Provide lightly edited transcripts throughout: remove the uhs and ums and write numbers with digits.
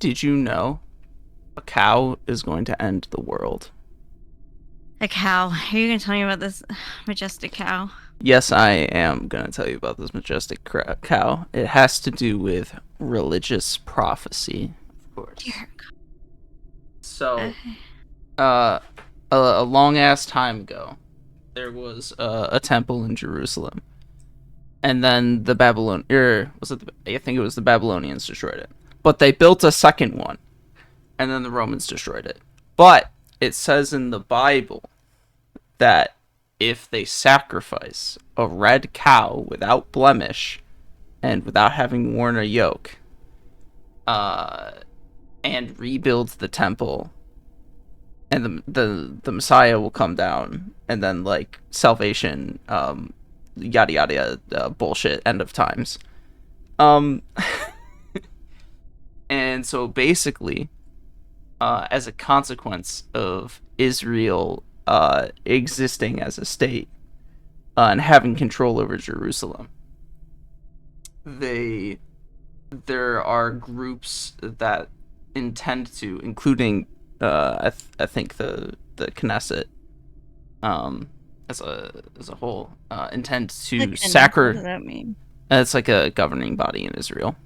Did you know a cow is going to end the world? A cow. Are you gonna tell me about this majestic cow? Yes, I am going to tell you about this majestic cow. It has to do with religious prophecy, of course. Dear So, God. uh, a long ass time ago, there was a temple in Jerusalem, and then the Babylon, was it? I think it was the Babylonians destroyed it, but they built a second one, and then the Romans destroyed it. But it says in the Bible that if they sacrifice a red cow without blemish and without having worn a yoke, uh, and rebuild the temple, and the Messiah will come down, and then like salvation, yada yada, bullshit, end of times. Um, and so basically, as a consequence of Israel existing as a state and having control over Jerusalem, they there are groups that intend to, including I think the Knesset, as a whole, intend The to Knesset, what sacri. does that mean? It's like a governing body in Israel.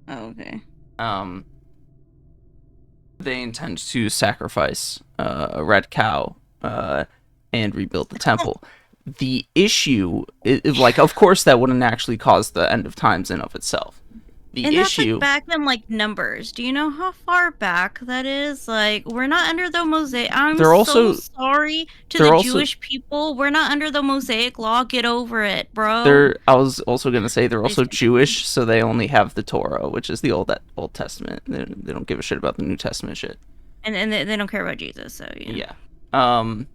Oh, okay. Um, they intend to sacrifice a red cow and rebuild the temple. The issue is, like, of course, that wouldn't actually cause the end of times in of itself. The And that's like issue, back in like numbers. Do you know how far back that is? Like, we're not under the Mosaic. I'm they're so also sorry to the they're also Jewish people. We're not under the Mosaic law. Get over it, bro. they're I was also gonna say they're Please also continue. Jewish, so they only have the Torah, which is the Old Testament. They don't give a shit about the New Testament shit. And they don't care about Jesus, so yeah. Yeah. Um.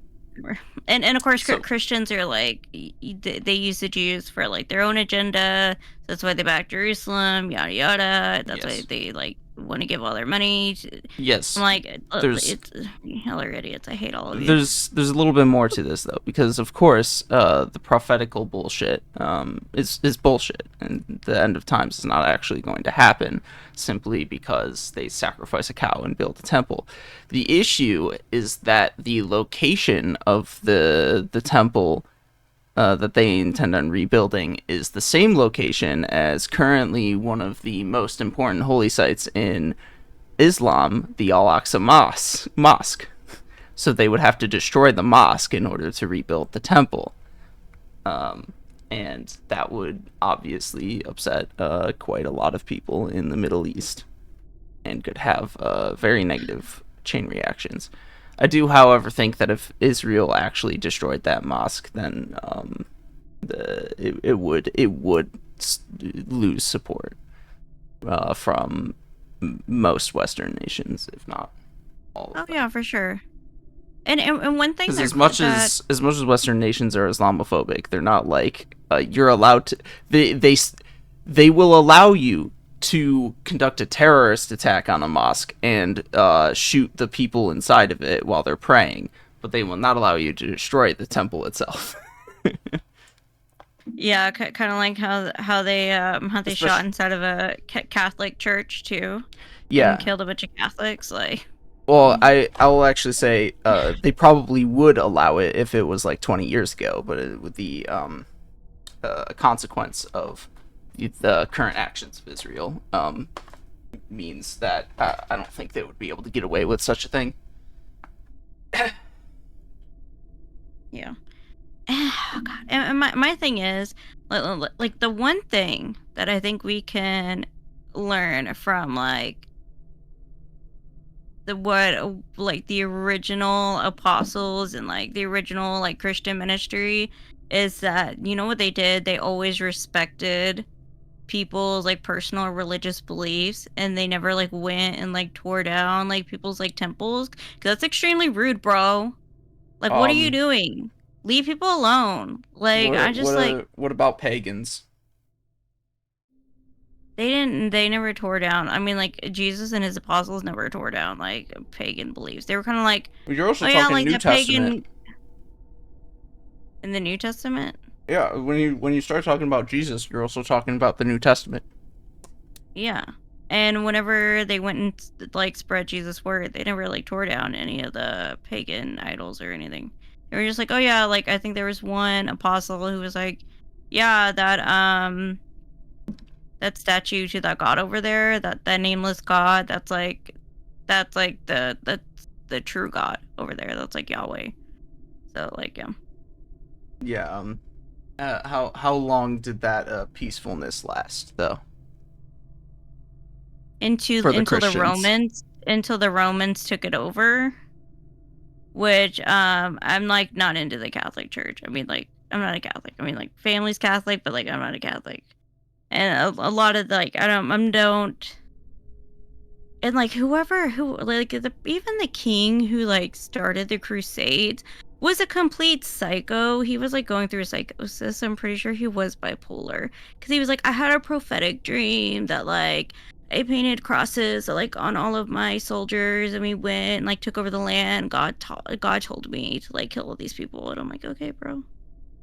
And of course So Christians are like they use the Jews for like their own agenda. That's why they back Jerusalem, yada yada. That's why yes, they like want to give all their money to, I'm yes. like There's it's y'all are idiots. I hate all of you. there's a little bit more to this though, because of course the prophetical bullshit is bullshit, and the end of times is not actually going to happen simply because they sacrifice a cow and build a temple. The issue is that the location of the temple that they intend on rebuilding is the same location as currently one of the most important holy sites in Islam, the Al-Aqsa Mosque. So they would have to destroy the mosque in order to rebuild the temple. And that would obviously upset quite a lot of people in the Middle East and could have very negative chain reactions. I do, however, think that if Israel actually destroyed that mosque, then it would lose support from most Western nations, if not all Oh of them. yeah, for sure. And one thing Because that that as much as Western nations are Islamophobic, they're not like you're allowed to. They will allow you to conduct a terrorist attack on a mosque and shoot the people inside of it while they're praying, but they will not allow you to destroy the temple itself. yeah, kind of like how they shot Especially, inside of a Catholic church too, and yeah. killed a bunch of Catholics. Like, Well, I will actually say they probably would allow it if it was like 20 years ago, but with the consequence of the current actions of Israel, means that I don't think they would be able to get away with such a thing. yeah. Oh God. And my thing is, like the one thing that I think we can learn from like the what like the original apostles and like the original like Christian ministry is that you know what they did? They always respected people's like personal religious beliefs, and they never like went and like tore down like people's like temples, because that's extremely rude, bro. Like, what are you Um, doing? Leave people alone. Like, I just like what about pagans? they never tore down. I mean, like Jesus and his apostles never tore down like pagan beliefs. They were kind of like, Well, you're oh also yeah, talking like New that Testament. pagan in the New Testament. Yeah, when you start talking about Jesus, you're also talking about the New Testament. Yeah. And whenever they went and like spread Jesus' word, they never like tore down any of the pagan idols or anything. They were just like, oh yeah, like I think there was one apostle who was like, yeah, that statue to that god over there, that nameless god, that's the true god over there. That's like Yahweh. So like yeah. Yeah. How long did that peacefulness last though for the Christians? Until the Romans took it over, which I'm like not into the Catholic Church. I mean, like I'm not a Catholic. I mean, like family's Catholic, but like I'm not a Catholic. And a lot of like I don't and like whoever who like even the king who like started the crusades was a complete psycho. He was like going through a psychosis. I'm pretty sure he was bipolar because he was like, I had a prophetic dream that like I painted crosses like on all of my soldiers, and we went and like took over the land. God told me to like kill all these people, and I'm like, okay, bro.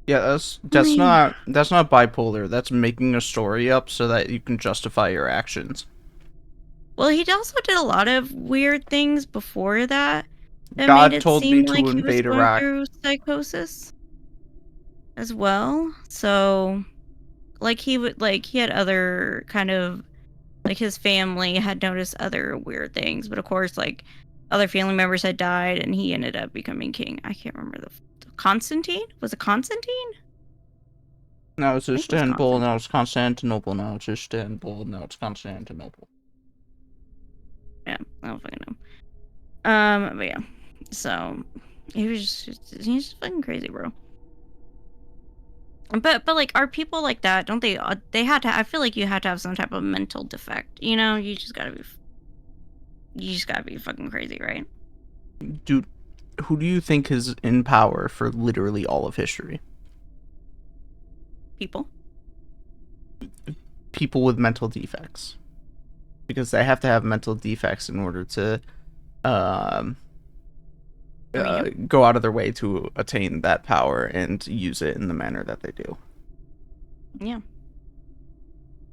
Yeah, I mean, that's not bipolar. That's making a story up so that you can justify your actions. well, he also did a lot of weird things before that made God it told me seem to like he was invade going Iraq. through psychosis as well. So, like, he had other kind of, like, his family had noticed other weird things. But of course, like, other family members had died and he ended up becoming king. I can't remember Constantine? Was it Constantine? Now it's I think it was Istanbul, now Constantine. it's Constantinople, now it's Istanbul, now it's Constantinople. Yeah, I don't fucking know. But yeah. So, he's just fucking crazy, bro. But like, are people like that? Don't they? They had to. I feel like you had to have some type of mental defect. You know, you just gotta be fucking crazy, right? Dude, who do you think is in power for literally all of history? People. People with mental defects. Because they have to have mental defects in order to um, Yeah. go out of their way to attain that power and use it in the manner that they do. Yeah.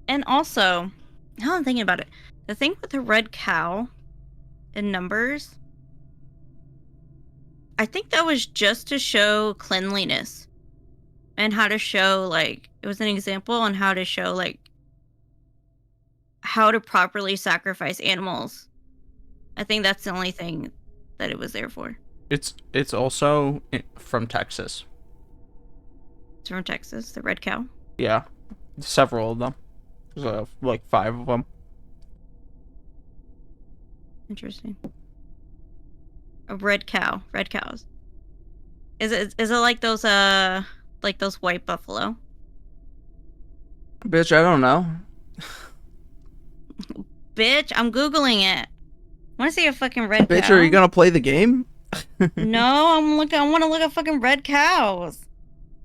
And also, now I'm thinking about it, the thing with the red cow in Numbers, I think that was just to show cleanliness and how to show like it was an example on how to show like how to properly sacrifice animals. I think that's the only thing that it was there for. It's also from Texas. It's from Texas, the red cow. Yeah, several of them. There's like 5 of them. Interesting. A red cow. Red cows. Is it like those white buffalo? Bitch, I don't know. Bitch, I'm googling it. I want to see a fucking red Bitch, cow. are you gonna play the game? No, I want to look at fucking red cows.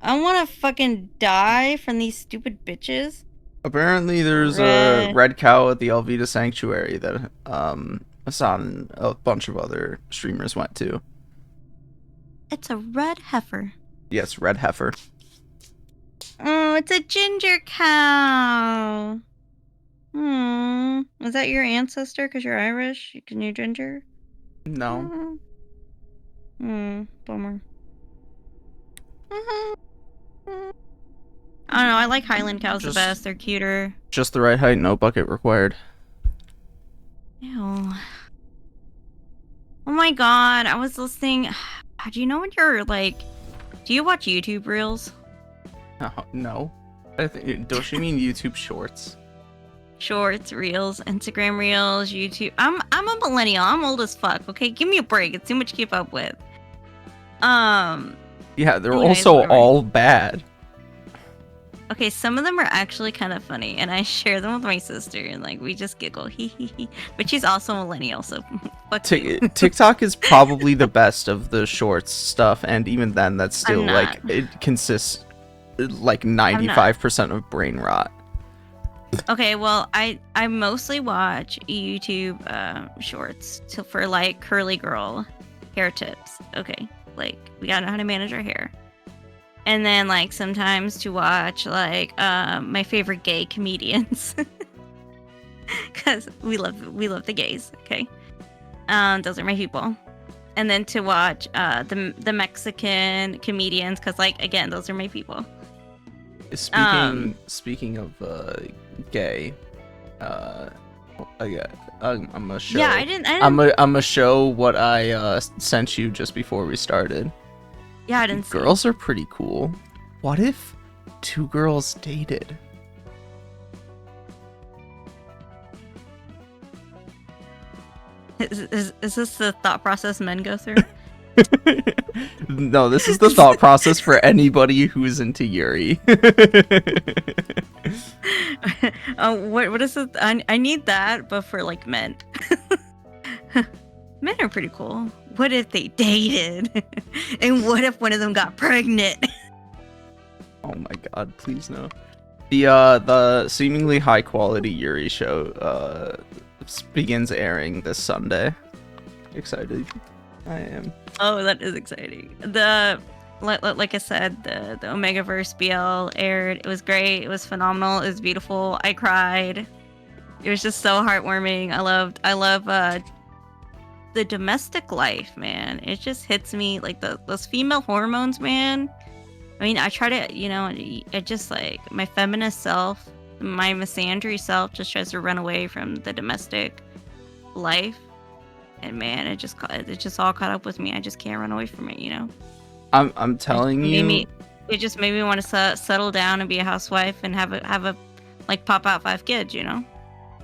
I want to fucking die from these stupid bitches. Apparently, there's a red cow at the Alvita Sanctuary that Hassan and a bunch of other streamers went to. It's a red heifer. Yes, red heifer. Oh, it's a ginger cow. Is that your ancestor? Because you're Irish? Can you ginger? No. Bummer. I don't know. I like Highland cows the best. They're cuter. Just the right height, no bucket required. Ew. Oh my god, I was listening. Do you know when you're like, do you watch YouTube Reels? No. Don't you mean YouTube Shorts? Shorts, Reels, Instagram Reels, YouTube. I'm a millennial. I'm old as fuck. Okay, give me a break. It's too much to keep up with. Yeah, they're anyways, also whatever. all bad. Okay, some of them are actually kind of funny, and I share them with my sister, and like we just giggle, hee hee hee. But she's also a millennial, so fuck you. TikTok is probably the best of the shorts stuff, and even then, that's still like it consists like 95% of brain rot. Okay, well, I mostly watch YouTube shorts for like curly girl hair tips. Okay, like we gotta know how to manage our hair. And then like sometimes to watch like my favorite gay comedians. because we love the gays. Okay, those are my people. And then to watch the Mexican comedians, because like again, those are my people. Speaking of gay, I'm gonna show. Yeah, I didn't. I'm gonna show what I sent you just before we started. Yeah, I didn't see. Girls are pretty cool. What if 2 girls dated? Is this the thought process men go through? No, this is the thought process for anybody who's into Yuri. What is it? I need that, but for like men. Men are pretty cool. What if they dated? And what if one of them got pregnant? Oh my god, please no. The seemingly high quality Yuri show begins airing this Sunday. Excited I am. Oh, that is exciting. Like I said, the Omegaverse BL aired. It was great. It was phenomenal. It was beautiful. I cried. It was just so heartwarming. I love the domestic life, man. It just hits me like those female hormones, man. I mean, I try to, it just like my feminist self, my misandry self just tries to run away from the domestic life. And man, it just all caught up with me. I just can't run away from it, I'm telling you. It just made me want to settle down and be a housewife and have a like pop out 5 kids,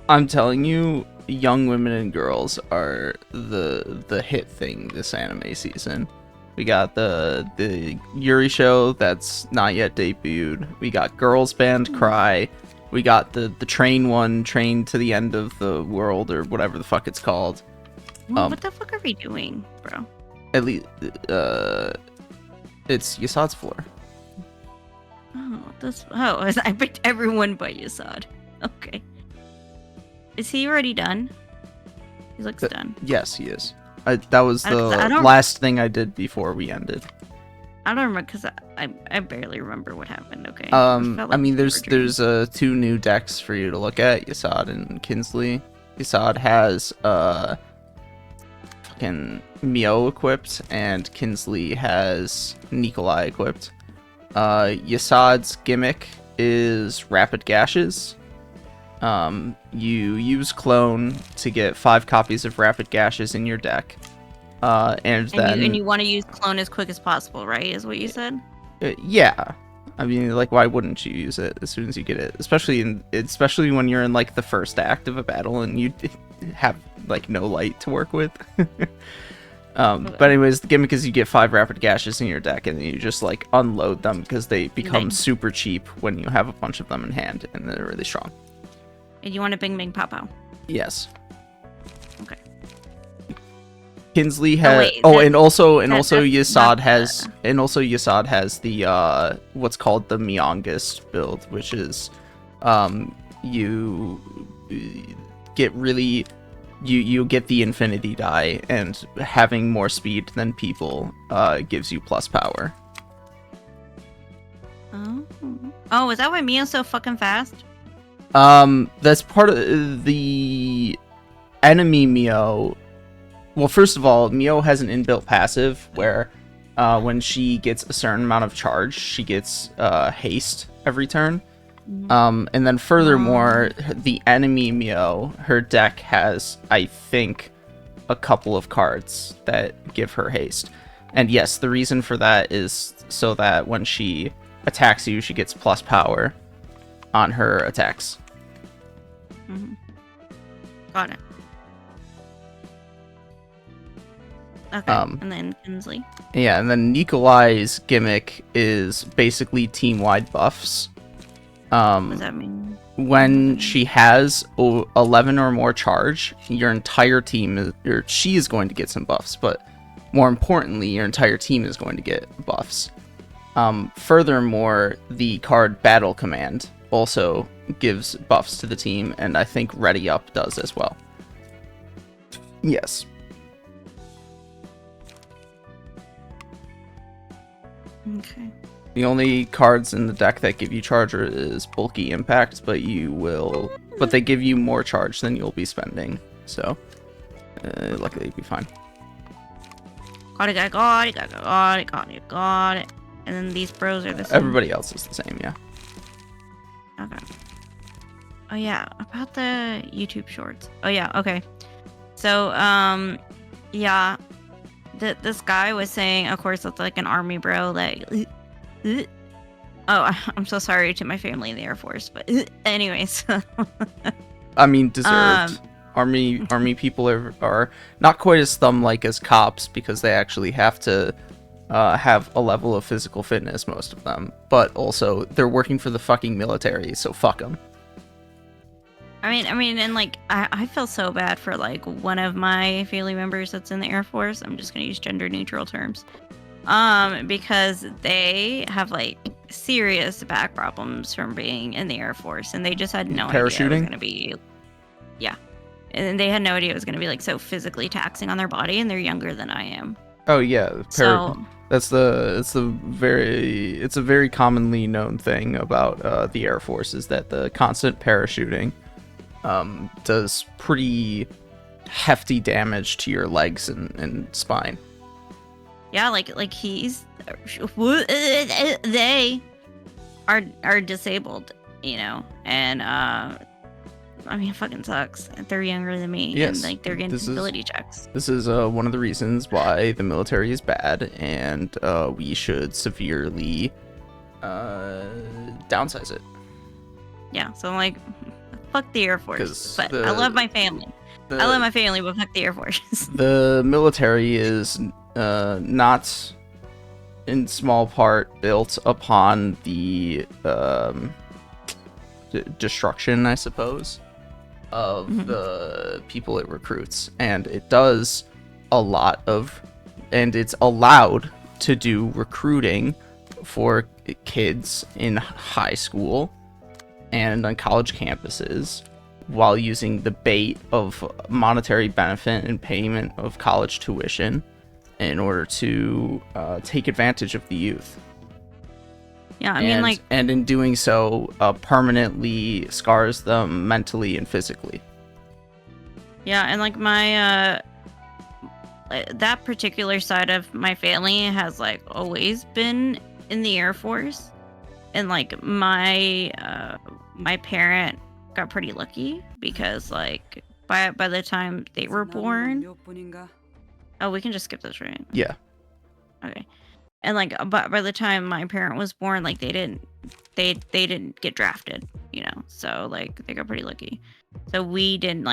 I'm telling you, young women and girls are the hit thing this anime season. We got the Yuri show that's not yet debuted. We got Girls Band Cry. We got the Train to the End of the World, or whatever the fuck it's called. What the fuck are we doing, bro? At least it's Yasad's floor. I picked everyone but Yasad. Okay. Is he already done? He looks done. Yes, he is. That was the last thing I did before we ended. I don't remember because I barely remember what happened. Okay. I mean, there's 2 new decks for you to look at, Yasad and Kinsley. Yasad has fucking Mio equipped, and Kinsley has Nikolai equipped. Yasad's gimmick is Rapid Gashes. You use Clone to get 5 copies of Rapid Gashes in your deck. And you want to use Clone as quick as possible, right? Is what you said? Yeah. I mean, like, why wouldn't you use it as soon as you get it? Especially when you're in like the first act of a battle and you have like no light to work with. But anyways, the gimmick is you get 5 Rapid Gashes in your deck, and then you just like unload them because they become super cheap when you have a bunch of them in hand, and they're really strong. And you want to Bing Bing Pow Pow? Yes. Okay. Kinsley has. Yasad has the what's called the Myongest build, which is you get really you get the infinity die, and having more speed than people gives you plus power. Oh, is that why Mio's so fucking fast? That's part of the enemy Mio. Well, first of all, Mio has an inbuilt passive where when she gets a certain amount of charge, she gets haste every turn. And then furthermore, the enemy Mio, her deck has, I think, a couple of cards that give her haste. And yes, the reason for that is so that when she attacks you, she gets plus power on her attacks. Got it. Okay, and then Kinsley. Yeah, and then Nikolai's gimmick is basically team-wide buffs. What does that mean? When she has 11 or more charge, your entire team, she is going to get some buffs, but more importantly, your entire team is going to get buffs. Furthermore, the card Battle Command also gives buffs to the team, and I think Ready Up does as well. Yes. Okay. The only cards in the deck that give you charge is Bulky Impact, but you will but they give you more charge than you'll be spending. So, luckily, you'll be fine. Got it. And then these bros are the same. Everybody else is the same, yeah. Okay. Oh yeah, about the YouTube shorts. Oh yeah, okay. So yeah, this guy was saying, of course, it's like an army bro, like. Oh, I'm so sorry to my family in the Air Force, but anyways. I mean, deserved. Army people are not quite as thumb-like as cops because they actually have to have a level of physical fitness, most of them. But also, they're working for the fucking military, so fuck them. I mean, and like, I feel so bad for like one of my family members that's in the Air Force. I'm just gonna use gender-neutral terms. Because they have like serious back problems from being in the Air Force, and they just had no idea it was gonna be, yeah, and they had no idea it was gonna be like so physically taxing on their body, and they're younger than I am. Oh yeah, so it's a very commonly known thing about the Air Force is that the constant parachuting does pretty hefty damage to your legs and spine. Yeah, like they are disabled, you know, and I mean, it fucking sucks. They're younger than me, yes, and like they're getting disability checks. This is one of the reasons why the military is bad, and we should severely downsize it. Yeah, so I'm like, fuck the Air Force, but I love my family. I love my family, but fuck the Air Force. The military is not in small part built upon the destruction, I suppose, of the people it recruits, and it does a lot of, and it's allowed to do recruiting for kids in high school and on college campuses while using the bait of monetary benefit and payment of college tuition in order to take advantage of the youth. Yeah, I mean, like... And in doing so, permanently scars them mentally and physically. Yeah, and like my... that particular side of my family has like always been in the Air Force. And like my parent got pretty lucky because like by the time they were born... Oh, we can just skip this, right? Yeah. Okay. And like, by the time my parent was born, like they didn't get drafted, you know. So like they got pretty lucky. So we didn't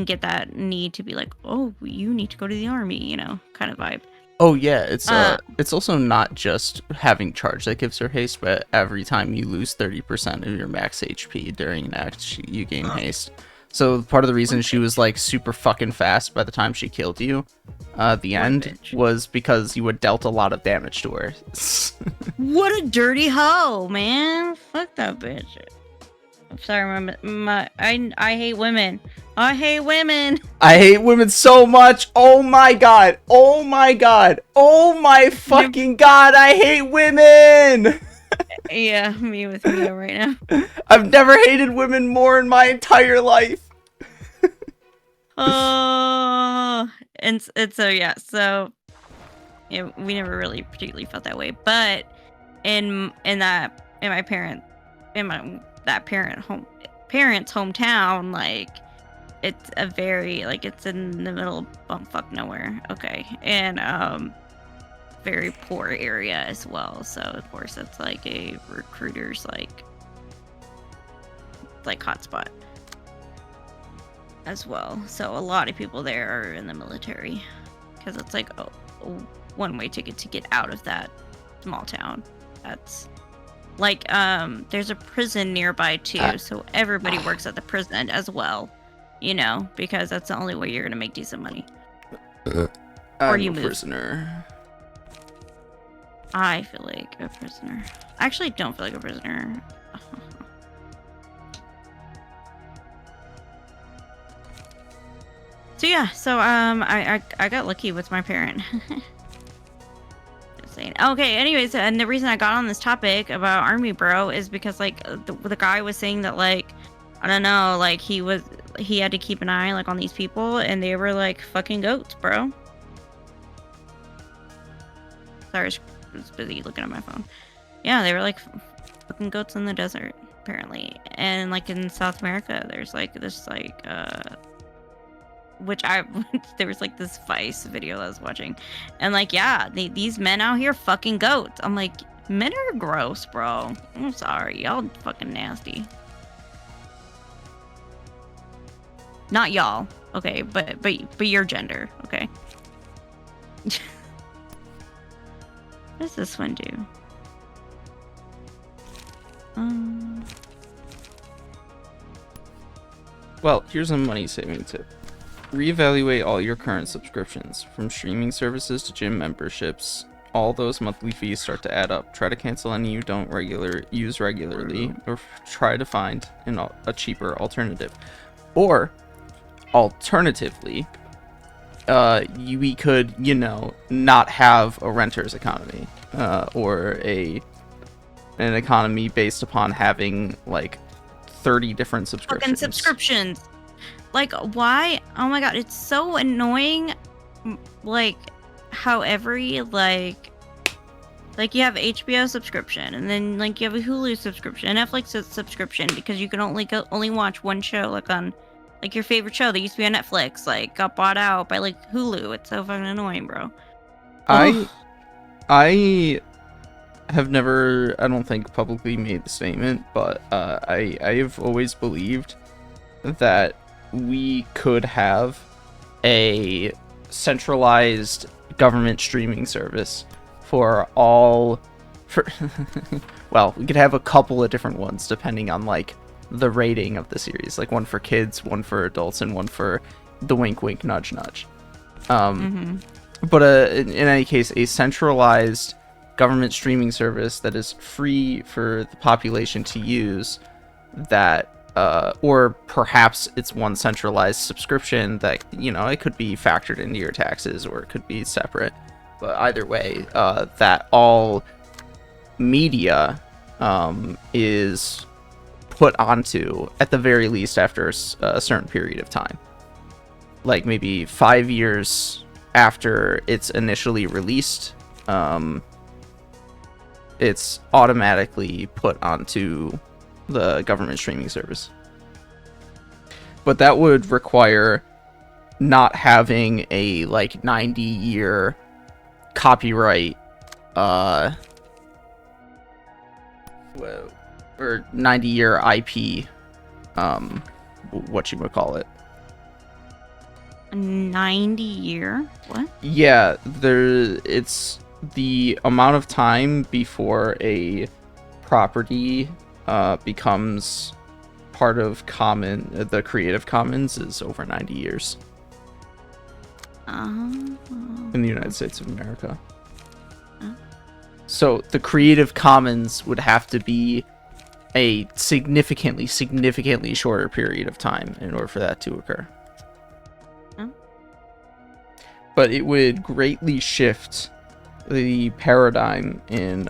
get that need to be like, oh, you need to go to the army, you know, kind of vibe. Oh yeah, it's also not just having charge that gives her haste, but every time you lose 30% of your max HP during an act, you gain haste. So part of the reason she was like super fucking fast by the time she killed you, the end, was because you had dealt a lot of damage to her. What a dirty hoe, man! Fuck that bitch. I'm sorry, I hate women. I hate women. I hate women so much. Oh my god. Oh my god. Oh my fucking god. I hate women. Yeah, me with you right now. I've never hated women more in my entire life. And so yeah, so yeah, we never really particularly felt that way, but in my parents' hometown, like it's a very like it's in the middle of bumfuck nowhere, okay, and very poor area as well. So of course it's like a recruiter's like hotspot as well. So a lot of people there are in the military because it's like a one-way ticket to get out of that small town. That's like there's a prison nearby too, so everybody works at the prison as well, you know, because that's the only way you're gonna make decent money. Or you move. Prisoner. I feel like a prisoner. I actually don't feel like a prisoner. So yeah, so I got lucky with my parent. Just saying. Okay, anyways, and the reason I got on this topic about Army Bro is because like the guy was saying that like I don't know, like he had to keep an eye like on these people, and they were like fucking goats, bro. Sorry, I was busy looking at my phone. Yeah, they were like fucking goats in the desert, apparently. And like in South America, there's like this like which I there was like this Vice video that I was watching, and like yeah, these men out here fucking goats. I'm like, men are gross, bro. I'm sorry, y'all fucking nasty. Not y'all, okay, but your gender, okay. What does this one do? Well, here's a money-saving tip. Reevaluate all your current subscriptions, from streaming services to gym memberships. All those monthly fees start to add up. Try to cancel any you don't use regularly, or try to find a cheaper alternative. Or, alternatively, we could, not have a renter's economy, or an economy based upon having like 30 different subscriptions. Fucking subscriptions. Like, why? Oh my god, it's so annoying. Like, how every like you have HBO subscription, and then like you have a Hulu subscription, and Netflix subscription, because you can only watch one show like on like your favorite show that used to be on Netflix, like got bought out by like Hulu. It's so fucking annoying, bro. I have never, I don't think, publicly made the statement, but I have always believed that we could have a centralized government streaming service well, we could have a couple of different ones depending on like the rating of the series, like one for kids, one for adults, and one for the wink wink nudge nudge. But in any case, a centralized government streaming service that is free for the population to use, that or perhaps it's one centralized subscription that, it could be factored into your taxes, or it could be separate, but either way, that all media is put onto, at the very least, after a certain period of time, like maybe 5 years after it's initially released. It's automatically put onto the government streaming service. But that would require not having a like 90-year copyright or 90-year IP, what you would call it. 90-year? What? Yeah, it's the amount of time before a property becomes part of the Creative Commons is over 90 years. In the United States of America. So the Creative Commons would have to be a significantly shorter period of time in order for that to occur. But it would greatly shift the paradigm in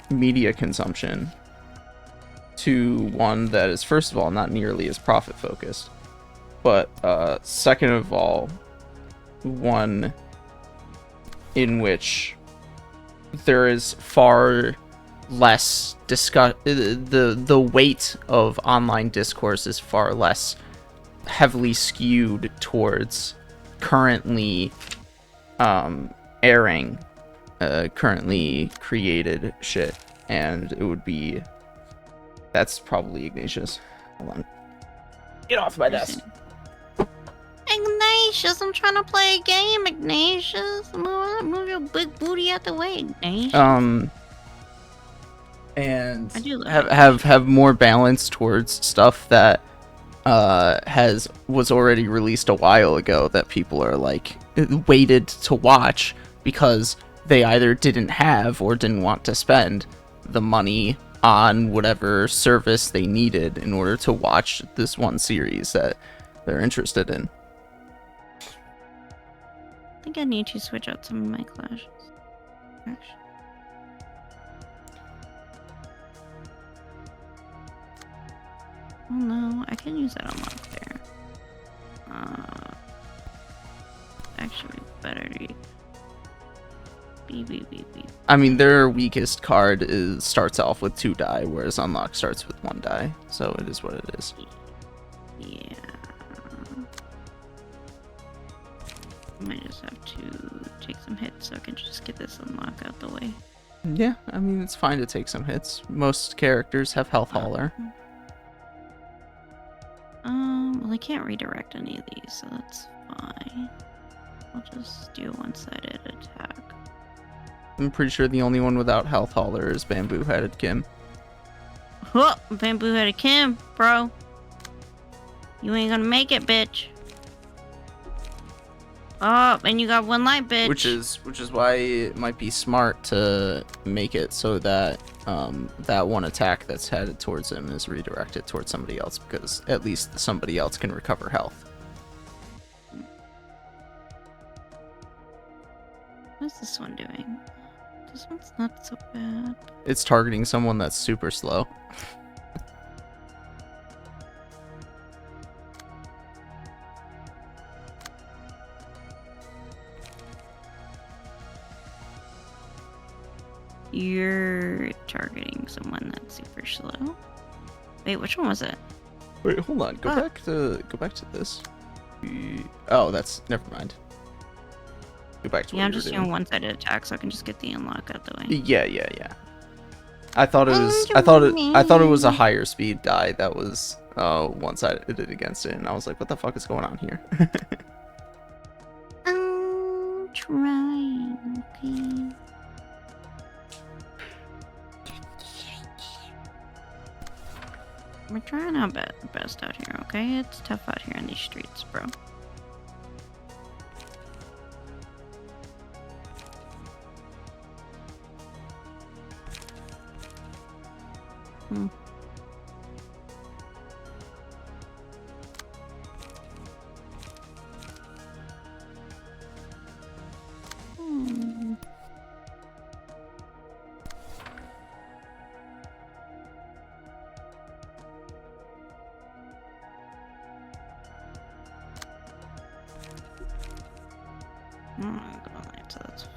media consumption to one that is, first of all, not nearly as profit focused, but second of all, one in which there is far less the weight of online discourse is far less heavily skewed towards currently airing currently created shit, and it would be, that's probably Ignatius. Hold on, get off my desk. Ignatius, I'm trying to play a game, Ignatius. Move your big booty out the way, Ignatius. And I do have more balance towards stuff that was already released a while ago that people are like waited to watch because they either didn't have or didn't want to spend the money on whatever service they needed in order to watch this one series that they're interested in. I think I need to switch out some of my clashes. Actually. Oh no, I can use that unlock there. Actually, better to beep. I mean, their weakest card starts off with 2 die, whereas unlock starts with 1 die. So it is what it is. Yeah. I might just have to take some hits so I can just get this unlock out the way. Yeah, I mean, it's fine to take some hits. Most characters have health hauler. Well, I can't redirect any of these, so that's fine. I'll just do a one-sided attack. I'm pretty sure the only one without health hauler is bamboo-headed Kim. Huh, bamboo-headed Kim, bro. You ain't gonna make it, bitch. Oh, and you got 1 life, bitch. Which is why it might be smart to make it so that that one attack that's headed towards him is redirected towards somebody else, because at least somebody else can recover health. What's this one doing? This one's not so bad. It's targeting someone that's super slow. You're targeting someone that's super slow. Wait, which one was it? Wait, hold on. Go back to this. Oh, that's never mind. Go back to Yeah, what I'm you were just doing. doing one-sided attack, so I can just get the unlock out the way. Yeah. I thought it was a higher speed die that was one-sided against it, and I was like, what the fuck is going on here? I'm trying, okay? We're trying our best out here, okay? It's tough out here in these streets, bro. Hmm. So that's...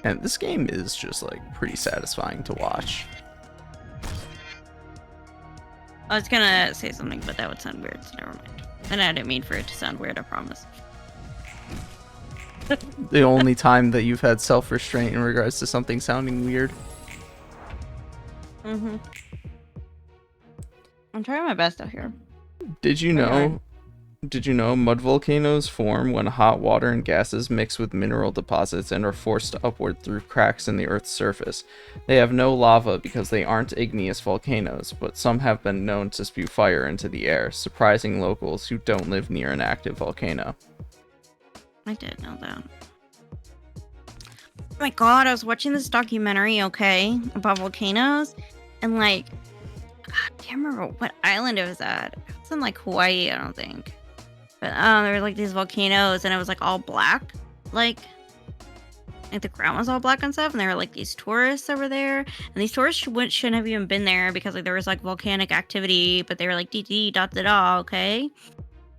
And this game is just like pretty satisfying to watch. I was gonna say something, but that would sound weird, so never mind. And I didn't mean for it to sound weird, I promise. The only time that you've had self-restraint in regards to something sounding weird. Mm-hmm. I'm trying my best out here. Did you know mud volcanoes form when hot water and gases mix with mineral deposits and are forced upward through cracks in the Earth's surface? They have no lava because they aren't igneous volcanoes, but some have been known to spew fire into the air, surprising locals who don't live near an active volcano. I did know that. Oh my god, I was watching this documentary, okay, about volcanoes, and like, I can't remember what island it was at. It was in like Hawaii, I don't think. But there were like these volcanoes, and it was like all black, like the ground was all black and stuff. And there were like these tourists that were there, and these tourists shouldn't have even been there because like there was like volcanic activity, but they were like da, okay.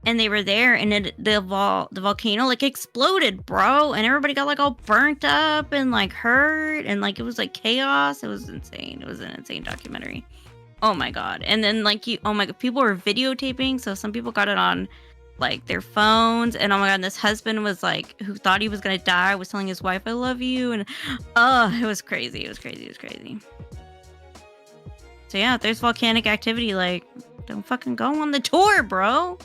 And they were there, and the volcano like exploded, bro, and everybody got like all burnt up and like hurt, and like it was like chaos. It was insane. It was an insane documentary. Oh my god. And then like oh my god, people were videotaping, so some people got it on like their phones, and oh my god, and this husband was like, who thought he was gonna die, was telling his wife, I love you, and it was crazy. It was crazy. So yeah, if there's volcanic activity, like, don't fucking go on the tour, bro.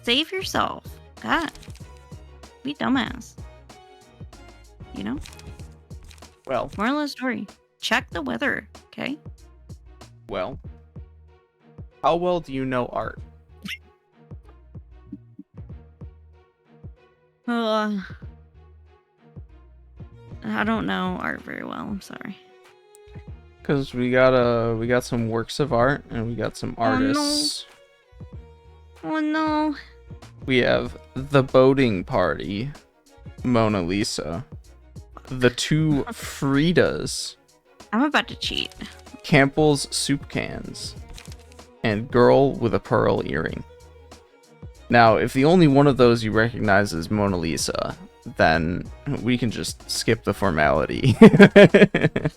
Save yourself. God. Be dumbass. You know? Well. Moral of the story. Check the weather, okay? Well. How well do you know art? Uh, I don't know art very well. I'm sorry. Because we got some works of art and we got some artists. Oh no. We have The Boating Party, Mona Lisa, The Two Fridas, I'm about to cheat. Campbell's Soup Cans, and Girl with a Pearl Earring. Now, if the only one of those you recognize is Mona Lisa, then we can just skip the formality. Because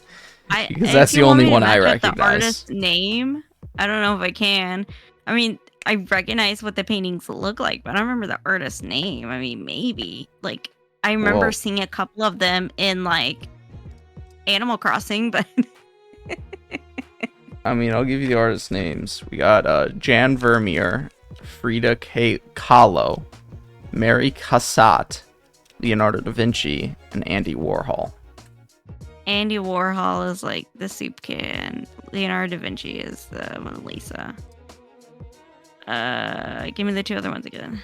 that's the only one I recognize. The artist's name? I don't know if I can. I mean, I recognize what the paintings look like, but I don't remember the artist's name. I mean, maybe. Like, I remember seeing a couple of them in, like, Animal Crossing, but... I mean, I'll give you the artist's names. We got Jan Vermeer, Frida Kahlo, Mary Cassatt, Leonardo da Vinci, and Andy Warhol. Andy Warhol is like the soup can. Leonardo da Vinci is the Mona Lisa. Give me the two other ones again.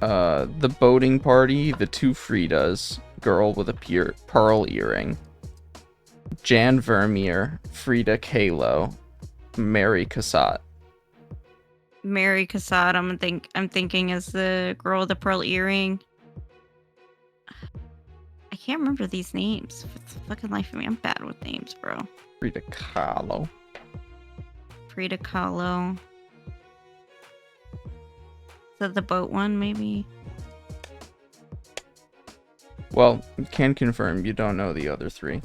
The Boating Party, The Two Fridas, Girl with a Pearl Earring, Jan Vermeer, Frida Kahlo, Mary Cassatt. Mary Cassatt, I'm thinking is the girl with the pearl earring. I can't remember these names. For the fucking life of me, I'm bad with names, bro. Frida Kahlo. Frida Kahlo. Is that the boat one, maybe? Well, can confirm you don't know the other three.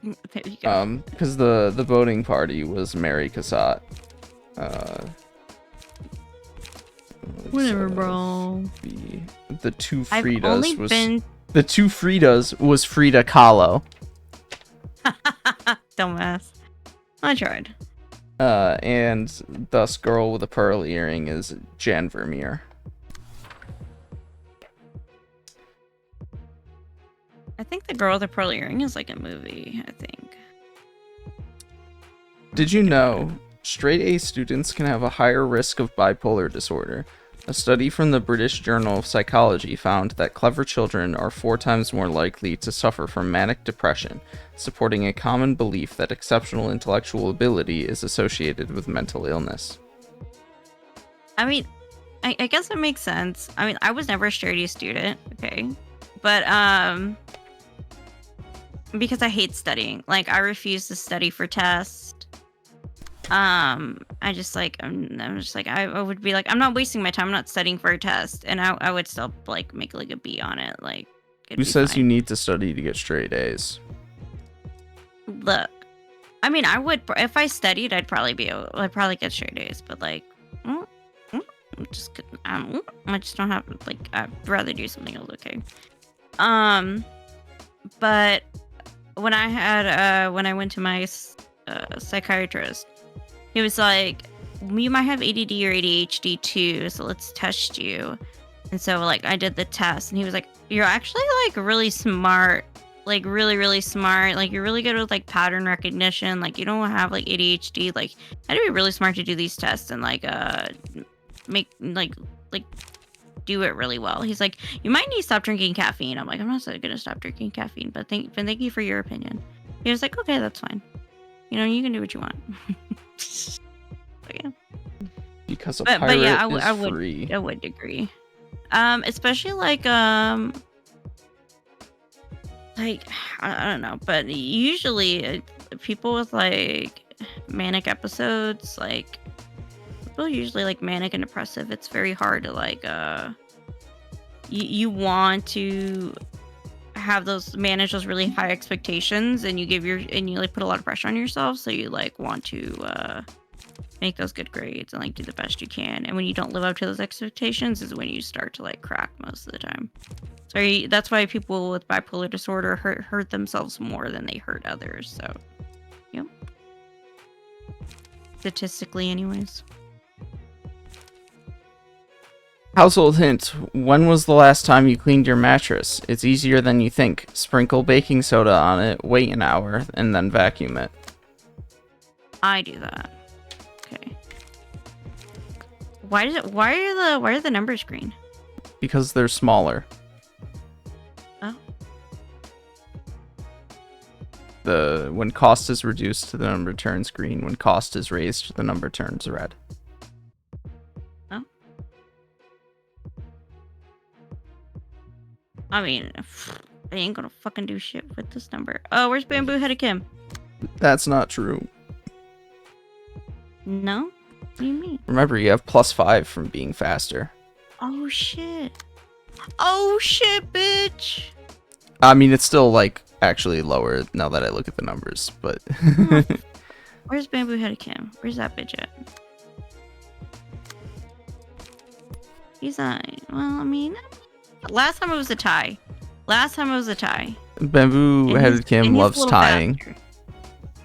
There you go. Because the Boating Party was Mary Cassatt. Whatever, bro. The Two Fridas was... been... The Two Fridas was Frida Kahlo. Dumbass. I tried. And thus Girl with a Pearl Earring is Jan Vermeer. I think the girl with the pearl earring is like a movie, I think. Did you know straight A students can have a higher risk of bipolar disorder? A study from the British Journal of Psychology found that clever children are 4 times more likely to suffer from manic depression, supporting a common belief that exceptional intellectual ability is associated with mental illness. I mean, I guess it makes sense. I mean, I was never a straight A student, okay? But, because I hate studying. Like, I refuse to study for tests. I just like I would be like, I'm not wasting my time. I'm not studying for a test, and I would still like make like a B on it. Like, who says you need to study to get straight A's? Look, I mean, I would if I studied, I'd probably get straight A's, but like, I just don't have like. I'd rather do something else. Okay. But when I went to my psychiatrist, he was like, you might have ADD or ADHD too, so let's test you. And so like I did the test, and he was like, you're actually like really smart, like really, really smart. Like you're really good with like pattern recognition. Like you don't have like ADHD. Like I had to be really smart to do these tests and like make like do it really well. He's like, you might need to stop drinking caffeine. I'm like, I'm not gonna stop drinking caffeine, but thank you for your opinion. He was like, okay, that's fine. You know, you can do what you want. But yeah. Because a pirate is free. I would agree. Especially like I don't know, but usually people with like manic episodes, like people usually like manic and depressive. It's very hard to like you want to manage those really high expectations, and you like put a lot of pressure on yourself, so you like want to make those good grades and like do the best you can. And when you don't live up to those expectations is when you start to like crack most of the time. So that's why people with bipolar disorder hurt themselves more than they hurt others. So, yeah. Statistically, anyways. Household hint: when was the last time you cleaned your mattress? It's easier than you think. Sprinkle baking soda on it, wait an hour, and then vacuum it. I do that. Why are the numbers green? Because they're smaller. Oh. When cost is reduced, the number turns green. When cost is raised, the number turns red. Oh. I mean, I ain't gonna fucking do shit with this number. Oh, where's Bamboo Headed Kim? That's not true. No? What do you mean? Remember, you have +5 from being faster. Oh shit. Oh shit, bitch. I mean, it's still, like, actually lower now that I look at the numbers, but... Where's Bamboo Headed Kim? Where's that bitch at? He's not... Well, I mean... Last time it was a tie. Bamboo Headed Kim and he's a loves little tying. faster.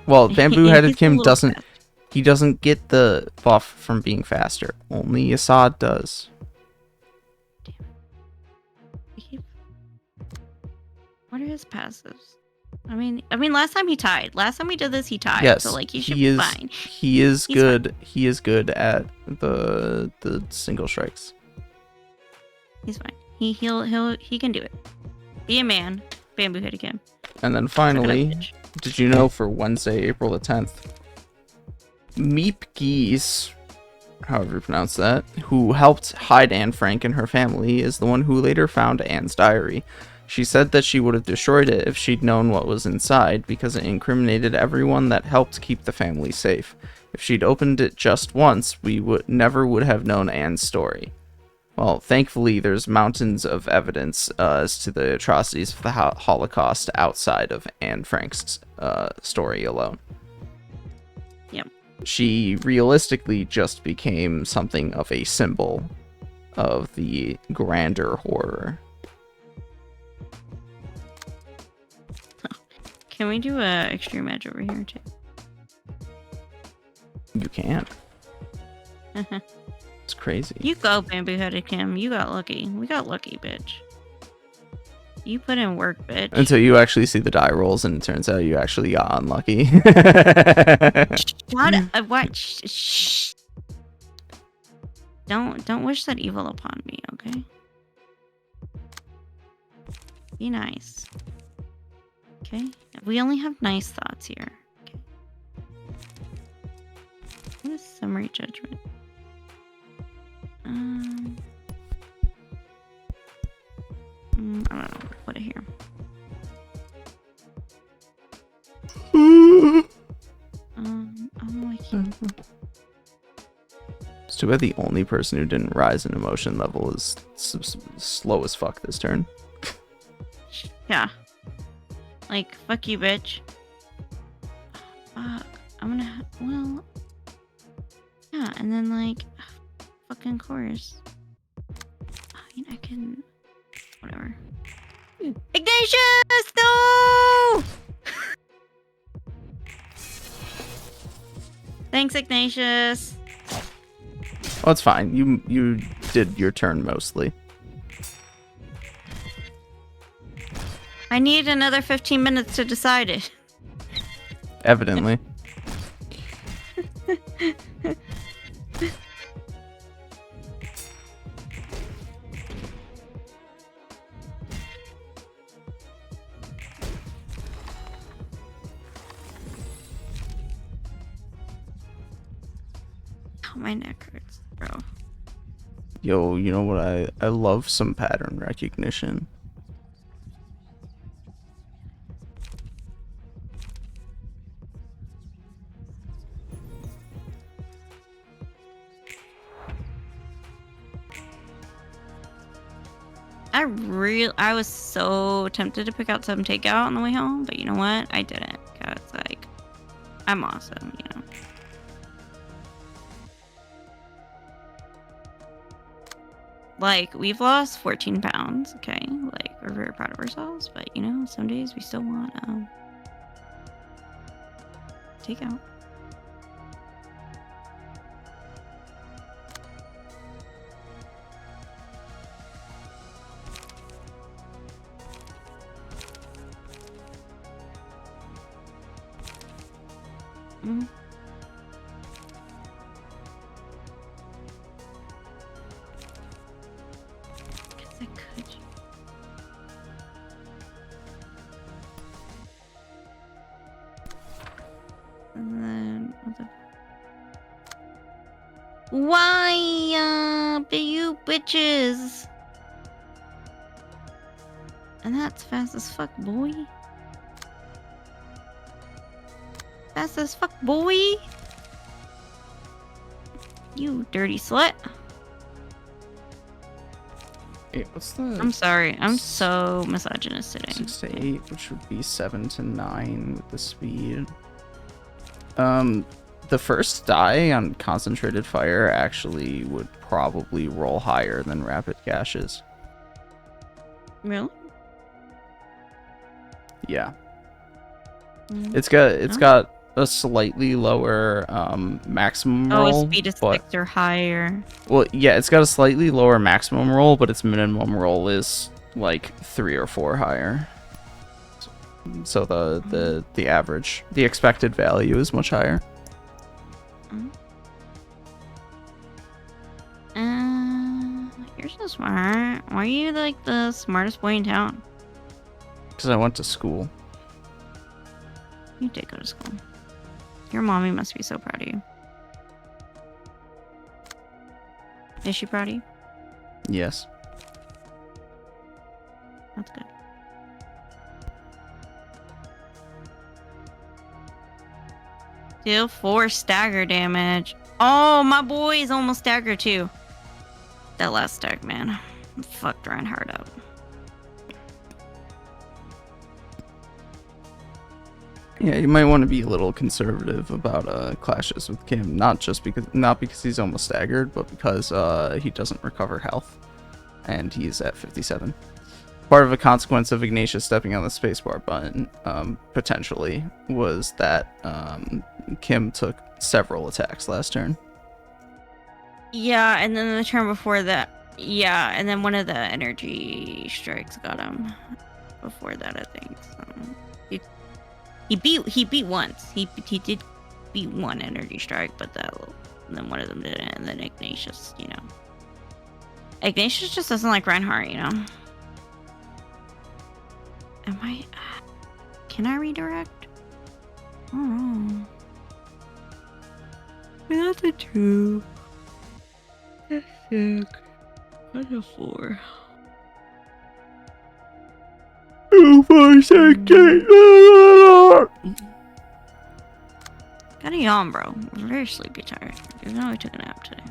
Well, Bamboo Headed He's a Kim little doesn't... faster. He doesn't get the buff from being faster. Only Assad does. What are his passives? I mean, last time he tied. Last time we did this, he tied. Yes, So like, he should be is. fine. He is He's good. fine. He is good at the single strikes. He's fine. He can do it. Be a man, Bamboo Headed Kim. And then Look finally, it up, bitch. did you know for Wednesday, April the 10th, Meep Geese, however you pronounce that, who helped hide Anne Frank and her family, is the one who later found Anne's diary. She said that she would have destroyed it if she'd known what was inside, because it incriminated everyone that helped keep the family safe. If she'd opened it just once, we never would have known Anne's story. Well, thankfully, there's mountains of evidence as to the atrocities of the Holocaust outside of Anne Frank's story alone. Yep. She realistically just became something of a symbol of the grander horror. Can we do a extreme edge over here too? You can. It's crazy. You go, Bamboo Headed Kim. You got lucky. We got lucky, bitch. You put in work, bitch. Until you actually see the die rolls and it turns out you actually got unlucky. What? Shh. Don't wish that evil upon me, okay? Be nice. Okay? We only have nice thoughts here. Okay. What is summary judgment? I don't know. Put it here. I'm liking. It's too bad the only person who didn't rise in emotion level is slow as fuck this turn. Yeah. Like, fuck you, bitch. I'm gonna. Well. Yeah, and then, like. Fucking chorus. I mean, I can. Whatever. Ignatius! No! Thanks, Ignatius. Well, it's fine. You did your turn mostly. I need another 15 minutes to decide it. Evidently. Oh, my neck hurts, bro. Yo, you know what? I love some pattern recognition. I was so tempted to pick out some takeout on the way home, but you know what? I didn't, because, like, I'm awesome, you know. Like, we've lost 14 pounds, okay? Like, we're very proud of ourselves, but, you know, some days we still want, takeout. I could. And then what the... Why, be you bitches? And that's fast as fuck, boy. Fast as fuck, boy. You dirty slut. Hey, what's the... I'm sorry. I'm so misogynist today. 6 to 8, which would be 7 to 9 with the speed. The first die on concentrated fire actually would probably roll higher than rapid gashes. Really? Yeah. Mm. It's got a slightly lower maximum roll. Speed of but 6 or higher. well, yeah, it's got a slightly lower maximum roll, but its minimum roll is like 3 or 4 higher. So the average, the expected value is much higher. You're so smart. Why are you like the smartest boy in town? Because I went to school. You did go to school. Your mommy must be so proud of you. Is she proud of you? Yes. That's good. Deal 4 stagger damage. Oh, my boy is almost staggered too. That last stag, man. Fucked Reinhardt up. Yeah, you might want to be a little conservative about clashes with Kim, not because he's almost staggered, but because he doesn't recover health, and he's at 57. Part of a consequence of Ignatius stepping on the spacebar button, potentially, was that Kim took several attacks last turn. Yeah, and then the turn before that, yeah, and then one of the energy strikes got him. Before that, I think. So. He beat once. He did beat one energy strike, but and then one of them didn't. And then Ignatius, Ignatius just doesn't like Reinhardt, Can I redirect? Oh. That's a 2. That's 6. That's a 4. Oh, for a second. Got a yawn, bro. I'm very sleepy tired. Even though I took a nap today.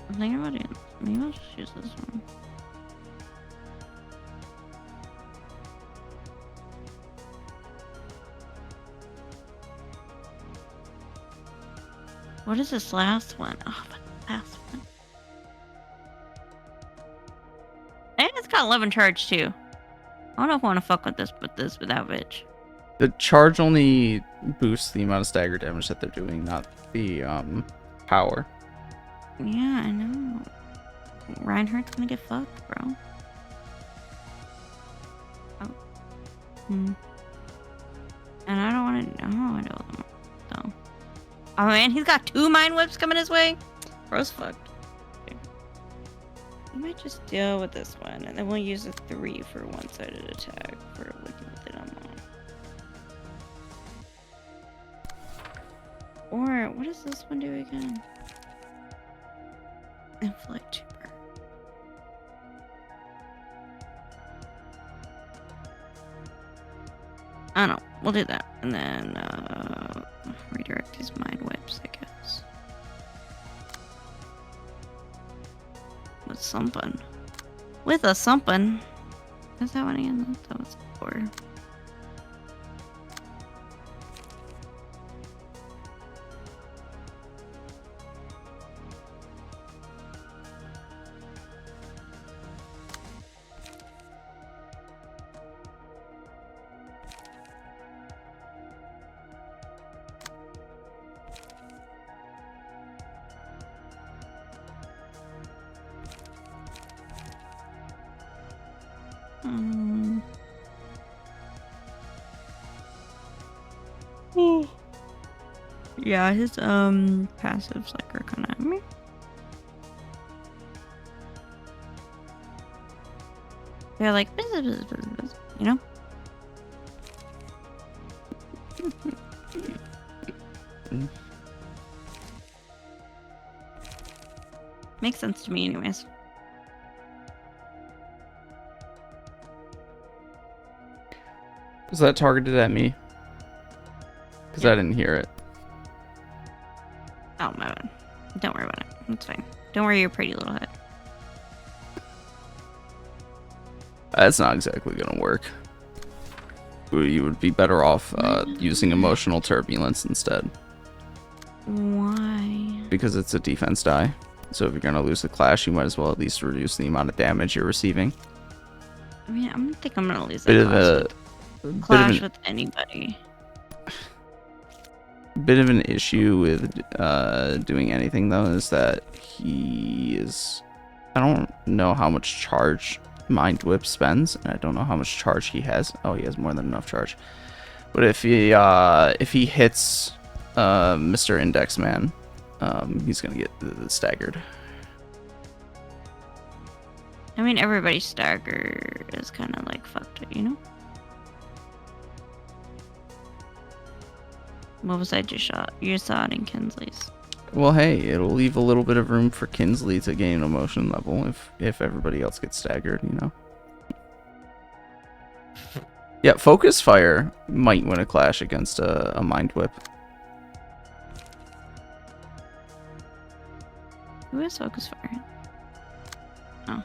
I'm thinking about it. Maybe I'll just use this one. What is this last one? Oh, the last one. And it's got 11 charge too. I don't know if I want to fuck with this with that bitch. The charge only boosts the amount of stagger damage that they're doing, not the power. Yeah, I know. Reinhardt's gonna get fucked, bro. Oh. And I don't want to know them though. Oh man, he's got 2 mind whips coming his way. Bro's fucked. Okay. We might just deal with this one, and then we'll use a 3 for one-sided attack for looking with it on. Or what does this one do again? Inflict 2. I don't know. We'll do that. And then redirect his mind whips, I guess. With something. With a something. Is that one again? That was 4. Yeah, his passives like are kind of meh. They're like bzz, bzz, bzz, bzz, you know. Makes sense to me, anyways. Was that targeted at me? Because I didn't hear it. Oh my bad. Don't worry about it. It's fine. Don't worry your pretty little head. That's not exactly gonna work. You would be better off using emotional turbulence instead. Why? Because it's a defense die. So if you're gonna lose the clash, you might as well at least reduce the amount of damage you're receiving. I mean, I don't think I'm gonna lose that clash with anybody. Bit of an issue with doing anything though is that he is. I don't know how much charge Mind Whip spends, and I don't know how much charge he has. Oh, he has more than enough charge. But if he hits Mr. Index Man, he's gonna get staggered. I mean, everybody's stagger is kind of like fucked, you know? What was I just shot? You saw it in Kinsley's. Well, hey, it'll leave a little bit of room for Kinsley to gain emotion level if everybody else gets staggered, you know? Yeah, Focus Fire might win a clash against a Mind Whip. Who is Focus Fire? Oh.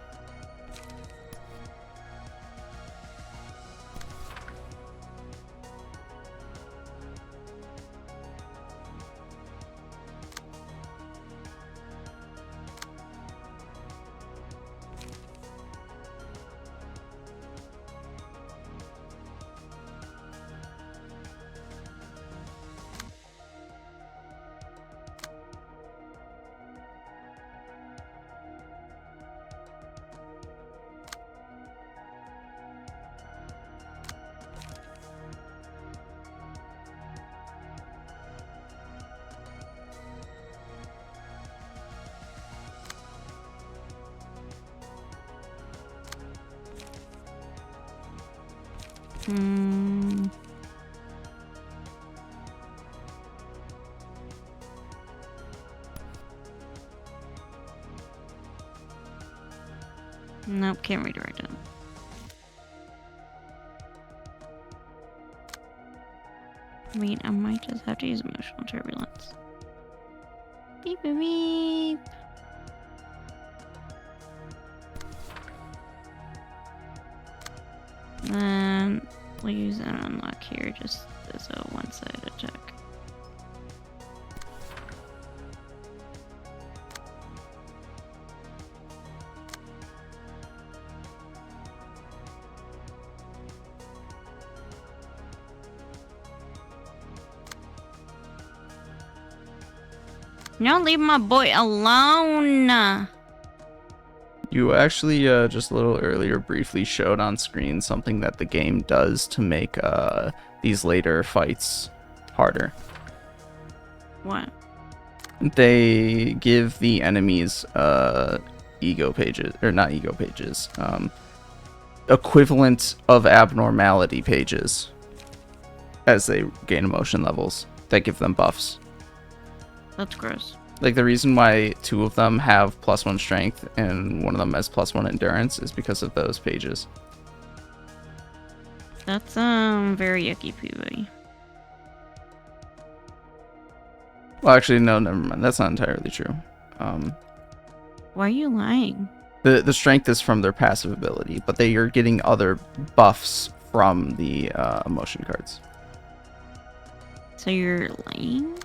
Nope, can't redirect it. I mean, I might just have to use emotional turbulence. Beep beep beep. Then we'll use an unlock here just as a one-sided attack. Don't leave my boy alone. You actually just a little earlier briefly showed on screen something that the game does to make these later fights harder. What? They give the enemies ego pages, or not ego pages, equivalent of abnormality pages as they gain emotion levels that give them buffs. That's gross. Like, the reason why 2 of them have +1 strength and one of them has +1 endurance is because of those pages. That's very yucky poo, buddy. Well, actually, no, never mind. That's not entirely true. Why are you lying? The strength is from their passive ability, but they are getting other buffs from the emotion cards. So you're lying?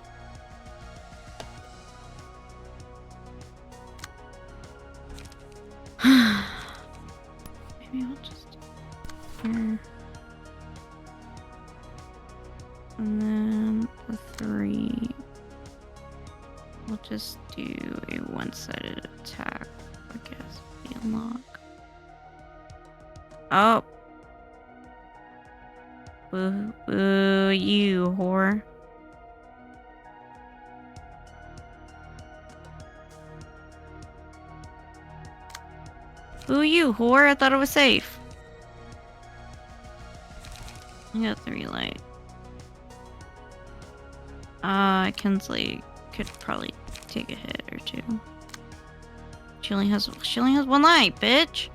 Maybe I'll just here. And then the 3. We'll just do a one-sided attack, I guess. The unlock. Oh. Boo, boo, you whore. Boo, you whore. I thought it was safe. I got 3 light. Kinsley could probably take a hit or 2. She only has 1 light, bitch.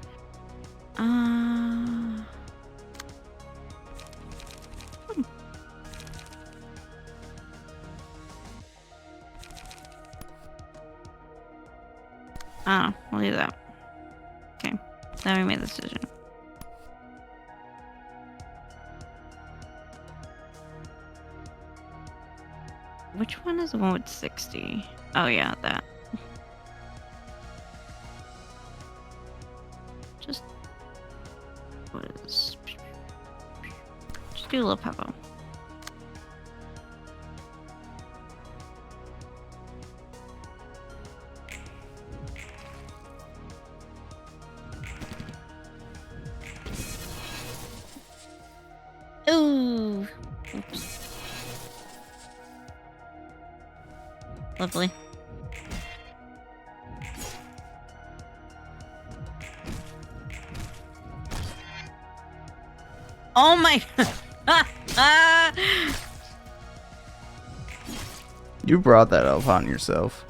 We'll leave that. Okay, then we made the decision. Which one is the one with 60? Oh yeah, that. Just do a little peppo. Ooh. Oops. Lovely. Oh my. You brought that up on yourself.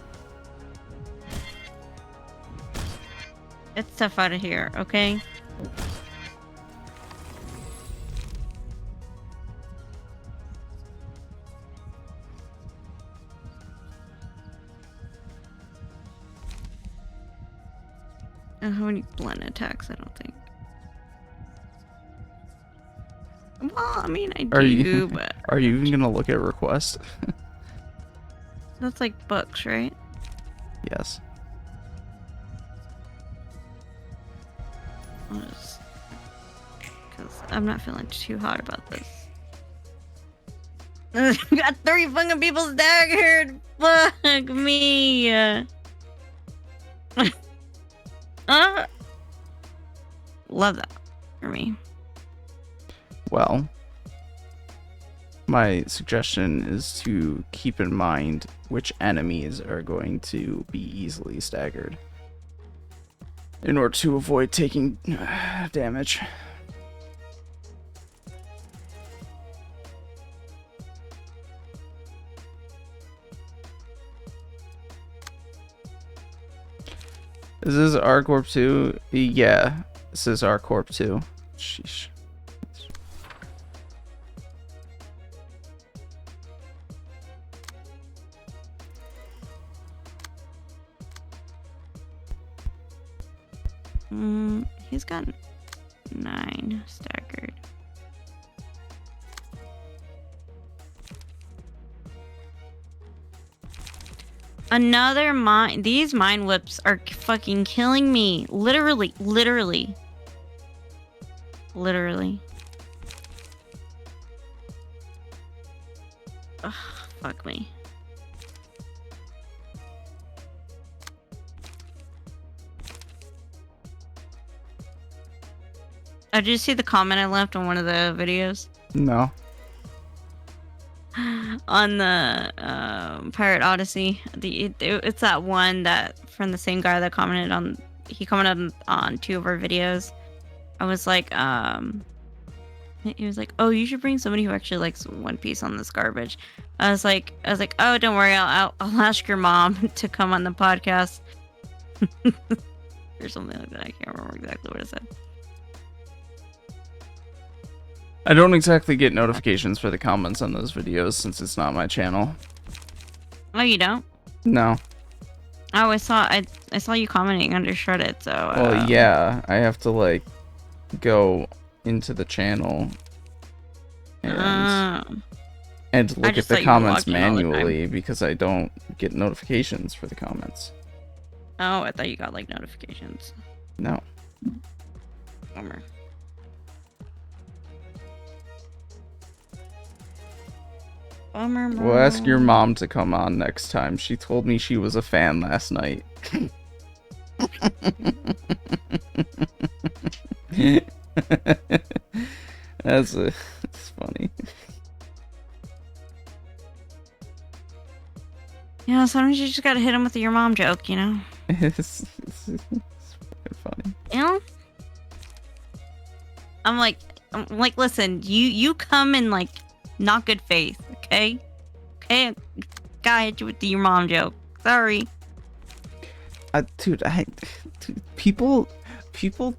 It's tough out of here, okay? I don't have any blend attacks, I don't think. Well, I mean, I do, but... Are you even gonna look at request? That's like books, right? Yes. Because I'm not feeling too hot about this. Got 3 fucking people staggered! Fuck me! Love that for me. Well, my suggestion is to keep in mind which enemies are going to be easily staggered in order to avoid taking damage. Is this R Corp 2? Yeah, this is R Corp 2. Sheesh. He's got 9 staggered. Another mine. These mine whips are fucking killing me. Literally. Ugh, fuck me. Oh, did you see the comment I left on one of the videos? No. On the Pirate Odyssey. It's that one that from the same guy that commented on. He commented on 2 of our videos. I was like, he was like, "Oh, you should bring somebody who actually likes One Piece on this garbage." I was like, "Oh, don't worry, I'll ask your mom to come on the podcast." Or something like that. I can't remember exactly what it said. I don't exactly get notifications for the comments on those videos since it's not my channel. Oh, you don't? No. Oh, I saw you commenting under Shredded, so... Well, yeah, I have to, like, go into the channel and look at the comments manually because I don't get notifications for the comments. Oh, I thought you got, like, notifications. No. Bummer. We'll ask your mom to come on next time. She told me she was a fan last night. It's funny. Yeah, sometimes you just gotta hit him with your mom joke, you know? It's fucking funny. You know? I'm like, listen, you come in like not good faith, okay? Okay, gotta hit you with your mom joke. Sorry. Dude, dude, people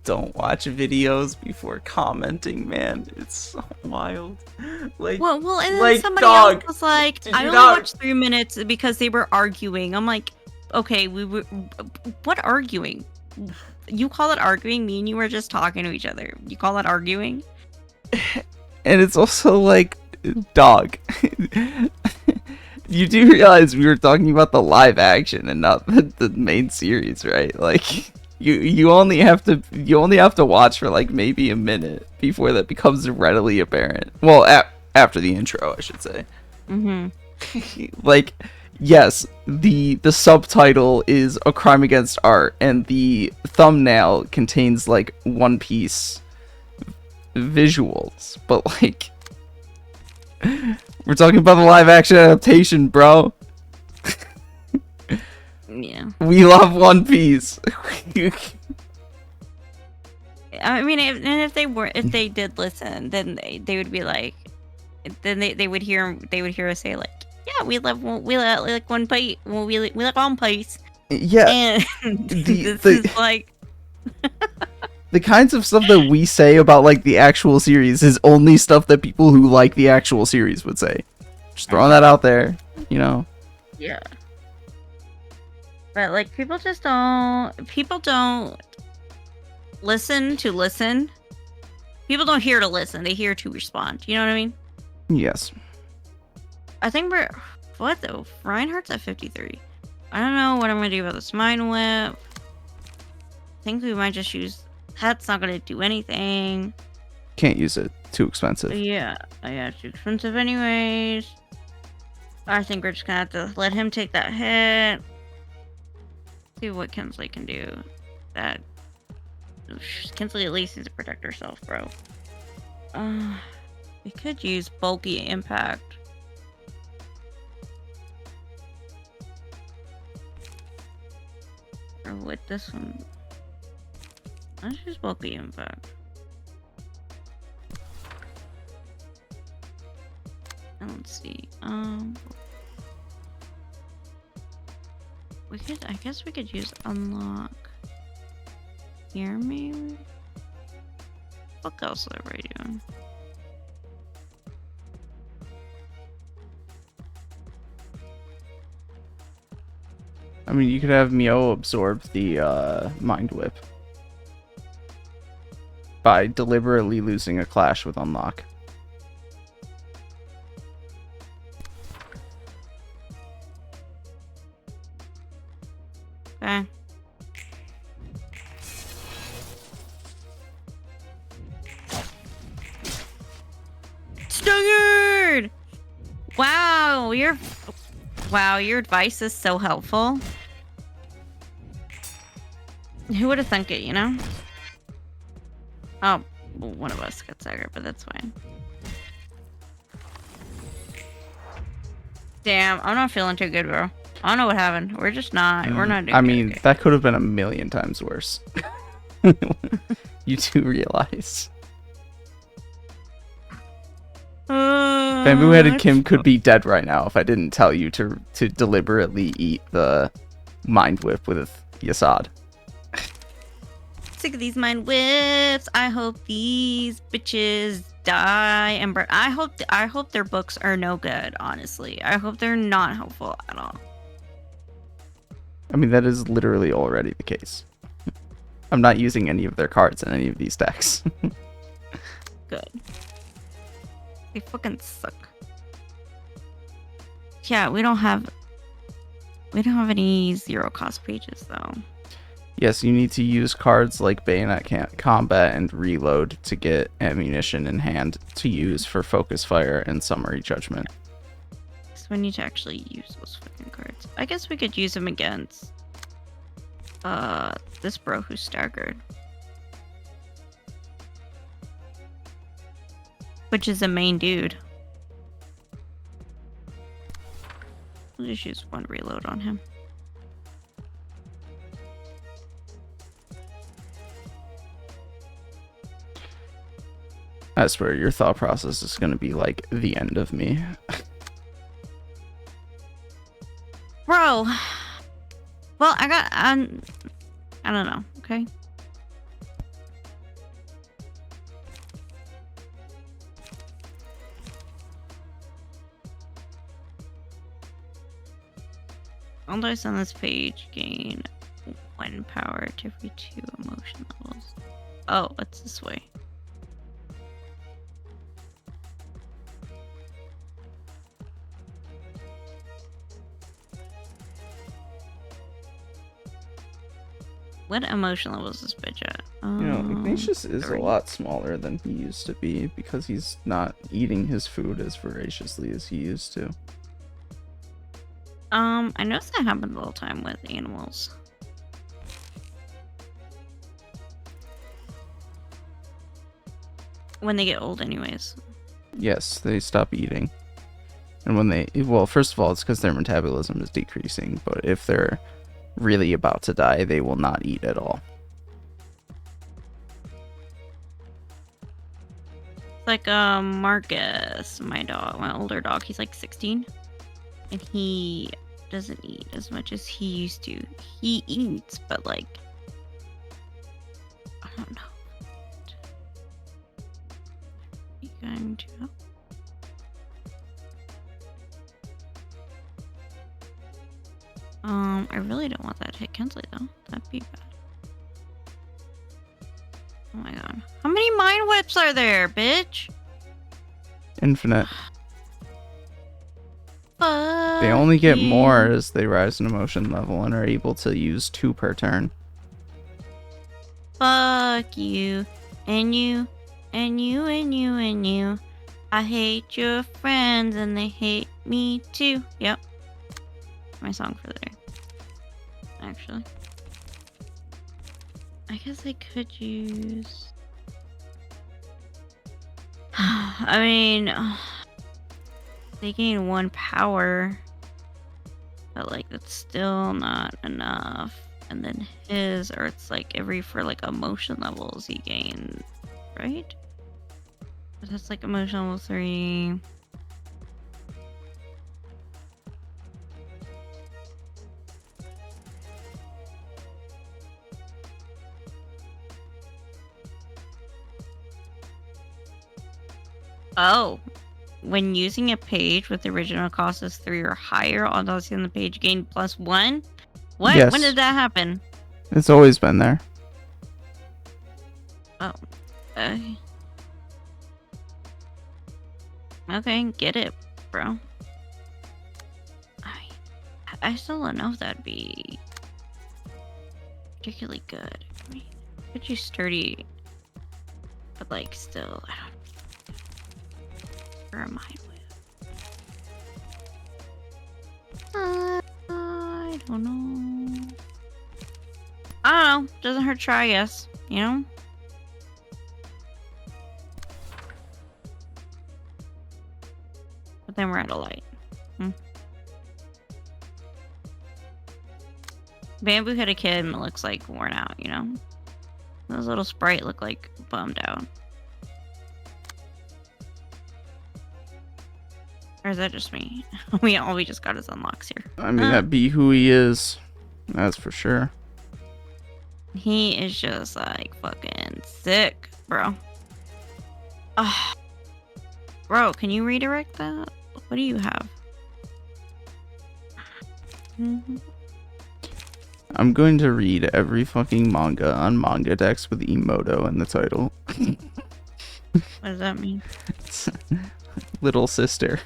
don't watch videos before commenting, man. It's so wild. Like, Well, and then like somebody else dog. was like, Did I you only not? watched 3 minutes because they were arguing. I'm like, okay, we were, what arguing? You call it arguing? Me and you were just talking to each other. You call that arguing? And it's also like, dog. You do realize we were talking about the live action and not the main series, right? Like, you only have to watch for like maybe a minute before that becomes readily apparent. Well, after the intro, I should say. Mm-hmm. Like, yes, the subtitle is A Crime Against Art, and the thumbnail contains like One Piece visuals, but like, we're talking about the live action adaptation, bro. Yeah. We love One Piece. I mean, if they did listen, then they would be like, then they would hear us say like, yeah, we like One Piece, we like One Piece, Yeah, and the this is like, the kinds of stuff that we say about like the actual series is only stuff that people who like the actual series would say. Just throwing that out there, you know. yeah. But like people don't listen to listen. People don't hear to listen. They hear to respond. You know what I mean? Yes. I think we're what though? Reinhardt's at 53. I don't know what I'm gonna do about this mind whip. I think we might just use that's not gonna do anything. Can't use it. Too expensive. Yeah, it's too expensive anyways. I think we're just gonna have to let him take that hit. See what Kinsley can do. That Kinsley at least needs to protect herself, bro. We could use bulky impact. Or with this one. Let's use bulky impact. Let's see. I guess we could use unlock here, maybe. What else are we doing? I mean, you could have Mio absorb the mind whip by deliberately losing a clash with unlock. Okay. Staggered! Wow, your advice is so helpful. Who would have thunk it, you know? Oh, well, one of us got staggered, but that's fine. Damn, I'm not feeling too good, bro. I don't know what happened. We're just not. We're not doing I mean, okay. that could have been a million times worse. You do realize. Bamboo-headed Kim could be dead right now if I didn't tell you to deliberately eat the mind whip with Yasad. Sick of these mind whips. I hope these bitches die and burn. I hope their books are no good, honestly. I hope they're not helpful at all. I mean, that is literally already the case. I'm not using any of their cards in any of these decks. Good. They fucking suck. Yeah, we don't have any zero cost pages though. Yes, you need to use cards like Bayonet Combat and Reload to get ammunition in hand to use for Focus Fire and Summary Judgment. So we need to actually use those fucking cards. I guess we could use them against this bro who's staggered. Which is a main dude. We'll just use one reload on him. I swear, your thought process is gonna be like the end of me. Bro. Well, I don't know, okay? All dice on this page gain 1 power to every 2 emotion levels. Oh, what's this way? What emotion level is this bitch at? Ignatius is 3. a lot smaller than he used to be because he's not eating his food as voraciously as he used to. I noticed that happens all the time with animals. When they get old, anyways. Yes, they stop eating. And when they, well, first of all, it's because their metabolism is decreasing, but if they're really about to die, they will not eat at all. It's like Marcus, my dog, my older dog. He's like 16, and he doesn't eat as much as he used to. He eats, but like, I don't know. You going to help? I really don't want that to hit Kensley though. That'd be bad. Oh my god. How many mind whips are there, bitch? Infinite. Fuck They only get you. more as they rise in emotion level and are able to use 2 per turn. Fuck you. And you. And you and you and you. I hate your friends and they hate me too. Yep. My song for the day. Actually. I guess I could use... I mean... They gain 1 power. But like, that's still not enough. And then his, or it's like for like emotion levels he gains, right? But that's like emotion level 3. Oh, when using a page with the original cost is 3 or higher, all those on the page gain +1. What? Yes. When did that happen? It's always been there. Oh, okay, get it, bro. I still don't know if that'd be particularly good. I mean, could you sturdy, but like still, I don't. For a mind whip. I don't know. I don't know. Doesn't hurt to try, I guess. You know? But then we're out of light. Bamboo had a kid and it looks like worn out, you know? Those little sprite look like bummed out. Or is that just me? We just got his unlocks here. I mean, that be who he is. That's for sure. He is just like fucking sick, bro. Bro, can you redirect that? What do you have? I'm going to read every fucking manga on Manga Dex with Emoto in the title. What does that mean? Little sister.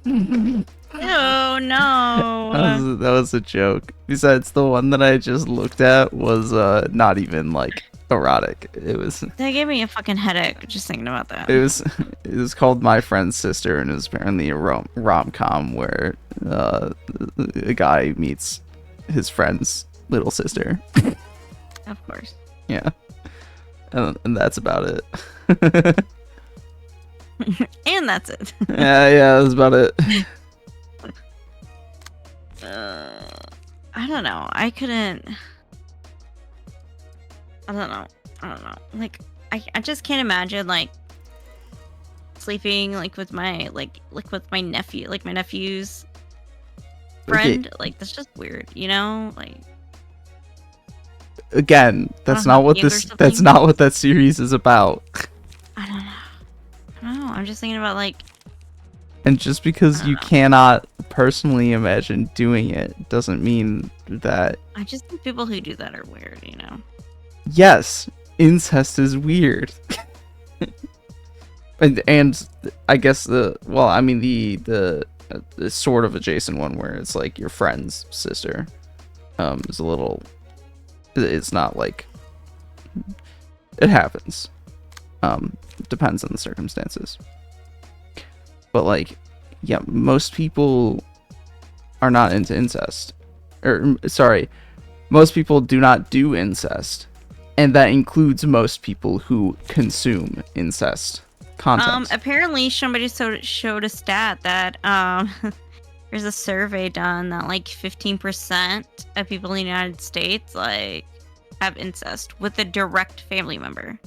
Oh no! That was a joke. Besides, the one that I just looked at was not even like erotic. It was. That gave me a fucking headache just thinking about that. It was called My Friend's Sister, and it was apparently a rom-com where a guy meets his friend's little sister. Of course. Yeah, and that's about it. And that's it. Yeah, that's about it. I don't know. I couldn't. I don't know. I don't know. Like, I just can't imagine like sleeping like with my with my nephew, like my nephew's Okay, friend. Like that's just weird, you know? Like again, I don't have kids or that's something. not what that series is about. I don't know. I don't know. I'm just thinking about like And just I because don't you know. cannot personally imagine doing it doesn't mean that, I just think people who do that are weird, you know. yes, incest is weird. And I guess the sort of adjacent one where it's like your friend's sister is a little, it's not like, it happens. Depends on the circumstances. But like, yeah, most people are not into incest. Or sorry, most people do not do incest. And that includes most people who consume incest content. Apparently somebody showed a stat that there's a survey done that like 15% of people in the United States like have incest with a direct family member.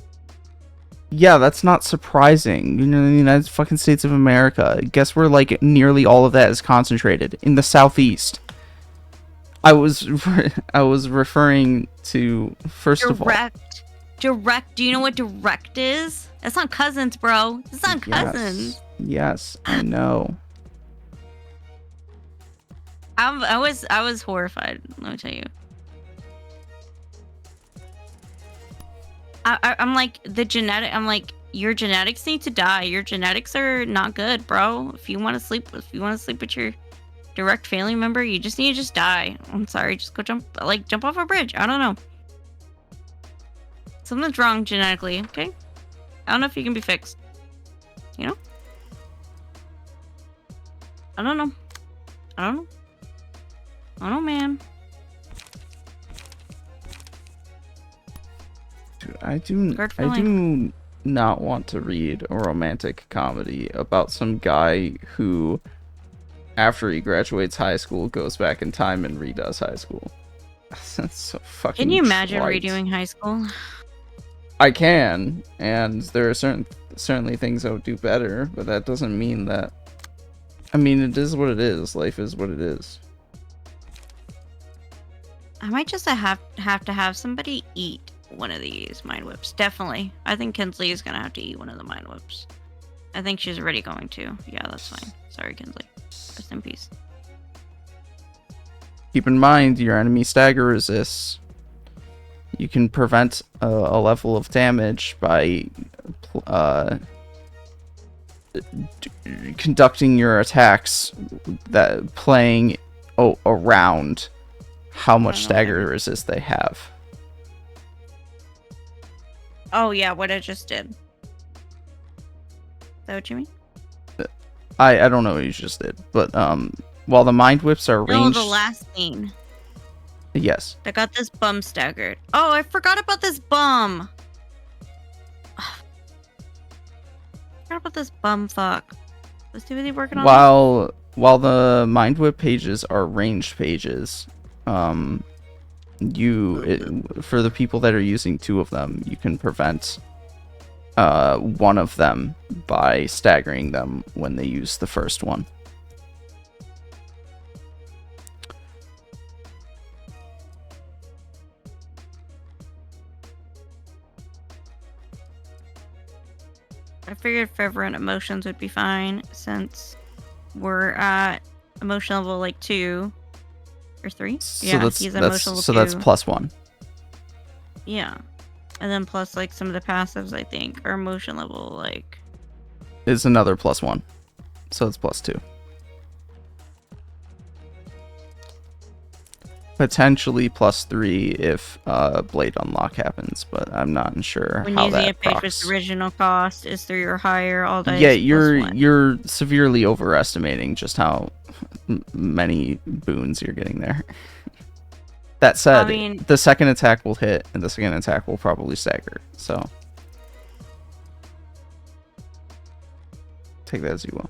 Yeah, that's not surprising. You know, in the United fucking States of America, guess where like nearly all of that is concentrated? In the Southeast. I was I was referring to, first of all, Direct. Do you know what direct is? That's not cousins, bro. It's not cousins. yes, I know. I was horrified. Let me tell you. I'm like I'm like your genetics need to die. Your genetics are not good, bro. If you want to sleep with your direct family member, you just need to just die. I'm sorry, just go jump off a bridge. I don't know. Something's wrong genetically, okay? I don't know if you can be fixed. You know? I don't know. I don't know. I don't know, man. Dude, I do not want to read a romantic comedy about some guy who, after he graduates high school, goes back in time and redoes high school. That's so fucking Can you imagine trite. redoing high school? I can, and there are certainly things I would do better, but that doesn't mean that. I mean, it is what it is. Life is what it is. I might just have to have somebody eat one of these mind whips. Definitely. I think Kinsley is gonna have to eat one of the mind whips. I think she's already going to. Yeah, that's fine. Sorry, Kinsley. Rest in peace. Keep in mind, your enemy stagger resists. You can prevent a level of damage by conducting your attacks that playing around how much stagger resist they have. Oh yeah, what I just did. Is that what you mean? I don't know what you just did, but while the mind whips are ranged. No, the last scene. Yes. I got this bum staggered. Oh, I forgot about this bum. Forgot about this bum fuck. Was too busy working on While the mind whip pages are ranged pages, for the people that are using two of them, you can prevent one of them by staggering them when they use the first one. I figured fervent emotions would be fine since we're at emotion level like 2 or 3. So yeah, that's he's that's emotion level so 2. that's +1. Yeah, and then plus like some of the passives I think are emotion level like. Is another +1, so it's +2. Potentially +3 if blade unlock happens, but I'm not sure When how using that a page with original cost is 3 or higher, all dice. Yeah, +1. you're severely overestimating just how many boons you're getting there. That said, I mean, the second attack will hit, and the second attack will probably stagger. So take that as you will.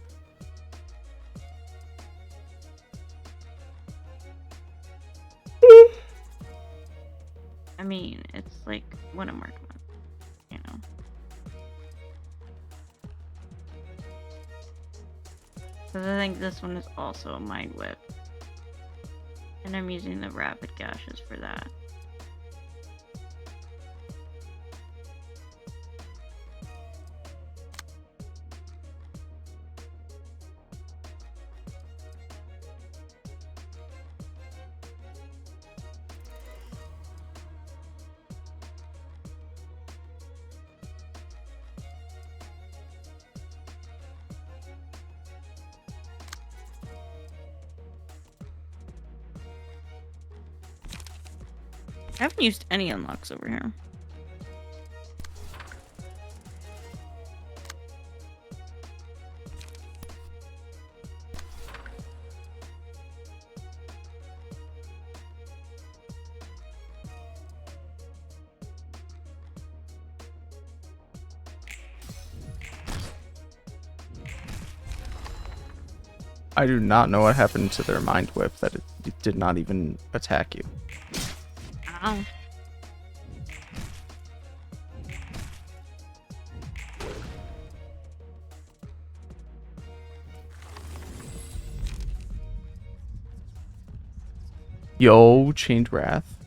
I mean, it's like what I'm working with, you know. Because I think this one is also a mind whip. And I'm using the rapid gashes for that. I haven't used any unlocks over here. I do not know what happened to their mind whip that it did not even attack you. Ow. Yo, Chained Wrath.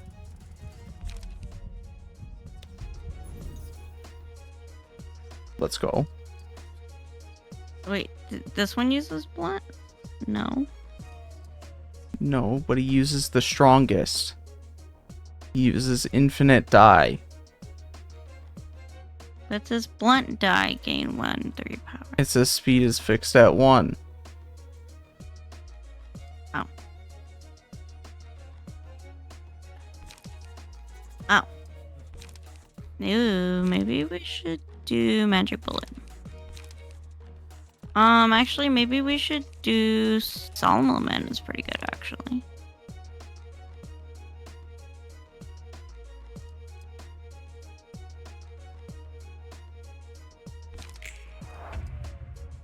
Let's go. Wait, this one uses blunt? No. No, but he uses the strongest. He uses infinite die. That says blunt die, gain 1/3 power. It says speed is fixed at 1. Oh. Oh. Ooh, maybe we should do magic bullet. Actually, maybe we should do solemn element. It's pretty good, actually.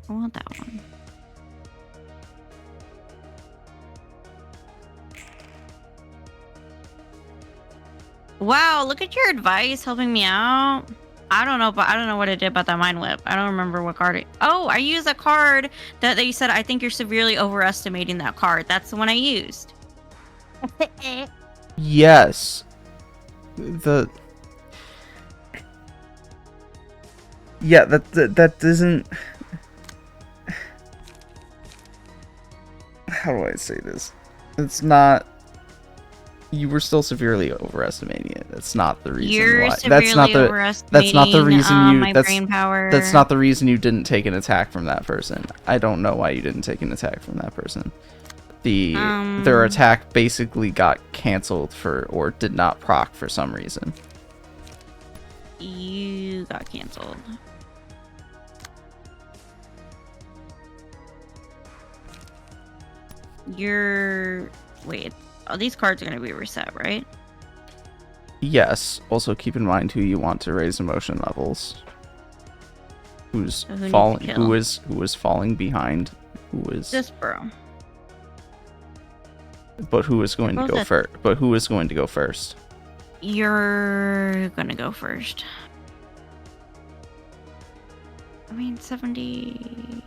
I want that one. Wow, look at your advice helping me out. I don't know, but I don't know what it did about that mind whip. I don't remember what card it... Oh, I used a card that you said, I think you're severely overestimating that card. That's the one I used. Yes. Yeah, that doesn't... How do I say this? It's not... You were still severely overestimating it. That's not the reason You're why. severely overestimating That's not the reason you. my brain power. That's not the reason you didn't take an attack from that person. I don't know why you didn't take an attack from that person. Their attack basically got canceled or did not proc for some reason. You got canceled. Wait. Oh, these cards are going to be reset, right? Yes. Also, keep in mind who you want to raise emotion levels. Who's who falling? Who is falling behind? Who is this bro? But who is going to go first? But who is going to go first? You're gonna go first. I mean, 70.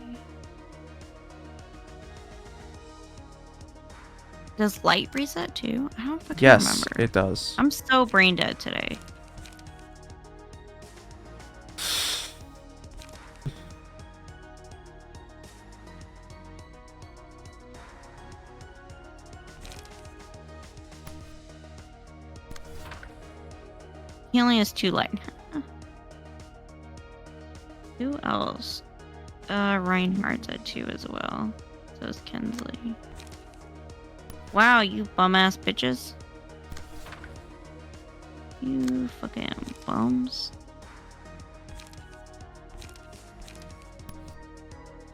Does light reset too? I don't fucking remember. Yes, it does. I'm so brain dead today. He only has 2 light. Who else? Reinhardt's at 2 as well. So is Kensley. Wow, you bum ass bitches. You fucking bums.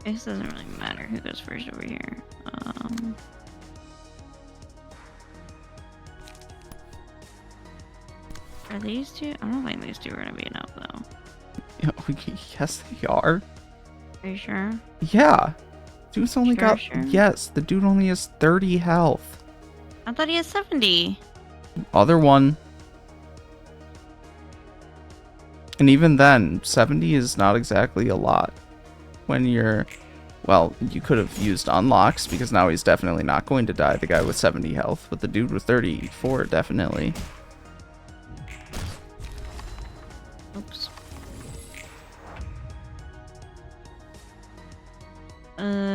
I guess it doesn't really matter who goes first over here. Are these two? I don't think these two are gonna be enough though. Yes, they are. Are you sure? Yeah. Dude's only got... Sure? Yes, the dude only has 30 health. I thought he had 70. Other one. And even then, 70 is not exactly a lot. When you're... Well, you could have used unlocks, because now he's definitely not going to die, the guy with 70 health. But the dude with 34, definitely. Oops.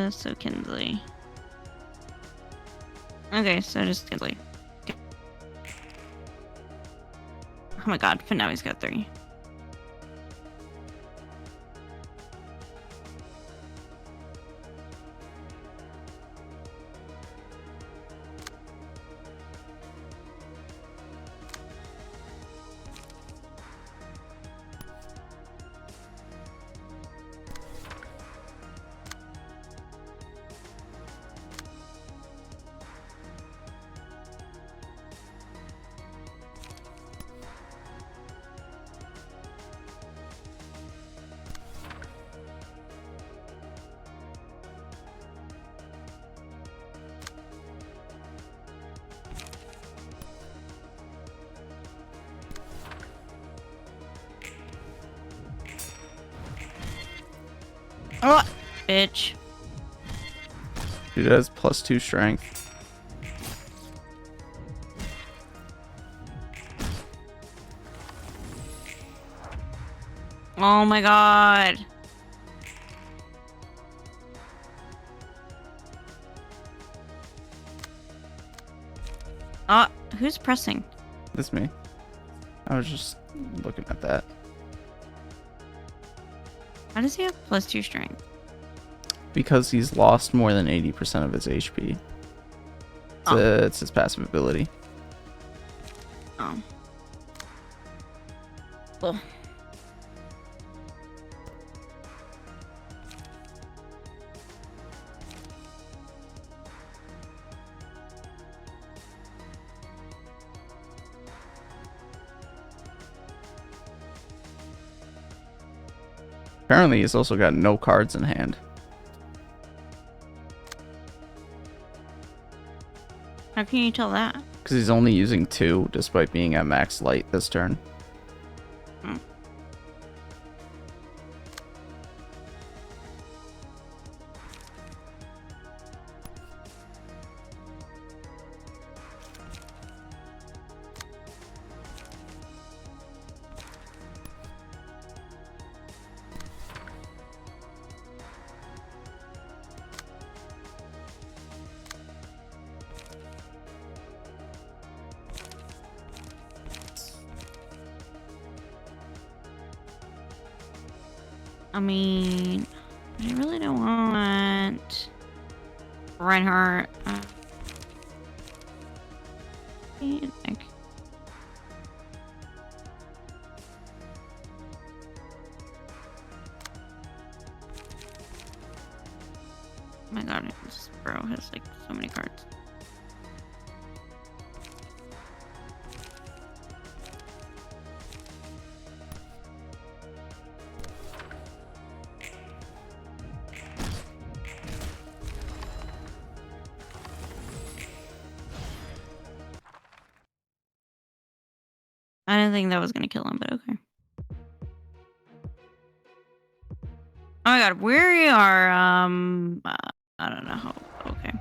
So Kinsley. Okay, so just Kinsley. Okay. Oh my god, but now he's got 3. Oh, bitch. Dude has +2 strength. Oh my god. Who's pressing? That's me. I was just looking at that. How does he have +2 strength? Because he's lost more than 80% of his HP. It's his passive ability. Oh. Well. Apparently, he's also got no cards in hand. How can you tell that? Because he's only using 2, despite being at max light this turn. Hmm. I mean, I really don't want Reinhardt. Like, oh my god, this bro has like so many cards. I didn't think that was gonna kill him, but okay. Oh my god, we are I don't know how. Okay.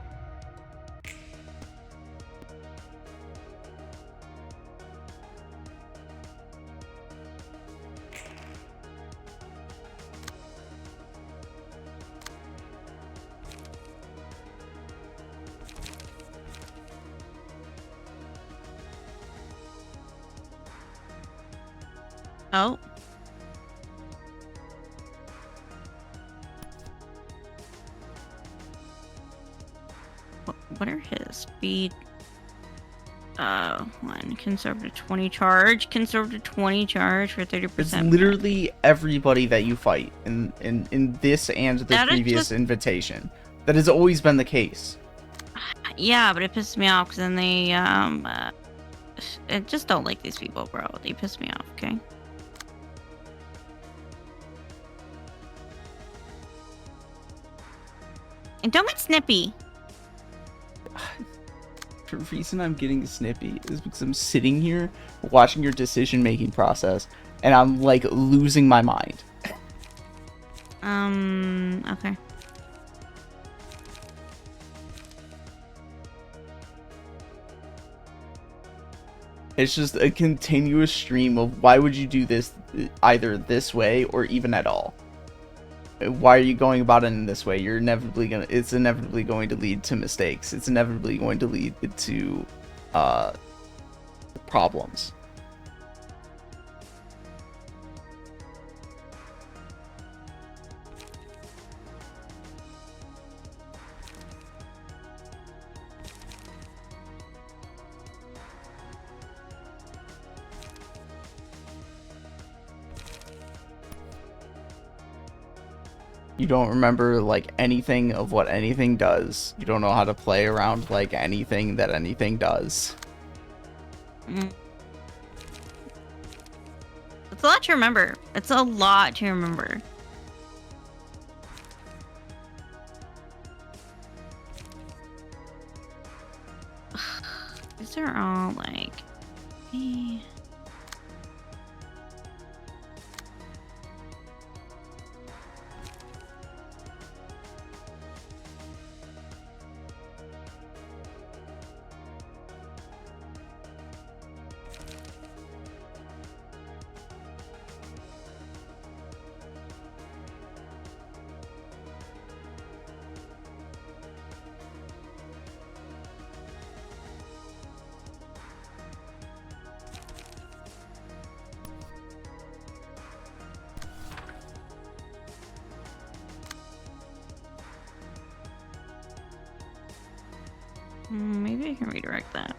Oh. What are his speed? One conservative 20 charge, conservative 20 charge for 30%. It's literally everybody that you fight in this and the That is previous just- invitation. That has always been the case. Yeah, but it pisses me off because then they I just don't like these people, bro. They piss me off. Okay. And don't get snippy. The reason I'm getting snippy is because I'm sitting here watching your decision-making process, and I'm like losing my mind. Okay. It's just a continuous stream of why would you do this either this way or even at all? Why are you going about it in this way? It's inevitably going to lead to mistakes. It's inevitably going to lead to problems. You don't remember like anything of what anything does. You don't know how to play around like anything that anything does. It's a lot to remember. It's a lot to remember. These are all like... Maybe I can redirect that.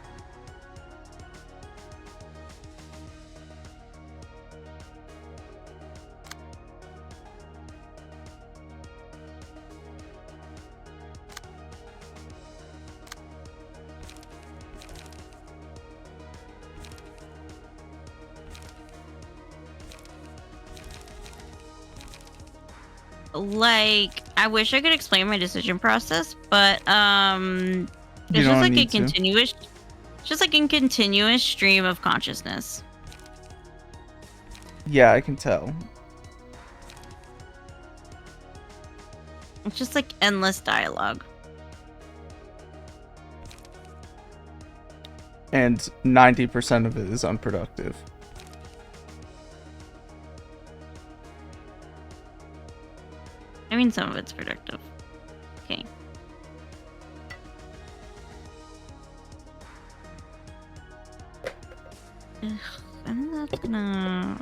Like, I wish I could explain my decision process, but it's just like a continuous, just like a continuous stream of consciousness. Yeah, I can tell. It's just like endless dialogue. And 90% of it is unproductive. I mean, some of it's productive. Okay. Ugh, and that's gonna...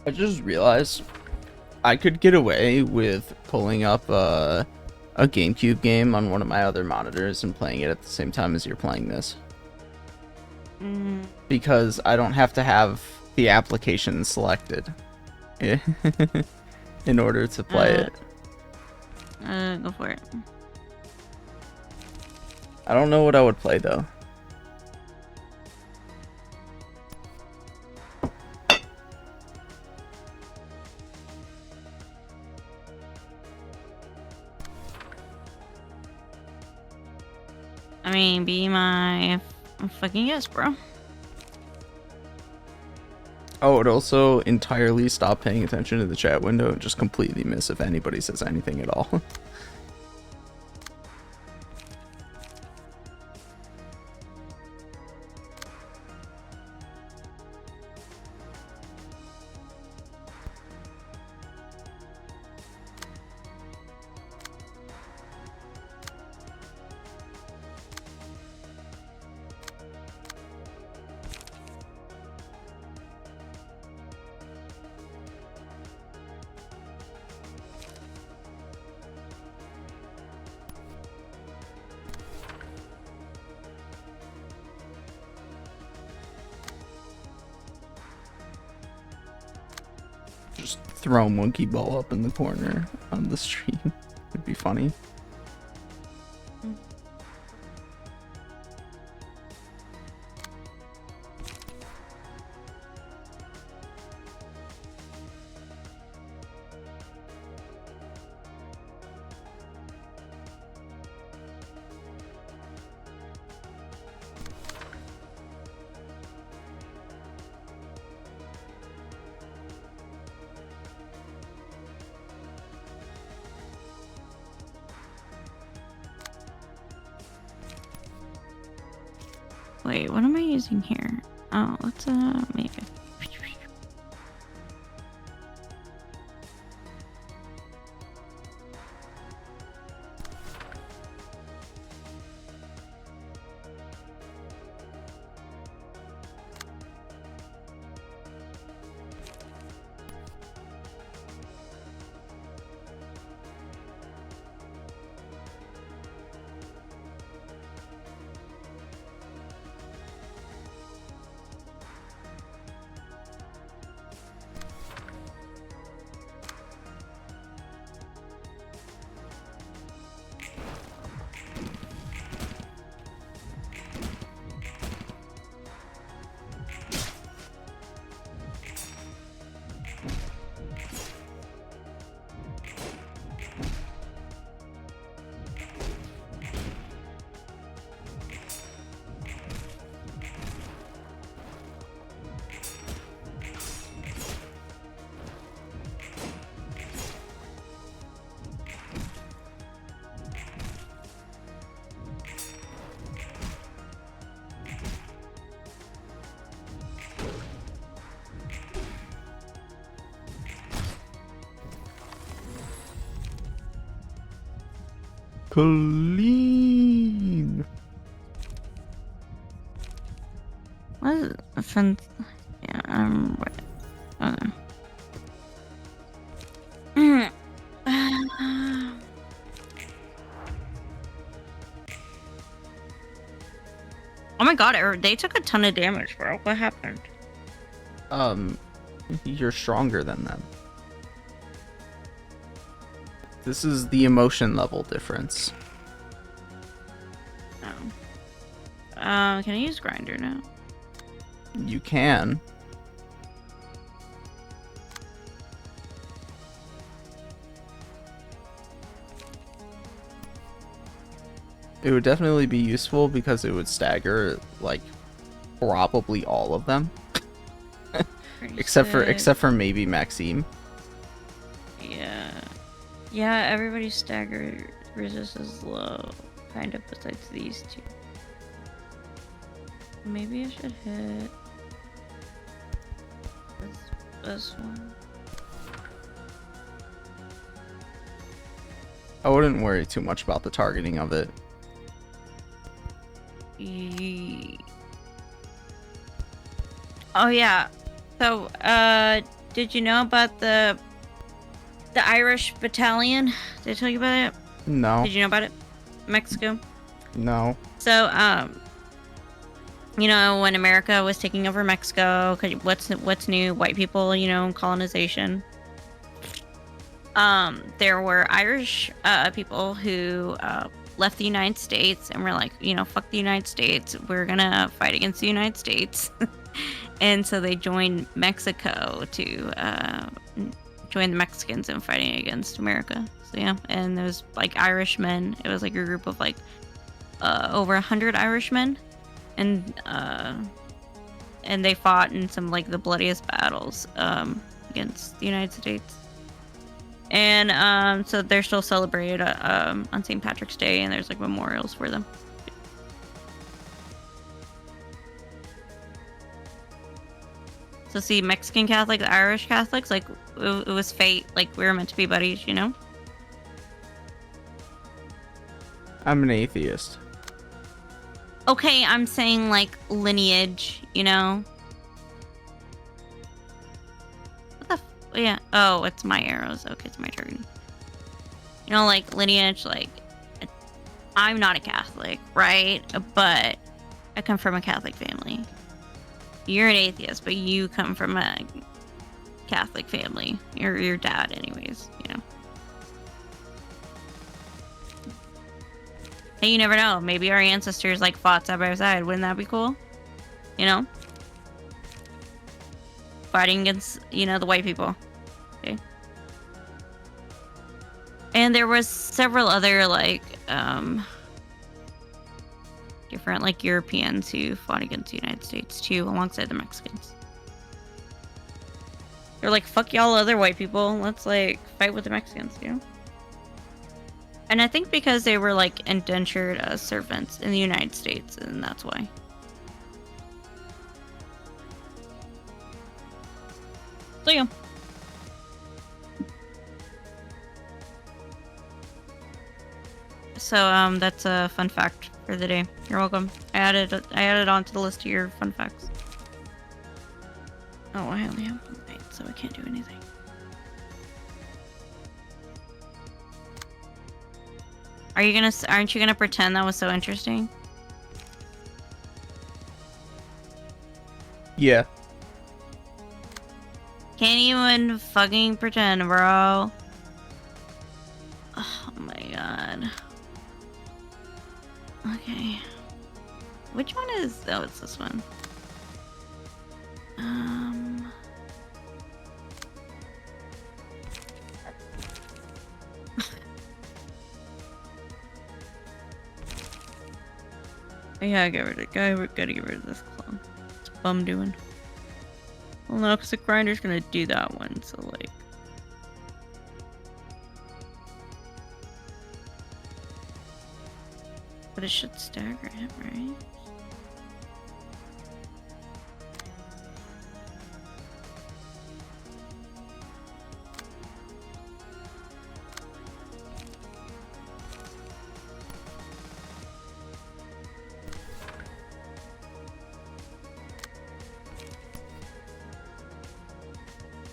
I just realized I could get away with pulling up a GameCube game on one of my other monitors and playing it at the same time as you're playing this. Because I don't have to have the application selected in order to play it. Go for it. I don't know what I would play though. I mean, be my fucking guest, bro. I would also entirely stop paying attention to the chat window and just completely miss if anybody says anything at all. Just throw a monkey ball up in the corner on the stream. It'd be funny. Wait, what am I using here? Oh, let's maybe. Clean. What is it? Offense? Yeah, okay. Oh my god, they took a ton of damage, bro. What happened? You're stronger than them. This is the emotion level difference. Oh. Can I use grinder now? You can. It would definitely be useful because it would stagger like probably all of them. except for maybe Maxime. Yeah, everybody's stagger resist is low, kind of, besides these two. Maybe I should hit this one. I wouldn't worry too much about the targeting of it. Oh yeah. So, did you know about the Irish battalion? Did I tell you about it? No. Did you know about it? Mexico? No. So, you know, when America was taking over Mexico, 'cause what's new? White people, you know, colonization. There were Irish people who left the United States and were like, you know, fuck the United States. We're gonna fight against the United States. And so they joined Mexico to join the Mexicans in fighting against America. So yeah, and there was like Irishmen. It was like a group of like over 100 Irishmen, and they fought in some like the bloodiest battles against the United States. And so they're still celebrated on St. Patrick's Day, and there's like memorials for them. So see, Mexican Catholics, Irish Catholics, like it was fate. Like we were meant to be buddies, you know? I'm an atheist. Okay, I'm saying like lineage, you know? What the yeah. Oh, it's my arrows. Okay, it's my turn. You know, like lineage, like I'm not a Catholic, right? But I come from a Catholic family. You're an atheist, but you come from a Catholic family. Your dad, anyways, you know. Hey, you never know. Maybe our ancestors like fought side by side. Wouldn't that be cool? You know? Fighting against, you know, the white people. Okay. And there was several other like different like Europeans who fought against the United States too, alongside the Mexicans. They're like, fuck y'all other white people. Let's like fight with the Mexicans, you know? And I think because they were like indentured as servants in the United States, and that's why. So yeah. So that's a fun fact for the day. You're welcome. I added onto the list of your fun facts. Oh, I only have one night, so I can't do anything. Aren't you gonna pretend that was so interesting? Yeah. Can't even fucking pretend, bro. Oh my god. Okay. Which one is... Oh, it's this one. Yeah, gotta get rid of this clone. What's Bum doing? Well, no, because the grinder's gonna do that one, so like... But it should stagger him, right?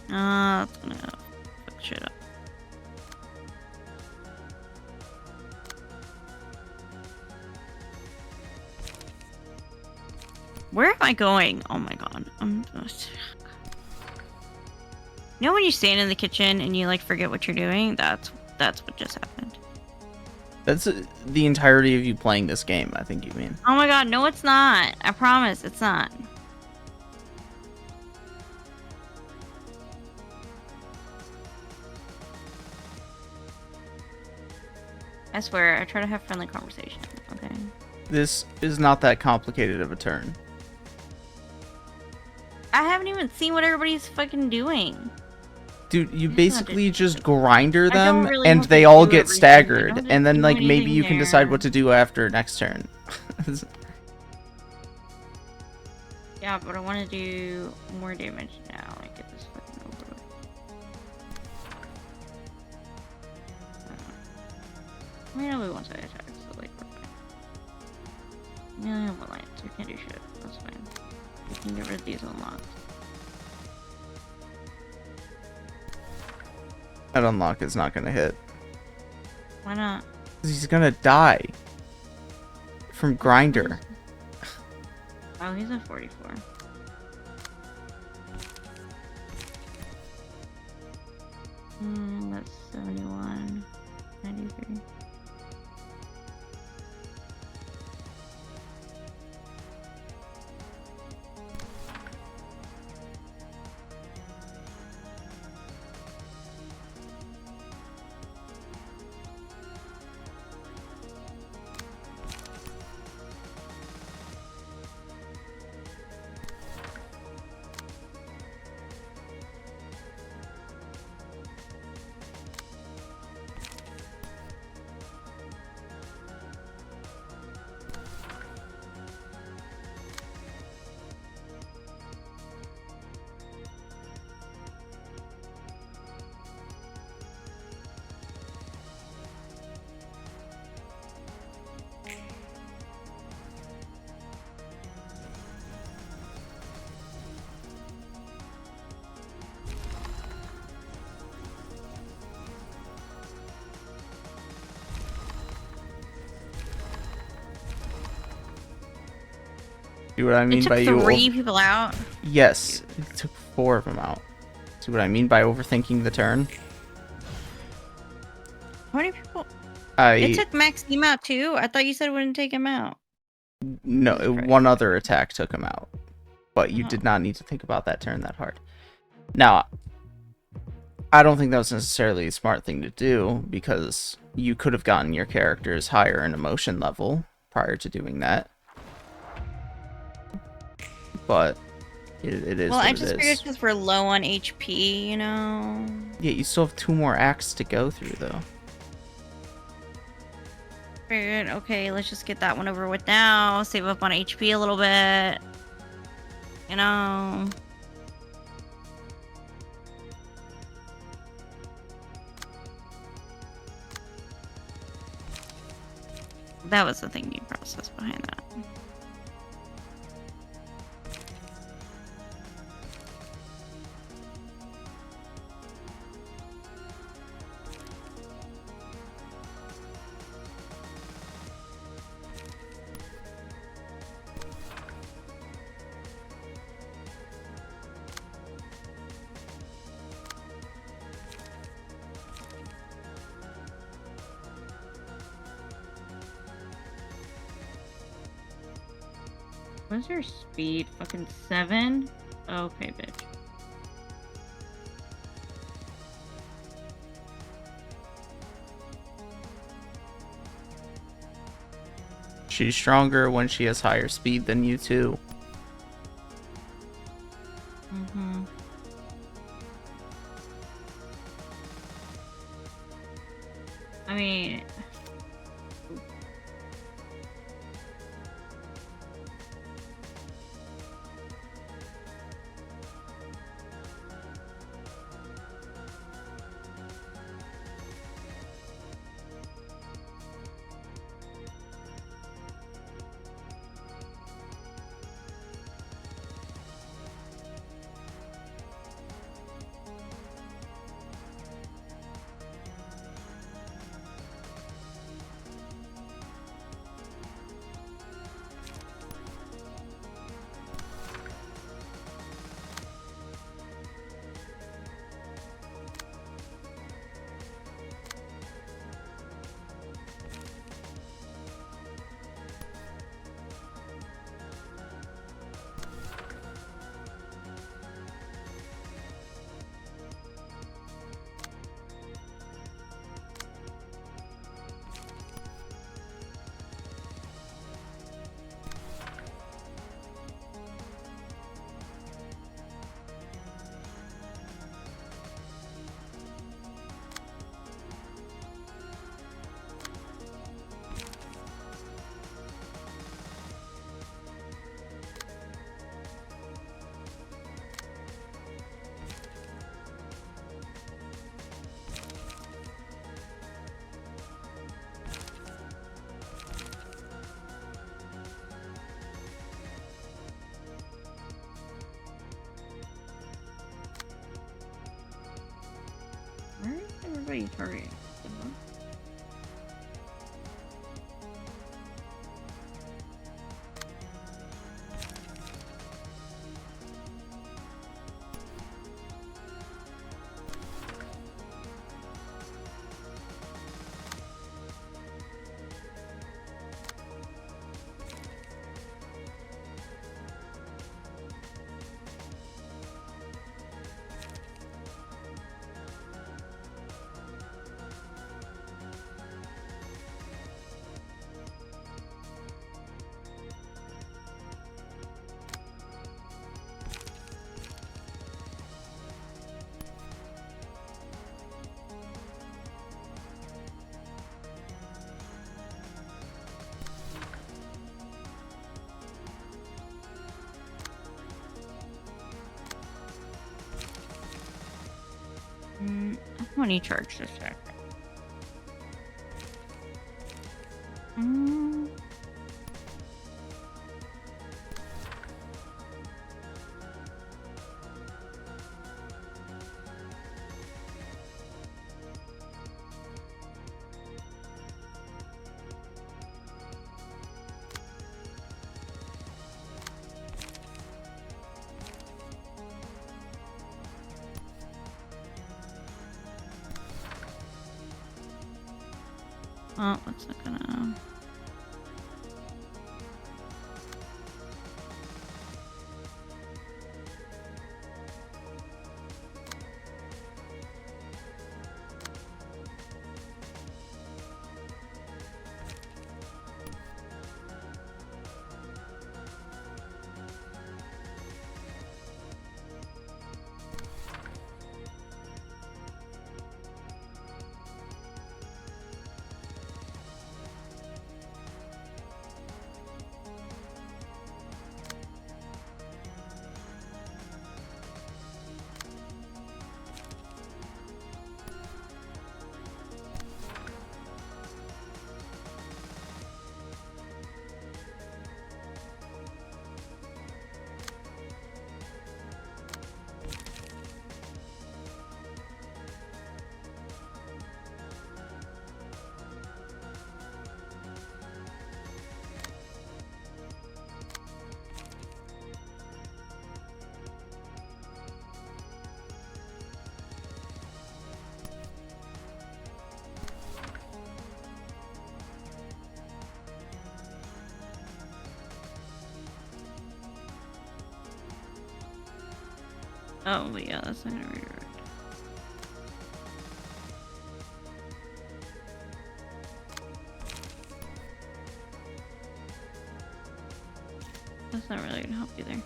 That's gonna fuck shit up. Where am I going? Oh my god. You know when you stand in the kitchen and you like forget what you're doing? That's what just happened. That's the entirety of you playing this game, I think you mean. Oh my god, no it's not. I promise, it's not. I swear, I try to have friendly conversation, okay? This is not that complicated of a turn. I haven't even seen what everybody's fucking doing. Dude, you basically just grinder I don't them, really and want they to all do get everything. I staggered, don't and then do like maybe anything you can decide there. what to do after next turn. Yeah, but I want to do more damage now. Like, get this fucking over with. We only one side attack, so like we're fine. We only have one light, so we can't do shit. That's fine. We can get rid of these unlocks. That unlock is not gonna hit. Why not? 'Cause he's gonna die. From grinder. Oh, he's at 44. That's 71. 93. See what I It mean took by you? 3 people out. Yes, it took 4 of them out. See what I mean by overthinking the turn? How many people? It I took Maxime out too. I thought you said it wouldn't take him out. no, Jesus Christ. one other attack took him out, but you Oh. did not need to think about that turn that hard. Now, I don't think that was necessarily a smart thing to do because you could have gotten your characters higher in emotion level prior to doing that. But it is Well, what I it just figured is. because we're low on HP, you know. Yeah, you still have 2 more acts to go through, though. Figured, okay, let's just get that one over with now. Save up on HP a little bit. You know. That was the thinking process behind that. What's your speed? Fucking 7? Okay, bitch. She's stronger when she has higher speed than you, too. Mm-hmm. I mean... Where is everybody targeting? How many charge this back? Oh, that's not gonna. Oh, but yeah, that's not gonna redirect. That's not really gonna help either.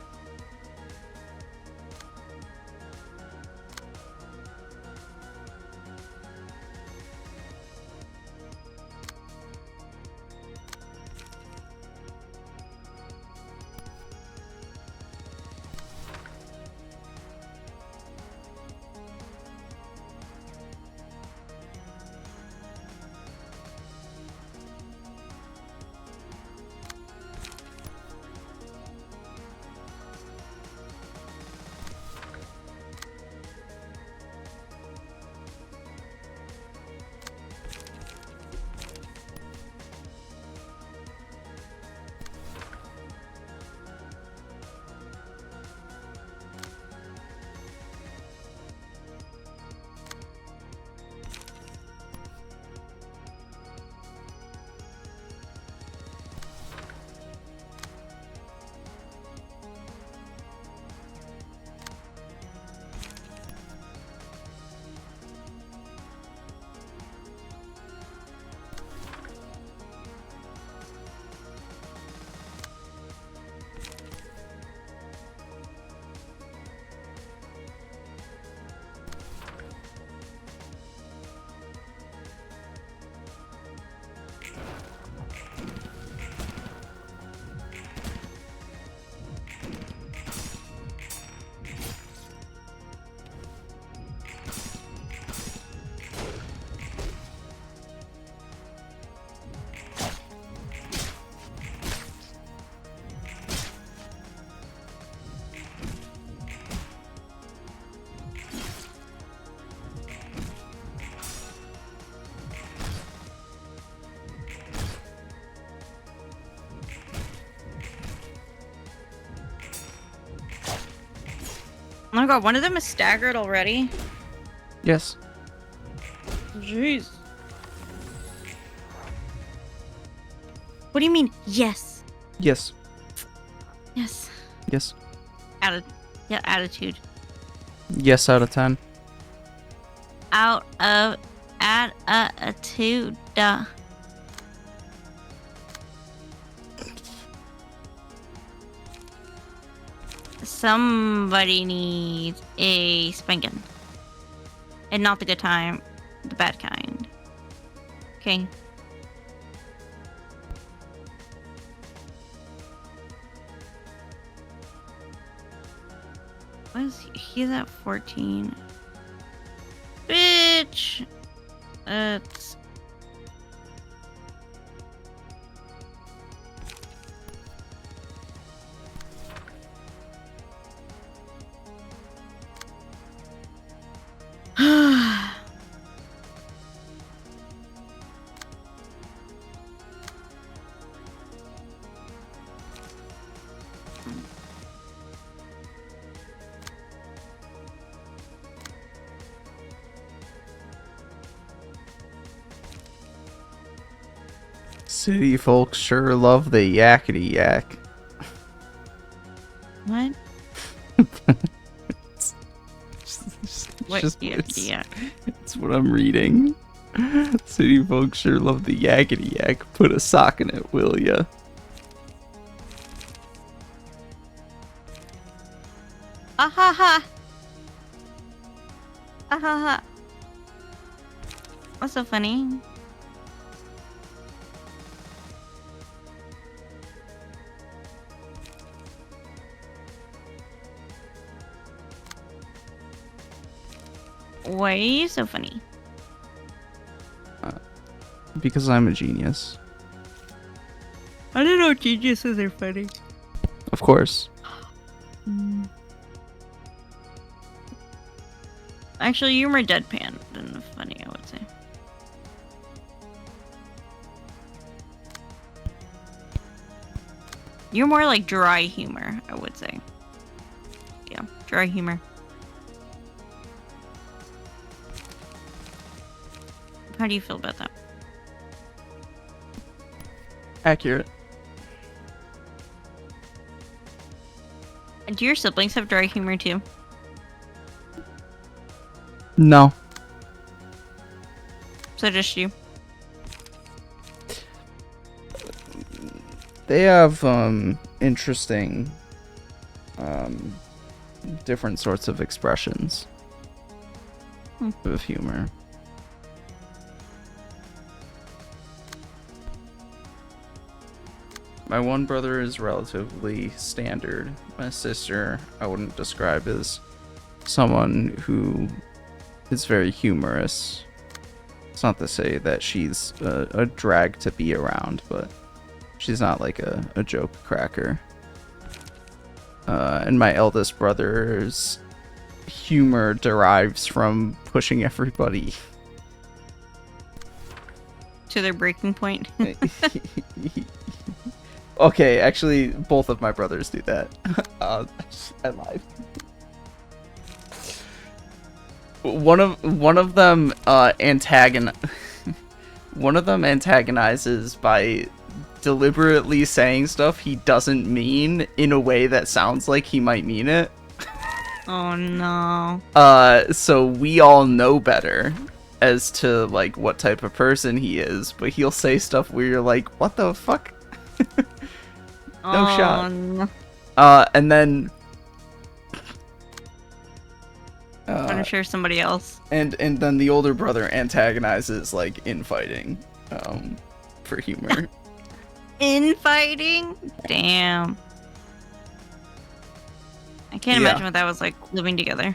Oh my god, one of them is staggered already. Yes. Jeez. What do you mean, yes? Yes. Yes. Yes. Attitude. Yes out of 10. Out of attitude. Somebody needs a spanking. And not the good time, the bad kind. Okay. What is he? He's at 14. Bitch! That's... City folks sure love the yakety yak. What? What? Yeah. It's what I'm reading. City folks sure love the yakety yak. Put a sock in it, will ya? Ah ha ha. Ah ha ha. That's so funny. Why are you so funny? Because I'm a genius. I don't know geniuses are funny. Of course. Actually, you're more deadpan than funny, I would say. You're more like dry humor, I would say. Yeah, dry humor. How do you feel about that? Accurate. Do your siblings have dry humor too? No. So just you? They have interesting different sorts of expressions of humor. My one brother is relatively standard. My sister, I wouldn't describe as someone who is very humorous. It's not to say that she's a drag to be around, but she's not like a joke cracker. And my eldest brother's humor derives from pushing everybody To their breaking point? Okay, actually, both of my brothers do that. I lied. One of them one of them antagonizes by deliberately saying stuff he doesn't mean in a way that sounds like he might mean it. Oh no. So we all know better as to like what type of person he is, but he'll say stuff where you're like, what the fuck? No shot. No. And then I'm sure somebody else. and then the older brother antagonizes like infighting for humor. Infighting? Damn. I can't imagine what that was like living together.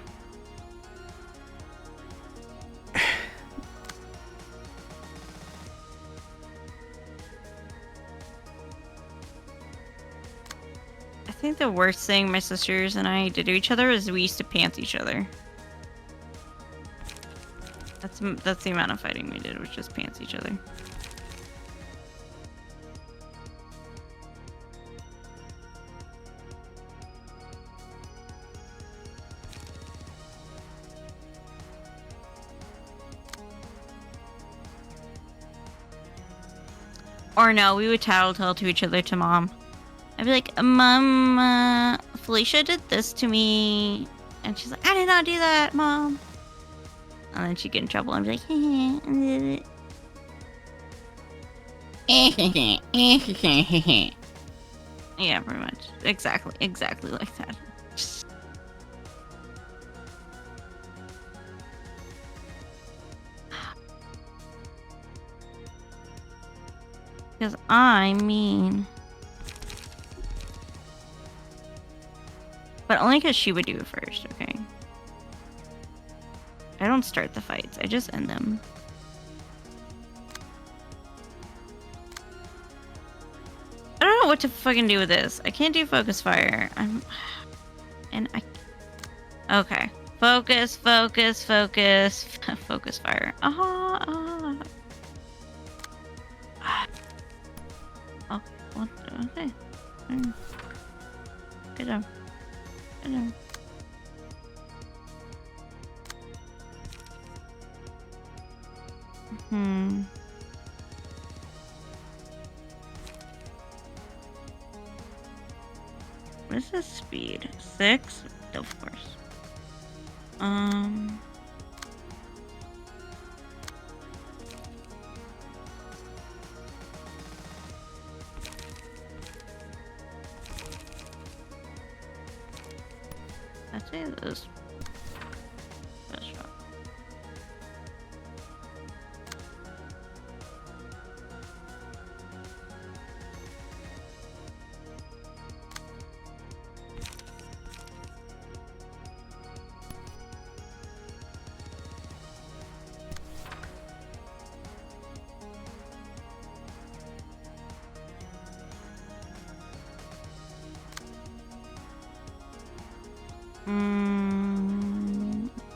I think the worst thing my sisters and I did to each other is we used to pants each other. That's the amount of fighting we did, was just pants each other. Or no, we would tattletale to each other to mom. I'd be like, Mom, Felicia did this to me. And she's like, I did not do that, Mom. And then she'd get in trouble and be like, yeah, pretty much. Exactly like that. Because I mean... But only because she would do it first, okay? I don't start the fights, I just end them. I don't know what to fucking do with this. I can't do focus fire. Okay. Focus fire. Oh, what? Okay. Good job. What is this speed? 6? Of course. I'd say this. Best shot.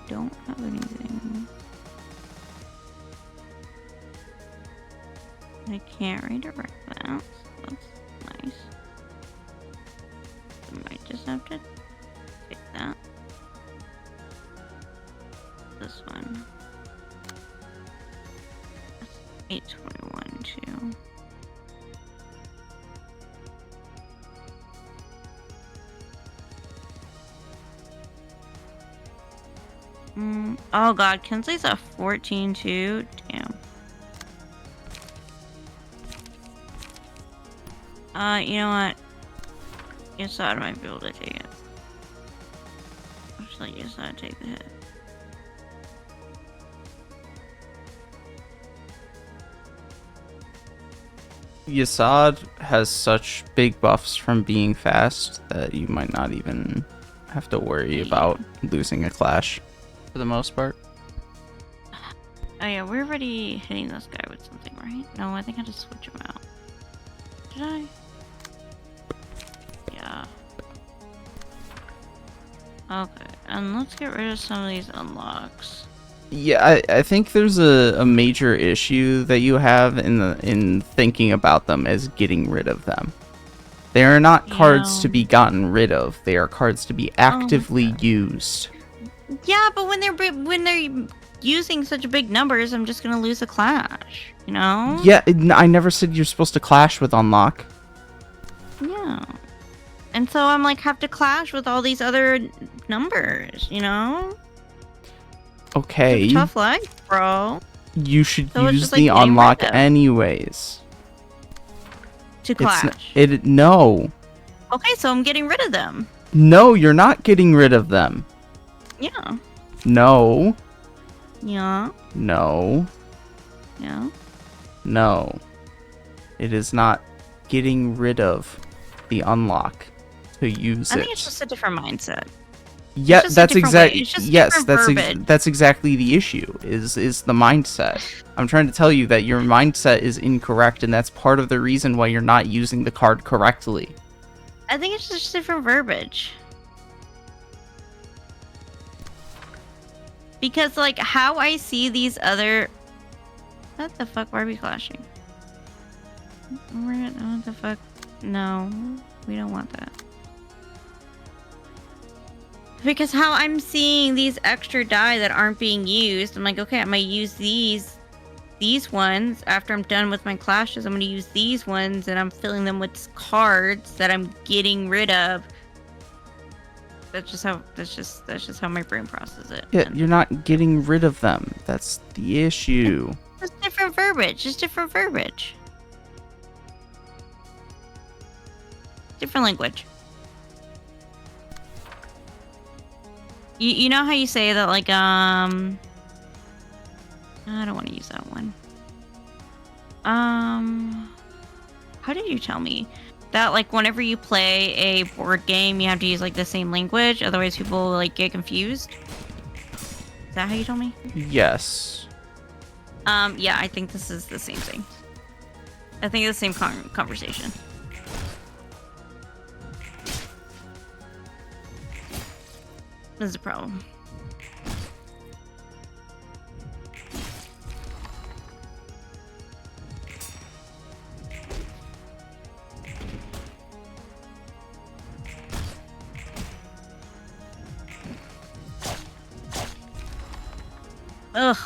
Don't have anything. I can't redirect that. So that's nice. I might just have to take that. This one. That's 821 too. Oh god, Kinsley's a 14 too? Damn. You know what? Yesod might be able to take it. I'll just let Yesod take the hit. Yesod has such big buffs from being fast that you might not even have to worry about losing a clash for the most part. Oh yeah, we're already hitting this guy with something, right? No, I think I just switch him out. Did I? Yeah. Okay, and let's get rid of some of these unlocks. Yeah, I think there's a major issue that you have in thinking about them as getting rid of them. They are not cards to be gotten rid of. They are cards to be actively used. Yeah, but when they're using such big numbers, I'm just gonna lose a clash. You know? Yeah, I never said you're supposed to clash with unlock. Yeah. And so I'm like have to clash with all these other numbers. You know? Okay. Tough life, bro. You should So use just, the like, unlock getting rid of. anyways. To clash. No. Okay, so I'm getting rid of them. No, you're not getting rid of them. Yeah. No. Yeah. No. Yeah. No. It is not getting rid of the unlock to use I it. think it's just a different mindset. Yeah, just a that's different way. exactly It's just yes, different verbiage. that's exactly the issue. Is the mindset. I'm trying to tell you that your mindset is incorrect, and that's part of the reason why you're not using the card correctly. I think it's just different verbiage. Because, like, how I see these other... What the fuck? Why are we clashing? What the fuck? No. We don't want that. Because how I'm seeing these extra die that aren't being used, I'm like, okay, I'm gonna use these ones after I'm done with my clashes. I'm gonna use these ones, and I'm filling them with cards that I'm getting rid of. That's just how my brain processes it. Yeah, And you're not getting rid of them. That's the issue. it's different verbiage. Just different verbiage. Different language. You know how you say that, like, I don't want to use that one. How did you tell me that, like, whenever you play a board game, you have to use, like, the same language, otherwise people, like, get confused? Is that how you told me? Yes. Yeah, I think this is the same thing. I think it's the same conversation. This is a problem. Ugh.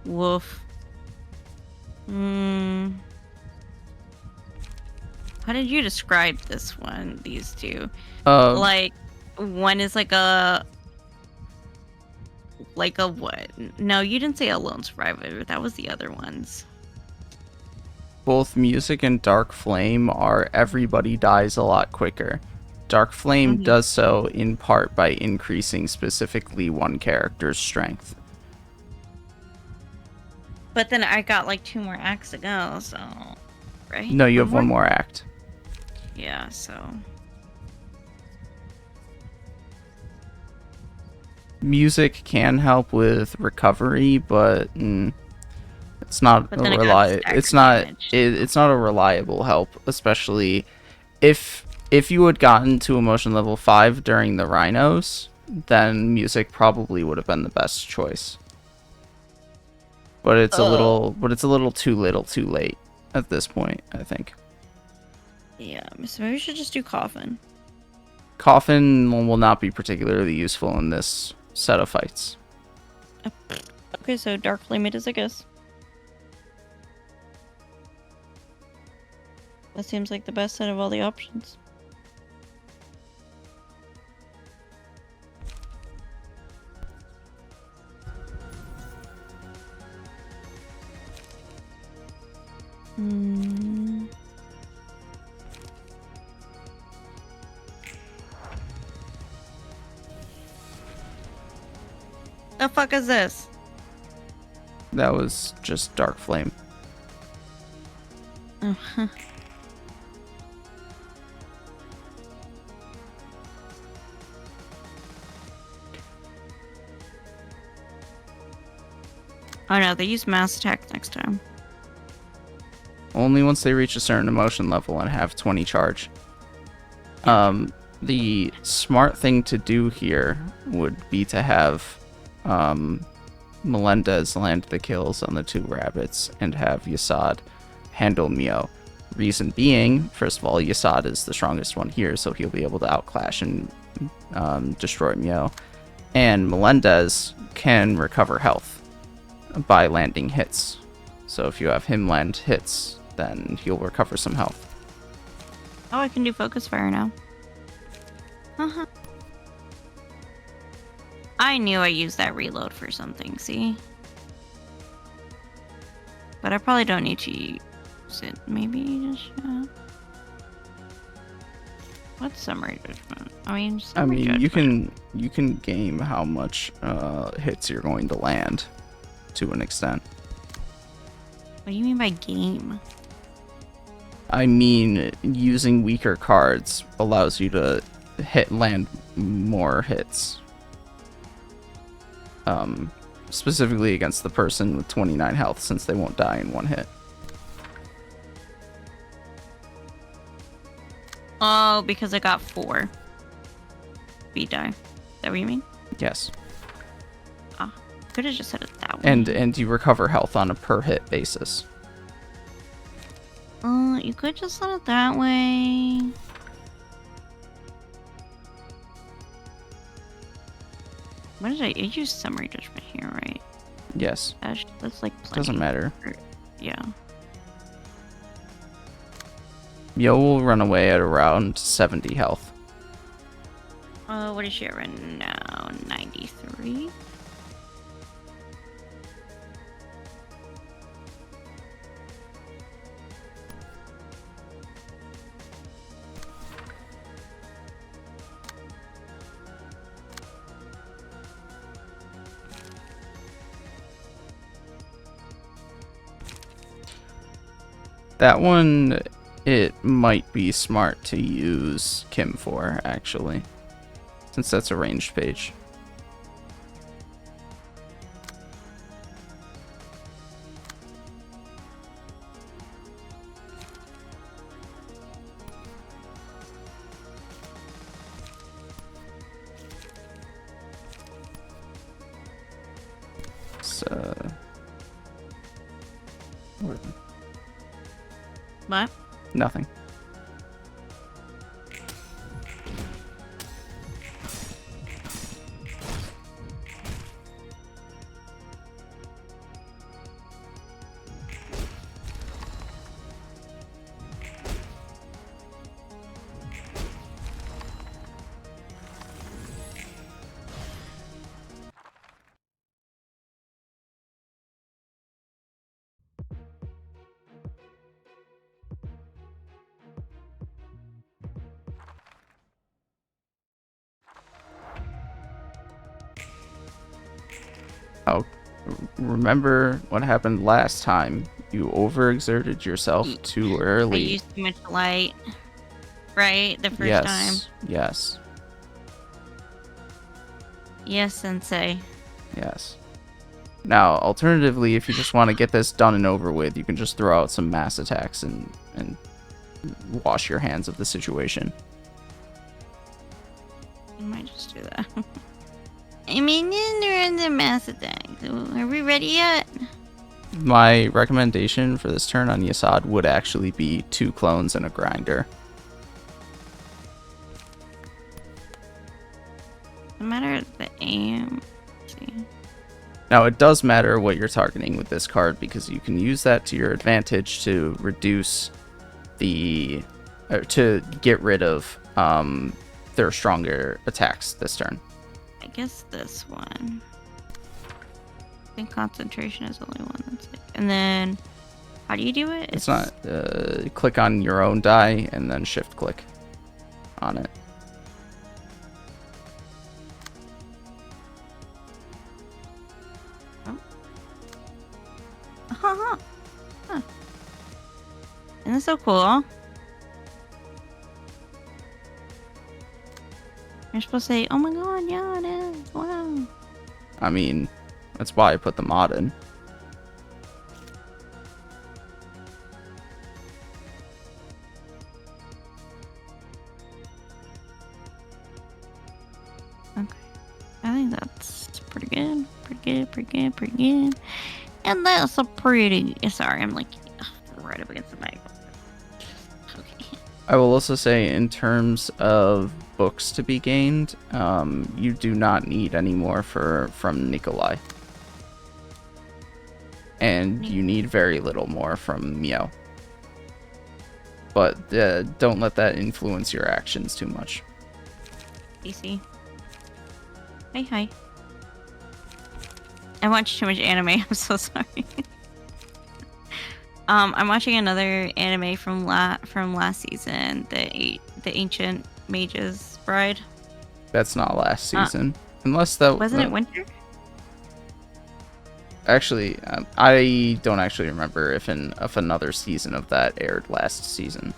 Woof. How did you describe this one? These two, Uh, like, one is like a what? No, you didn't say a lone survivor. That was the other ones. both music and dark flame are everybody dies a lot quicker. Dark flame Mhm. does so in part by increasing specifically one character's strength. But then I got like 2 more acts to go, so right? No, you have one more act. Yeah, so Music can help with recovery, but it's not but a then I got it's stagger not damage. it's not a reliable help, especially if you had gotten to emotion level 5 during the rhinos, then music probably would have been the best choice. But it's a little too little too late at this point, I think. Yeah, so maybe we should just do coffin. Coffin will not be particularly useful in this set of fights. Okay, so dark flame it is, I guess. That seems like the best out of all the options. The fuck is this? That was just dark flame. Oh, huh. Oh no, they use mass attack next time. Only once they reach a certain emotion level and have 20 charge. The smart thing to do here would be to have Melendez land the kills on the 2 rabbits and have Yasad handle Mio. Reason being, first of all, Yasad is the strongest one here, so he'll be able to outclash and destroy Mio. And Melendez can recover health by landing hits. So if you have him land hits, then he'll recover some health. Oh, I can do focus fire now. Uh-huh. I knew I used that reload for something, see? But I probably don't need to use it. Maybe just, what's summary judgment? You can game how much hits you're going to land to an extent. What do you mean by game? I mean, using weaker cards allows you to land more hits. Specifically against the person with 29 health, since they won't die in one hit. Oh, because I got 4. Beat die. Is that what you mean? Yes. Could have just said it that way. And you recover health on a per hit basis. You could just said it that way. What did I use summary judgment here, right? Yes. That's like plenty. Doesn't matter. Yeah. Yo will run away at around 70 health. What is she at right now? 93? That one, it might be smart to use Kim for, actually. Since that's a ranged page. So... What? Nothing. Oh, remember what happened last time? You overexerted yourself too I early. used too much light, right? The first time. Yes. Yes, Sensei. Yes. Now, alternatively, if you just want to get this done and over with, you can just throw out some mass attacks and wash your hands of the situation. I might just do that. I mean, they're in the mass attack. Are we ready yet? My recommendation for this turn on Yasad would actually be 2 clones and a grinder. No matter the aim. Let's see. Now, it does matter what you're targeting with this card because you can use that to your advantage to reduce to get rid of their stronger attacks this turn. I guess this one. I think concentration is the only one that's like. And then, how do you do it? It's not click on your own die and then shift click on it. Huh. Isn't this so cool? You're supposed to say, "Oh my god, yeah, it is. Wow." I mean, that's why I put the mod in. Okay. I think that's pretty good. Pretty good. And that's a pretty. Sorry, I'm like right up against the mic. Okay. I will also say, in terms of books to be gained, you do not need any more from Nikolai. And you need very little more from Meow. But don't let that influence your actions too much. DC. Hi. I watch too much anime. I'm so sorry. I'm watching another anime from last season, the Ancient Mage's Bride. That's not last season, unless that wasn't it winter. Actually, I don't actually remember if another season of that aired last season.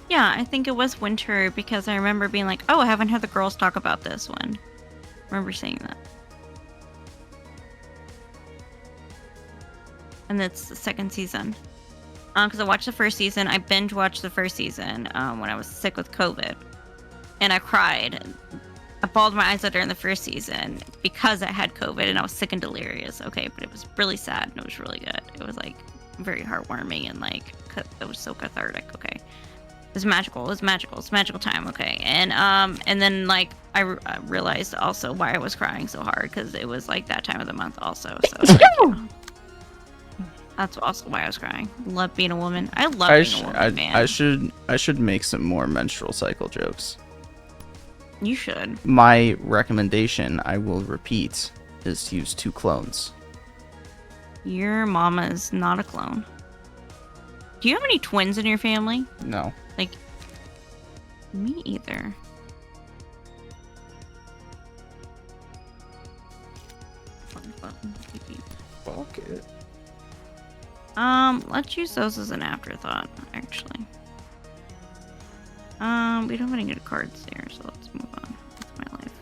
Yeah, I think it was winter because I remember being like, "Oh, I haven't heard the girls talk about this one." I remember saying that. And that's the second season. Because I watched the first season. I binge watched the first season when I was sick with COVID. And I cried. I bawled my eyes out during the first season because I had COVID and I was sick and delirious. Okay, but it was really sad and it was really good. It was like very heartwarming and like it was so cathartic. Okay, it was magical. It's magical time. Okay, and then like I realized also why I was crying so hard because it was like that time of the month also. So that's also why I was crying. Love being a woman. I love being a woman, man. I should make some more menstrual cycle jokes. You should. My recommendation, I will repeat, is to use 2 clones. Your mama's not a clone. Do you have any twins in your family? No. Like, me either. Fuck it. Let's use those as an afterthought, actually. We don't have any good cards there, so let's move on. That's my life.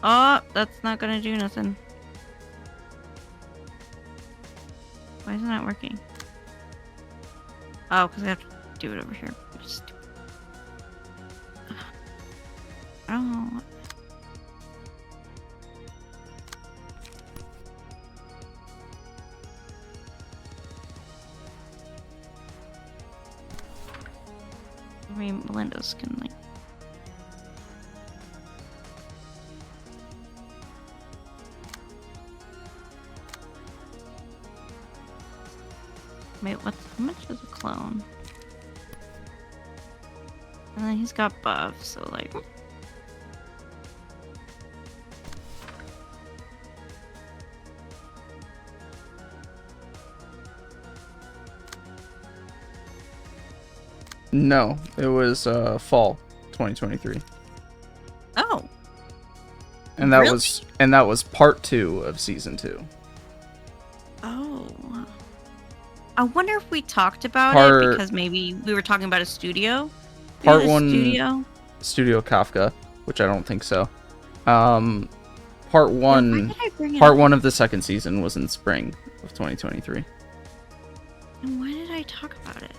Oh, that's not gonna do nothing. Why is it not working? Oh, because I have to do it over here. Oh. I mean, Melinda's can like. Wait, how much is a clone? And then he's got buffs, so like. No, it was fall 2023. Oh, And that really? was part 2 of season 2. Oh. I wonder if we talked about Part- it because maybe we were talking about a studio. Part Maybe the 1 studio. Studio Kafka, which I don't think so. Part Yeah, 1 why did I bring it part up? 1 of the second season was in spring of 2023. And why did I talk about it?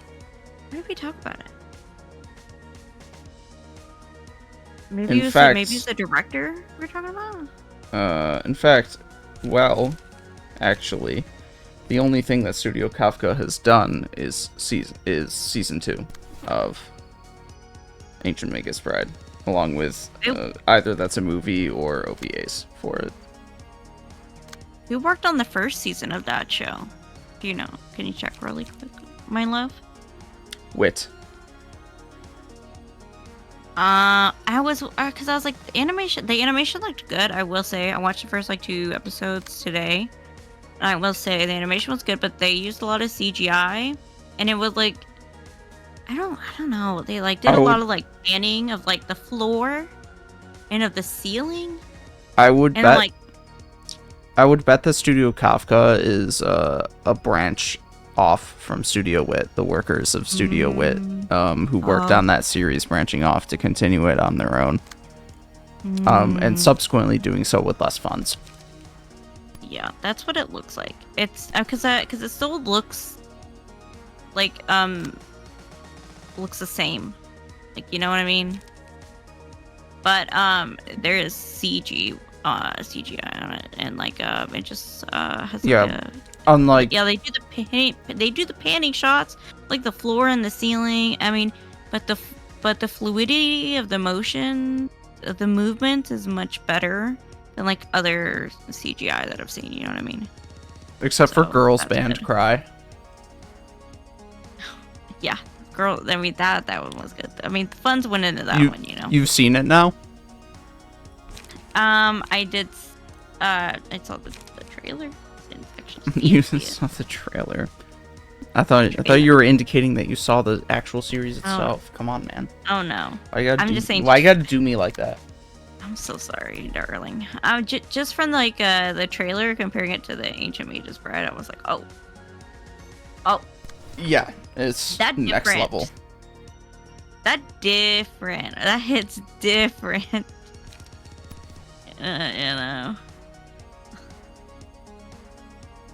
Why did we talk about it? Maybe In it was fact- maybe it's the director we're talking about. In fact, well, actually, the only thing that Studio Kafka has done is season 2 of Ancient Magus Bride, along with either that's a movie or OVAs for it. Who worked on the first season of that show? Do you know? Can you check really quick, my love? Wit. I was because I was like the animation looked good. I will say I watched the first like 2 episodes today. And I will say the animation was good, but they used a lot of CGI, and it was like I don't know. They like did a lot of like panning of like the floor and of the ceiling, I would and bet. like I would bet that Studio Kafka is a branch off from Studio Wit, the workers of Studio Wit, who worked on that series, branching off to continue it on their own, and subsequently doing so with less funds. yeah, that's what it looks like. It's because it still looks like looks the same, like you know what I mean. But there is CGI on it, and like it just has like Unlike they do the panning shots, like the floor and the ceiling. I mean, but the fluidity of the motion, of the movement is much better than like other CGI that I've seen. You know what I mean? except for So, Girls that's Band good. Cry. Yeah, girl. I mean that one was good. I mean, the funds went into that one. You know. You've seen it now? I did. I saw the trailer. Didn't actually You see it. saw the trailer. I thought you were indicating that you saw the actual series itself. Come on, man. Oh no. I'm just saying- Why you gotta do me like that? I'm so sorry, darling. Just from like the trailer, comparing it to the Ancient Magus Bride, I was like, oh, Yeah, it's That next different. level. that different. That hits different. You know.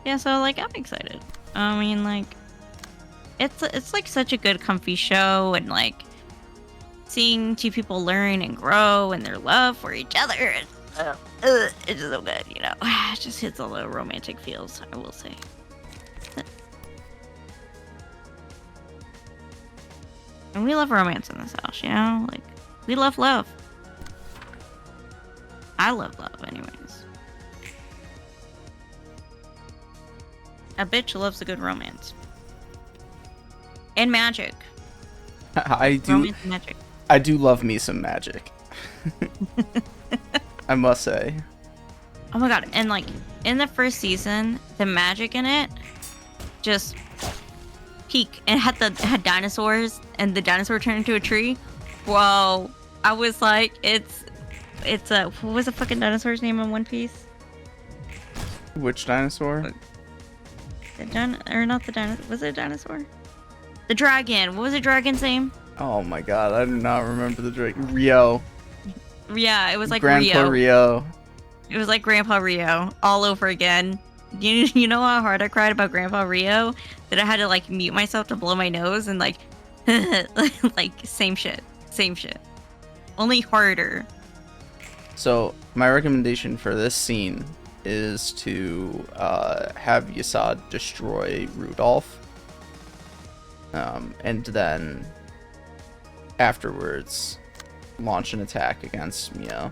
Yeah, so like I'm excited. I mean, like it's like such a good, comfy show, and like seeing 2 people learn and grow and their love for each other. It's just so good, you know. It just hits all the romantic feels, I will say. And we love romance in this house, you know? Like, we love love. I love love, anyways. A bitch loves a good romance. And magic. I do. Romance and magic. I do love me some magic. I must say. Oh my god, and like in the first season, the magic in it just peak, and had dinosaurs, and the dinosaur turned into a tree. Whoa. I was like, it's what was the fucking dinosaur's name in One Piece? Which dinosaur? Not the dinosaur. Was it a dinosaur? The dragon. What was the dragon's name? Oh my god, I do not remember the drake. Rio. Yeah, it was like Grandpa Rio. It was like Grandpa Rio all over again. You know how hard I cried about Grandpa Rio? That I had to like mute myself to blow my nose and like like same shit. Only harder. So my recommendation for this scene is to have Yasad destroy Rudolph, and then afterwards launch an attack against Mio.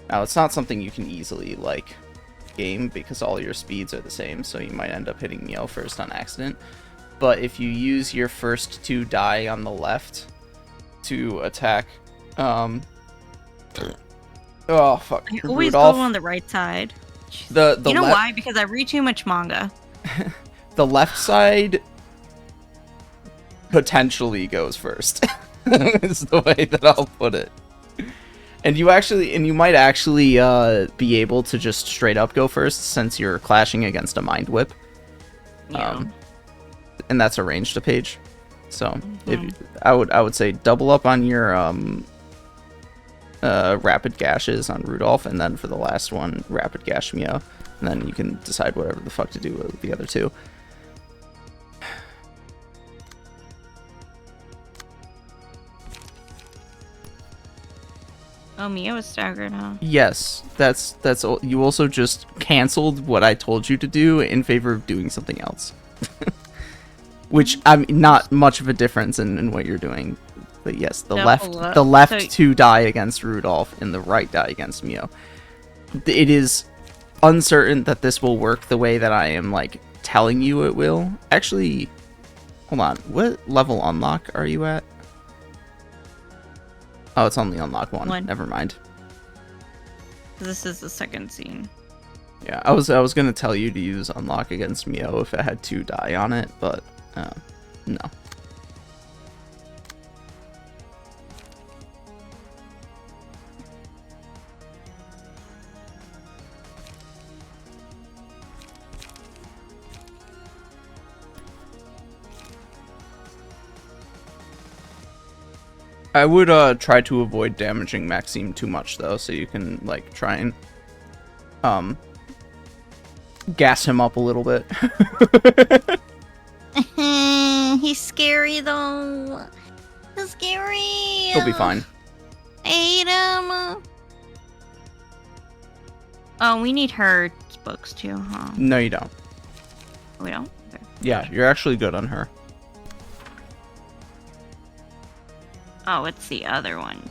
Now it's not something you can easily like game because all your speeds are the same, so you might end up hitting Mio first on accident. But if you use your first 2 die on the left to attack, oh fuck, I always Rudolph. go on the right side. The You know left, why? Because I read too much manga. the left side potentially goes first. Is the way that I'll put it. And you might actually be able to just straight up go first since you're clashing against a mind whip. Yeah. And that's a ranged page. So I would say double up on your rapid gashes on Rudolph, and then for the last one, rapid gash Mio, and then you can decide whatever the fuck to do with the other two. Oh, Mia was staggered, huh? Yes, that's all. You also just canceled what I told you to do in favor of doing something else. Which, I mean, not much of a difference in what you're doing. But yes, the left two die against Rudolph and the right die against Mio. It is uncertain that this will work the way that I am, like, telling you it will. Actually, hold on. What level unlock are you at? Oh, it's only unlock one. Never mind. This is the second scene. Yeah, I was gonna tell you to use unlock against Mio if it had 2 die on it, but no. I would try to avoid damaging Maxime too much though, so you can like try and gas him up a little bit. He's scary though. He's scary. He'll be fine. I hate him. Oh, we need her books too, huh? No, you don't. We don't? Okay. Yeah, you're actually good on her. Oh, it's the other one.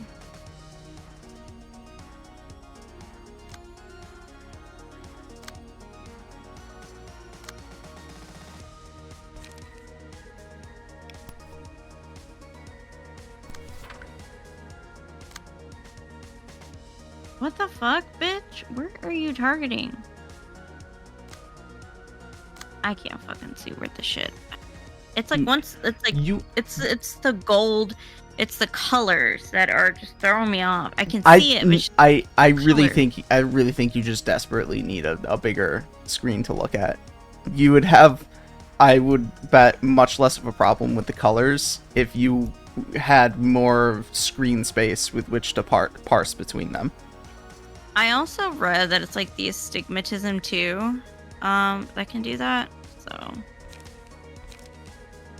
What the fuck, bitch? Where are you targeting? I can't fucking see where the shit. It's like once it's like it's the gold. It's the colors that are just throwing me off. I can see it. But I really think you just desperately need a bigger screen to look at. You would have, I would bet, much less of a problem with the colors if you had more screen space with which to parse between them. I also read that it's like the astigmatism too, that can do that. So.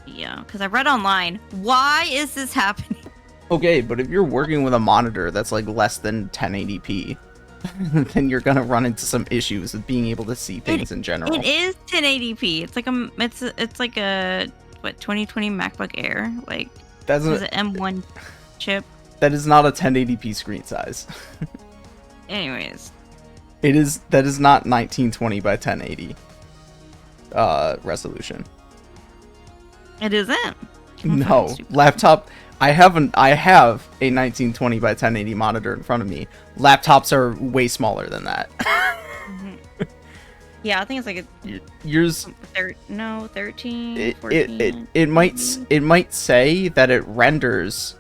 Yeah, because I read online. Why is this happening? Okay, but if you're working with a monitor that's like less than 1080p, then you're gonna run into some issues with being able to see things in general. It is 1080p. It's like a what 2020 MacBook Air. Like that's an M1 chip. That is not a 1080p screen size. Anyways, that is not 1920 by 1080 resolution. It isn't. No, laptop. I have a 1920 by 1080 monitor in front of me. Laptops are way smaller than that. Yeah, I think it's like yours. 13. 14. It might say that it renders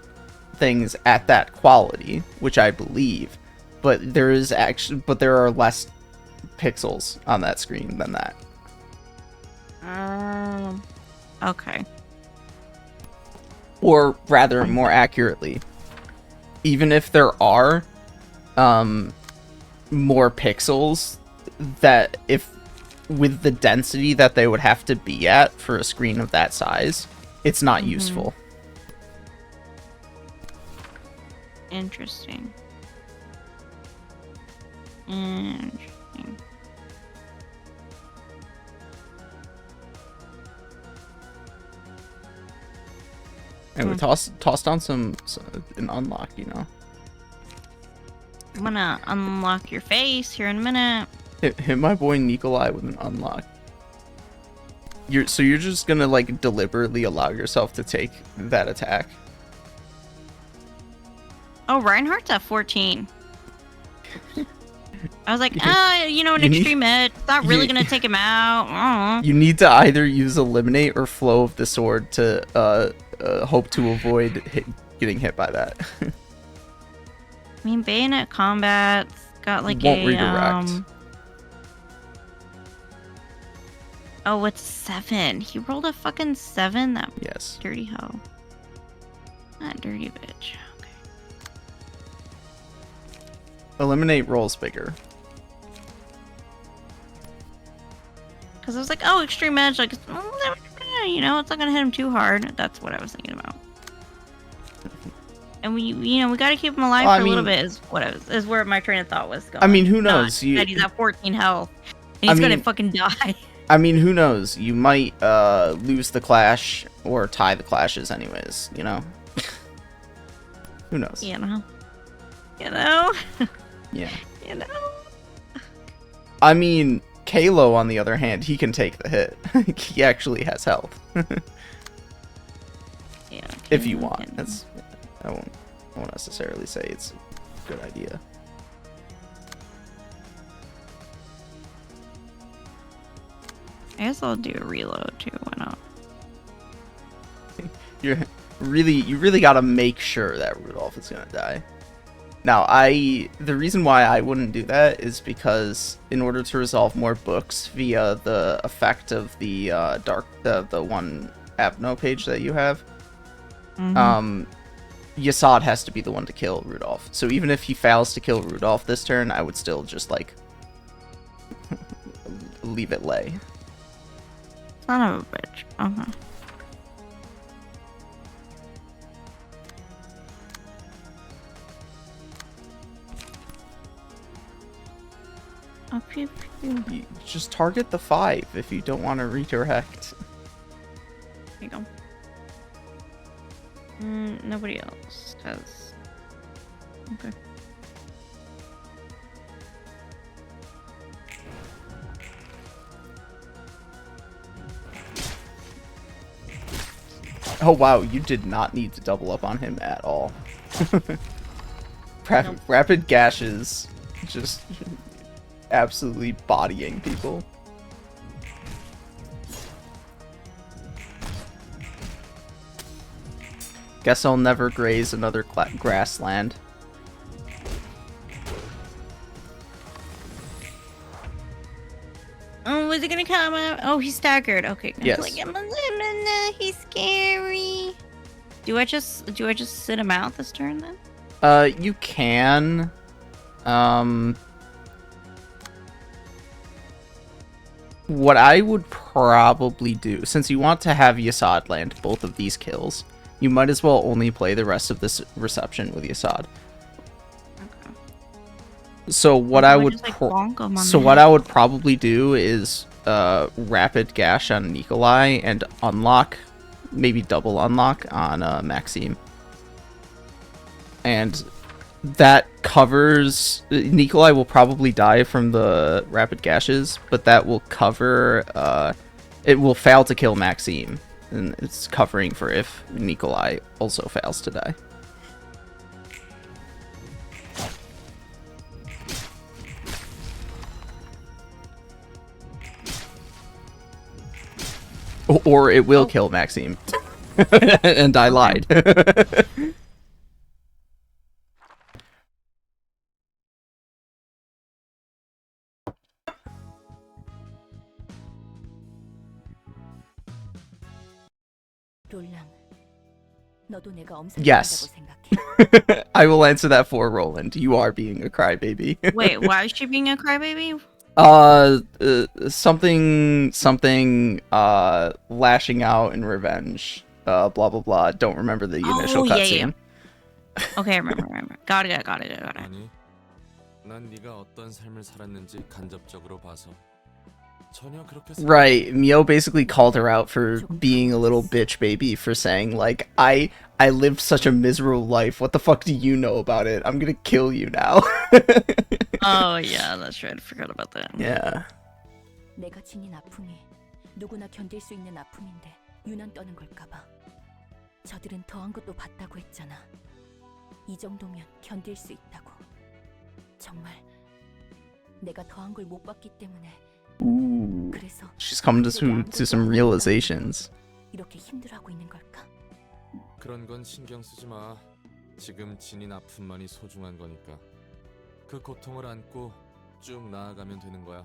things at that quality, which I believe, but there are less pixels on that screen than that. Okay. Or rather, more accurately, even if there are more pixels, that if with the density that they would have to be at for a screen of that size, it's not useful. Interesting. And we toss down an unlock, you know. I'm gonna unlock your face here in a minute. Hit my boy Nikolai with an unlock. You're just gonna like deliberately allow yourself to take that attack. Oh, Reinhardt's at 14. I was like, an extreme hit. Not really gonna take him out. You need to either use eliminate or flow of the sword to hope to avoid getting hit by that. I mean, bayonet combat's got like Won't a redirect. Oh, it's 7. He rolled a fucking 7. That Yes. dirty hoe. That dirty bitch. Okay. Eliminate rolls bigger. Because I was like, oh, extreme edge, like, you know, it's not gonna hit him too hard. That's what I was thinking about. And we gotta keep him alive for a little bit. Is where my train of thought was going. I mean, who knows? He's at 14 health, and he's gonna fucking die. I mean, who knows? You might lose the clash or tie the clashes, anyways. You know. Who knows? You know. Yeah. You know. I mean, Kalo, on the other hand, he can take the hit. He actually has health. Yeah. If you want, I won't necessarily say it's a good idea. I guess I'll do a reload too. Why not? You really gotta make sure that Rudolph is gonna die. Now, the reason why I wouldn't do that is because in order to resolve more books via the effect of the the one Abno page that you have, Yasad has to be the one to kill Rudolph. So even if he fails to kill Rudolph this turn, I would still just like leave it lay. Son of a bitch. Okay. Oh, pew, pew. You just target the 5 if you don't want to redirect. There you go. Nobody else has. Okay. Oh wow, you did not need to double up on him at all. Nope. Rapid gashes, just absolutely bodying people. Guess I'll never graze another grassland. Oh, is he gonna come out? Oh, he's staggered. Okay. Yes. Like, he's scary. Do I just sit him out this turn then? You can. What I would probably do, since you want to have Yasad land both of these kills, you might as well only play the rest of this reception with Yasad. Okay. So what I would probably do is rapid gash on Nikolai and unlock, maybe double unlock on Maxime. And that covers... Nikolai will probably die from the rapid gashes, but that will cover... it will fail to kill Maxime. And it's covering for if Nikolai also fails to die. Or it will kill Maxime. And I lied. Yes. I will answer that for Roland. You are being a crybaby. Wait, why is she being a crybaby? Something lashing out in revenge. Blah blah blah. Don't remember the initial cutscene. Yeah. Okay, I remember. Got it. 아니, 난 네가 어떤 삶을 살았는지 간접적으로 봐서 전혀 그렇게 Right, Mio basically called her out for being a little bitch baby for saying like, I lived such a miserable life. What the fuck do you know about it? I'm gonna kill you now. Oh yeah, that's right. I forgot about that. Yeah. 내가 지닌 아픔이 누구나 견딜 수 있는 아픔인데 유난 떠는 걸까봐. 저들은 더한 것도 봤다고 했잖아. 이 정도면 견딜 수 있다고. 정말 내가 더한 걸 못 봤기 때문에. She's come to some realizations. 이렇게 힘들어하고 있는 걸까? 그런 건 신경 쓰지 마. 지금 지닌 아픔만이 소중한 거니까. 그 고통을 안고 쭉 나아가면 되는 거야.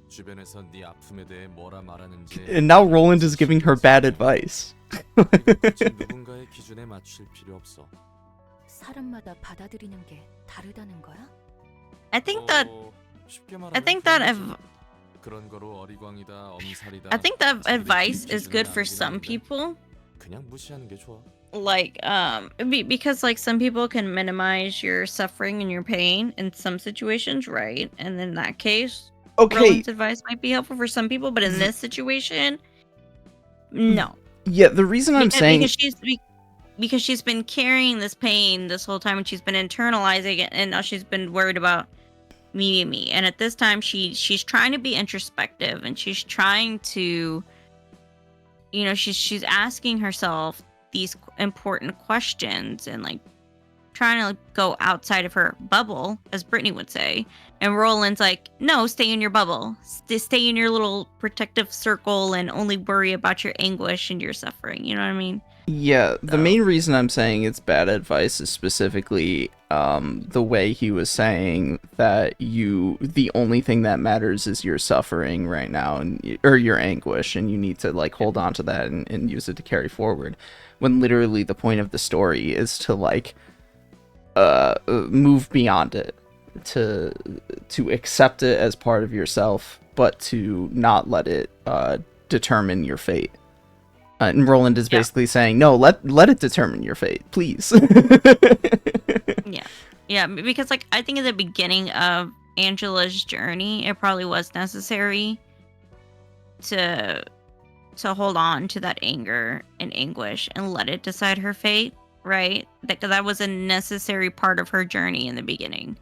주변에서 네 아픔에 대해 뭐라 말하는지. And now Roland is giving her bad advice. 그리고 굳이 누군가의 기준에 맞출 필요 없어. 사람마다 받아들이는 게 다르다는 거야? I think that 쉽게 I 말하면 think that 그런 if 거지. 그런 거로 어리광이다, 엄살이다. I think that 자기들끼리 advice is good 기준을 for 남기는 some 건데 people. 그냥 무시하는 게 좋아. Like because like some people can minimize your suffering and your pain in some situations, right? And in that case, Okay, Roland's advice might be helpful for some people, but in this situation, no. yeah, the reason I'm saying Because she's been carrying this pain this whole time, and she's been internalizing it, and now she's been worried about me. And at this time, she's trying to be introspective, and she's trying to, she's asking herself these important questions, and like trying to like, go outside of her bubble, as Brittany would say. And Roland's like, no, stay in your bubble, stay in your little protective circle, and only worry about your anguish and your suffering. You know what I mean? Yeah, the So- main reason I'm saying it's bad advice is specifically the way he was saying that the only thing that matters is your suffering right now, or your anguish, and you need to like hold on to that and use it to carry forward, when literally the point of the story is to like move beyond it, to accept it as part of yourself, but to not let it determine your fate. And Roland is basically saying, no, let it determine your fate, please. Yeah, because like I think at the beginning of Angela's journey, it probably was necessary to hold on to that anger and anguish and let it decide her fate, right? Because that was a necessary part of her journey in the beginning.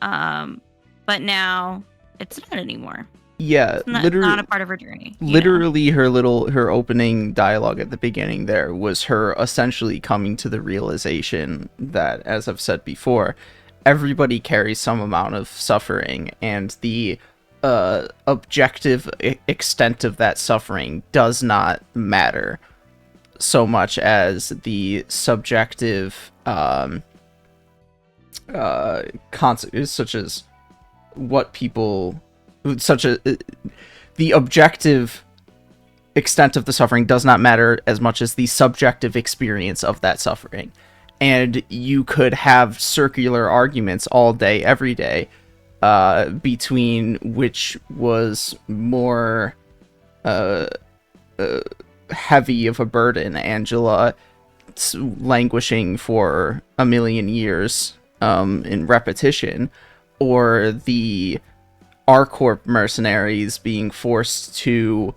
But now it's not anymore. Yeah, It's not, literally, not a part of her journey. you know? literally her opening dialogue at the beginning there was her essentially coming to the realization that, as I've said before, everybody carries some amount of suffering, and the objective extent of that suffering does not matter so much as the subjective consequences, such as what people, the objective extent of the suffering does not matter as much as the subjective experience of that suffering. And you could have circular arguments all day, every day, between which was more heavy of a burden, Angela languishing for a million years in repetition, or the R-Corp mercenaries being forced to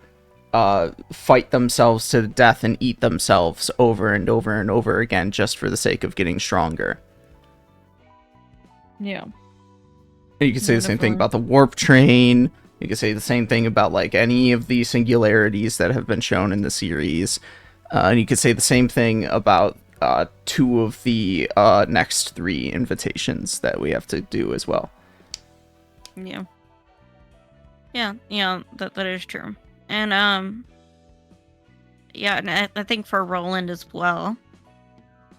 fight themselves to death and eat themselves over and over and over again just for the sake of getting stronger. Yeah. And you could say the same thing about the warp train. You could say the same thing about like any of the singularities that have been shown in the series. And you could say the same thing about two of the next three invitations that we have to do as well. Yeah. Yeah, that is true. And yeah, and I think for Roland as well.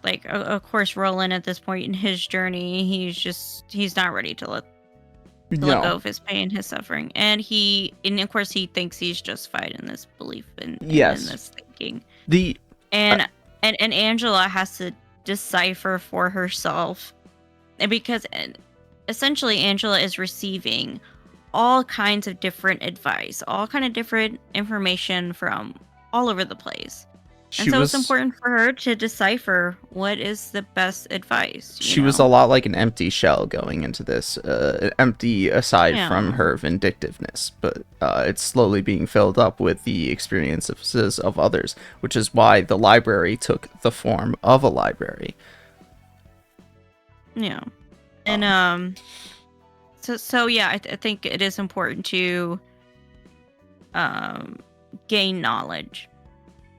Like of course Roland at this point in his journey, he's not ready to let go of his pain, his suffering. And of course he thinks he's justified in this belief and in this thinking. And Angela has to decipher for herself. And because essentially Angela is receiving all kinds of different advice, all kind of different information from all over the place. And so it's important for her to decipher what is the best advice. She was a lot like an empty shell going into this, empty aside from her vindictiveness, but it's slowly being filled up with the experiences of others, which is why the library took the form of a library. Yeah. And so yeah, I think it is important to gain knowledge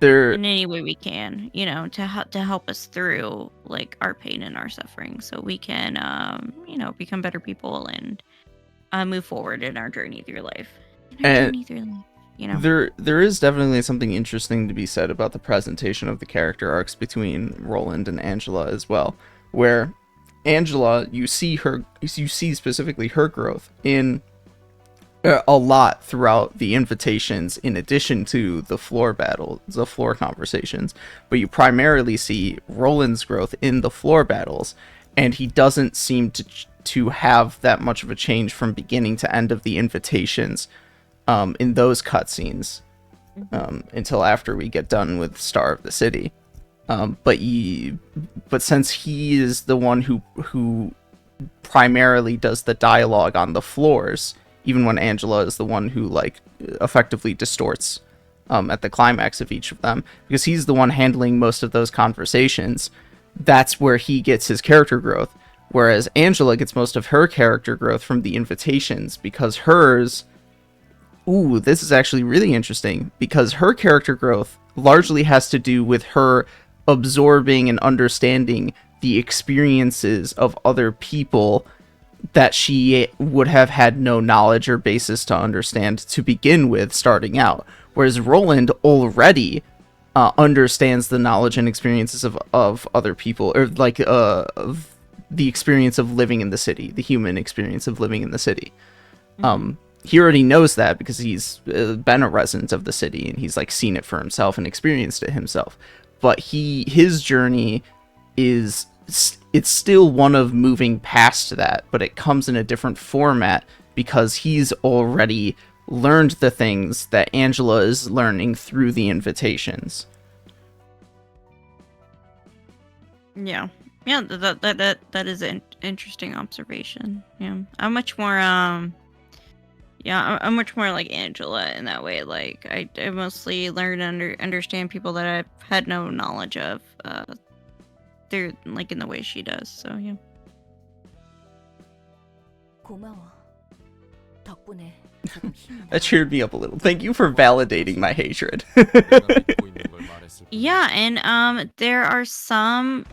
in any way we can, to help us through like our pain and our suffering, so we can become better people and move forward in our journey through life. you know. There is definitely something interesting to be said about the presentation of the character arcs between Roland and Angela as well, where Angela, you see specifically her growth in a lot throughout the invitations, in addition to the floor conversations, but you primarily see Roland's growth in the floor battles, and he doesn't seem to have that much of a change from beginning to end of the invitations in those cutscenes until after we get done with Star of the City. But since he is the one who primarily does the dialogue on the floors, even when Angela is the one who like effectively distorts at the climax of each of them, because he's the one handling most of those conversations, that's where he gets his character growth. Whereas Angela gets most of her character growth from the invitations, because hers... Ooh, this is actually really interesting, because her character growth largely has to do with her absorbing and understanding the experiences of other people that she would have had no knowledge or basis to understand to begin with starting out. Whereas Roland already understands the knowledge and experiences of other people, or like of the experience of living in the city, the human experience of living in the city. He already knows that because he's been a resident of the city and he's like seen it for himself and experienced it himself. But his journey is, it's still one of moving past that, but it comes in a different format because he's already learned the things that Angela is learning through the invitations. Yeah. Yeah, that is an interesting observation. Yeah. I'm much more I'm much more like Angela in that way. Like I mostly learn to understand people that I've had no knowledge of. They're like in the way she does. So yeah. 고마워. 덕분에 조금 힘이 That cheered me up a little. Thank you for validating my hatred. 내가 믿고 있는 걸 말했을 뿐. Yeah, and there are some.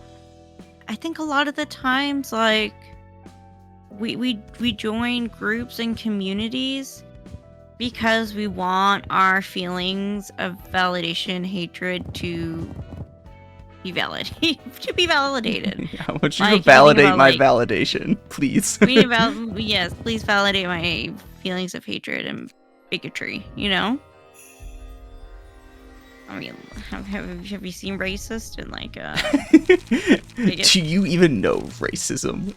I think a lot of the times, like we join groups and communities because we want our feelings of validation, hatred to be validated. I want you Like, to you think validate about, my like- validation, please. Yes, please validate my feelings of hatred and bigotry. You know. I mean, have you seen Racist and like bigot? Do you even know racism?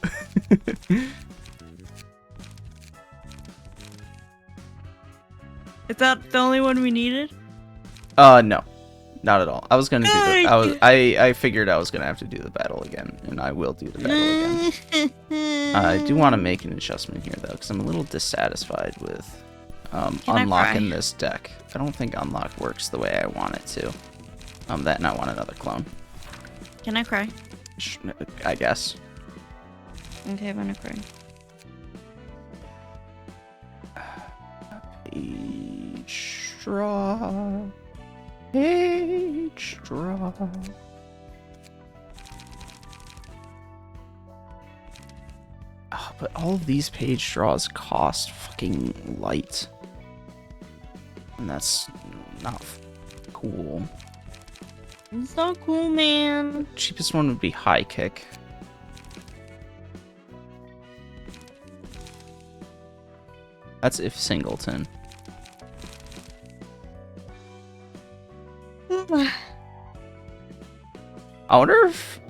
Is that the only one we needed? No. Not at all. I was gonna do No, I figured I was gonna have to do the battle again, and I will do the battle again. I do want to make an adjustment here though, because I'm a little dissatisfied with Can I unlocking cry? this deck. I don't think unlock works the way I want it to. That and I want another clone. Can I cry? I guess. Okay, I'm gonna cry. Page draw. Page draw. Oh, but all of these page draws cost fucking light. And that's not cool. It's so cool, man. Cheapest one would be high kick. That's if singleton. I wonder if...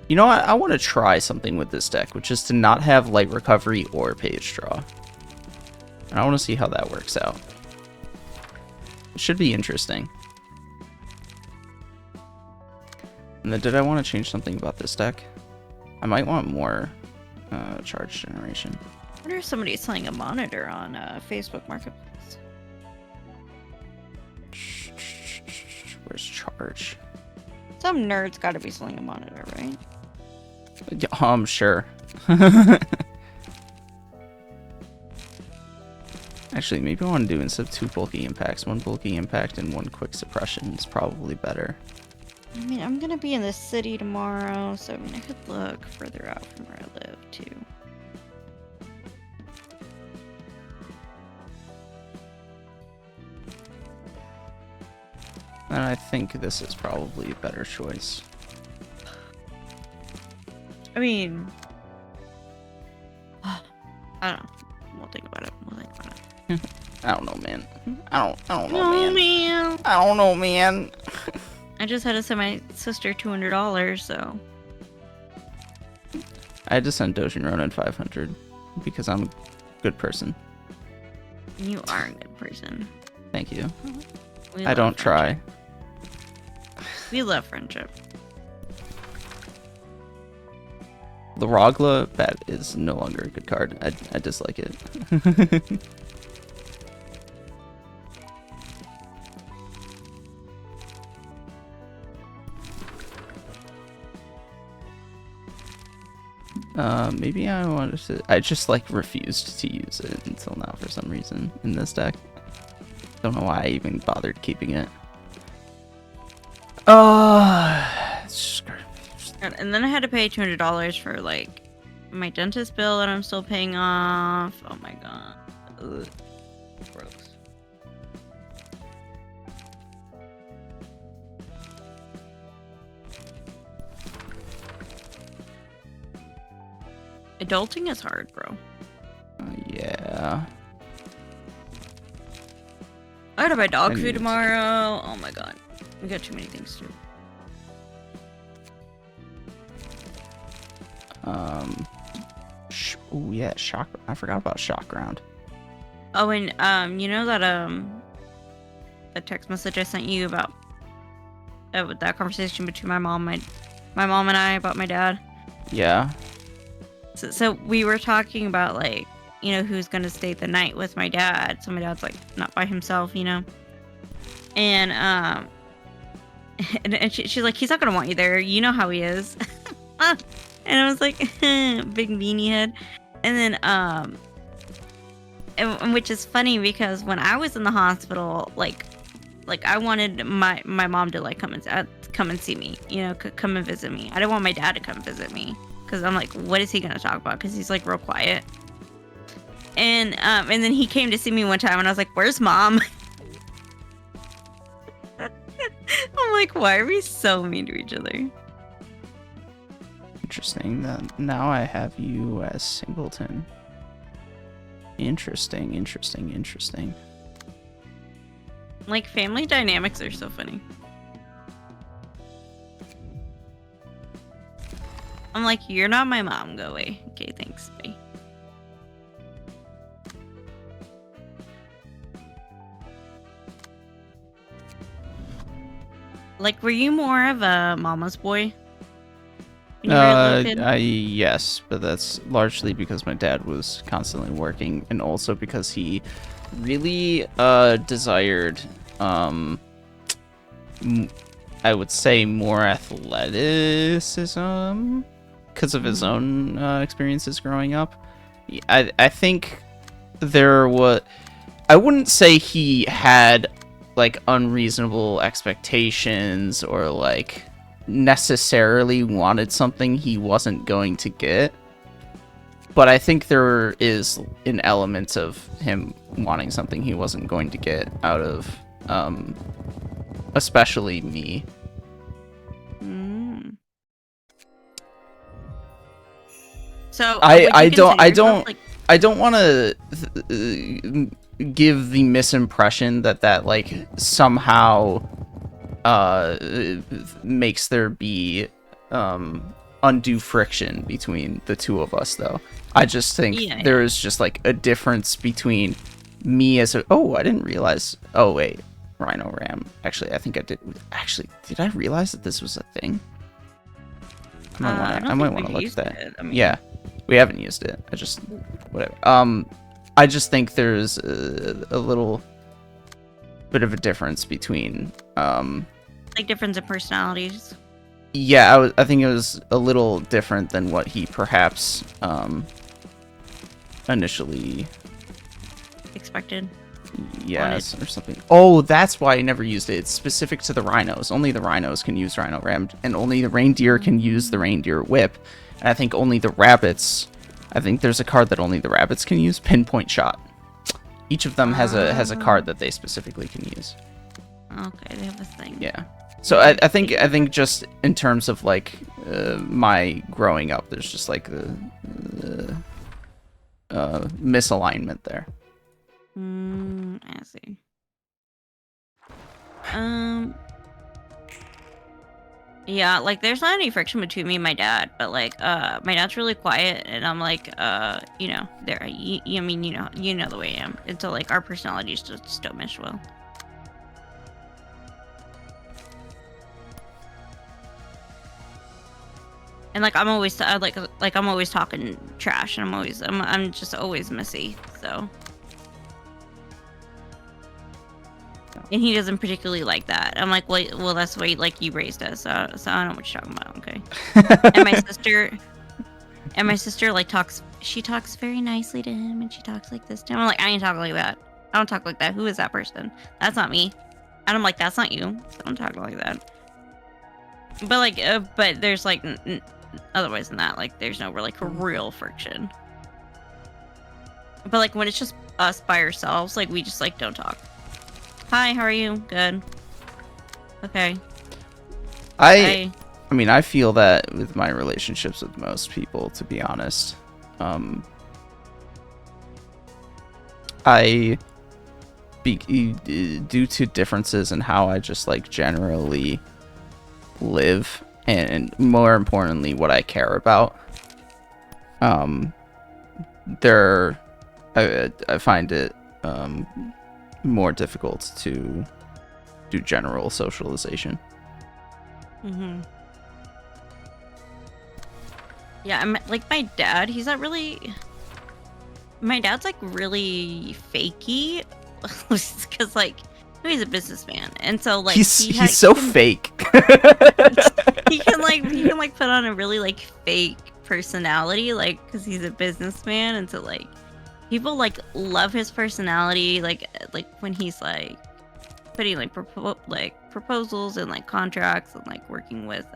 You know what? I want to try something with this deck, which is to not have light recovery or page draw. And I want to see how that works out. It should be interesting. And then did I want to change something about this deck? I might want more charge generation. I wonder if somebody's selling a monitor on Facebook Marketplace. Where's charge? Some nerd's got to be selling a monitor, right? Sure. Actually, maybe I want to do, instead of 2 bulky impacts, 1 bulky impact and 1 quick suppression is probably better. I mean, I'm gonna be in the city tomorrow, so I mean, I could look further out from where I live too. And I think this is probably a better choice. I mean, I don't know. We'll think about it. I don't know, man. I don't know, Oh, man. man. I don't know, man. I just had to send my sister $200, so. I had to send Dojin Ronin 500 because I'm a good person. You are a good person. Thank you. We I love don't try. friendship. We love friendship. The Rogla, that is no longer a good card. I dislike it. Maybe I wanted to. I just like refused to use it until now for some reason in this deck. Don't know why I even bothered keeping it. And then I had to pay $200 for like my dentist bill that I'm still paying off. Oh my god. Ugh. Gross. Adulting is hard, bro. Yeah. I gotta buy dog I need food to- tomorrow. Oh my god. We got too many things to do. Oh yeah, shock. I forgot about shock round. Oh, and you know that the text message I sent you about that conversation between my mom and I about my dad. Yeah. So we were talking about like, you know, who's gonna stay the night with my dad. So my dad's like not by himself, you know. And and she's like, he's not gonna want you there. You know how he is. And I was like, big beanie head. And then and which is funny because when I was in the hospital, like I wanted my mom to like come and see me, you know, come and visit me. I didn't want my dad to come visit me because I'm like, what is he gonna talk about? Because he's like real quiet. And then he came to see me one time, and I was like, where's mom? I'm like, why are we so mean to each other? Interesting. That now I have you as Singleton. Interesting. Like, family dynamics are so funny. I'm like, you're not my mom. Go away. Okay, thanks. Bye. Like, were you more of a mama's boy? When you were a little kid? Yes, but that's largely because my dad was constantly working, and also because he really desired, I would say, more athleticism because of his own experiences growing up. I think there was. I wouldn't say he had like unreasonable expectations or like necessarily wanted something he wasn't going to get, but I think there is an element of him wanting something he wasn't going to get out of especially me. So I don't want to give the misimpression that like somehow makes there be undue friction between the two of us, though. I just think there is just like a difference between me as a. Oh, I didn't realize. Oh wait, Rhino Ram. Actually, I think I did. Actually, did I realize that this was a thing? I might want to look at that. Yeah, we haven't used it. I just whatever. I just think there's a little bit of a difference between like difference in personalities. Yeah, I think it was a little different than what he perhaps initially expected. Yes, or something. Oh, that's why I never used it. It's specific to the rhinos. Only the rhinos can use Rhino Ram, and only the reindeer can use the reindeer whip. And I think only the rabbits. I think there's a card that only the rabbits can use, Pinpoint Shot. Each of them has a card that they specifically can use. Okay, they have a thing. Yeah. So I think just in terms of like my growing up, there's just like the misalignment there. I see. Yeah, like there's not any friction between me and my dad, but like my dad's really quiet, and I'm like you know, I mean, you know the way I am. And so like our personalities just don't mesh well. And like I'm always I'm always talking trash, and I'm just always messy. So, and he doesn't particularly like that. I'm like, well, that's the way like you raised us. So I don't know what you're talking about. Okay. And my sister like talks. She talks very nicely to him, and she talks like this to him. I'm like, I ain't talking like that. I don't talk like that. Who is that person? That's not me. And I'm like, that's not you. So don't talk like that. But like, but there's like. Otherwise than that, like there's no like real friction. But like when it's just us by ourselves, like we just like don't talk. Hi, how are you? Good. Okay. I mean, I feel that with my relationships with most people, to be honest. Due to differences in how I just like generally live, and more importantly what I care about, I find it more difficult to do general socialization. Yeah, I'm like my dad, he's not really, my dad's like really fakey because like he's a businessman, and so like he's so fake. he can like put on a really like fake personality, like because he's a businessman, and so like people like love his personality, like when he's like putting like proposals and like contracts and like working with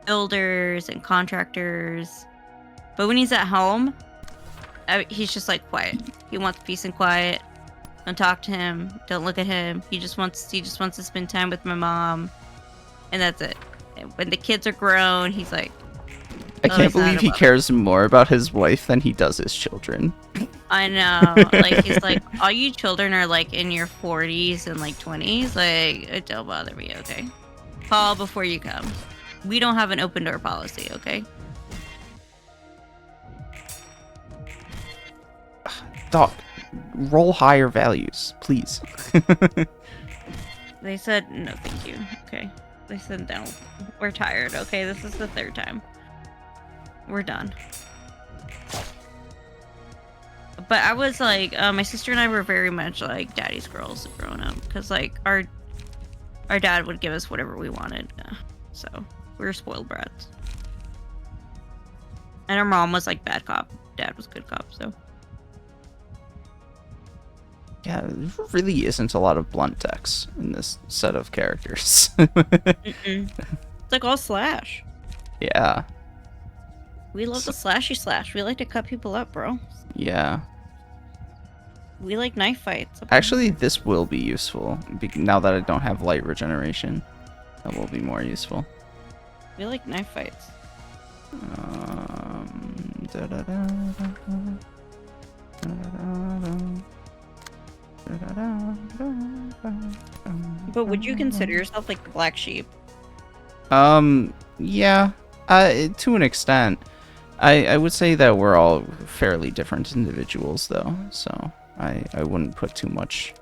builders and contractors. But when he's at home, he's just like quiet. He wants peace and quiet. Don't talk to him. Don't look at him. He just wants to spend time with my mom, and that's it. And when the kids are grown, he's like, I can't believe he cares more about his wife than he does his children. I know. Like he's like, all you children are like in your 40s and like 20s. Like it don't bother me. Okay, call before you come. We don't have an open door policy. Okay. Dog, roll higher values, please. They said no, thank you. Okay. They said no. We're tired. Okay, this is the third time. We're done. But I was like, my sister and I were very much like daddy's girls growing up, because like our dad would give us whatever we wanted, so we were spoiled brats. And our mom was like bad cop, dad was good cop. So yeah, there really isn't a lot of blunt text in this set of characters. it's like all slash. Yeah. We love the slashy slash. We like to cut people up, bro. Yeah. We like knife fights. Actually, this will be useful. Now that I don't have light regeneration, that will be more useful. We like knife fights. But would you consider yourself like the black sheep? Yeah. To an extent. I would say that we're all fairly different individuals, though, so I wouldn't put too much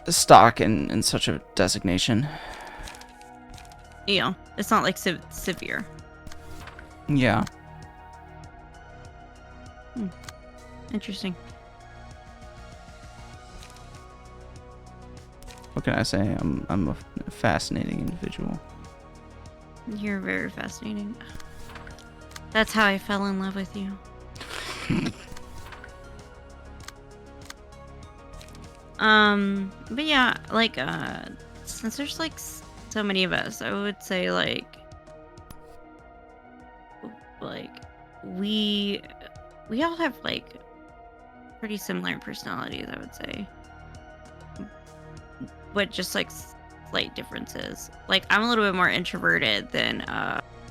stock in such a designation. Yeah, it's not like severe. Yeah. Interesting. What can I say? I'm a fascinating individual. You're very fascinating. That's how I fell in love with you. But yeah, like, since there's like so many of us, I would say like we all have like pretty similar personalities, I would say. with just like slight differences. Like I'm a little bit more introverted than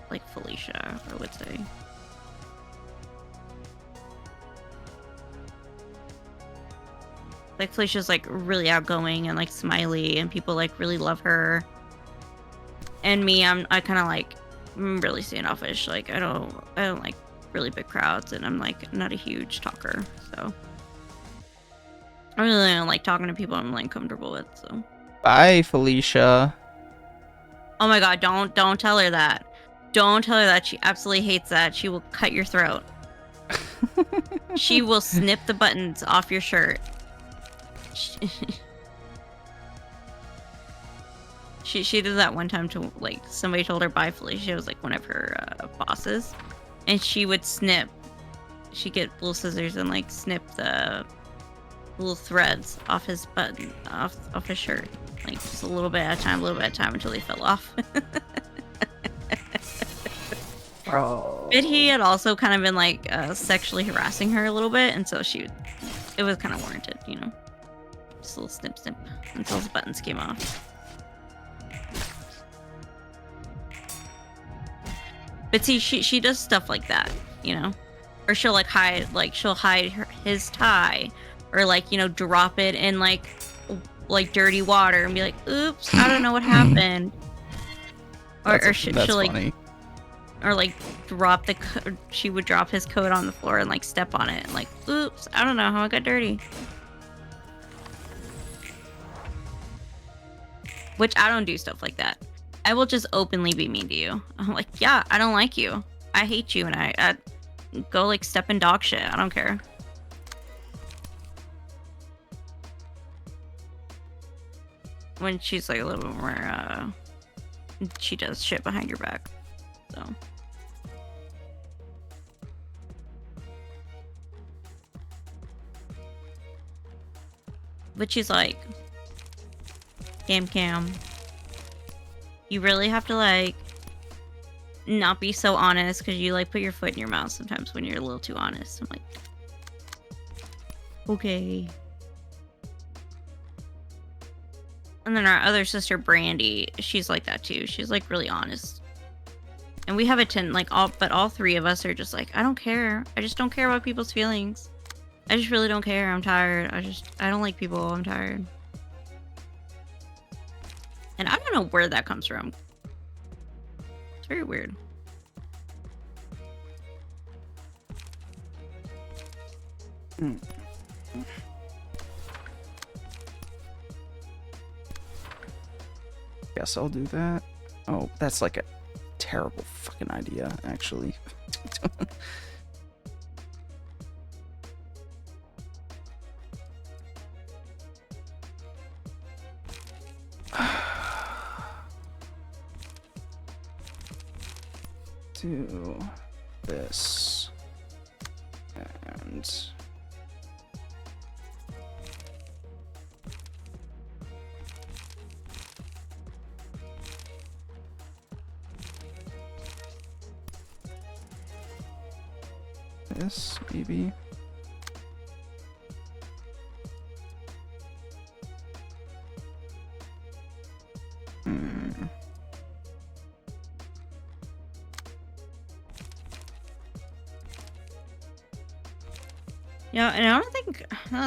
like Felicia, I would say. Like Felicia's like really outgoing and like smiley, and people like really love her. And me, I kind of like really standoffish. Like I don't like really big crowds, and I'm like not a huge talker, so I really don't like talking to people I'm like comfortable with. So Bye, Felicia. oh my god, don't tell her that. Don't tell her that. She absolutely hates that. She will cut your throat. She will snip the buttons off your shirt. She did that one time to like somebody told her bye Felicia. It was like one of her bosses, and she would snip. She'd get little scissors and like snip the little threads off his button off his shirt, like just a little bit at a time, until they fell off. Oh. But he had also kind of been like sexually harassing her a little bit, and so it was kind of warranted, you know. Just a little snip until his buttons came off. But see, she does stuff like that, you know, or she'll hide his tie, or like, you know, drop it in like dirty water and be like, "Oops, I don't know what happened." Or she'll like, funny. or like she would drop his coat on the floor and like step on it and like, "Oops, I don't know how it got dirty." Which I don't do stuff like that. I will just openly be mean to you. I'm like, yeah, I don't like you. I hate you, and I go like step in dog shit. I don't care. When she's like a little bit more, she does shit behind your back. So. But she's like, CamCam. You really have to like not be so honest, because you like put your foot in your mouth sometimes when you're a little too honest. I'm like, okay. And then our other sister Brandy, she's like that too. She's like really honest. And we have a but all three of us are just like, I don't care. I just don't care about people's feelings. I just really don't care. I'm tired. I don't like people. I'm tired. And I don't know where that comes from. It's very weird. Guess I'll do that. Oh, that's like a terrible fucking idea, actually. Do this and this maybe. Yeah, and I don't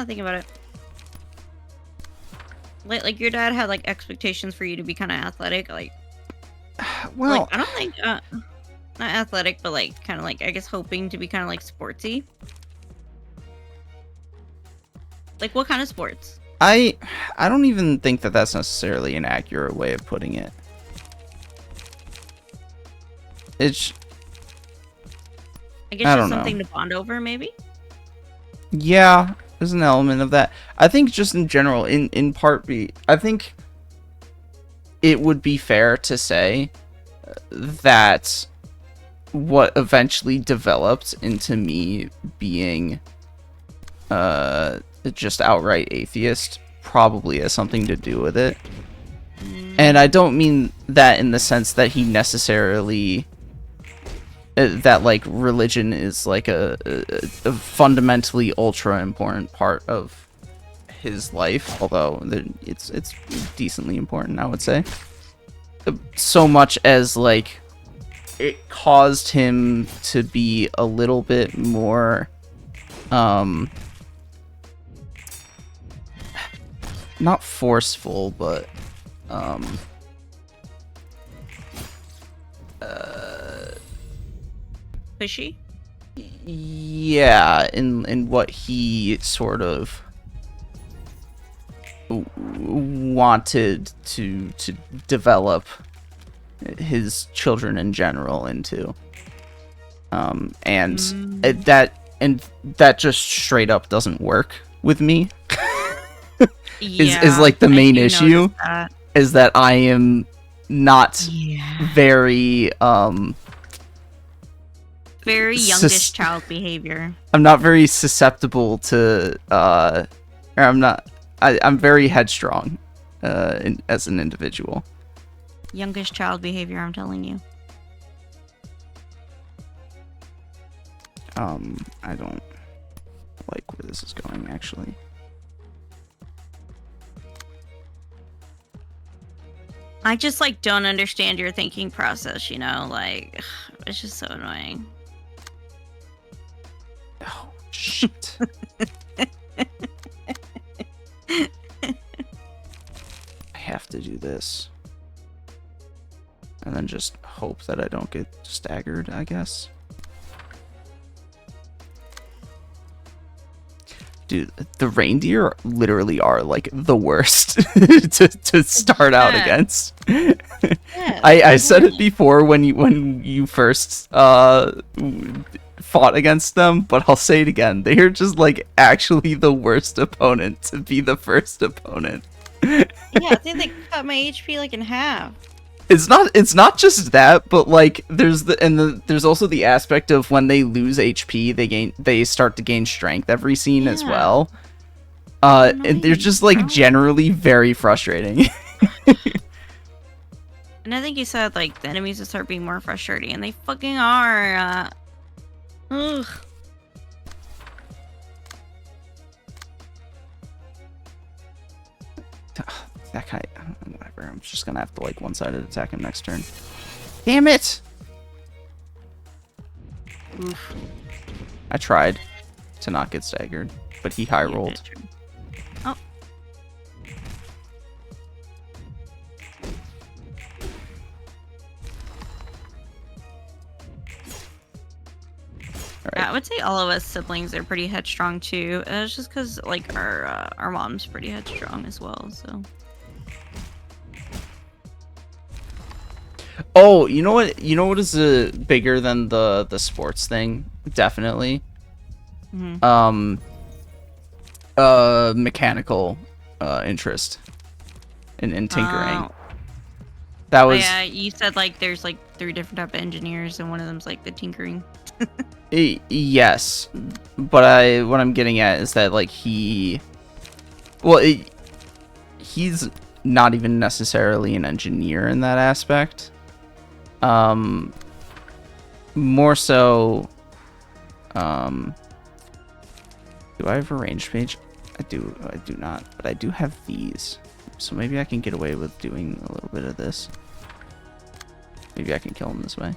think about it. Like your dad had like expectations for you to be kind of athletic, like. Well, like, I don't think not athletic, but like kind of like, I guess, hoping to be kind of like sportsy. Like what kind of sports? I don't even think that that's necessarily an accurate way of putting it. It's I guess I just don't know. something to bond over, maybe. Yeah, there's an element of that. I think just in general, in part B, I think it would be fair to say that what eventually developed into me being just outright atheist probably has something to do with it. And I don't mean that in the sense that he necessarily that like religion is like a fundamentally ultra important part of his life, although it's decently important, I would say. So much as like it caused him to be a little bit more not forceful, but Pushy? yeah, in what he sort of wanted to develop his children in general into, and that just straight up doesn't work with me. is like the main issue is that I am not very very youngish child behavior. I'm not very susceptible to or I'm very headstrong as an individual. Youngish child behavior, I'm telling you. I don't like where this is going, actually. I just like don't understand your thinking process, you know, like it's just so annoying. Oh shit. I have to do this. And then just hope that I don't get staggered, I guess. Dude, the reindeer literally are like the worst to start out against. I said it before when you first fought against them, but I'll say it again. They are just like actually the worst opponent to be the first opponent. Yeah, I think they cut my HP like in half. It's not just that, but like there's also the aspect of when they lose HP, they start to gain strength every scene as well. And they're just like generally very frustrating. And I think you said like the enemies would start being more frustrating, and they fucking are. Ugh. That guy, whatever. I'm just gonna have to like one-sided attack him next turn. Damn it! Oof. I tried to not get staggered, but he high rolled. Oh. Right. Yeah, I would say all of us siblings are pretty headstrong too. It's just because like our mom's pretty headstrong as well. So. Oh, you know what? You know what is bigger than the sports thing? Definitely. Mm-hmm. Mechanical interest in tinkering. That was. Yeah, you said like there's like 3 different type of engineers, and one of them's like the tinkering. Yes, but what I'm getting at is that like he's not even necessarily an engineer in that aspect. More so, do I have a range page? I do not, but I do have these, so maybe I can get away with doing a little bit of this. Maybe I can kill him this way.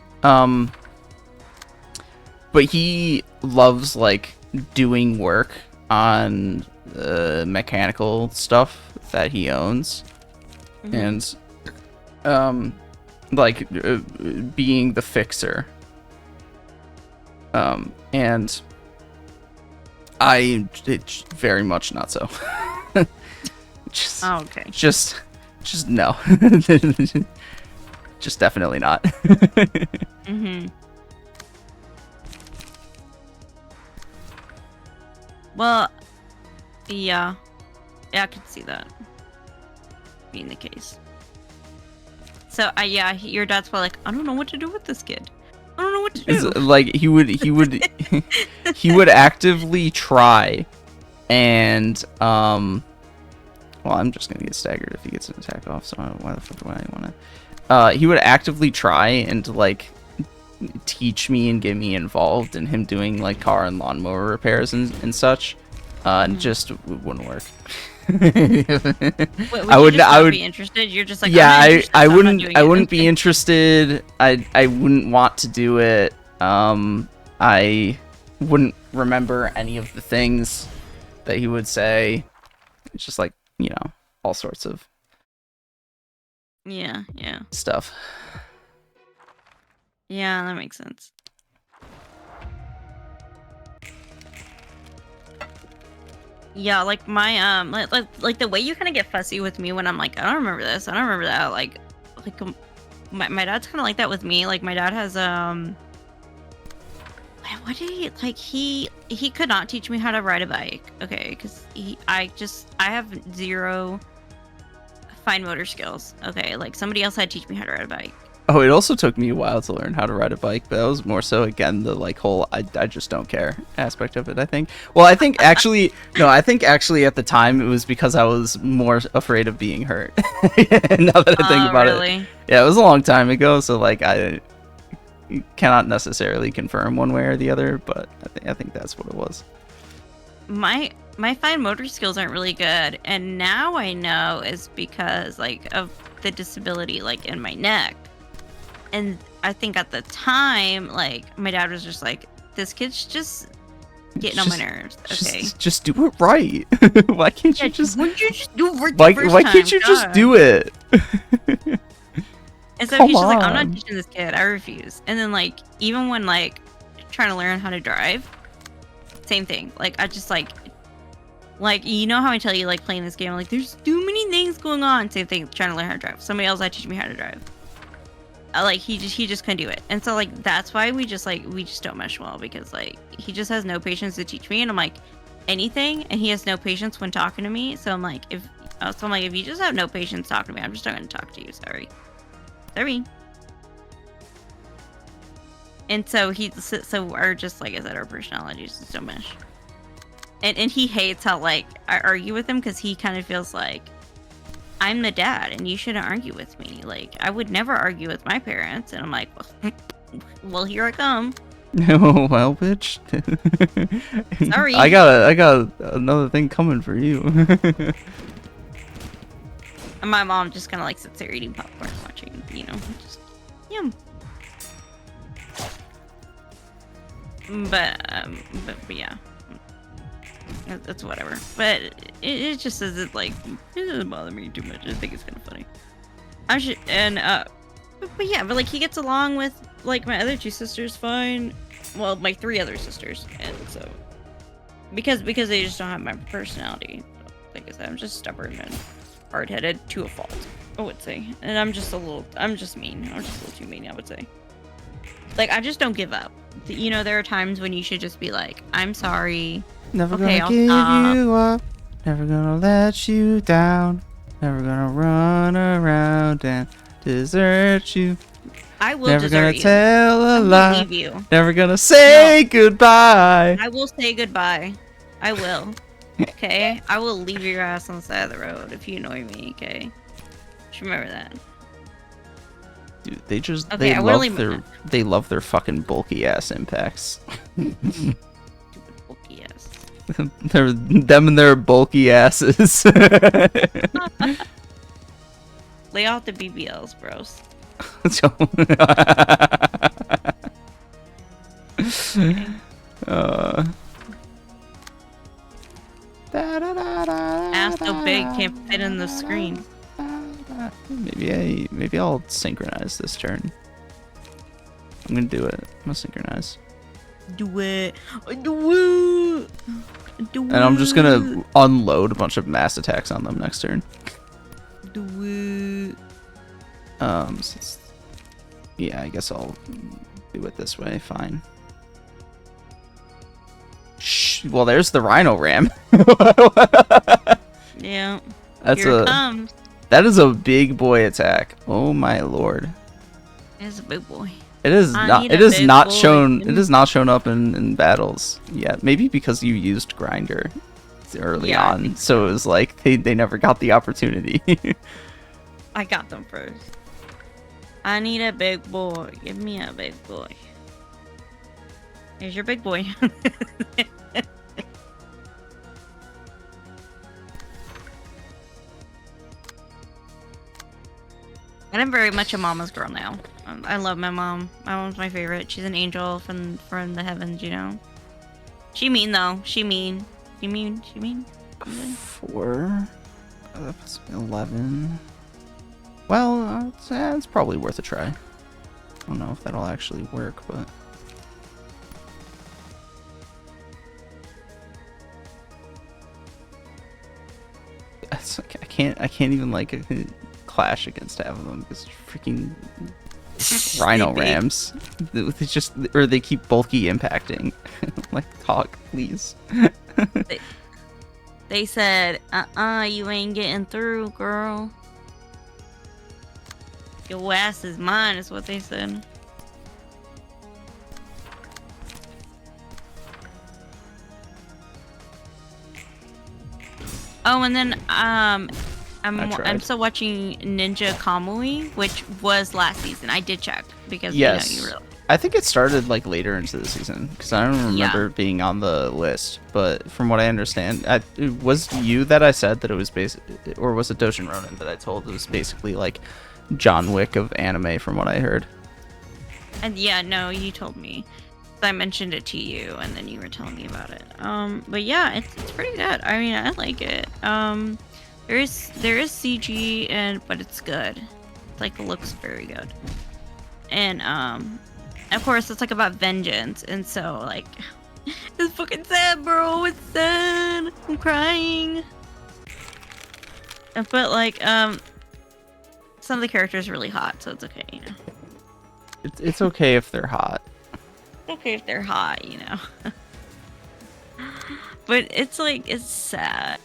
But he loves like doing work on mechanical stuff that he owns, and like being the fixer. And it's very much not so. Okay. Just no. Just definitely not. Well, yeah, I could see that being the case. So, yeah, your dad's probably like, I don't know what to do with this kid. I don't know what to do. Like he would he would actively try, and well, I'm just gonna get staggered if he gets an attack off. So why the fuck do I want to? He would actively try and like teach me and get me involved in him doing like car and lawnmower repairs and such, and just wouldn't work. Wait, would I you would. just I not would. be interested? You're just like, Yeah, I'm not interested, I so I'm not wouldn't. doing I it. wouldn't be interested. I wouldn't want to do it. I wouldn't remember any of the things that he would say. It's just like, all sorts of Yeah, stuff. yeah, that makes sense. Yeah, like my like the way you kind of get fussy with me when I'm like, I don't remember this, I don't remember that. Like my dad's kind of like that with me. Like my dad has what did he like? He could not teach me how to ride a bike. Okay, because I have zero fine motor skills. Okay, like somebody else had to teach me how to ride a bike. Oh, it also took me a while to learn how to ride a bike, but that was more so, again, the like whole I just don't care aspect of it, I think. Well, I think actually at the time it was because I was more afraid of being hurt. Now that I think about really? it. Yeah, it was a long time ago, so like I cannot necessarily confirm one way or the other, but I think that's what it was. My fine motor skills aren't really good, and now I know is because like of the disability like in my neck. And I think at the time, like, my dad was just like, this kid's just getting on my nerves. Okay. Just do it right. Why can't you just... Wouldn't you just do it right Why, the first why time? can't you just God. do it? And so Come he's just like, I'm not on. teaching this kid. I refuse. And then, like, even when, like, trying to learn how to drive, same thing. Like, I just, like, you know how I tell you, like, playing this game, like, there's too many things going on. Same thing, trying to learn how to drive. Somebody else had to teach me how to drive. Like he just couldn't do it, and so like that's why we just don't mesh well, because like he just has no patience to teach me, and I'm like anything, and he has no patience when talking to me. So I'm like if you just have no patience talking to me, I'm just not going to talk to you. Sorry. And so our just like I said, our personalities just don't mesh, and he hates how like I argue with him because he kind of feels like I'm the dad and you shouldn't argue with me. Like, I would never argue with my parents. And I'm like, well, here I come. Well, bitch. Sorry. I got another thing coming for you. And my mom just kind of like sits there eating popcorn, watching, just yum. But yeah. That's whatever. But it just doesn't like it doesn't bother me too much. I think it's kind of funny. But yeah, but like he gets along with like my other two sisters fine. Well, my three other sisters, and so because they just don't have my personality. Like I said, I'm just stubborn and hard-headed to a fault, I would say. And I'm just mean. I'm just a little too mean, I would say. Like I just don't give up. There are times when you should just be like, I'm sorry. Never Okay, gonna give you up. Never gonna let you down. Never gonna run around and desert you. I will Never desert gonna you. tell a I will lie. leave you. Never gonna say goodbye. I will say goodbye. I will. Okay? I will leave your ass on the side of the road if you annoy me, okay? Just remember that. Dude, they just Okay, they love their fucking bulky ass impacts. Stupid bulky ass. them and their bulky asses. Lay off the BBLs, bros. Ass so big can't fit in the screen. Maybe I'll synchronize this turn. I'm gonna do it. I'm gonna synchronize. Do it. And I'm just gonna unload a bunch of mass attacks on them next turn. Do it. Yeah, I guess I'll do it this way. Fine. Shh. Well, there's the Rhino Ram. Yeah. That's Here it comes. That is a big boy attack. Oh my lord. It's a big boy. It is I not. need It a is big not boy. shown. It has not shown up in battles yet. Maybe because you used Grinder early Yeah, I on, think so it was like they never got the opportunity. I got them first. I need a big boy. Give me a big boy. Here's your big boy. And I'm very much a mama's girl now. I love my mom. My mom's my favorite. She's an angel from the heavens, you know. She mean though. She mean. She mean. 4, 11. Well, it's probably worth a try. I don't know if that'll actually work, but it's like I can't even like clash against half of them because freaking Rhino Rams. They keep bulky impacting. Like, talk, please. They said, you ain't getting through, girl. Your ass is mine, is what they said. Oh, and then I'm still watching Ninja Kamui, which was last season. I did check because yes, you really. I think it started like later into the season because I don't remember it being on the list. But from what I understand, it was you that I said that it was or was it Doshin Ronin that I told it was basically like John Wick of anime, from what I heard. And yeah, no, you told me. I mentioned it to you, and then you were telling me about it. But yeah, it's pretty good. I mean, I like it. There is CG, but it's good. Like, it looks very good. And of course, it's like about vengeance, and so like, it's fucking sad, bro. It's sad. I'm crying. But like, some of the characters are really hot, so it's okay, you know. It's okay if they're hot. Okay if they're hot, you know. But it's like, it's sad.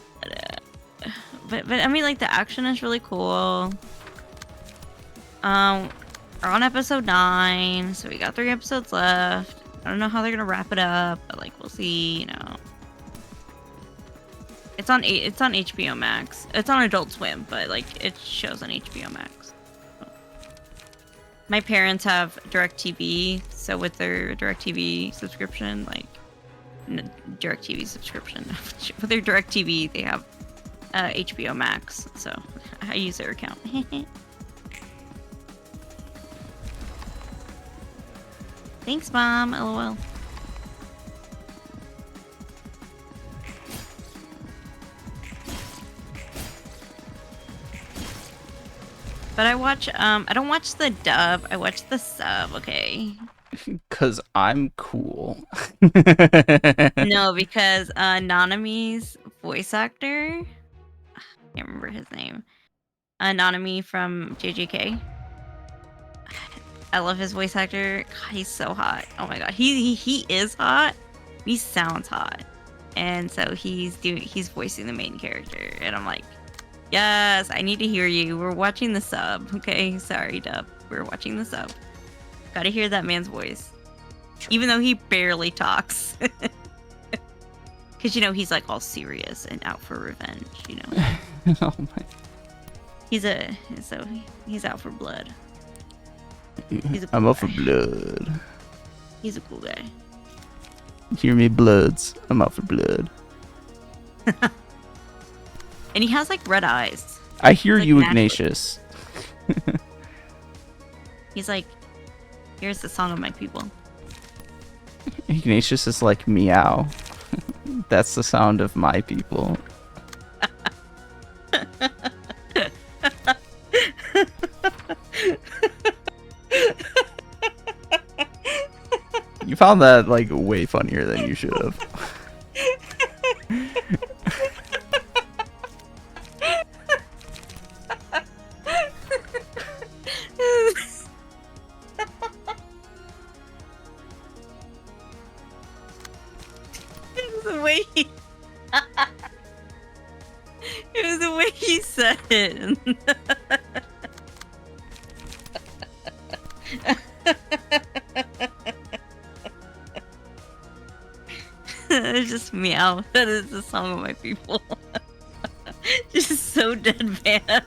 But I mean, like, the action is really cool. We're on episode 9, so we got 3 episodes left. I don't know how they're gonna wrap it up, but like, we'll see, you know. It's on HBO Max. It's on Adult Swim, but like, it shows on HBO Max. My parents have DirecTV, so with their DirecTV subscription, with their DirecTV, they have HBO Max, so I use their account. Thanks, Mom. LOL. But I don't watch the dub, I watch the sub, okay? Cause I'm cool. No, because Nanami's voice actor, I can't remember his name. Nanami from JJK. I love his voice actor. God, he's so hot. Oh my god, he is hot. He sounds hot, and so he's voicing the main character, and I'm like, yes, I need to hear you. We're watching the sub, okay? Sorry, dub. We're watching the sub. Gotta hear that man's voice. Even though he barely talks. Because, you know, he's like all serious and out for revenge, you know? Oh my. He's out for blood. I'm out for blood. He's a cool guy. Hear me, bloods. I'm out for blood. And he has like red eyes. I hear like you, naturally. Ignatius. He's like, here's the song of my people. Ignatius is like meow. That's the sound of my people. You found that like way funnier than you should have. It was the way he said it. It's just meow. That is the song of my people. Just so deadpan.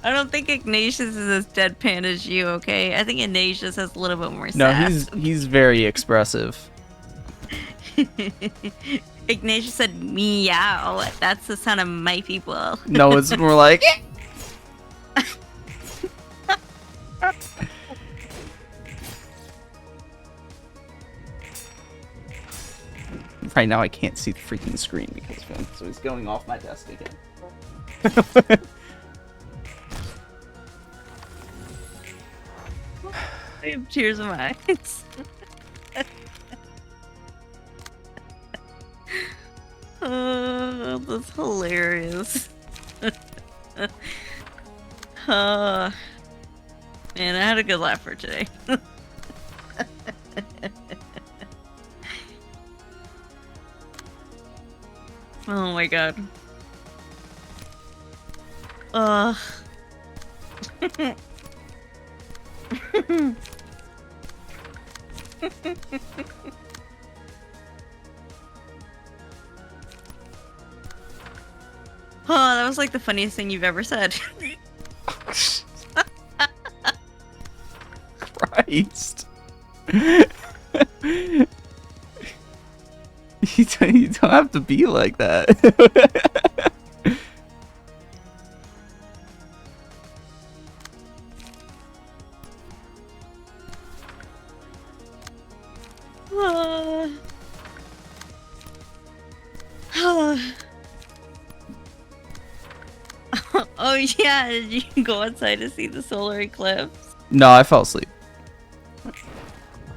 I don't think Ignatius is as deadpan as you, okay? I think Ignatius has a little bit more sass. No, he's very expressive. Ignatius said meow. That's the sound of my people. No, it's more like. Right now, I can't see the freaking screen because Finn, so he's going off my desk again. I have tears in my eyes. Oh, that's hilarious. Man, I had a good laugh for today. Oh my god. Ugh. Oh, that was like the funniest thing you've ever said. Christ. You don't have to be like that. Oh yeah, did you go outside to see the solar eclipse? No, I fell asleep.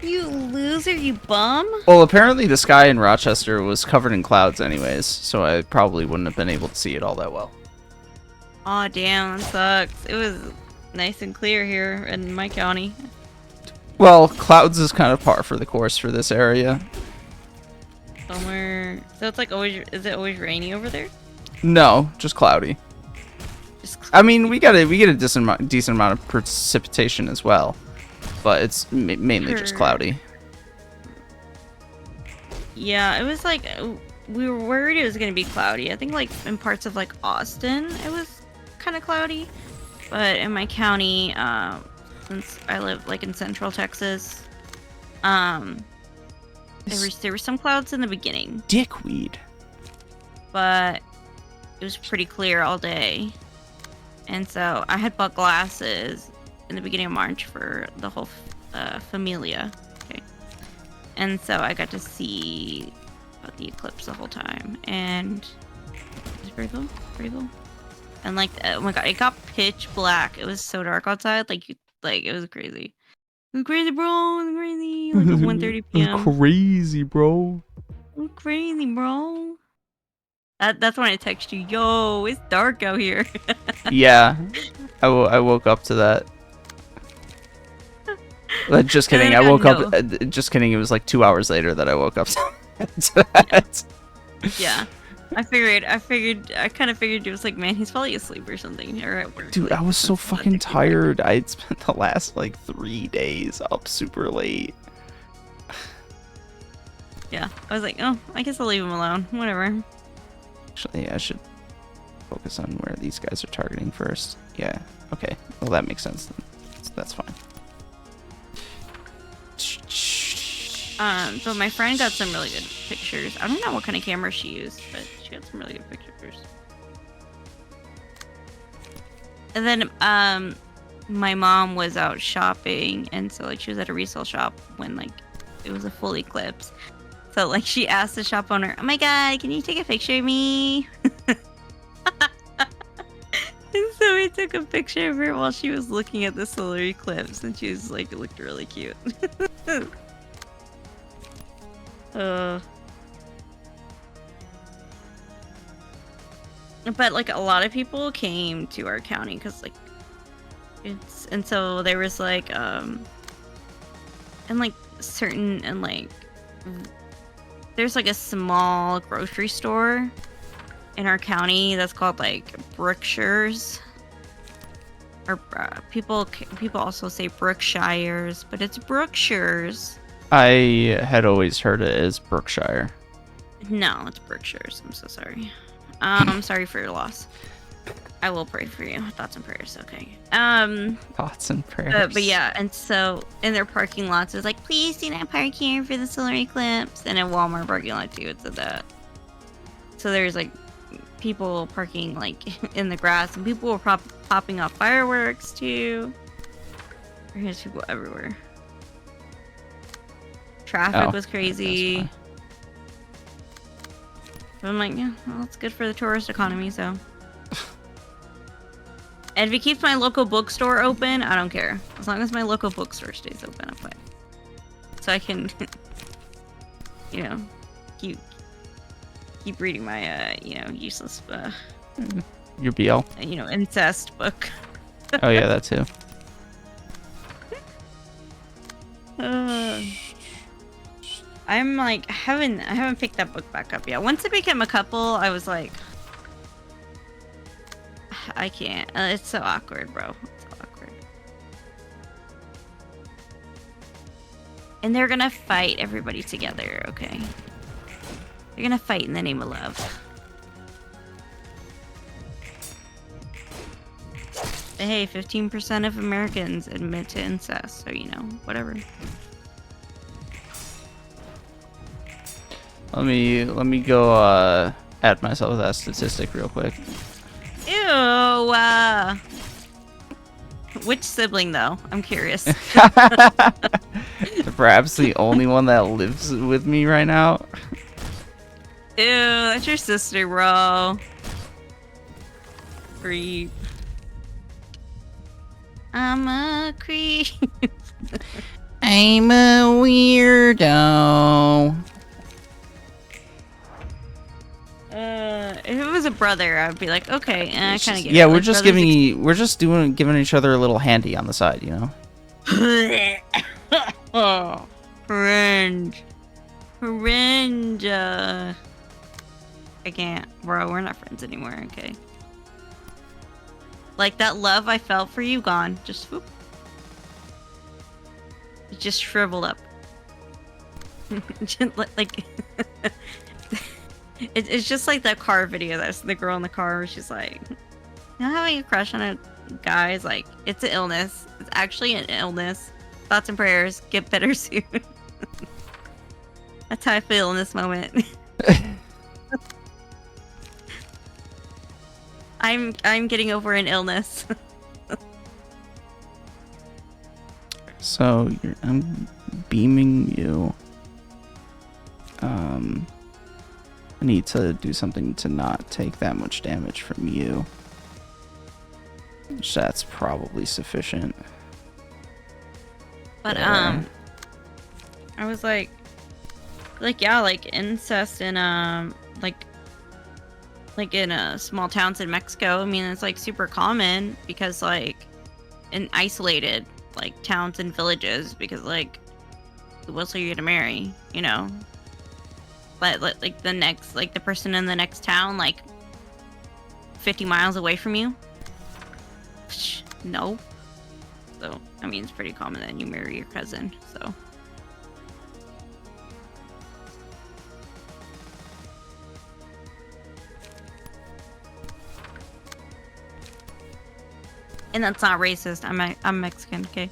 You loser, you bum! Well, apparently the sky in Rochester was covered in clouds anyways, so I probably wouldn't have been able to see it all that well. Aw, damn, that sucks. It was nice and clear here in my county. Well, clouds is kind of par for the course for this area. Somewhere... So it's like always... Is it always rainy over there? No, just cloudy. Just... I mean, we get a decent amount of precipitation as well, but it's mainly just cloudy. Yeah, it was like... We were worried it was going to be cloudy. I think like in parts of like Austin, it was kind of cloudy. But in my county, since I live like in central Texas, there were some clouds in the beginning. Dickweed. But it was pretty clear all day. And so I had bought glasses in the beginning of March for the whole familia. Okay. And so I got to see the eclipse the whole time. And it was pretty cool. Pretty cool. And like, oh my god, it got pitch black. It was so dark outside. Like it was crazy. It was crazy, bro. It was crazy. Like at 1:30 p.m. Crazy, bro. It was crazy, bro. That's when I text you, yo, it's dark out here. Yeah, I woke up to that. Just kidding. I woke up. Just kidding. It was like 2 hours later that I woke up to that. Yeah. I kind of figured it was like, man, he's probably asleep or something. Or at work. Dude, I was so fucking tired. I'd spent the last like 3 days up super late. Yeah, I was like, oh, I guess I'll leave him alone. Whatever. Actually, I should focus on where these guys are targeting first. Yeah. Okay. Well, that makes sense. That's fine. But my friend got some really good pictures. I don't know what kind of camera she used, but she got some really good pictures. And then, my mom was out shopping, and so like she was at a resale shop when like it was a full eclipse. So like she asked the shop owner, "Oh my god, can you take a picture of me?" And so we took a picture of her while she was looking at the solar eclipse, and she was like, it looked really cute. But like a lot of people came to our county because like and so there was like and like certain and like there's like a small grocery store in our county that's called like Brookshires, or people also say Brookshires, but it's Brookshires. I had always heard it as Brookshire. No, it's Brookshires. I'm so sorry. I'm sorry for your loss. I will pray for you. Thoughts and prayers. Okay. Thoughts and prayers. But yeah, and so in their parking lots, it was like, please do not park here for the solar eclipse. And in Walmart parking lot too, it said that. So there's like people parking like in the grass, and people were popping off fireworks too. There's people everywhere. Traffic was crazy. But I'm like, yeah, well, it's good for the tourist economy, so. And if it keeps my local bookstore open, I don't care. As long as my local bookstore stays open, I'm fine. So I can, you know, keep reading my, you know, useless, Your BL. you know, incest book. Oh yeah, that too. I'm like, I haven't picked that book back up yet. Once it became a couple, I was like, I can't. It's so awkward, bro. It's so awkward. And they're gonna fight everybody together, okay? They're gonna fight in the name of love. But hey, 15% of Americans admit to incest, so you know, whatever. Let me go add myself to that statistic real quick. Ew. Which sibling though? I'm curious. Perhaps the only one that lives with me right now. Ew, that's your sister, bro. Creep. I'm a creep. I'm a weirdo. If it was a brother, I'd be like, okay, I kind of get it. Yeah, Like, we're just giving each other a little handy on the side, you know. Oh, cringe. Cringe. I can't, bro. We're not friends anymore. Okay. Like that love I felt for you, gone. Just whoop. It just shriveled up. Just, like. It's just like that car video. That's the girl in the car where she's like, you know, having a crush on a guy is like, it's an illness. It's actually an illness. Thoughts and prayers. Get better soon. That's how I feel in this moment. I'm getting over an illness. So I'm beaming you. I need to do something to not take that much damage from you. Which that's probably sufficient. But Yeah. I was like yeah, like incest in like in small towns in Mexico. I mean, it's like super common because like in isolated like towns and villages, because like who else are you gonna marry, you know? But like the next, like the person in the next town, like 50 miles away from you? No. So, I mean, it's pretty common that you marry your cousin, so. And that's not racist. I'm Mexican, okay?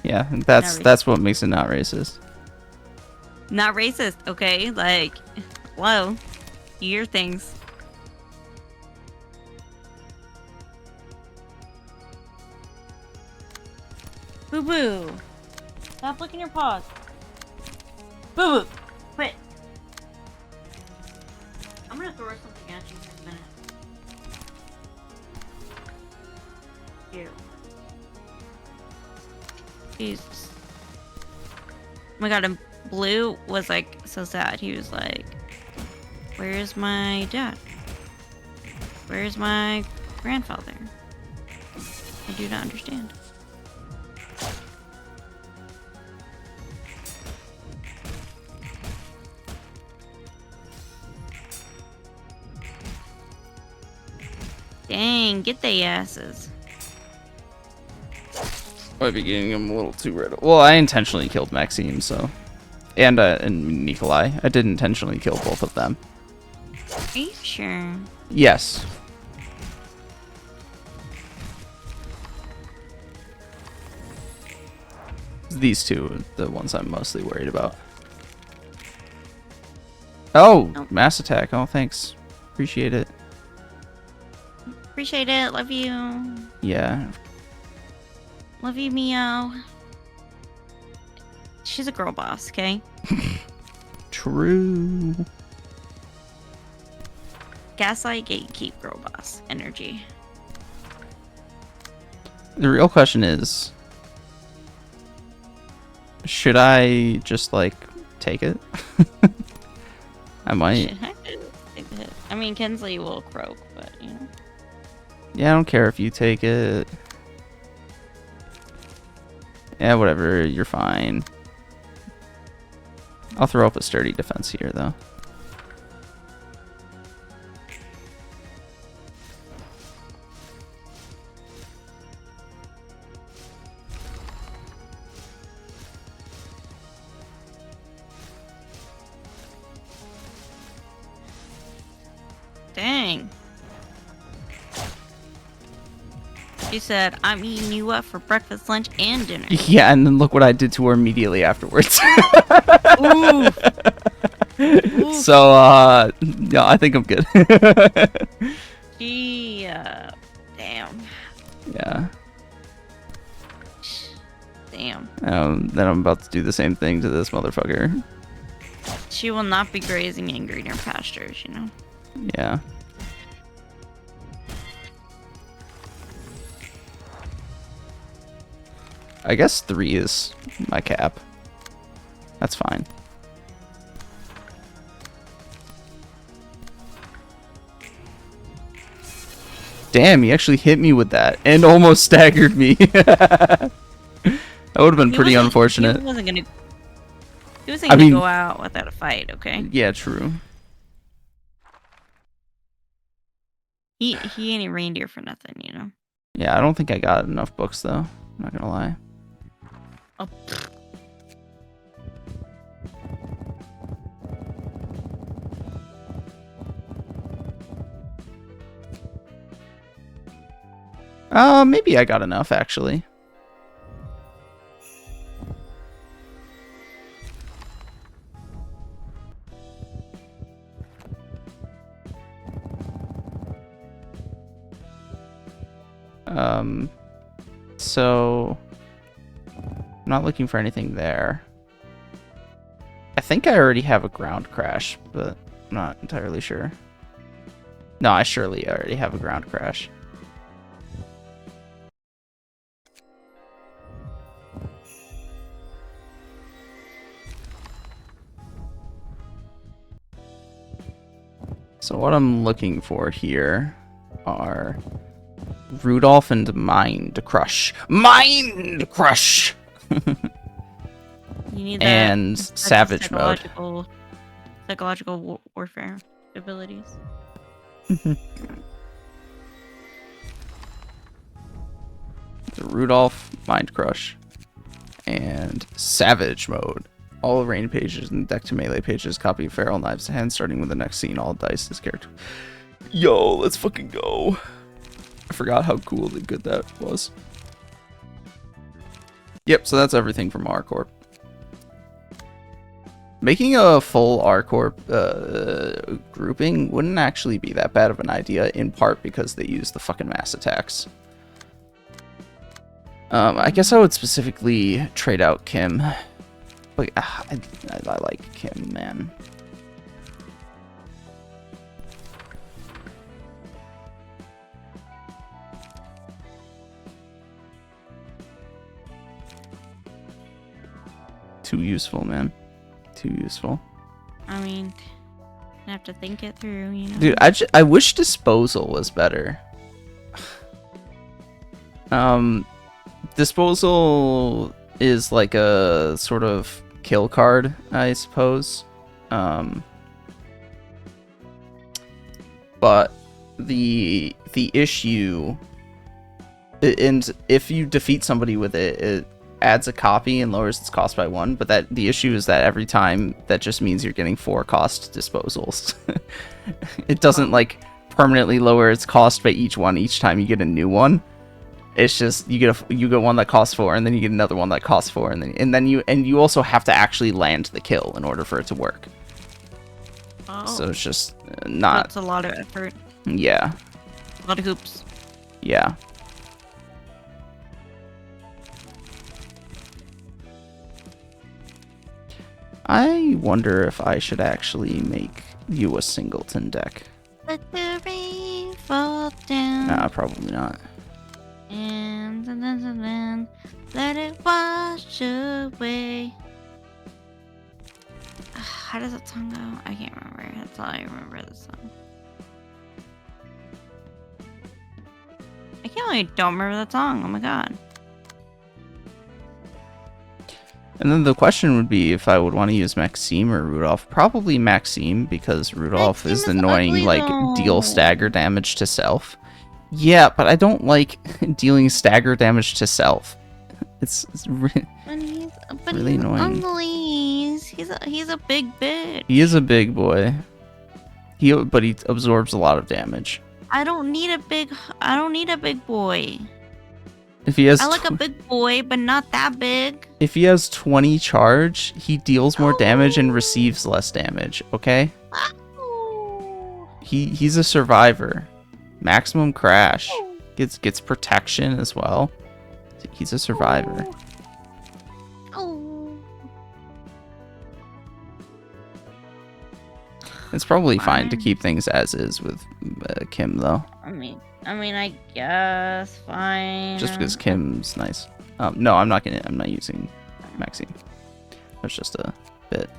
Yeah, that's what makes it not racist. Not racist, okay? Like, whoa. You hear things. Boo boo. Stop licking your paws. Boo boo. Quit. I'm gonna throw something at you in a minute. Ew. Jesus. Oh my god, and Blue was like so sad. He was like, where's my dad? Where's my grandfather? I do not understand. Dang, get they asses. Might be getting him a little too red. Well, I intentionally killed Maxime, so. And Nikolai. I did intentionally kill both of them. Are you sure? Yes. These two are the ones I'm mostly worried about. Oh, Nope. mass attack. Oh, thanks. Appreciate it. Appreciate it. Love you. Yeah. Love you, Mio. She's a girl boss, okay? True. Gaslight, gatekeep, girl boss energy. The real question is, should I just, like, take it? I might. Shit, I could take the hit. I mean, Kensley will croak, but, you know. Yeah, I don't care if you take it. Yeah, whatever. You're fine. I'll throw up a sturdy defense here, though. Dang. She said, I'm eating you up for breakfast, lunch, and dinner. Yeah, and then look what I did to her immediately afterwards. Ooh. So, yeah, I think I'm good. She, damn. Yeah. Damn. Then I'm about to do the same thing to this motherfucker. She will not be grazing in greener pastures, you know? Yeah. I guess 3 is my cap. That's fine. Damn, he actually hit me with that and almost staggered me. That would have been pretty unfortunate. He wasn't gonna go out without a fight, okay? Yeah, true. He ain't a reindeer for nothing, you know? Yeah, I don't think I got enough books, though. I'm not gonna lie. Oh. Maybe I got enough, actually. So I'm not looking for anything there. I think I already have a ground crash, but I'm not entirely sure. No, I surely already have a ground crash. So what I'm looking for here are Rudolph and Mind Crush. Mind Crush! You need that. And That's Savage Mode. Psychological warfare abilities. The Rudolph, Mind Crush, and Savage Mode. All rain pages and deck to melee pages copy feral knives to hand, starting with the next scene. All dice this character. Yo, let's fucking go. I forgot how cool and good that was. Yep, so that's everything from R-Corp. Making a full R-Corp grouping wouldn't actually be that bad of an idea, in part because they use the fucking mass attacks. I guess I would specifically trade out Kim. But I like Kim, man. Too useful, man. Too useful. I mean, I have to think it through, you know. Dude, I wish disposal was better. Disposal is like a sort of kill card, I suppose. But the issue, and if you defeat somebody with it, it adds a copy and lowers its cost by 1. But the issue is that every time, that just means you're getting 4 cost disposals. It doesn't like permanently lower its cost by each time you get a new one. It's just you get one that costs 4, and then you get another one that costs 4, and then you also have to actually land the kill in order for it to work. Oh, So it's just not. that's a lot of effort. Yeah. A lot of hoops. Yeah. I wonder if I should actually make you a singleton deck. Let the rain fall down. Nah, probably not. And then let it wash away. How does that song go? I can't remember. That's all I remember the song. I can't believe I don't remember that song. Oh my god. And then the question would be if I would want to use Maxime or Rudolph. Probably Maxime, because Rudolph Maxime is is annoying, ugly, like, though. deal stagger damage to self. Yeah, but I don't like dealing stagger damage to self. It's But really he's annoying. ugly. He's a big bitch. He is a big boy. But he absorbs a lot of damage. I don't need a big boy. If he has I like a big boy, but not that big. if he has 20 charge, he deals more damage and receives less damage, okay? Oh. He's a survivor. Maximum crash. Gets protection as well. He's a survivor. Oh. It's probably fine to Fine. keep things as is with Kim though. I mean, I guess fine. Just because Kim's nice. No, I'm not using Maxine. That's just a bit.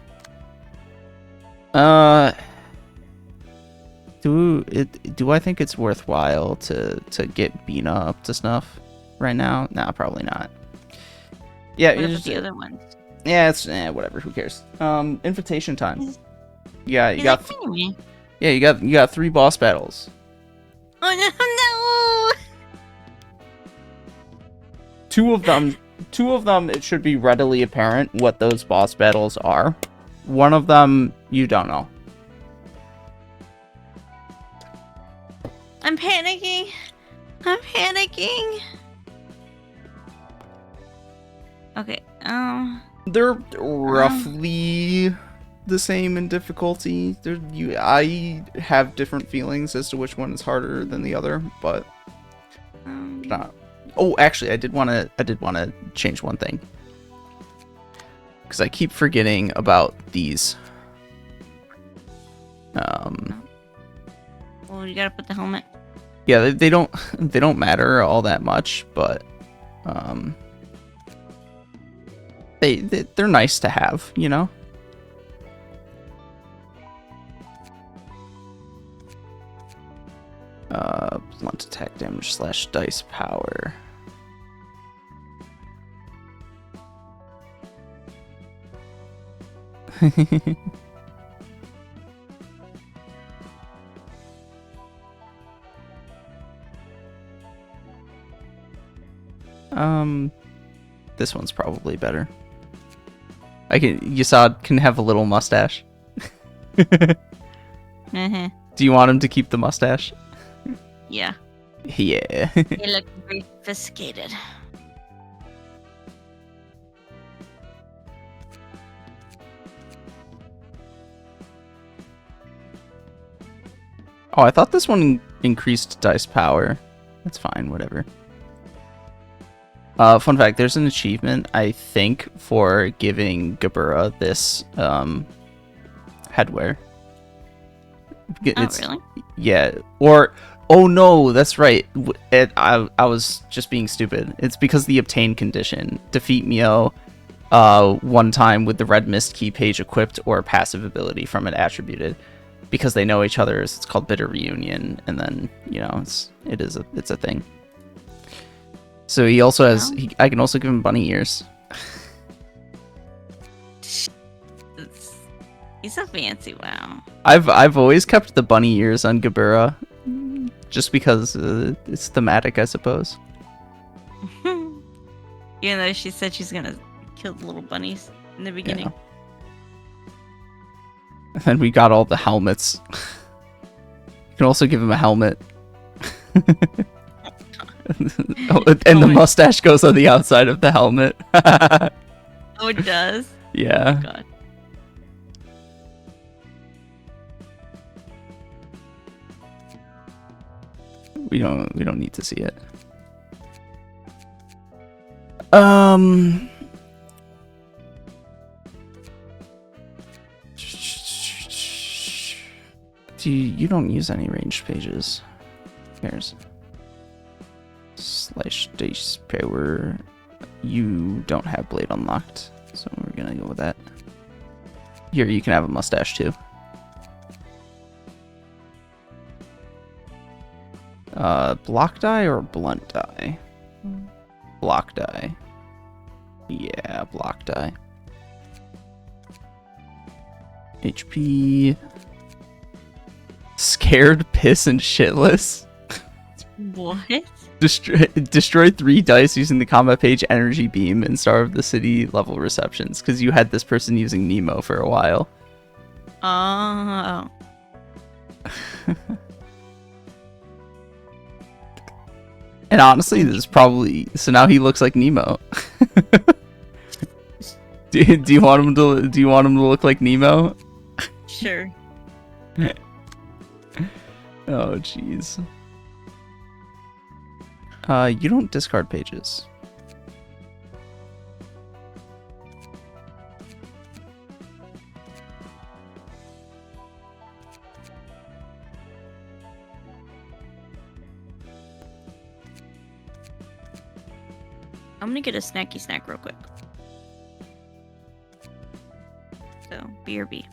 Do I think it's worthwhile to get Bina up to snuff right now? Nah, probably not. Yeah, What you about just, the other ones? yeah, it's whatever. Who cares? Invitation time. Yeah, you He's got like, me. yeah, you got 3 boss battles. Oh no! Two of them, it should be readily apparent what those boss battles are. One of them, you don't know. I'm panicking. I'm panicking. Okay. They're roughly the same in difficulty. I have different feelings as to which one is harder than the other, but not. Oh, actually, I did want to change one thing because I keep forgetting about these. Well, you gotta put the helmet. Yeah, they don't matter all that much, but they're nice to have, you know. Blunt attack damage / dice power. This one's probably better. Yasad can have a little mustache. Uh-huh. Do you want him to keep the mustache? Yeah. Yeah. They look very sophisticated. Oh, I thought this one increased dice power. That's fine, whatever. Fun fact, there's an achievement, I think, for giving Gabura this headwear. Really? Yeah, or oh no, that's right. I was just being stupid. It's because the obtain condition. Defeat Mio one time with the red mist key page equipped or passive ability from it attributed. Because they know each other, it's called Bitter Reunion, and then it's a thing. So he also has. I can also give him bunny ears. He's so fancy. Wow. I've always kept the bunny ears on Gabura, just because it's thematic, I suppose. Even though she said she's gonna kill the little bunnies in the beginning. Yeah. And then we got all the helmets. You can also give him a helmet. And the mustache goes on the outside of the helmet. Oh, it does? Yeah. God. We don't need to see it. You don't use any ranged pages. Here's slash dice power. You don't have blade unlocked, so we're gonna go with that. Here, you can have a mustache too. Block die or blunt die? Block die. Yeah, block die. HP. Scared, piss, and shitless. What? Destroy 3 dice using the combat page energy beam and starve the city level receptions, because you had this person using Nemo for a while. Oh. And honestly, this is probably... So now he looks like Nemo. do you want him to look like Nemo? Sure. Oh, jeez. You don't discard pages. I'm gonna get a snacky snack real quick. So, BRB.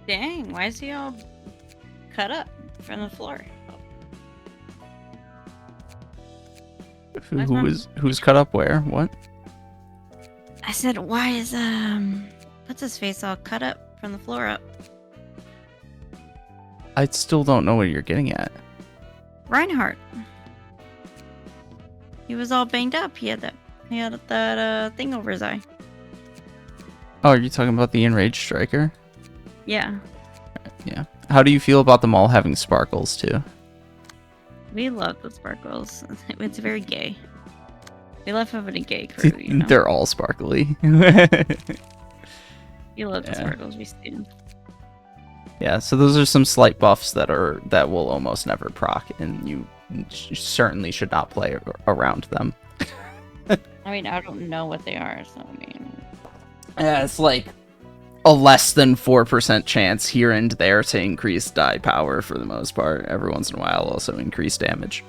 Dang, why is he all cut up from the floor? Who's cut up where? What? I said, why is what's his face all cut up from the floor up? I still don't know what you're getting at. Reinhardt. He was all banged up. He had that thing over his eye. Oh, are you talking about the enraged striker? Yeah. Yeah. How do you feel about them all having sparkles too? We love the sparkles. It's very gay. We love having a gay crew, you know? They're all sparkly. You love the sparkles, we stand. Yeah, so those are some slight buffs that will almost never proc, and you certainly should not play around them. I mean, I don't know what they are, so I mean... Yeah, it's like a less than 4% chance here and there to increase die power for the most part. Every once in a while, also increase damage.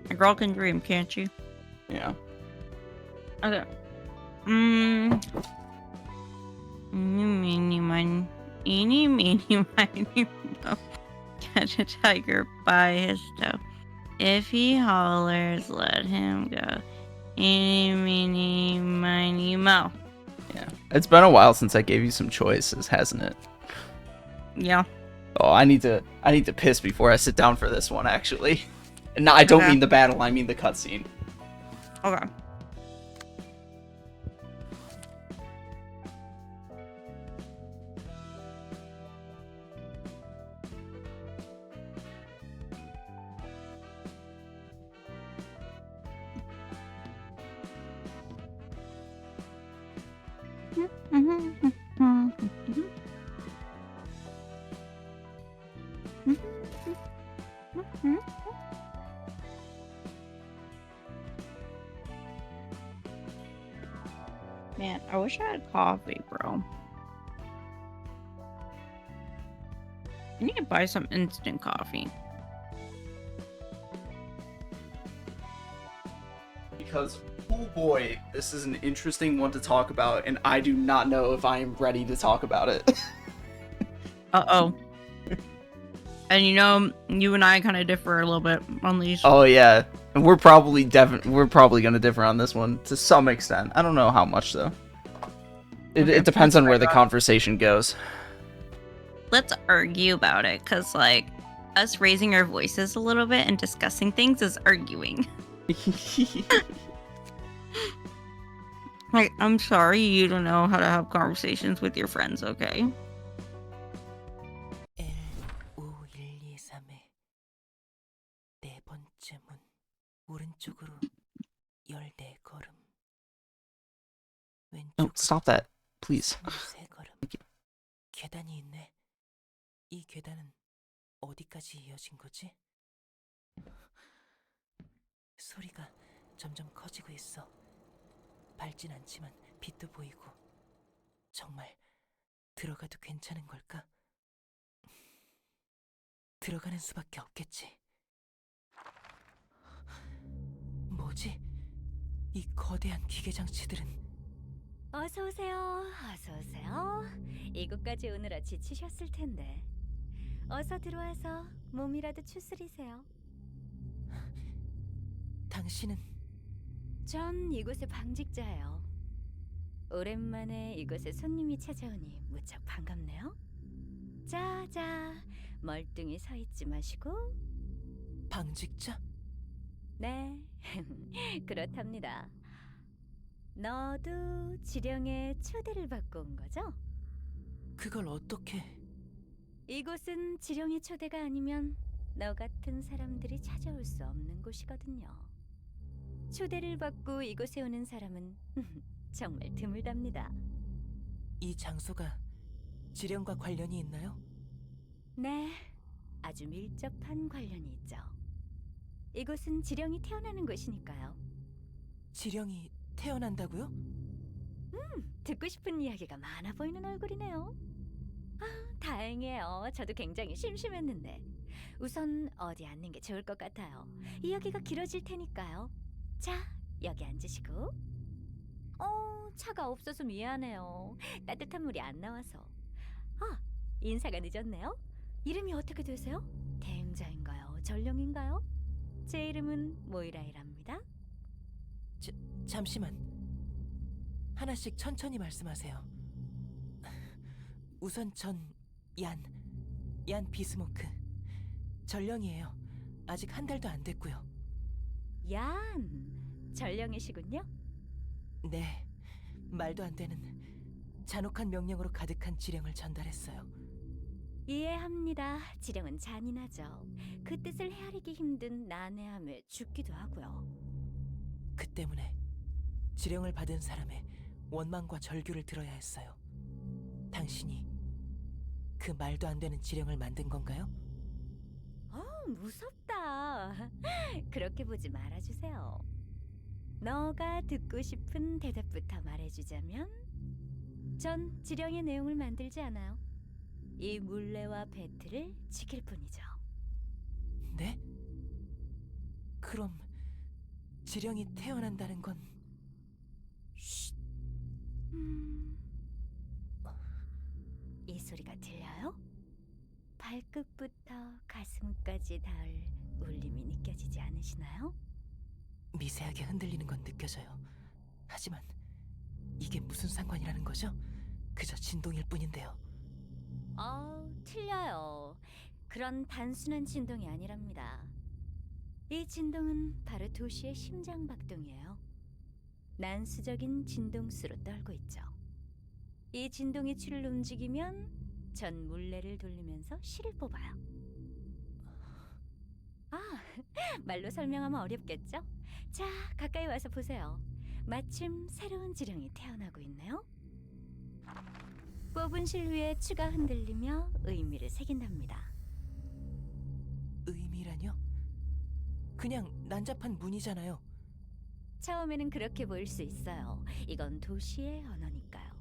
A girl can dream, can't you? Yeah. Okay. Eeny, meeny, miny, moe. Catch a tiger by his toe. If he hollers, let him go. Eeny, meeny, miny, moe. Yeah. It's been a while since I gave you some choices, hasn't it? Yeah. Oh, I need to piss before I sit down for this one, actually. And no, I don't mean the battle, I mean the cutscene. Okay. Man, I wish I had coffee, bro. I need to buy some instant coffee. Because, oh boy, this is an interesting one to talk about, and I do not know if I am ready to talk about it. Uh-oh. And you know, you and I kind of differ a little bit on these. Oh yeah, and we're probably gonna differ on this one to some extent. I don't know how much though. It depends on where the conversation goes. Let's argue about it, because, like, us raising our voices a little bit and discussing things is arguing. Like, I'm sorry you don't know how to have conversations with your friends, okay? L5123의 네 번째 문 오른쪽으로 14걸음 No, 왼쪽으로 stop that, please. 23걸음 계단이 있네. 이 계단은 어디까지 이어진 거지? 소리가 점점 커지고 있어. 밝진 않지만 빛도 보이고. 정말 들어가도 괜찮은 걸까? 들어가는 수밖에 없겠지. 뭐지? 이 거대한 기계 장치들은 어서 오세요. 어서 오세요. 이곳까지 오느라 지치셨을 텐데. 어서 들어와서 몸이라도 추스리세요. 당신은 전 이곳의 방직자예요. 오랜만에 이곳에 손님이 찾아오니 무척 반갑네요. 자자, 멀뚱히 서 있지 마시고. 방직자? 네, 그렇답니다. 너도 지령의 초대를 받고 온 거죠? 그걸 어떻게... 이곳은 지령의 초대가 아니면 너 같은 사람들이 찾아올 수 없는 곳이거든요. 초대를 받고 이곳에 오는 사람은 정말 드물답니다. 이 장소가 지령과 관련이 있나요? 네, 아주 밀접한 관련이 있죠. 이곳은 지령이 태어나는 곳이니까요. 지령이 태어난다고요? 듣고 싶은 이야기가 많아 보이는 얼굴이네요. 아, 다행이에요. 저도 굉장히 심심했는데. 우선 어디 앉는 게 좋을 것 같아요. 이야기가 길어질 테니까요. 자, 여기 앉으시고. 차가 없어서 미안해요. 따뜻한 물이 안 나와서. 아, 인사가 늦었네요. 이름이 어떻게 되세요? 대행자인가요? 전령인가요? 제 이름은 모이라이랍니다. 잠시만. 하나씩 천천히 말씀하세요. 우선 얀 비스모크. 전령이에요. 아직 한 달도 안 됐고요. 얀, 전령이시군요. 네, 말도 안 되는 잔혹한 명령으로 가득한 지령을 전달했어요. 이해합니다. 지령은 잔인하죠. 그 뜻을 헤아리기 힘든 난해함에 죽기도 하고요. 그 때문에 지령을 받은 사람의 원망과 절규를 들어야 했어요. 당신이 그 말도 안 되는 지령을 만든 건가요? 무섭다. 그렇게 보지 말아주세요. 너가 듣고 싶은 대답부터 말해주자면, 전 지령의 내용을 만들지 않아요. 이 물레와 배틀을 지킬 뿐이죠. 네? 그럼 지령이 태어난다는 건... 쉿. 이 소리가 들려요? 발끝부터 가슴까지 닿을 울림이 느껴지지 않으시나요? 미세하게 흔들리는 건 느껴져요. 하지만 이게 무슨 상관이라는 거죠? 그저 진동일 뿐인데요. 틀려요. 그런 단순한 진동이 아니랍니다. 이 진동은 바로 도시의 심장박동이에요. 난수적인 진동수로 떨고 있죠. 이 진동이 추를 움직이면 전 물레를 돌리면서 실을 뽑아요. 말로 설명하면 어렵겠죠? 자, 가까이 와서 보세요. 마침 새로운 지령이 태어나고 있네요. 뽑은 실 위에 추가 흔들리며 의미를 새긴답니다. 의미라뇨? 그냥 난잡한 문이잖아요. 처음에는 그렇게 보일 수 있어요. 이건 도시의 언어니까요.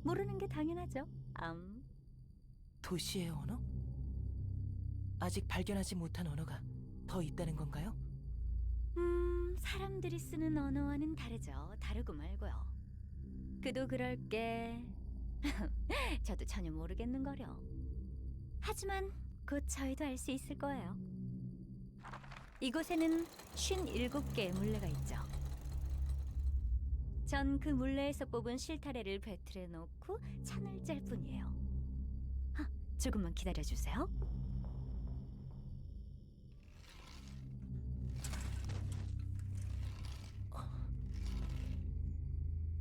모르는 게 당연하죠. 도시의 언어? 아직 발견하지 못한 언어가 더 있다는 건가요? 사람들이 쓰는 언어와는 다르죠. 다르고 말고요. 그도 그럴 게 저도 전혀 모르겠는거려. 하지만 곧 저희도 알 수 있을 거예요. 이곳에는 57개의 물레가 있죠. 전 그 물레에서 뽑은 실타래를 배틀에 넣고 찬을 짤 뿐이에요. 조금만 기다려주세요.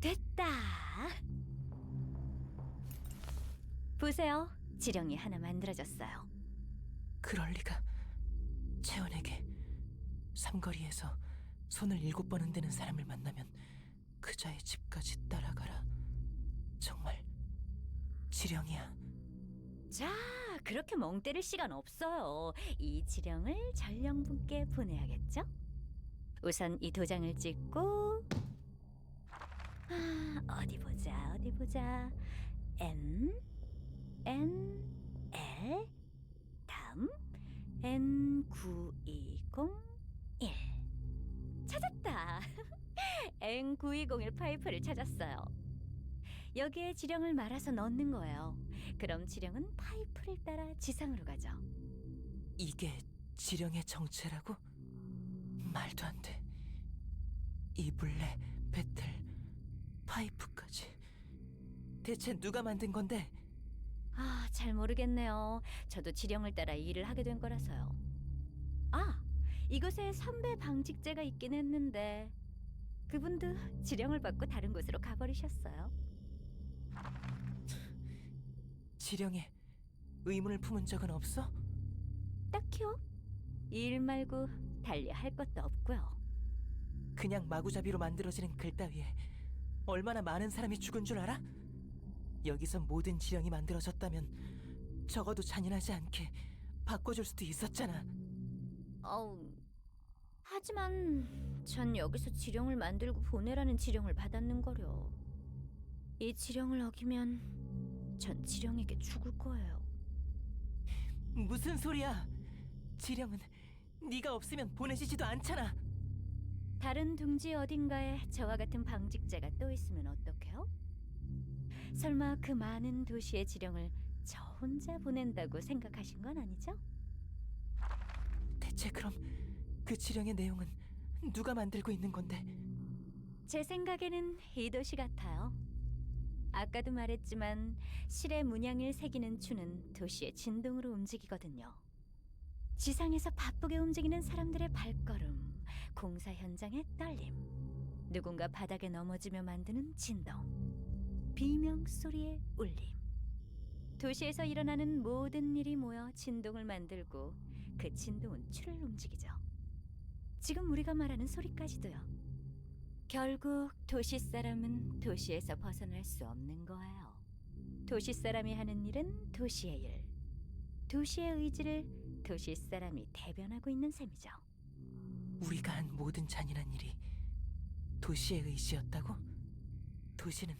됐다. 보세요. 지령이 하나 만들어졌어요. 그럴 리가. 채원에게 삼거리에서 손을 7번 흔드는 사람을 만나면 그자의 집까지 따라가라. 정말 지령이야. 자, 그렇게 멍 때릴 시간 없어요. 이 지령을 전령분께 보내야겠죠? 우선 이 도장을 찍고 어디 보자. N L 다음 N9201 찾았다. N9201 파이프를 찾았어요. 여기에 지령을 말아서 넣는 거예요. 그럼 지령은 파이프를 따라 지상으로 가죠. 이게 지령의 정체라고? 말도 안 돼. 이 물레, 배틀, 파이프까지. 대체 누가 만든 건데? 잘 모르겠네요. 저도 지령을 따라 일을 하게 된 거라서요. 이곳에 선배 방직제가 있긴 했는데 그분도 지령을 받고 다른 곳으로 가버리셨어요. 지령에 의문을 품은 적은 없어? 딱히요. 일 말고 달리 할 것도 없고요. 그냥 마구잡이로 만들어지는 글 따위에 얼마나 많은 사람이 죽은 줄 알아? 여기서 모든 지령이 만들어졌다면 적어도 잔인하지 않게 바꿔줄 수도 있었잖아. 하지만 전 여기서 지령을 만들고 보내라는 지령을 받았는거려. 이 지령을 어기면 전 지령에게 죽을 거예요. 무슨 소리야? 지령은 네가 없으면 보내지지도 않잖아. 다른 둥지 어딘가에 저와 같은 방직자가 또 있으면 어떡해요? 설마 그 많은 도시의 지령을 저 혼자 보낸다고 생각하신 건 아니죠? 대체 그럼 그 지령의 내용은 누가 만들고 있는 건데? 제 생각에는 이 도시 같아요. 아까도 말했지만 실의 문양을 새기는 추는 도시의 진동으로 움직이거든요. 지상에서 바쁘게 움직이는 사람들의 발걸음, 공사 현장의 떨림, 누군가 바닥에 넘어지며 만드는 진동, 비명소리의 울림. 도시에서 일어나는 모든 일이 모여 진동을 만들고 그 진동은 추를 움직이죠. 지금 우리가 말하는 소리까지도요. 결국 도시 사람은 도시에서 벗어날 수 없는 거예요. 도시 사람이 하는 일은 도시의 일, 도시의 의지를 도시 사람이 대변하고 있는 셈이죠. 우리가 한 모든 잔인한 일이 도시의 의지였다고? 도시는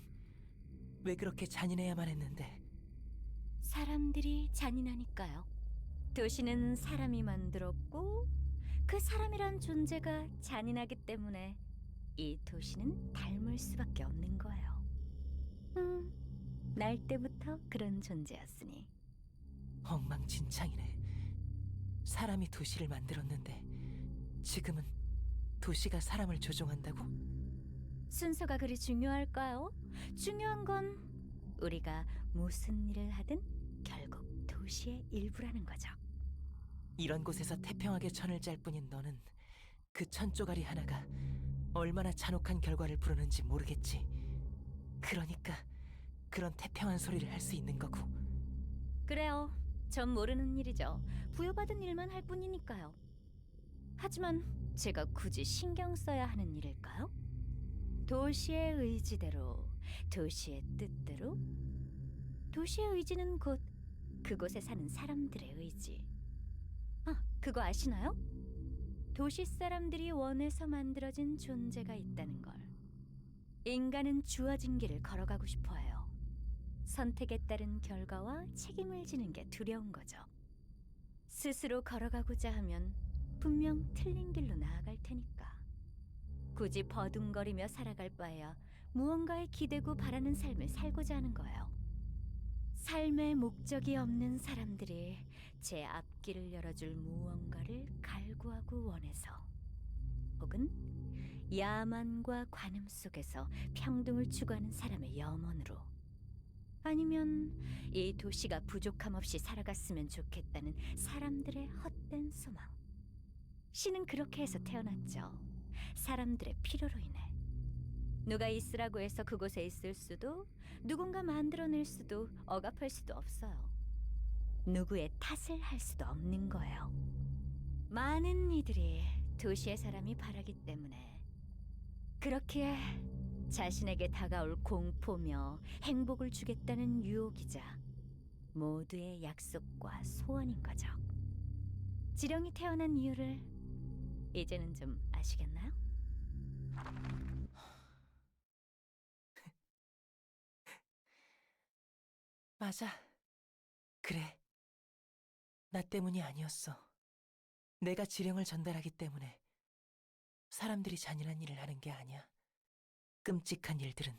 왜 그렇게 잔인해야만 했는데? 사람들이 잔인하니까요. 도시는 사람이 만들었고 그 사람이란 존재가 잔인하기 때문에 이 도시는 닮을 수밖에 없는 거예요. 날 때부터 그런 존재였으니. 엉망진창이네. 사람이 도시를 만들었는데 지금은 도시가 사람을 조종한다고? 순서가 그리 중요할까요? 중요한 건 우리가 무슨 일을 하든 결국 도시의 일부라는 거죠. 이런 곳에서 태평하게 천을 짤 뿐인 너는 그 천 쪼가리 하나가 얼마나 잔혹한 결과를 부르는지 모르겠지. 그러니까 그런 태평한 소리를 할 수 있는 거고. 그래요. 전 모르는 일이죠. 부여받은 일만 할 뿐이니까요. 하지만 제가 굳이 신경 써야 하는 일일까요? 도시의 의지대로, 도시의 뜻대로 도시의 의지는 곧 그곳에 사는 사람들의 의지. 아, 그거 아시나요? 도시 사람들이 원해서 만들어진 존재가 있다는 걸. 인간은 주어진 길을 걸어가고 싶어 해요. 선택에 따른 결과와 책임을 지는 게 두려운 거죠. 스스로 걸어가고자 하면 분명 틀린 길로 나아갈 테니까. 굳이 버둥거리며 살아갈 바에야 무언가에 기대고 바라는 삶을 살고자 하는 거예요. 삶의 목적이 없는 사람들이 제 앞길을 열어줄 무언가를 갈구하고 원해서, 혹은 야만과 관음 속에서 평등을 추구하는 사람의 염원으로, 아니면 이 도시가 부족함 없이 살아갔으면 좋겠다는 사람들의 헛된 소망. 신은 그렇게 해서 태어났죠. 사람들의 필요로 인해. 누가 있으라고 해서 그곳에 있을 수도, 누군가 만들어낼 수도, 억압할 수도 없어요. 누구의 탓을 할 수도 없는 거예요. 많은 이들이 도시의 사람이 바라기 때문에, 그렇기에 자신에게 다가올 공포며 행복을 주겠다는 유혹이자 모두의 약속과 소원인 거죠. 지령이 태어난 이유를 이제는 좀 아시겠나요? 맞아. 그래. 나 때문이 아니었어. 내가 지령을 전달하기 때문에 사람들이 잔인한 일을 하는 게 아니야. 끔찍한 일들은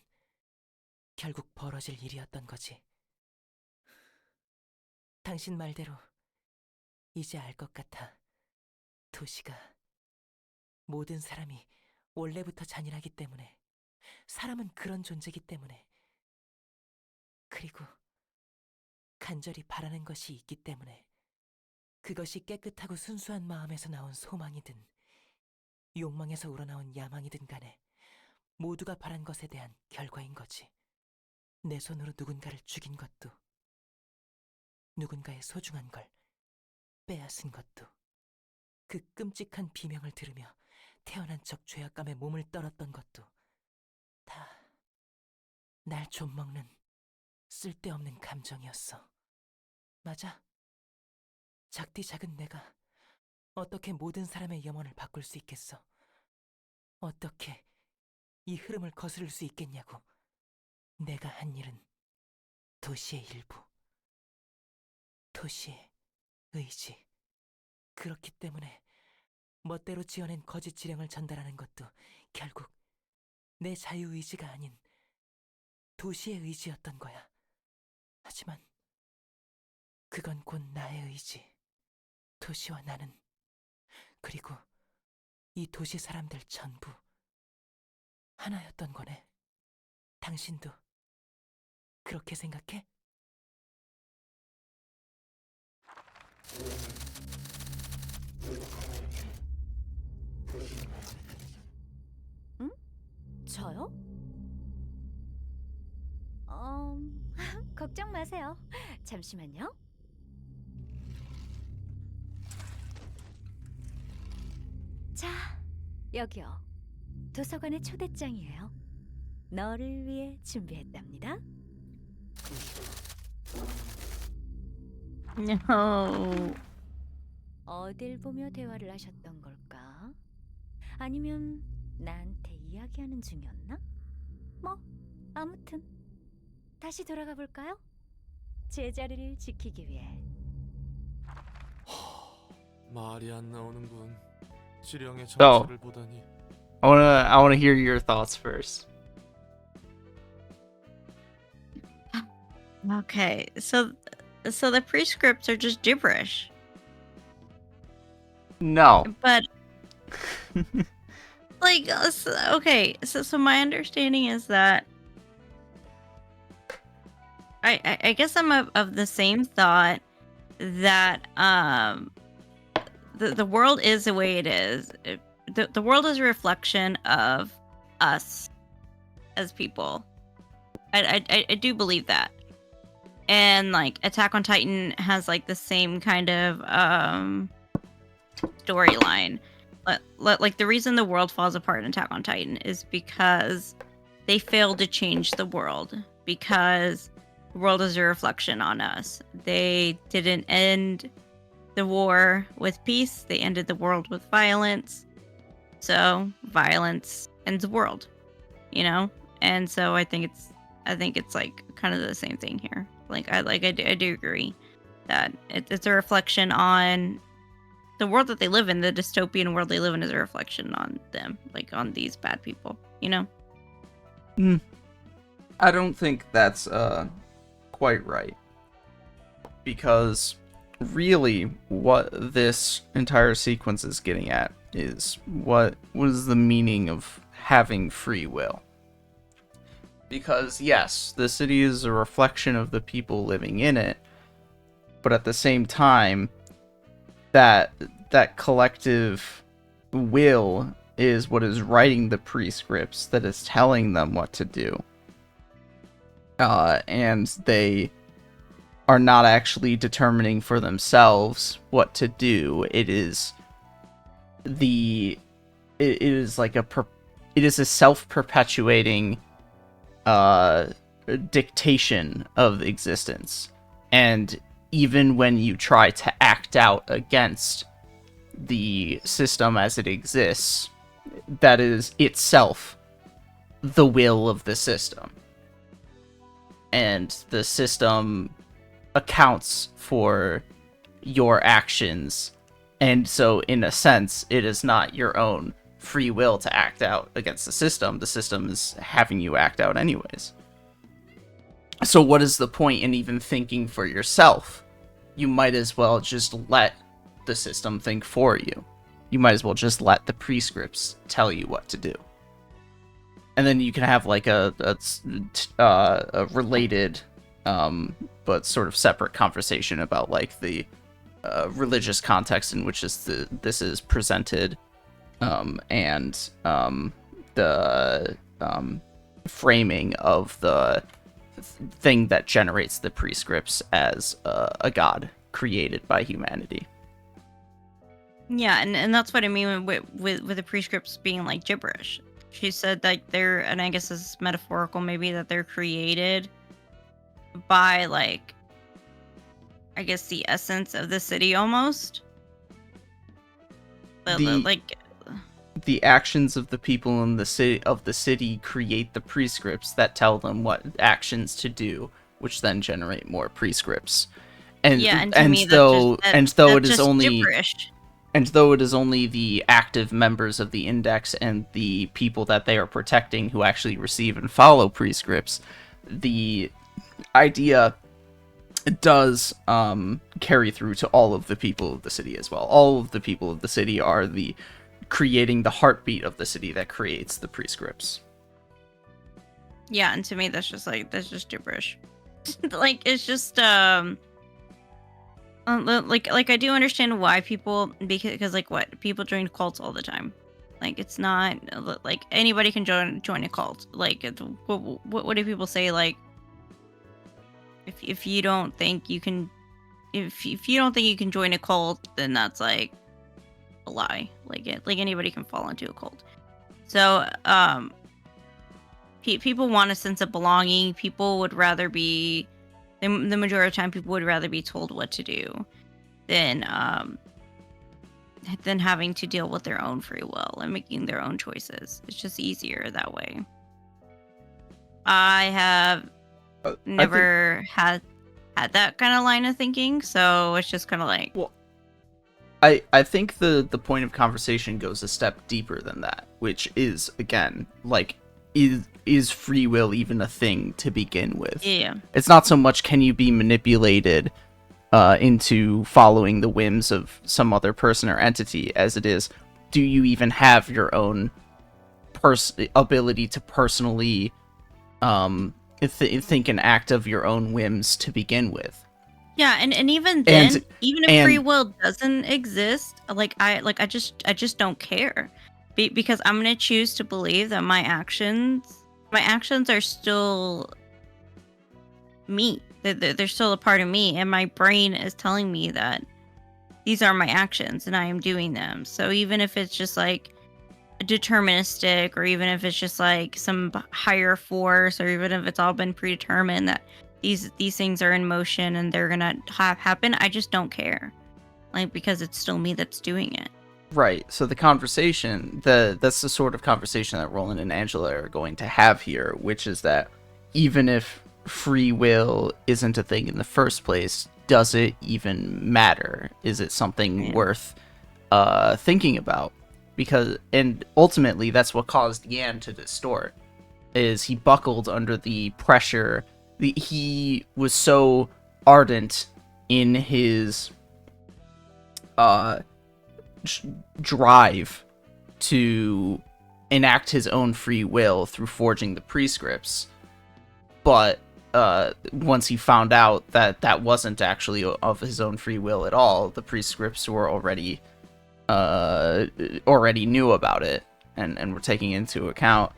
결국 벌어질 일이었던 거지. 당신 말대로 이제 알 것 같아. 도시가, 모든 사람이 원래부터 잔인하기 때문에, 사람은 그런 존재이기 때문에, 그리고 간절히 바라는 것이 있기 때문에, 그것이 깨끗하고 순수한 마음에서 나온 소망이든 욕망에서 우러나온 야망이든 간에 모두가 바란 것에 대한 결과인 거지. 내 손으로 누군가를 죽인 것도, 누군가의 소중한 걸 빼앗은 것도, 그 끔찍한 비명을 들으며 태어난 척 죄악감에 몸을 떨었던 것도 다 날 좀먹는 쓸데없는 감정이었어. 맞아. 작디 작은 내가 어떻게 모든 사람의 염원을 바꿀 수 있겠어? 어떻게 이 흐름을 거스를 수 있겠냐고. 내가 한 일은 도시의 일부, 도시의 의지. 그렇기 때문에 멋대로 지어낸 거짓 지령을 전달하는 것도 결국 내 자유의지가 아닌 도시의 의지였던 거야. 하지만 그건 곧 나의 의지. 도시와 나는, 그리고 이 도시 사람들 전부 하나였던 거네. 당신도 그렇게 생각해? 응? 저요? 걱정 마세요. 잠시만요. 자, 여기요. 도서관의 초대장이에요. 너를 위해 준비했답니다. No. 어딜 보며 대화를 하셨던 걸까? 아니면 나한테 이야기하는 중이었나? 뭐, 아무튼 다시 돌아가 볼까요? 제자리를 지키기 위해. 말이 안 나오는군. 지령의 Oh. 정체를 보다니. I wanna hear your thoughts first. Okay, so the prescripts are just gibberish. No. But like, okay, so my understanding is that I guess I'm of the same thought that the world is the way it is. The world is a reflection of us as people. I do believe that. And like Attack on Titan has like the same kind of storyline. Like the reason the world falls apart in Attack on Titan is because they failed to change the world, because the world is a reflection on us. They didn't end the war with peace. They ended the world with violence. So violence ends the world, you know? And so I think it's like kind of the same thing here. I do agree that it's a reflection on the world that they live in. The dystopian world they live in is a reflection on them, like on these bad people, you know? I don't think that's quite right, because really what this entire sequence is getting at is what was the meaning of having free will. Because yes, the city is a reflection of the people living in it, but at the same time, that collective will is what is writing the prescripts, that is telling them what to do. And they are not actually determining for themselves what to do. It is a self-perpetuating dictation of existence. And even when you try to act out against the system as it exists, that is itself the will of the system. And the system accounts for your actions, and so in a sense it is not your own free will to act out against the system is having you act out anyways. So what is the point in even thinking for yourself? You might as well just let the system think for you. You might as well just let the prescripts tell you what to do. And then you can have like a related but sort of separate conversation about like the religious context in which this is presented, and the framing of the thing that generates the prescripts as a god created by humanity. Yeah, and that's what I mean with the prescripts being like gibberish. She said like they're, and I guess this is metaphorical maybe, that they're created by like, I guess, the essence of the city almost. The actions of the people in the city create the prescripts that tell them what actions to do, which then generate more prescripts. And yeah, and though it is only the active members of the index and the people that they are protecting who actually receive and follow prescripts, the idea does carry through to all of the people of the city as well. All of the people of the city are creating the heartbeat of the city that creates the prescripts. Yeah, and to me that's just gibberish. Like it's just like I do understand why people, because like what, people join cults all the time. Like it's not like anybody can join a cult. Like what do people say, like if you don't think you can, if you don't think you can join a cult, then that's like a lie. Like anybody can fall into a cult. So people want a sense of belonging. People would rather be, the majority of the time people would rather be told what to do than having to deal with their own free will and making their own choices. It's just easier that way. I have never had that kind of line of thinking, so it's just kind of like, well, I think the point of conversation goes a step deeper than that, which is, again, like, is free will even a thing to begin with? Yeah. It's not so much can you be manipulated into following the whims of some other person or entity, as it is, do you even have your own ability to personally think and act of your own whims to begin with? Yeah, and even then, even if free will doesn't exist, I just don't care, because I'm gonna choose to believe that my actions are still me. They're still a part of me, and my brain is telling me that these are my actions and I am doing them. So even if it's just like deterministic, or even if it's just like some higher force, or even if it's all been predetermined that these things are in motion and they're gonna happen. I just don't care, like, because it's still me that's doing it. Right. So the conversation, that's the sort of conversation that Roland and Angela are going to have here, which is that even if free will isn't a thing in the first place, does it even matter? Is it something worth thinking about? Because, and ultimately that's what caused Yan to distort, is he buckled under the pressure. He was so ardent in his drive to enact his own free will through forging the prescripts, but once he found out that that wasn't actually of his own free will at all, the prescripts were already knew about it and were taking into account.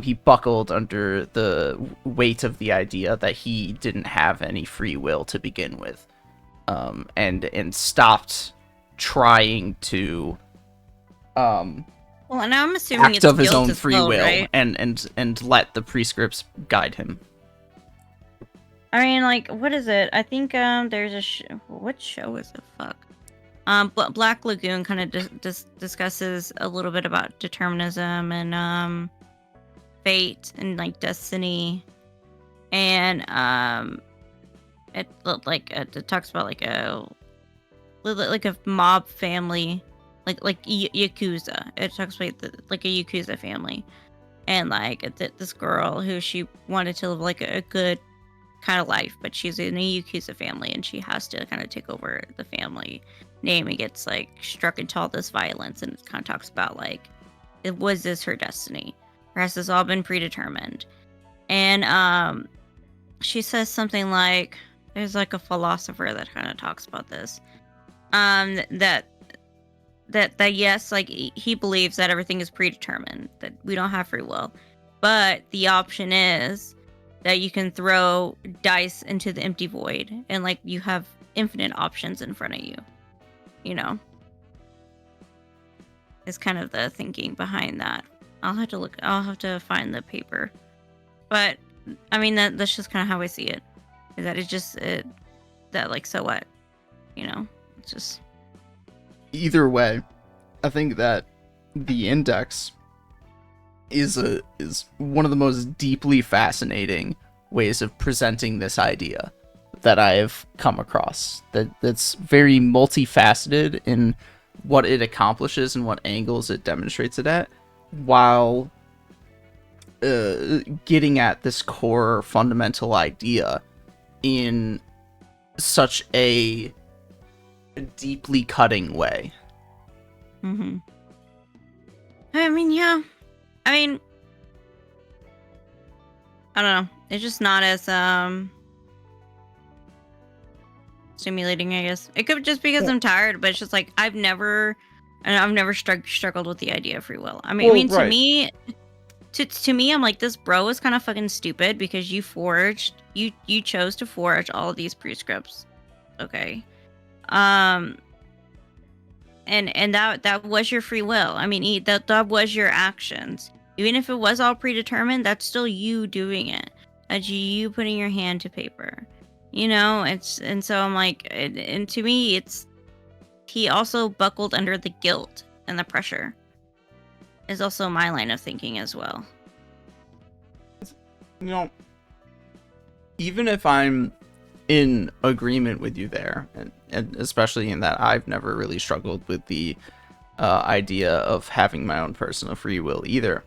He buckled under the weight of the idea that he didn't have any free will to begin with, and stopped trying to Well, and I'm assuming act it's of his guilt own as free well, will, right? and let the prescripts guide him. I mean, like, what is it? I think there's a what show is it? Fuck. Black Lagoon kind of discusses a little bit about determinism and fate and like destiny, and it talks about like a mob family, like yakuza. It talks about like a yakuza family, and like this girl who she wanted to live like a good kind of life, but she's in a yakuza family and she has to kind of take over the family name and gets like struck into all this violence, and it kind of talks about like, was this her destiny, or has this all been predetermined? And she says something like, there's like a philosopher that kind of talks about this, that yes, like he believes that everything is predetermined, that we don't have free will, but the option is that you can throw dice into the empty void and like you have infinite options in front of you, you know. Is kind of the thinking behind that. I'll have to find the paper, but I mean that's just kind of how I see it, is that it's just that like, so what, you know. It's just, Either way, I think that the index is one of the most deeply fascinating ways of presenting this idea that I've come across. That's very multifaceted in what it accomplishes and what angles it demonstrates it at, while getting at this core fundamental idea in such a deeply cutting way. mm-hmm. I mean, yeah. I mean, I don't know. It's just not as stimulating, I guess. It could just because I'm tired, but it's just like I've never struggled with the idea of free will. I mean, Well, right. to me, I'm like, this bro is kind of fucking stupid because you chose to forge all of these prescripts, okay? And that was your free will. I mean, that was your actions. Even if it was all predetermined, that's still you doing it. That's you putting your hand to paper. You know, and so I'm like, and to me, he also buckled under the guilt and the pressure. Is also my line of thinking as well. You know, even if I'm in agreement with you there, and especially in that I've never really struggled with the idea of having my own personal free will either,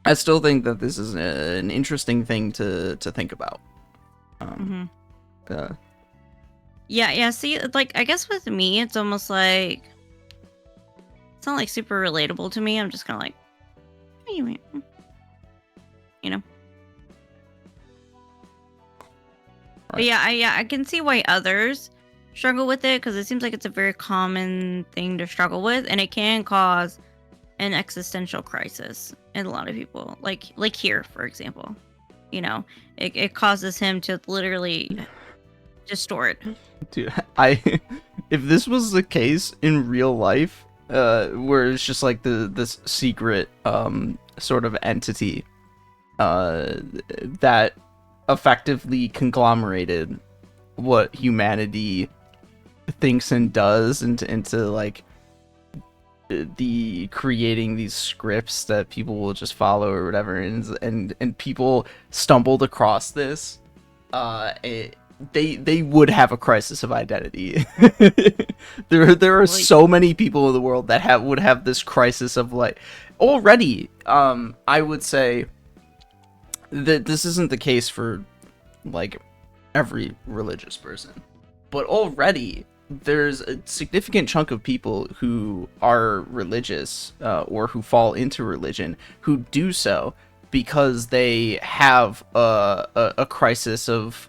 I still think that this is an interesting thing to think about. Yeah. See, like, I guess with me, it's almost like it's not like super relatable to me. I'm just kind of like, what do you mean? You know. But yeah, I can see why others struggle with it, because it seems like it's a very common thing to struggle with, and it can cause an existential crisis in a lot of people. Like here, for example, you know, it causes him to literally distort. Dude, if this was the case in real life, where it's just like this secret sort of entity that effectively conglomerated what humanity thinks and does into like the creating these scripts that people will just follow or whatever, and people stumbled across this, they would have a crisis of identity. there are so many people in the world that would have this crisis of like already. I would say that this isn't the case for like every religious person, but already there's a significant chunk of people who are religious or who fall into religion who do so because they have a crisis of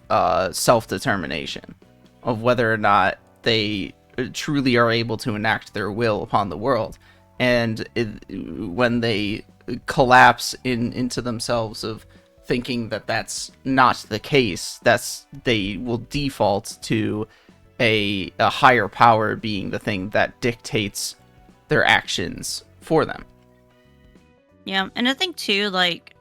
self-determination, of whether or not they truly are able to enact their will upon the world. And when they collapse into themselves of thinking that that's not the case, they will default to a higher power being the thing that dictates their actions for them. Yeah, and I think too, like,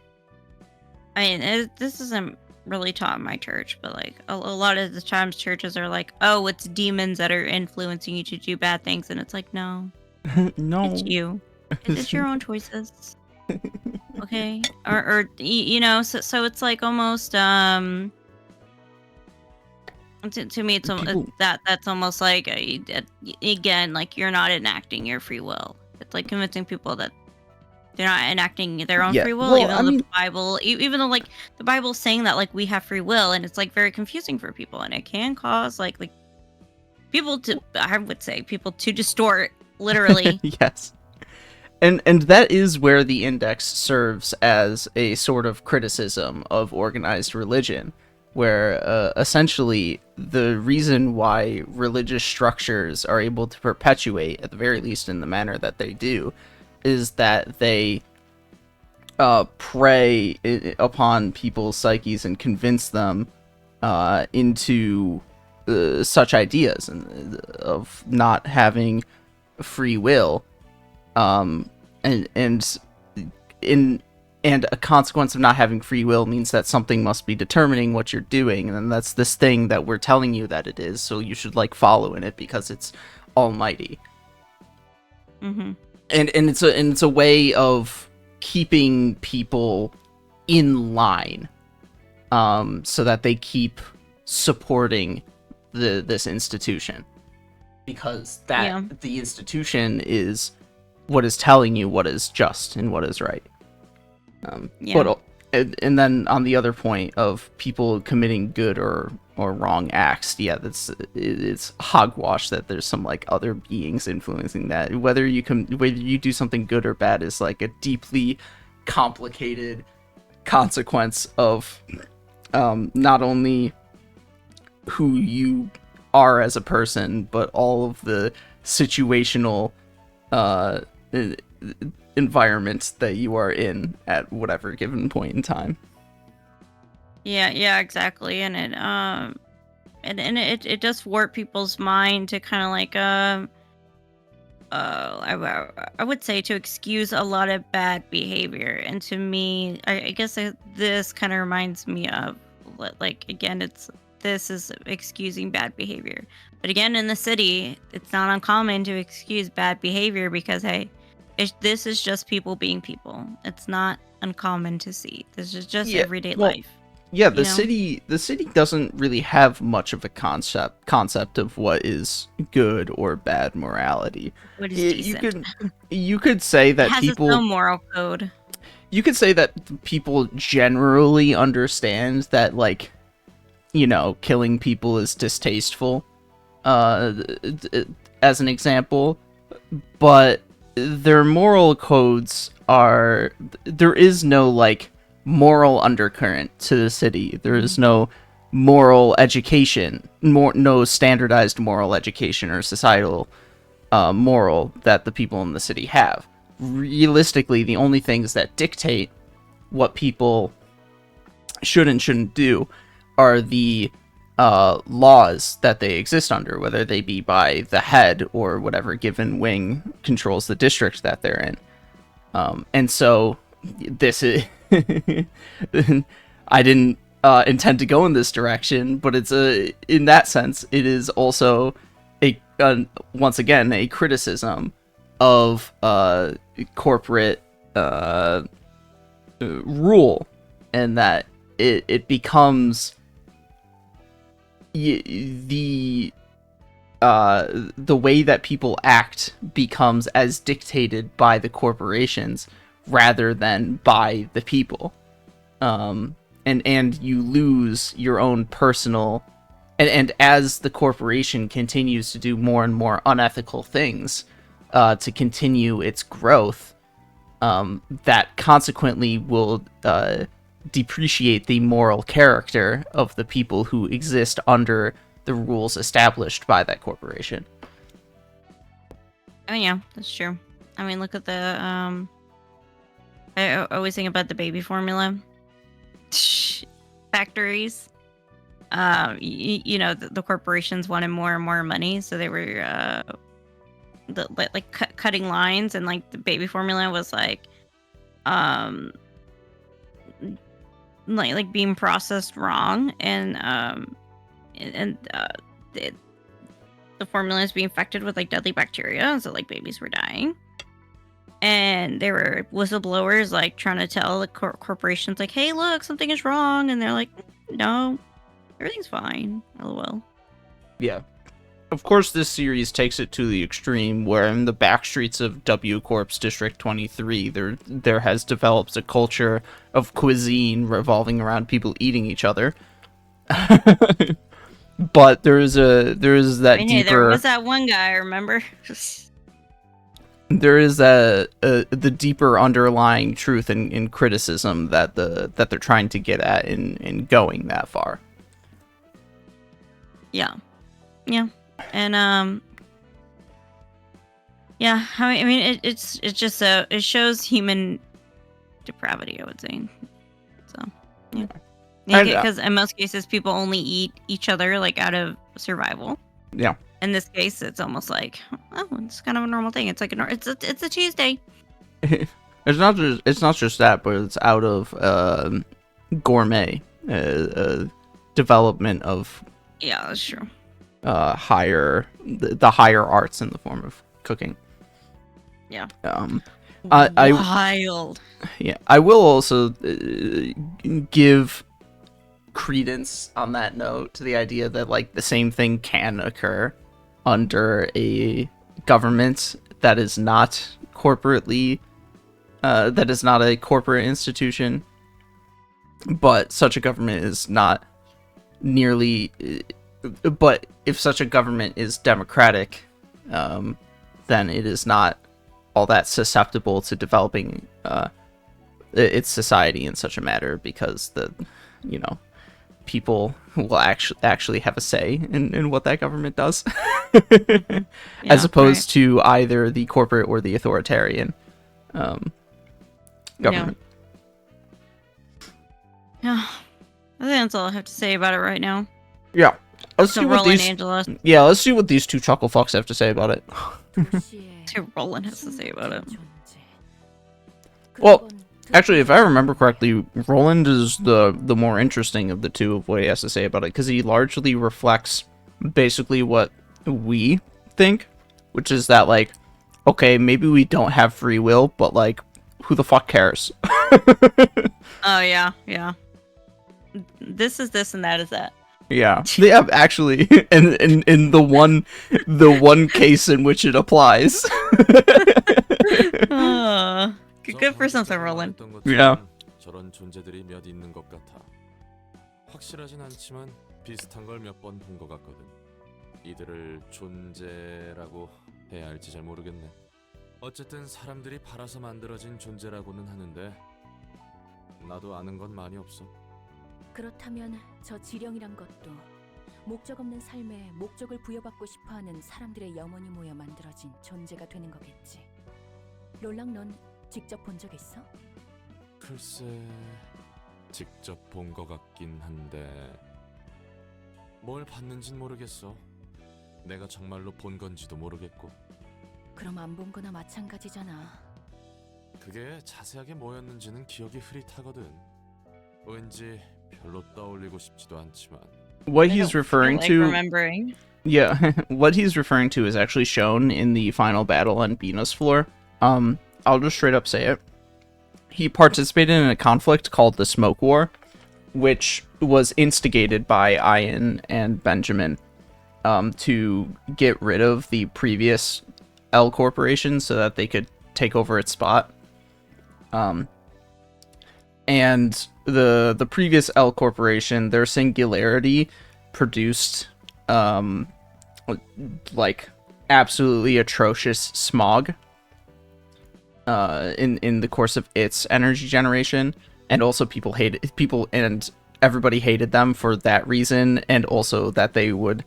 I mean, this isn't really taught in my church, but like a lot of the times churches are like, oh, it's demons that are influencing you to do bad things, and it's like, no, No, it's you. It's your own choices. Okay, or you know, so it's like almost to me, it's People- that's almost like again, like you're not enacting your free will. It's like convincing people that they're not enacting their own Yeah, free will, well, even I though mean- the Bible, even though like the Bible's saying that like we have free will, and it's like very confusing for people, and it can cause like people to, I would say, people to distort literally. Yes. And that is where the index serves as a sort of criticism of organized religion, where essentially the reason why religious structures are able to perpetuate, at the very least in the manner that they do, is that they prey upon people's psyches and convince them into such ideas of not having free will. And a consequence of not having free will means that something must be determining what you're doing, and that's this thing that we're telling you that it is, so you should like follow in it because it's almighty. Mm-hmm. And it's a way of keeping people in line, so that they keep supporting this institution, because the institution is what is telling you what is just and what is right. But and then on the other point of people committing good or wrong acts, it's hogwash that there's some like other beings influencing that. Whether you do something good or bad is like a deeply complicated consequence of not only who you are as a person, but all of the situational environment that you are in at whatever given point in time. Yeah, exactly. And it does warp people's mind to kind of like I would say to excuse a lot of bad behavior. And to me, I guess this kind of reminds me of like, again, this is excusing bad behavior. But again, in the city, it's not uncommon to excuse bad behavior because hey, this is just people being people. It's not uncommon to see. This is just everyday life. Yeah, the city doesn't really have much of a concept of what is good or bad morality. What is decent? You could say that it has people its own moral code. You could say that people generally understand that, like, you know, killing people is distasteful, as an example, but their moral codes are, there is no like moral undercurrent to the city. There is no moral education, no standardized moral education or societal moral that the people in the city have. Realistically, the only things that dictate what people should and shouldn't do are the laws that they exist under, whether they be by the head or whatever given wing controls the district that they're in. And so this is I didn't intend to go in this direction, but it's in that sense, it is also once again a criticism of corporate rule, and that it becomes the way that people act becomes as dictated by the corporations rather than by the people. And you lose your own personal, and as the corporation continues to do more and more unethical things to continue its growth, that consequently will depreciate the moral character of the people who exist under the rules established by that corporation. Oh yeah, that's true. I mean, look at the I always think about the baby formula factories. The corporations wanted more and more money, so they were cutting lines, and like the baby formula was like being processed wrong, and the formula is being infected with like deadly bacteria, and so like babies were dying. And there were whistleblowers like trying to tell the corporations like, hey, look, something is wrong, and they're like, no, everything's fine. LOL. Yeah. Of course, this series takes it to the extreme, where in the back streets of W Corp's District 23, there has developed a culture of cuisine revolving around people eating each other. But there is that Hey, deeper. there was that one guy, remember? There is the deeper underlying truth and criticism that they're trying to get at in going that far. Yeah, and yeah. I mean, it shows human depravity, I would say. So yeah, because in most cases, people only eat each other like out of survival. Yeah. In this case, it's almost like, oh, it's kind of a normal thing. It's like it's a Tuesday. It's not just that, but it's out of gourmet development of. Yeah, that's true. The higher arts in the form of cooking. Yeah. Wild. Yeah, I will also give credence on that note to the idea that like the same thing can occur under a government that is not corporately that is not a corporate institution, but such a government is not nearly but if such a government is democratic, then it is not all that susceptible to developing its society in such a matter, because people will actually have a say in what that government does, as opposed to either the corporate or the authoritarian government. Yeah, I think that's all I have to say about it right now. Yeah. Let's So see what these. Angela. Yeah, let's see what these two chuckle fucks have to say about it. Roland has to say about it. Well, actually, if I remember correctly, Roland is the more interesting of the two of what he has to say about it, because he largely reflects basically what we think, which is that, like, okay, maybe we don't have free will, but, like, who the fuck cares? Oh, yeah. This is this and that is that. Yeah, actually, in the one case in which it applies. Good for something, Roland. Yeah. 저런 존재들이 몇 있는 것 같아. 확실하진 않지만 비슷한 걸 몇 번 본 것 같거든. 이들을 존재라고 해야 할지 잘 모르겠네. 어쨌든 사람들이 팔아서 만들어진 존재라고는 하는데 나도 아는 건 많이 없어. 그렇다면 저 지령이란 것도 목적 없는 삶에 목적을 부여받고 싶어하는 사람들의 영혼이 모여 만들어진 존재가 되는 거겠지. 롤랑, 넌 직접 본 적 있어? 글쎄, 직접 본 것 같긴 한데 뭘 봤는진 모르겠어. 내가 정말로 본 건지도 모르겠고. 그럼 안 본 거나 마찬가지잖아. 그게 자세하게 뭐였는지는 기억이 흐릿하거든. 왠지 별로 떠올리고 싶지도 않지만 What I he's don't feel referring like to, remembering. yeah, what he's referring to is actually shown in the final battle on Venus floor. I'll just straight up say it. He participated in a conflict called the Smoke War, which was instigated by Ian and Benjamin to get rid of the previous L Corporation so that they could take over its spot. And the previous L Corporation, their singularity produced like absolutely atrocious smog in the course of its energy generation, and also people and everybody hated them for that reason, and also that they would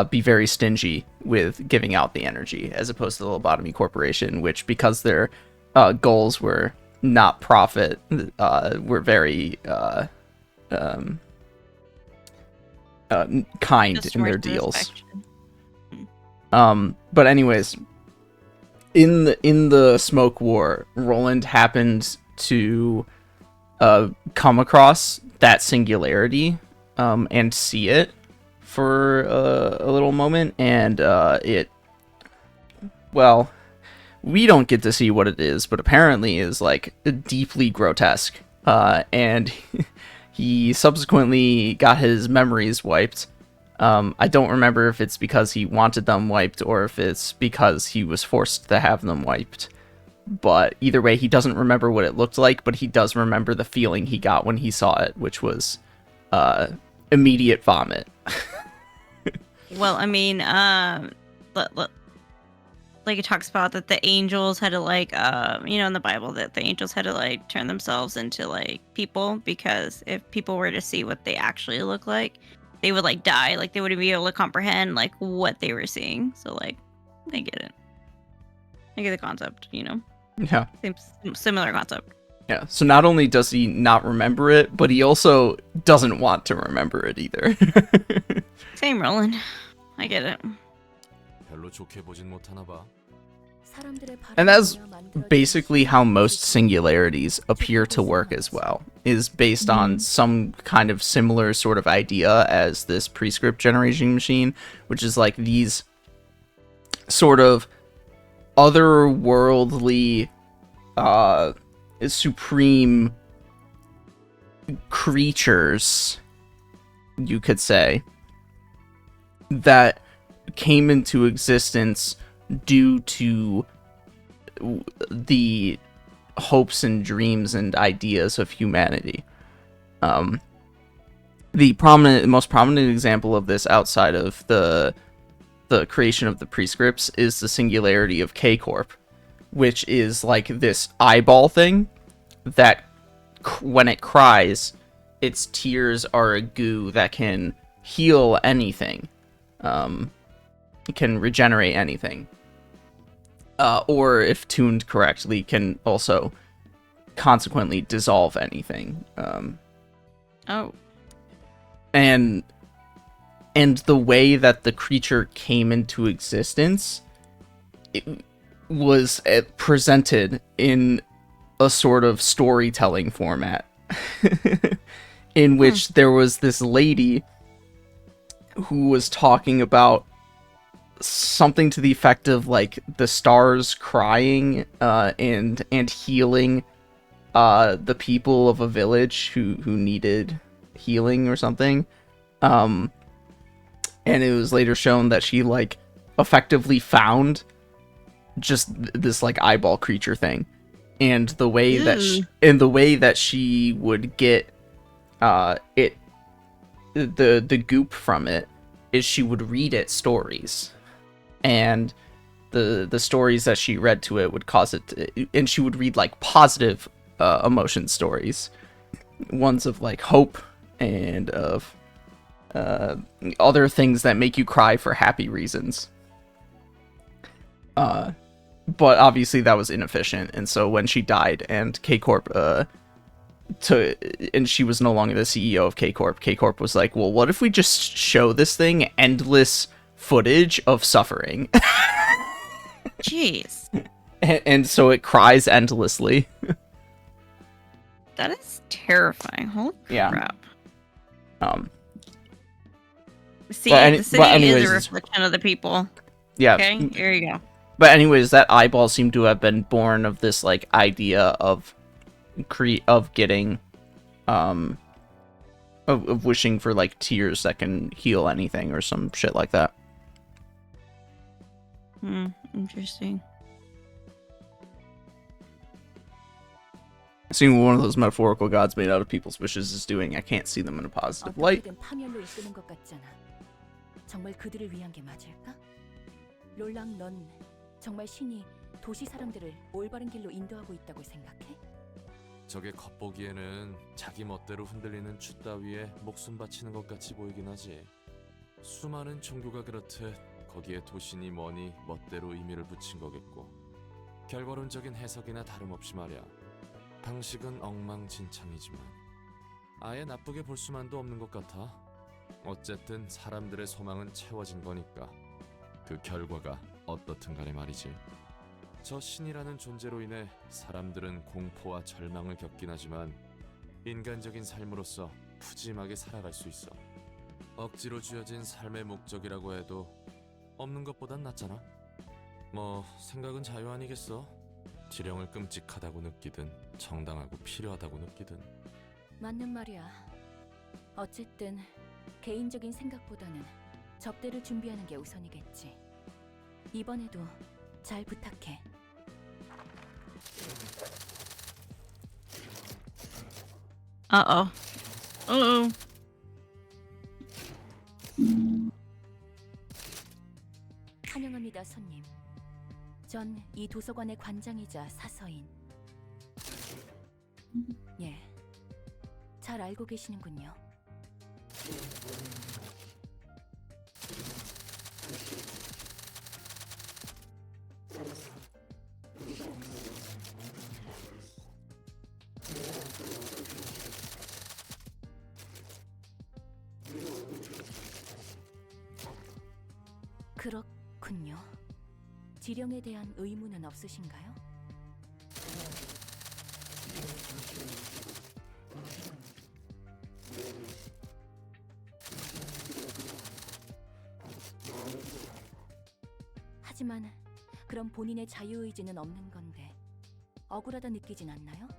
be very stingy with giving out the energy, as opposed to the Lobotomy Corporation, which, because their goals were not profit, were very kind Just in their worth the deals. respect. But anyways, in the Smoke War, Roland happened to come across that singularity and see it for a little moment, and well, we don't get to see what it is, but apparently is like deeply grotesque, and he subsequently got his memories wiped. I don't remember if it's because he wanted them wiped or if it's because he was forced to have them wiped. But either way, he doesn't remember what it looked like, but he does remember the feeling he got when he saw it, which was immediate vomit. Well, I mean, like it talks about that the angels had to like, in the Bible that the angels had to like turn themselves into like people, because if people were to see what they actually look like, they would like die. Like they wouldn't be able to comprehend like what they were seeing. So like, I get it. I get the concept. Yeah. Same similar concept. Yeah, so not only does he not remember it, but he also doesn't want to remember it either. Same, Roland. I get it. 별로 좋게 보진 못하나 봐. And that's basically how most singularities appear to work as well, is based on some kind of similar sort of idea as this prescript generation machine, which is like these sort of otherworldly supreme creatures, you could say, that came into existence due to the hopes and dreams and ideas of humanity. The most prominent example of this outside of the creation of the prescripts is the singularity of K-Corp, which is like this eyeball thing that when it cries, its tears are a goo that can heal anything. It can regenerate anything. Or if tuned correctly, can also consequently dissolve anything. Oh. And the way that the creature came into existence, it was presented in a sort of storytelling format in which there was this lady who was talking about something to the effect of like the stars crying and healing the people of a village who needed healing or something. And it was later shown that she like effectively found just this like eyeball creature thing, and the way that she would get the goop from it is she would read it stories, and the stories that she read to it would cause it to, and she would read like positive emotion stories, ones of like hope and of other things that make you cry for happy reasons. But obviously that was inefficient, and so when she died and K-Corp and she was no longer the CEO of K-Corp was like, well, what if we just show this thing endless footage of suffering? Jeez. and so it cries endlessly. That is terrifying. Holy Yeah. crap. See, But the city anyways, is a reflection of the people. Yeah. Okay, here you go. But anyways, that eyeball seemed to have been born of this like idea of getting of wishing for like tears that can heal anything or some shit like that. Interesting. Seeing one of those metaphorical gods made out of people's wishes is doing, I can't see them in a positive light. 어떻게든 파멸로 이끄는 것 같잖아. 정말 그들을 위한 게 맞을까? 롤랑, 넌 정말 신이 도시 사람들을 올바른 길로 인도하고 있다고 생각해? 저게 겉보기에는 자기 멋대로 흔들리는 추 따위에 목숨 바치는 것 같이 보이긴 하지. 수많은 종교가 그렇듯 거기에 도신이 뭐니 멋대로 의미를 붙인 거겠고. 결과론적인 해석이나 다름없이 말이야. 방식은 엉망진창이지만 아예 나쁘게 볼 수만도 없는 것 같아. 어쨌든 사람들의 소망은 채워진 거니까 그 결과가 어떻든 간에 말이지. 저 신이라는 존재로 인해 사람들은 공포와 절망을 겪긴 하지만 인간적인 삶으로서 푸짐하게 살아갈 수 있어. 억지로 쥐어진 삶의 목적이라고 해도 없는 것보단 낫잖아. 뭐 생각은 자유 아니겠어? 지령을 끔찍하다고 느끼든 정당하고 필요하다고 느끼든. 맞는 말이야. 어쨌든 개인적인 생각보다는 접대를 준비하는 게 우선이겠지. 이번에도 잘 부탁해. Uh-oh. Uh-oh. 환영합니다, 손님. 전 이 도서관의 관장이자 사서인. 예, 잘 알고 계시는군요. 그렇군요. 지령에 대한 의무는 없으신가요? 하지만 그럼 본인의 자유의지는 없는 건데 억울하다 느끼진 않나요?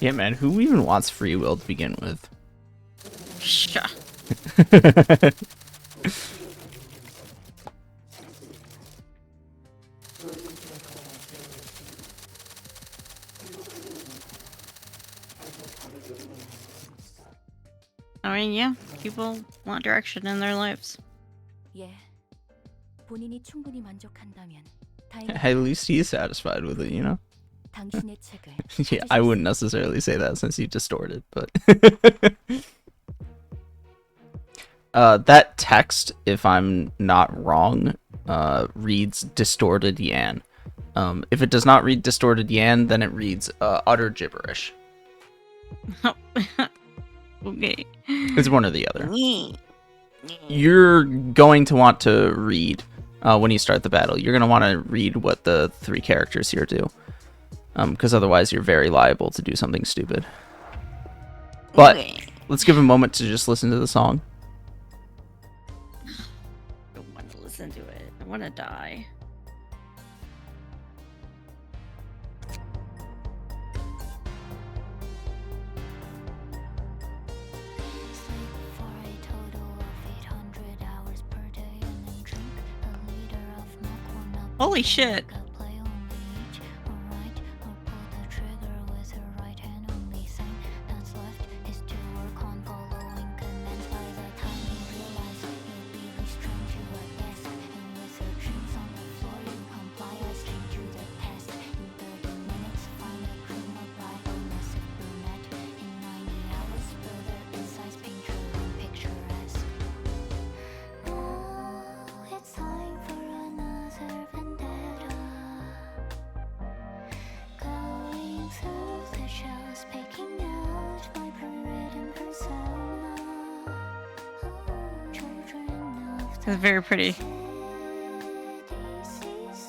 Yeah, man, who even wants free will to begin with? Sure. I mean, yeah, people want direction in their lives. 예, 본인이 충분히 만족한다면 다행히 At least he's satisfied with it, you know? 당신의 책을 Yeah, I wouldn't necessarily say that since you distorted, but that text, if I'm not wrong, reads distorted Yan. If it does not read distorted Yan, then it reads utter gibberish. Okay. It's one or the other. You're going to want to read when you start the battle. You're going to want to read what the three characters here do. Because otherwise you're very liable to do something stupid. But let's give a moment to just listen to the song. I don't want to listen to it. I want to die. Holy shit. It's very pretty.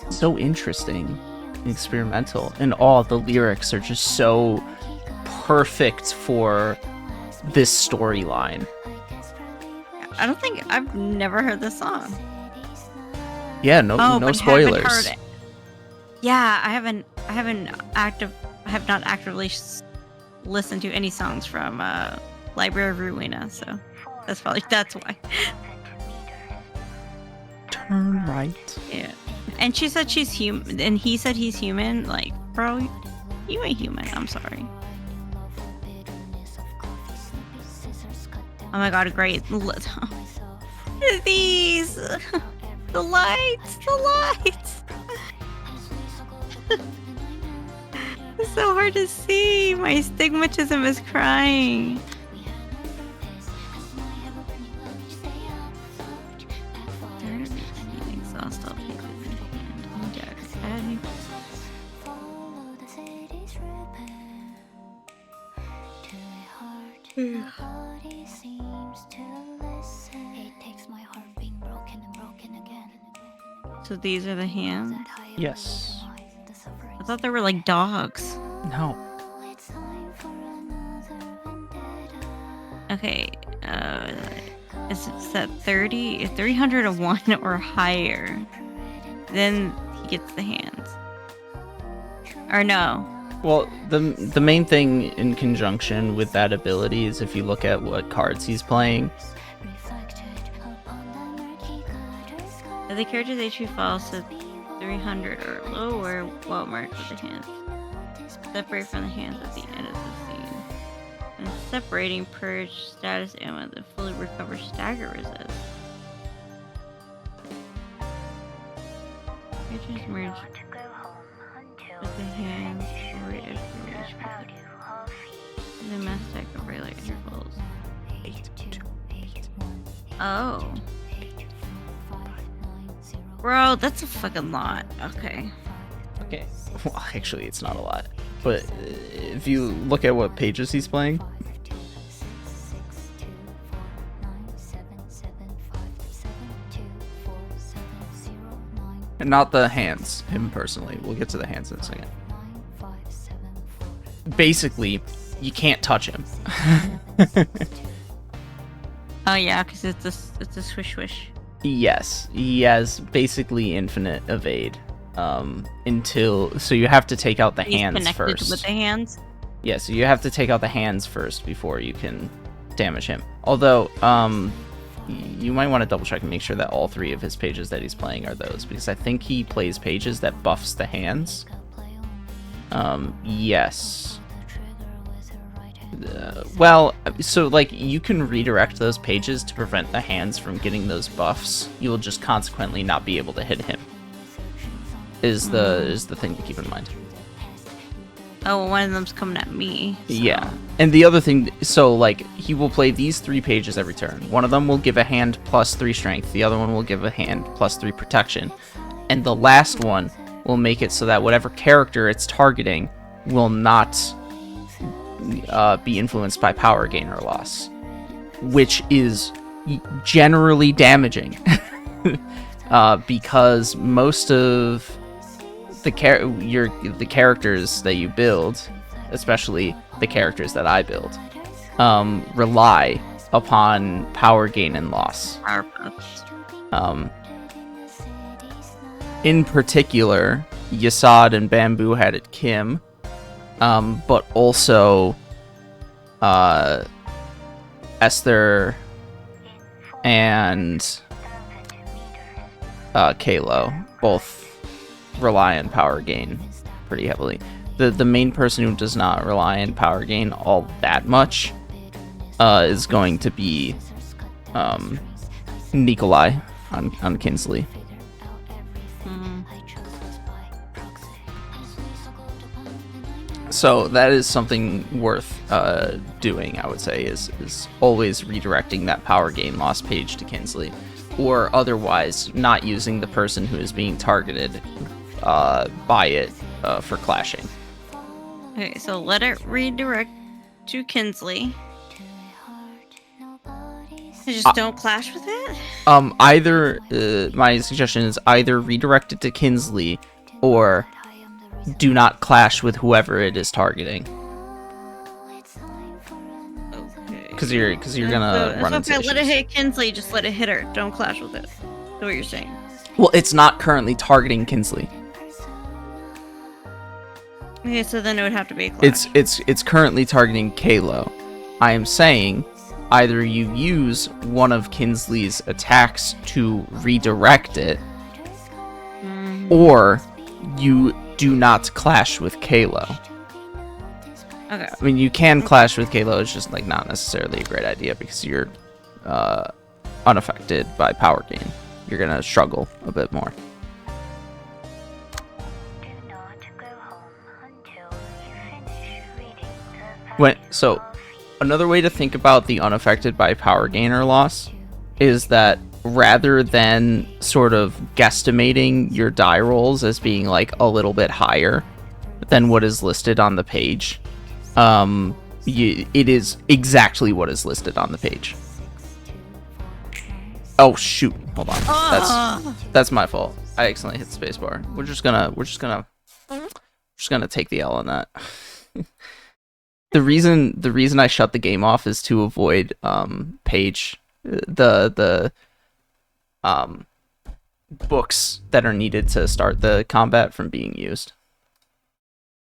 So interesting. experimental, and all the lyrics are just so perfect for this storyline. I've never heard this song. Yeah, no but haven't spoilers. heard it. Yeah, I have not actively listened to any songs from Library of Ruina, so that's why. Turn right. Yeah. And she said she's human, and he said he's human. Like, bro, you ain't human. I'm sorry. Oh my god, great. These. The lights. It's so hard to see. My stigmatism is crying. So these are the hands? Yes. I thought they were like dogs. No. Okay, is it set 301 or higher? Then he gets the hands. Or no. Well, the main thing in conjunction with that ability is if you look at what cards he's playing. If the character's HP falls to 300 or lower while marked with the hands, separate from the hands at the end of the scene. And separating, purge status ammo that fully recovers stagger resist. Characters merge with the hands or if you reach the mass stack of regular intervals. Oh. Bro, that's a fucking lot. Okay. Okay. Well, actually, it's not a lot. But if you look at what pages he's playing. And not the hands, him personally. We'll get to the hands in a second. Basically, you can't touch him. Oh yeah, because it's a swish swish. Yes, he has basically infinite evade. So you have to take out the He's hands connected first. with the hands. Yeah, so you have to take out the hands first before you can damage him. Although, you might want to double check and make sure that all three of his pages that he's playing are those, because I think he plays pages that buffs the hands. Yes. Well, so like you can redirect those pages to prevent the hands from getting those buffs. You will just consequently not be able to hit him. Is the thing to keep in mind. Oh, well, one of them's coming at me. So. Yeah, and the other thing, so like he will play these 3 pages every turn. One of them will give a hand plus 3 strength. The other one will give a hand plus 3 protection, and the last one will make it so that whatever character it's targeting will not be influenced by power gain or loss, which is generally damaging because most of the characters that you build, especially the characters that I build, rely upon power gain and loss. Power buffs. In particular, Yasad and Bamboo had it Kim, but also Esther and Kalo both rely on power gain pretty heavily. The main person who does not rely on power gain all that much is going to be Nikolai on Kinsley. So that is something worth doing, I would say, is always redirecting that power gain loss page to Kinsley, or otherwise not using the person who is being targeted by it for clashing. Okay, so let it redirect to Kinsley. Just don't clash with it? Either my suggestion is either redirect it to Kinsley or do not clash with whoever it is targeting. Okay. Because you're gonna run into So if I let it issues. hit Kinsley, just let it hit her. Don't clash with it. Is what you're saying? Well, it's not currently targeting Kinsley. Okay, so then it would have to be a clash. It's currently targeting Kalo. I am saying either you use one of Kinsley's attacks to redirect it, or you do not clash with Kalo. Okay. I mean, you can clash with Kalo. It's just like not necessarily a great idea because you're unaffected by power gain. You're gonna struggle a bit more. So another way to think about the unaffected by power gain or loss is that rather than sort of guesstimating your die rolls as being like a little bit higher than what is listed on the page, it is exactly what is listed on the page. Oh shoot! Hold on. That's my fault. I accidentally hit spacebar. We're just gonna take the L on that. The reason I shut the game off is to avoid page the books that are needed to start the combat from being used.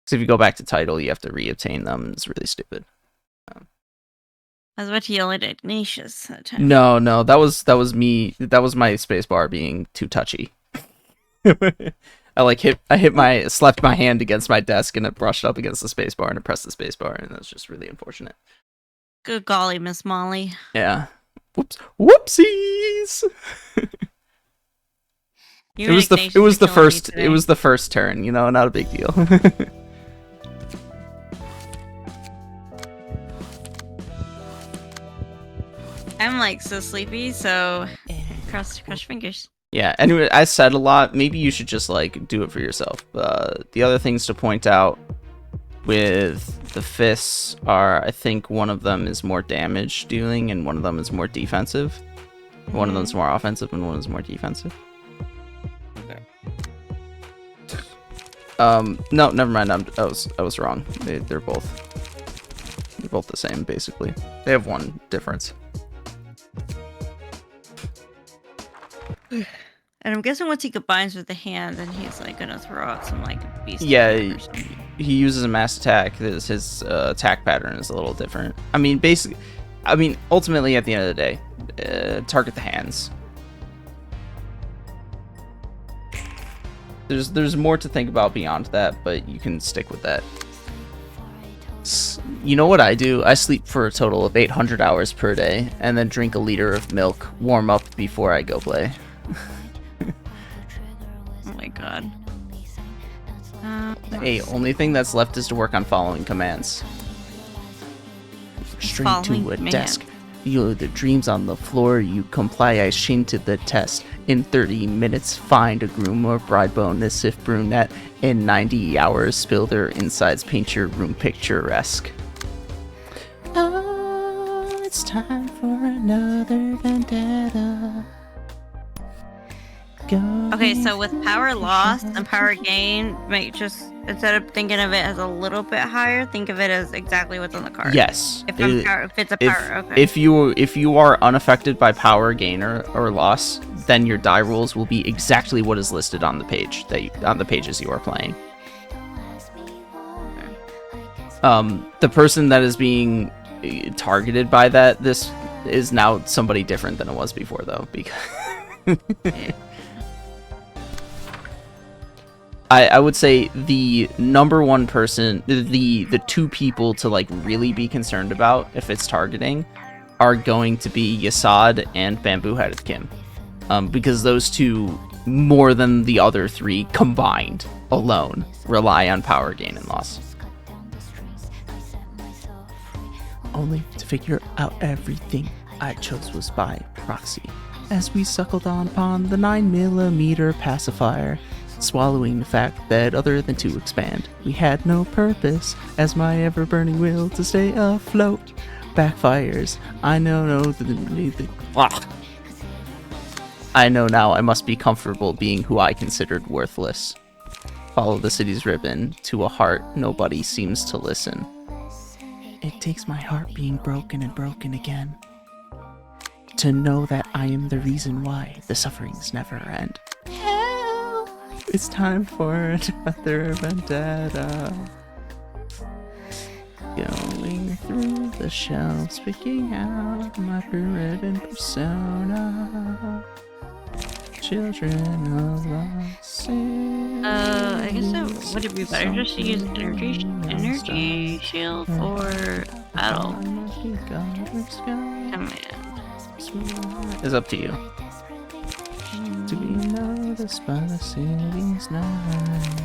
Because if you go back to title, you have to reobtain them. And it's really stupid. I was about to yell at Ignatius that time. No, that was me. That was my spacebar being too touchy. I slapped my hand against my desk and it brushed up against the spacebar and I pressed the spacebar and that's just really unfortunate. Good golly, Miss Molly. Yeah. Whoopsies. You It and was Ignatius the are killing me it today. was the first turn, you know, not a big deal. I'm like so sleepy, so cross your fingers. Yeah, anyway, I said a lot. Maybe you should just like do it for yourself. The other things to point out with the fists are, I think one of them is more damage dealing and one of them is more defensive. One of them's more offensive and one is more defensive. Okay. No, never mind. I was wrong. They're both the same basically. They have one difference. And I'm guessing once he combines with the hand, then he's like gonna throw out some like beast. Yeah, or something. he uses a mass attack. His attack pattern is a little different. Ultimately, at the end of the day, target the hands. There's more to think about beyond that, but you can stick with that. You know what I do? I sleep for a total of 800 hours per day, and then drink a liter of milk, warm up before I go play. Oh my god. Hey, only thing that's left is to work on following commands. Straight Following to a commands. desk. You the dreams on the floor, you comply, I chain to the test. In 30 minutes, find a groom or bride bonus if brunette. In 90 hours, spill their insides, paint your room picturesque. Oh, it's time for another vendetta. Okay, so with power loss and power gain, just instead of thinking of it as a little bit higher, think of it as exactly what's on the card. Yes. If it's a power, okay. If you are unaffected by power gain or loss, then your die rolls will be exactly what is listed on the page on the pages you are playing. The person that is being targeted by this is now somebody different than it was before, though, because I would say the number one person, the two people to like really be concerned about if it's targeting are going to be Yasad and Bamboo-Headed Kim. Because those two, more than the other three combined alone, rely on power gain and loss. Only to figure out everything I chose was by proxy. As we suckled on upon the 9mm pacifier, swallowing the fact that other than to expand, we had no purpose, as my ever-burning will to stay afloat backfires. I know I know now I must be comfortable being who I considered worthless. Follow the city's ribbon to a heart nobody seems to listen. It takes my heart being broken and broken again to know that I am the reason why the sufferings never end. It's time for another vendetta. Going through the shelves, picking out my ribbon persona. Children of lost sin. I guess it would it be better just to use energy shield or battle command? It's up to you. Do we know this by the city's night?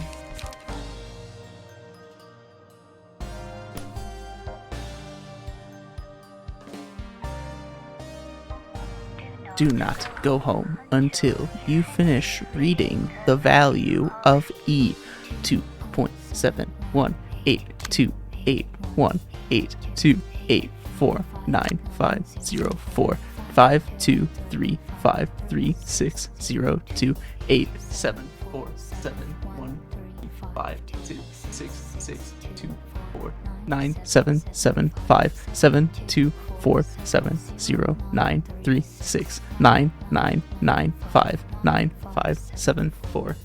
Do not go home until you finish reading the value of E. 2.71828182849504 523571572497757249775959574.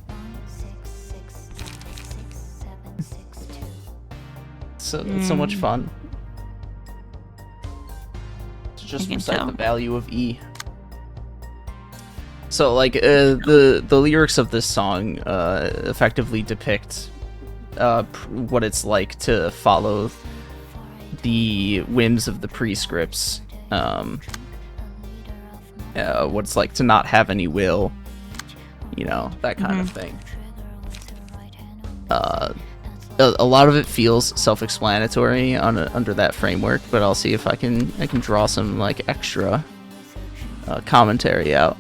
So it's so much fun to just recite the value of E. So like the lyrics of this song effectively depict what it's like to follow the whims of the prescripts, what it's like to not have any will, you know, that kind of thing. A lot of it feels self-explanatory under that framework, but I'll see if I can draw some like extra commentary out.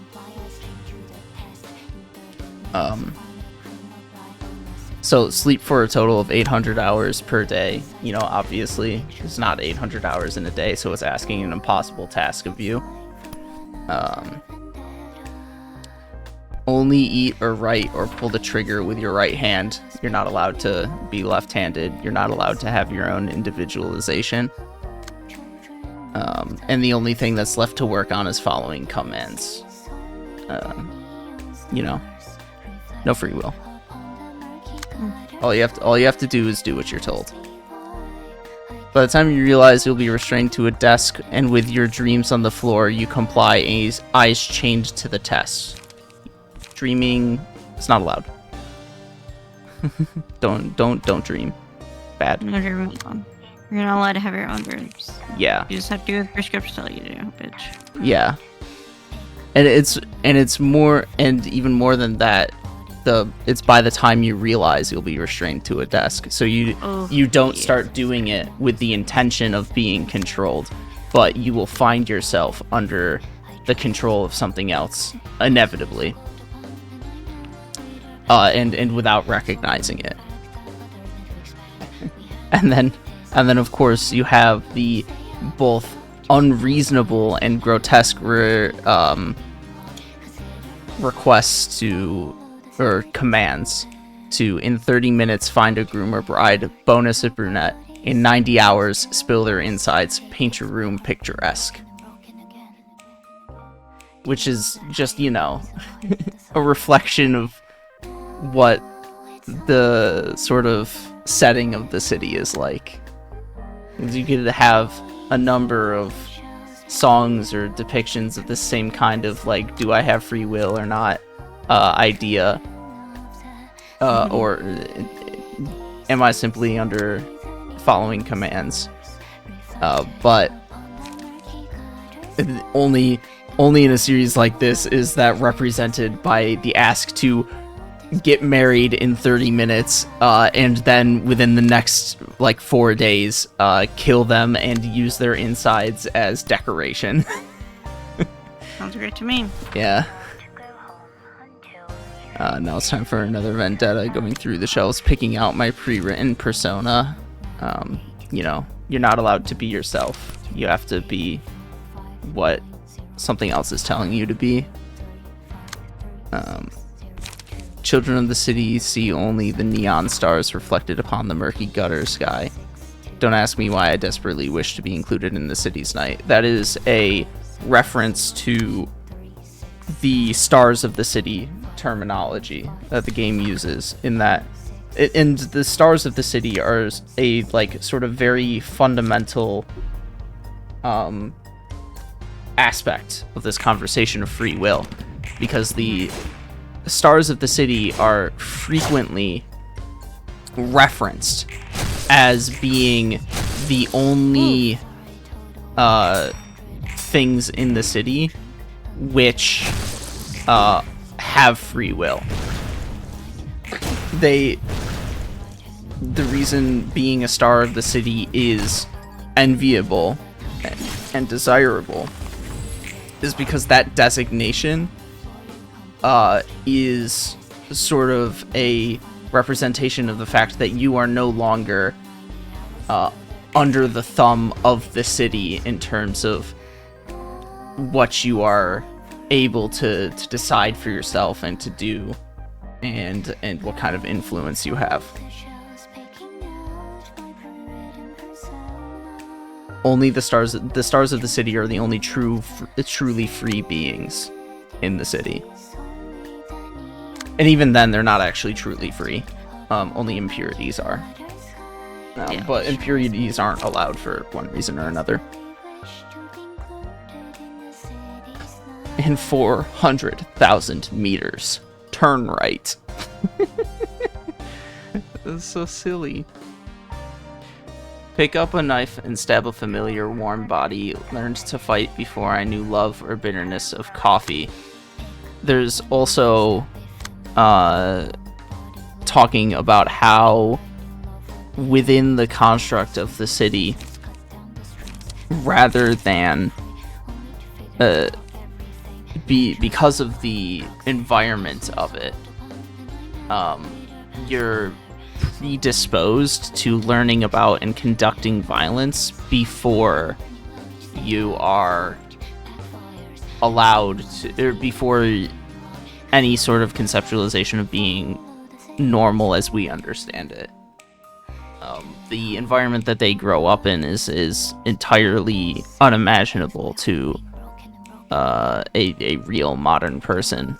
So sleep for a total of 800 hours per day. You know, obviously it's not 800 hours in a day, so it's asking an impossible task of you. Only eat or write or pull the trigger with your right hand. You're not allowed to be left-handed. You're not allowed to have your own individualization. And the only thing that's left to work on is following commands. You know, no free will. All you have to do is do what you're told. By the time you realize you'll be restrained to a desk and with your dreams on the floor, you comply and eyes chained to the test. Dreaming is not allowed. Don't dream. Bad. No dream. You're not allowed to have your own dreams. Yeah. You just have to do what prescriptions tell you to do, bitch. Yeah. And it's more, and even more than that, it's by the time you realize you'll be restrained to a desk. So you don't start doing it with the intention of being controlled, but you will find yourself under the control of something else inevitably. And without recognizing it. And then of course you have the both unreasonable and grotesque requests to, or commands to, in 30 minutes find a groom or bride, bonus a brunette, in 90 hours spill their insides, paint your room picturesque. Which is just, you know, a reflection of what the sort of setting of the city is like. You could have a number of songs or depictions of the same kind of like, do I have free will or not idea, or am I simply under following commands, but only in a series like this is that represented by the ask to get married in 30 minutes, and then within the next like 4 days kill them and use their insides as decoration. Sounds great to me. Yeah. Now it's time for another vendetta, going through the shelves, picking out my pre-written persona. You know, you're not allowed to be yourself. You have to be what something else is telling you to be. children of the city see only the neon stars reflected upon the murky gutter sky. Don't ask me why I desperately wish to be included in the city's night. That is a reference to the stars of the city terminology that the game uses, in that and the stars of the city are a like sort of very fundamental aspect of this conversation of free will, because the stars of the city are frequently referenced as being the only things in the city which have free will. The reason being a star of the city is enviable and desirable is because that designation is sort of a representation of the fact that you are no longer under the thumb of the city in terms of what you are able to decide for yourself and to do, and what kind of influence you have. Only the stars of the city are the only truly free beings in the city. And even then, they're not actually truly free. Only impurities are. But impurities aren't allowed for one reason or another. In 400,000 meters, turn right. That's so silly. Pick up a knife and stab a familiar warm body. Learned to fight before I knew love or bitterness of coffee. There's also talking about how within the construct of the city, rather than because of the environment of it, you're predisposed to learning about and conducting violence before you are allowed to, or before any sort of conceptualization of being normal as we understand it. The environment that they grow up in is entirely unimaginable to a real modern person.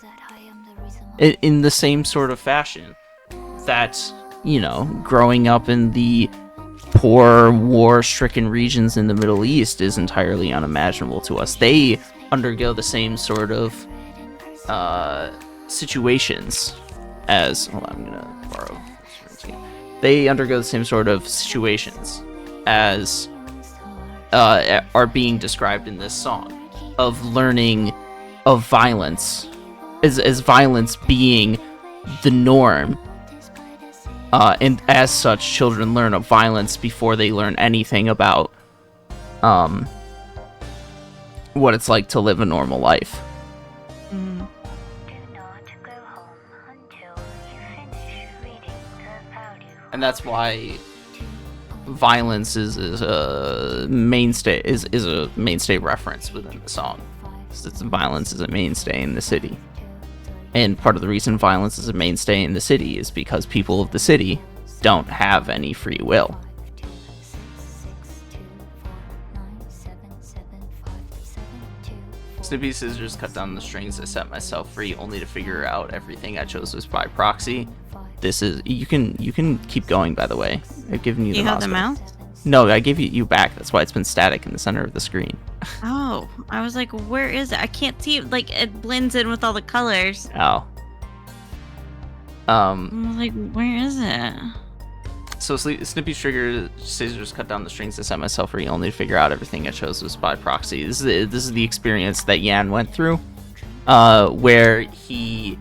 In the same sort of fashion that, you know, growing up in the poor, war-stricken regions in the Middle East is entirely unimaginable to us. They undergo the same sort of situations as... Hold on, I'm gonna borrow this. They undergo the same sort of situations as are being described in this song, of learning of violence, as violence being the norm. And as such, children learn of violence before they learn anything about what it's like to live a normal life. Mm. And that's why violence is a mainstay reference within the song. Violence is a mainstay in the city. And part of the reason violence is a mainstay in the city is because people of the city don't have any free will. Snippy scissors cut down the strings to set myself free, only to figure out everything I chose was by proxy. This is... You can keep going, by the way. I've given you the mouse. You have the mouse? No, I gave you back. That's why it's been static in the center of the screen. Oh, I was like, where is it? I can't see it. Like, it blends in with all the colors. Oh. I was like, where is it? So Snippy's trigger scissors cut down the strings to set myself free, only to figure out everything I chose was by proxy. This is the experience that Yan went through, where he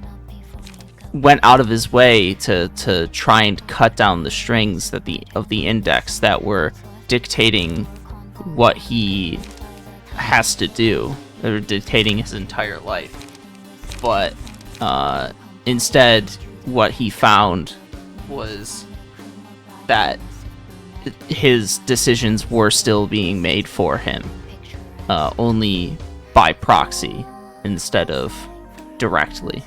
went out of his way to try and cut down the strings of the index that were dictating what he has to do, or dictating his entire life. But instead, what he found was that his decisions were still being made for him, only by proxy instead of directly.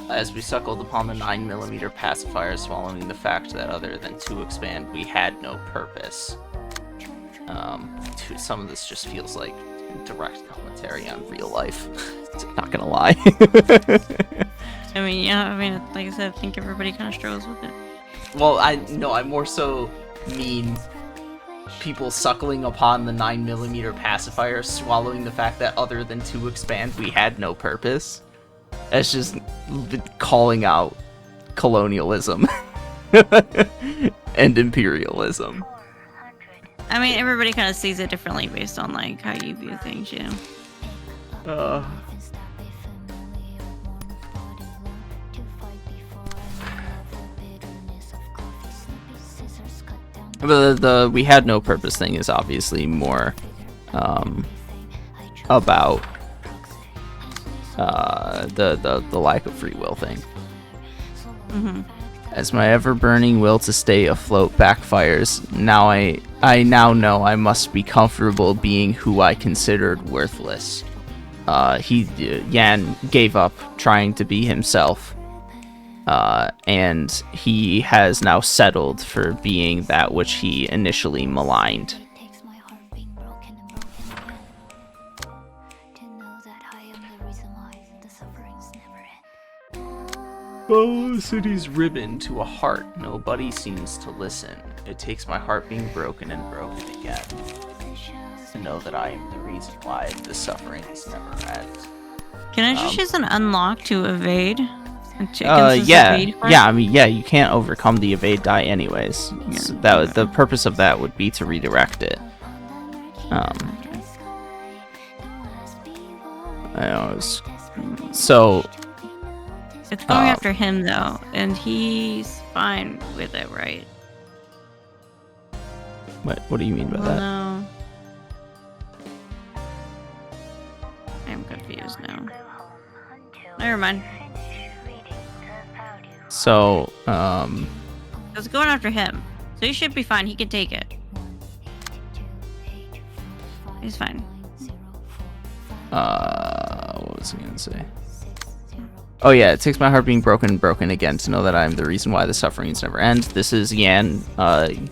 As we suckled upon the 9mm pacifier, swallowing the fact that other than to expand, we had no purpose. Some of this just feels like direct commentary on real life. Not gonna lie. I mean, yeah, I mean, like I said, I think everybody kind of struggles with it. Well, I more so mean people suckling upon the 9mm pacifier, swallowing the fact that other than to expand, we had no purpose. It's just calling out colonialism and imperialism. I mean, everybody kind of sees it differently based on like how you view things, you know. But the we had no purpose thing is obviously more about the lack of free will thing. Mm-hmm. As my ever-burning will to stay afloat backfires, I now know I must be comfortable being who I considered worthless. Yan gave up trying to be himself, and he has now settled for being that which he initially maligned. Oh, city's ribbon to a heart. Nobody seems to listen. It takes my heart being broken and broken again to know that I am the reason why the sufferings never end. Can I just use an unlock to evade? Yeah. I mean, yeah. You can't overcome the evade die anyways. Yeah. So the purpose of that would be to redirect it. So. It's going after him though, and he's fine with it, right? What do you mean by that? No. I'm confused now. Never mind. So, It's going after him, so he should be fine. He can take it. He's fine. What was I gonna say? Oh yeah, it takes my heart being broken and broken again to know that I am the reason why the sufferings never end. This is Yan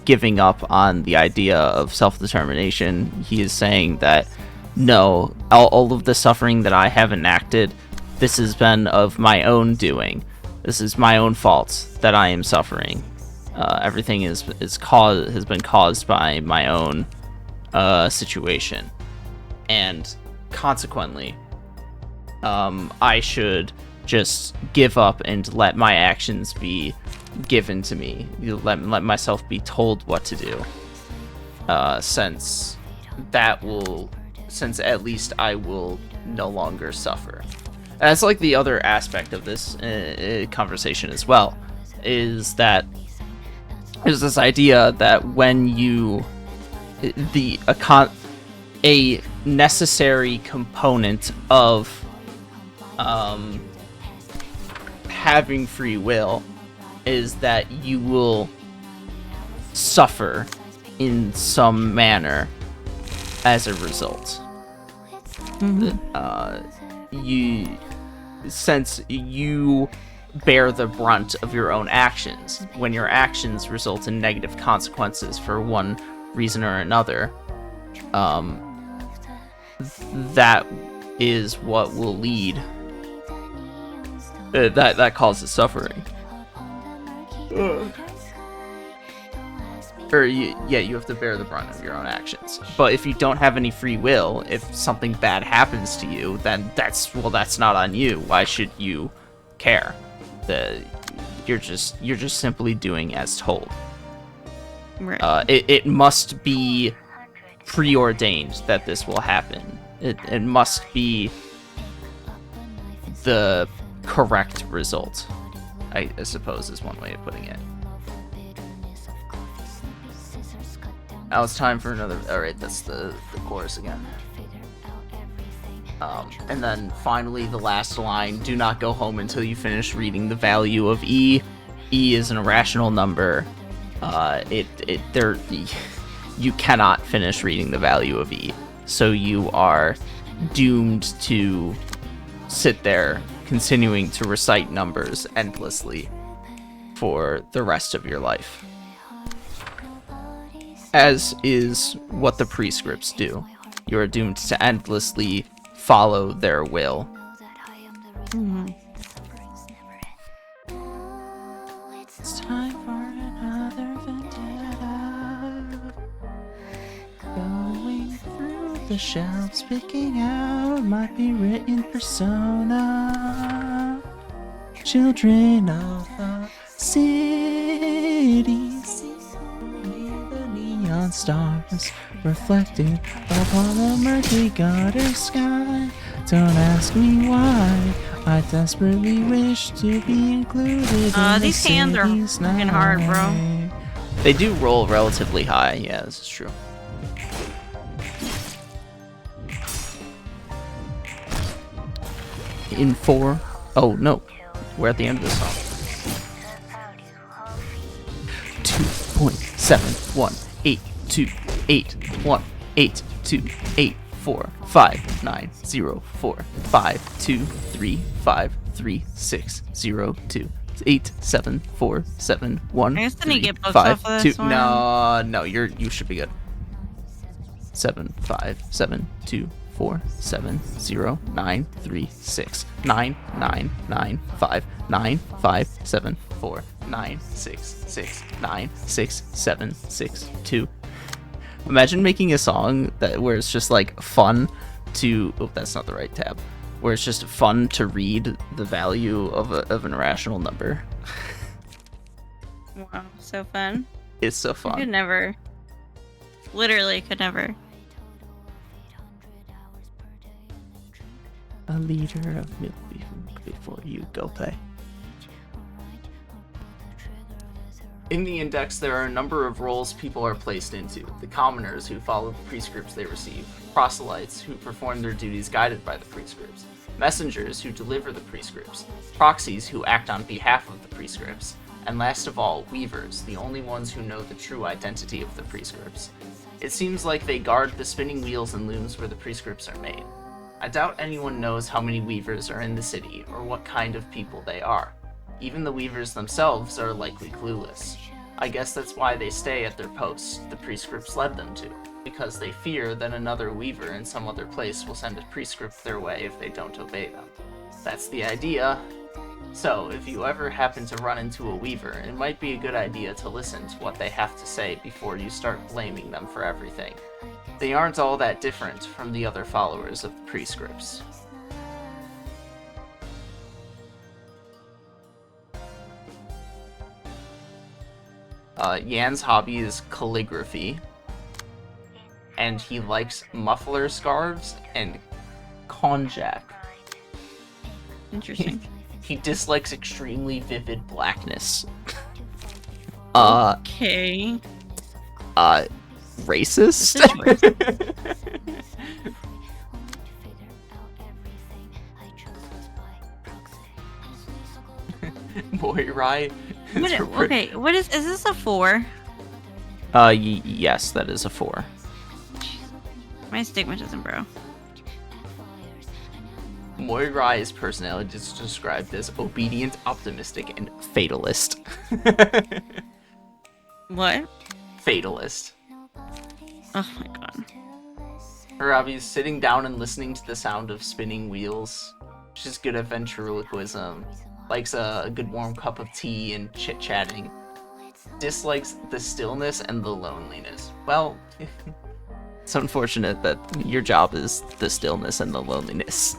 giving up on the idea of self-determination. He is saying that, no, all of the suffering that I have enacted, this has been of my own doing. This is my own fault that I am suffering. Everything has been caused by my own situation. And consequently, I should just give up and let my actions be given to me. Let myself be told what to do. Since at least I will no longer suffer. And that's like the other aspect of this conversation as well, is this idea that when you a necessary component of having free will is that you will suffer in some manner as a result. Since you bear the brunt of your own actions, when your actions result in negative consequences for one reason or another, that is what will lead that causes suffering. You have to bear the brunt of your own actions. But if you don't have any free will, if something bad happens to you, then that's not on you. Why should you care? You're just simply doing as told. Right. It must be preordained that this will happen. It must be the correct result, I suppose, is one way of putting it. Now it's time for another. Alright, that's the chorus again. And then finally the last line, do not go home until you finish reading the value of E. E is an irrational number. You cannot finish reading the value of E. So you are doomed to sit there continuing to recite numbers endlessly for the rest of your life. As is what the prescripts do. You are doomed to endlessly follow their will. It's time for another vendetta. Going through the shelves, picking out my bewritten persona. Children of the city, the neon stars reflected upon the murky gutter sky. Don't ask me why. I desperately wish to be included in These the hands are city's fucking hard, bro. night. They do roll relatively high. Yeah, this is true. In 4. Oh no, we're at the end of the song. 2.71828145235904602874711. I guess then you get books off of this one. No, you should be good. 75049370936966766966762. Imagine making a song where it's just like fun to. Oh, that's not the right tab. Where it's just fun to read the value of an irrational number. Wow, so fun. It's so I fun. could never. Literally could never. A liter of milk before you go pay. In the index, there are a number of roles people are placed into. The commoners, who follow the prescripts they receive. Proselytes, who perform their duties guided by the prescripts. Messengers, who deliver the prescripts. Proxies, who act on behalf of the prescripts. And last of all, weavers, the only ones who know the true identity of the prescripts. It seems like they guard the spinning wheels and looms where the prescripts are made. I doubt anyone knows how many weavers are in the city, or what kind of people they are. Even the weavers themselves are likely clueless. I guess that's why they stay at their posts the prescripts led them to, because they fear that another weaver in some other place will send a prescript their way if they don't obey them. That's the idea. So, if you ever happen to run into a weaver, it might be a good idea to listen to what they have to say before you start blaming them for everything. They aren't all that different from the other followers of the prescripts. Yan's hobby is calligraphy, and he likes muffler scarves and konjac. Interesting. He dislikes extremely vivid blackness. Okay. Racist? This is racist. Moirai. Okay, what is this a 4? Yes, that is a 4. My astigmatism, bro. Moirai's personality is described as obedient, optimistic, and fatalist. What? Fatalist. Oh my god. Her hobby is sitting down and listening to the sound of spinning wheels. She's good at ventriloquism. Likes a good warm cup of tea and chit-chatting. Dislikes the stillness and the loneliness. Well, it's unfortunate that your job is the stillness and the loneliness.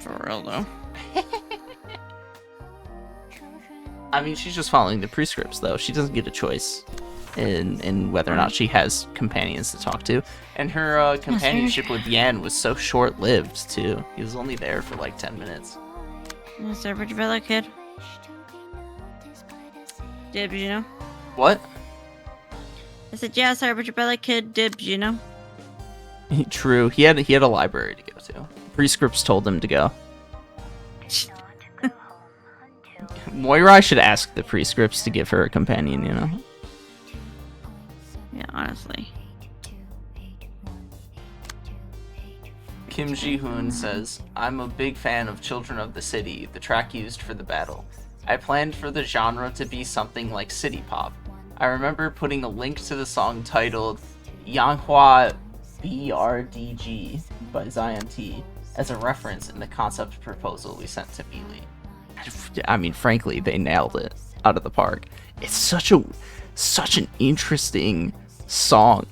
For real though. I mean, she's just following the prescripts, though. She doesn't get a choice in whether or not she has companions to talk to. And her companionship with Yan was so short-lived, too. He was only there for like 10 minutes. Is that Richard Bella kid? Dibs, you know? What? I said, yeah, sorry, Richard Bella kid, dibs, you know? True. He had a library to go to. Prescripts told him to go. Moira should ask the prescripts to give her a companion, you know? Yeah, honestly. Kim Ji-hoon says, I'm a big fan of Children of the City, the track used for the battle. I planned for the genre to be something like city pop. I remember putting a link to the song titled Yanghua BRDG by Zion T as a reference in the concept proposal we sent to Mealy. I mean, frankly, they nailed it out of the park. It's such an interesting song.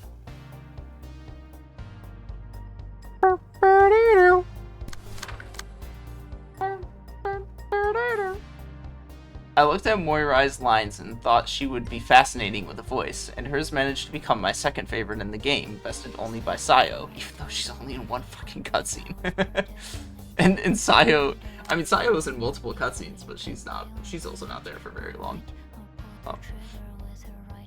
I looked at Moirai's lines and thought she would be fascinating with a voice, and hers managed to become my second favorite in the game, bested only by Sayo, even though she's only in one fucking cutscene. and Sayo, I mean, Sayo was in multiple cutscenes, but she's also not there for very long. Oh.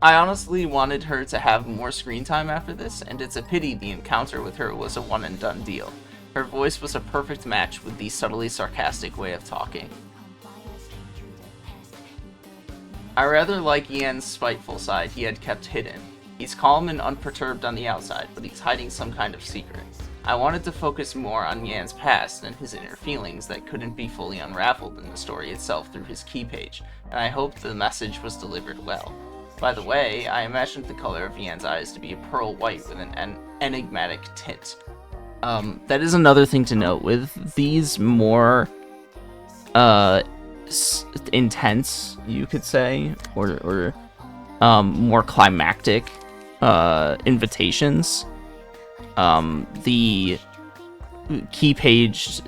I honestly wanted her to have more screen time after this, and it's a pity the encounter with her was a one and done deal. Her voice was a perfect match with the subtly sarcastic way of talking. I rather like Yan's spiteful side he had kept hidden. He's calm and unperturbed on the outside, but he's hiding some kind of secret. I wanted to focus more on Yan's past and his inner feelings that couldn't be fully unraveled in the story itself through his key page, and I hoped the message was delivered well. By the way, I imagined the color of Yan's eyes to be a pearl white with an enigmatic tint. That is another thing to note. With these more intense, you could say, or more climactic invitations, the key page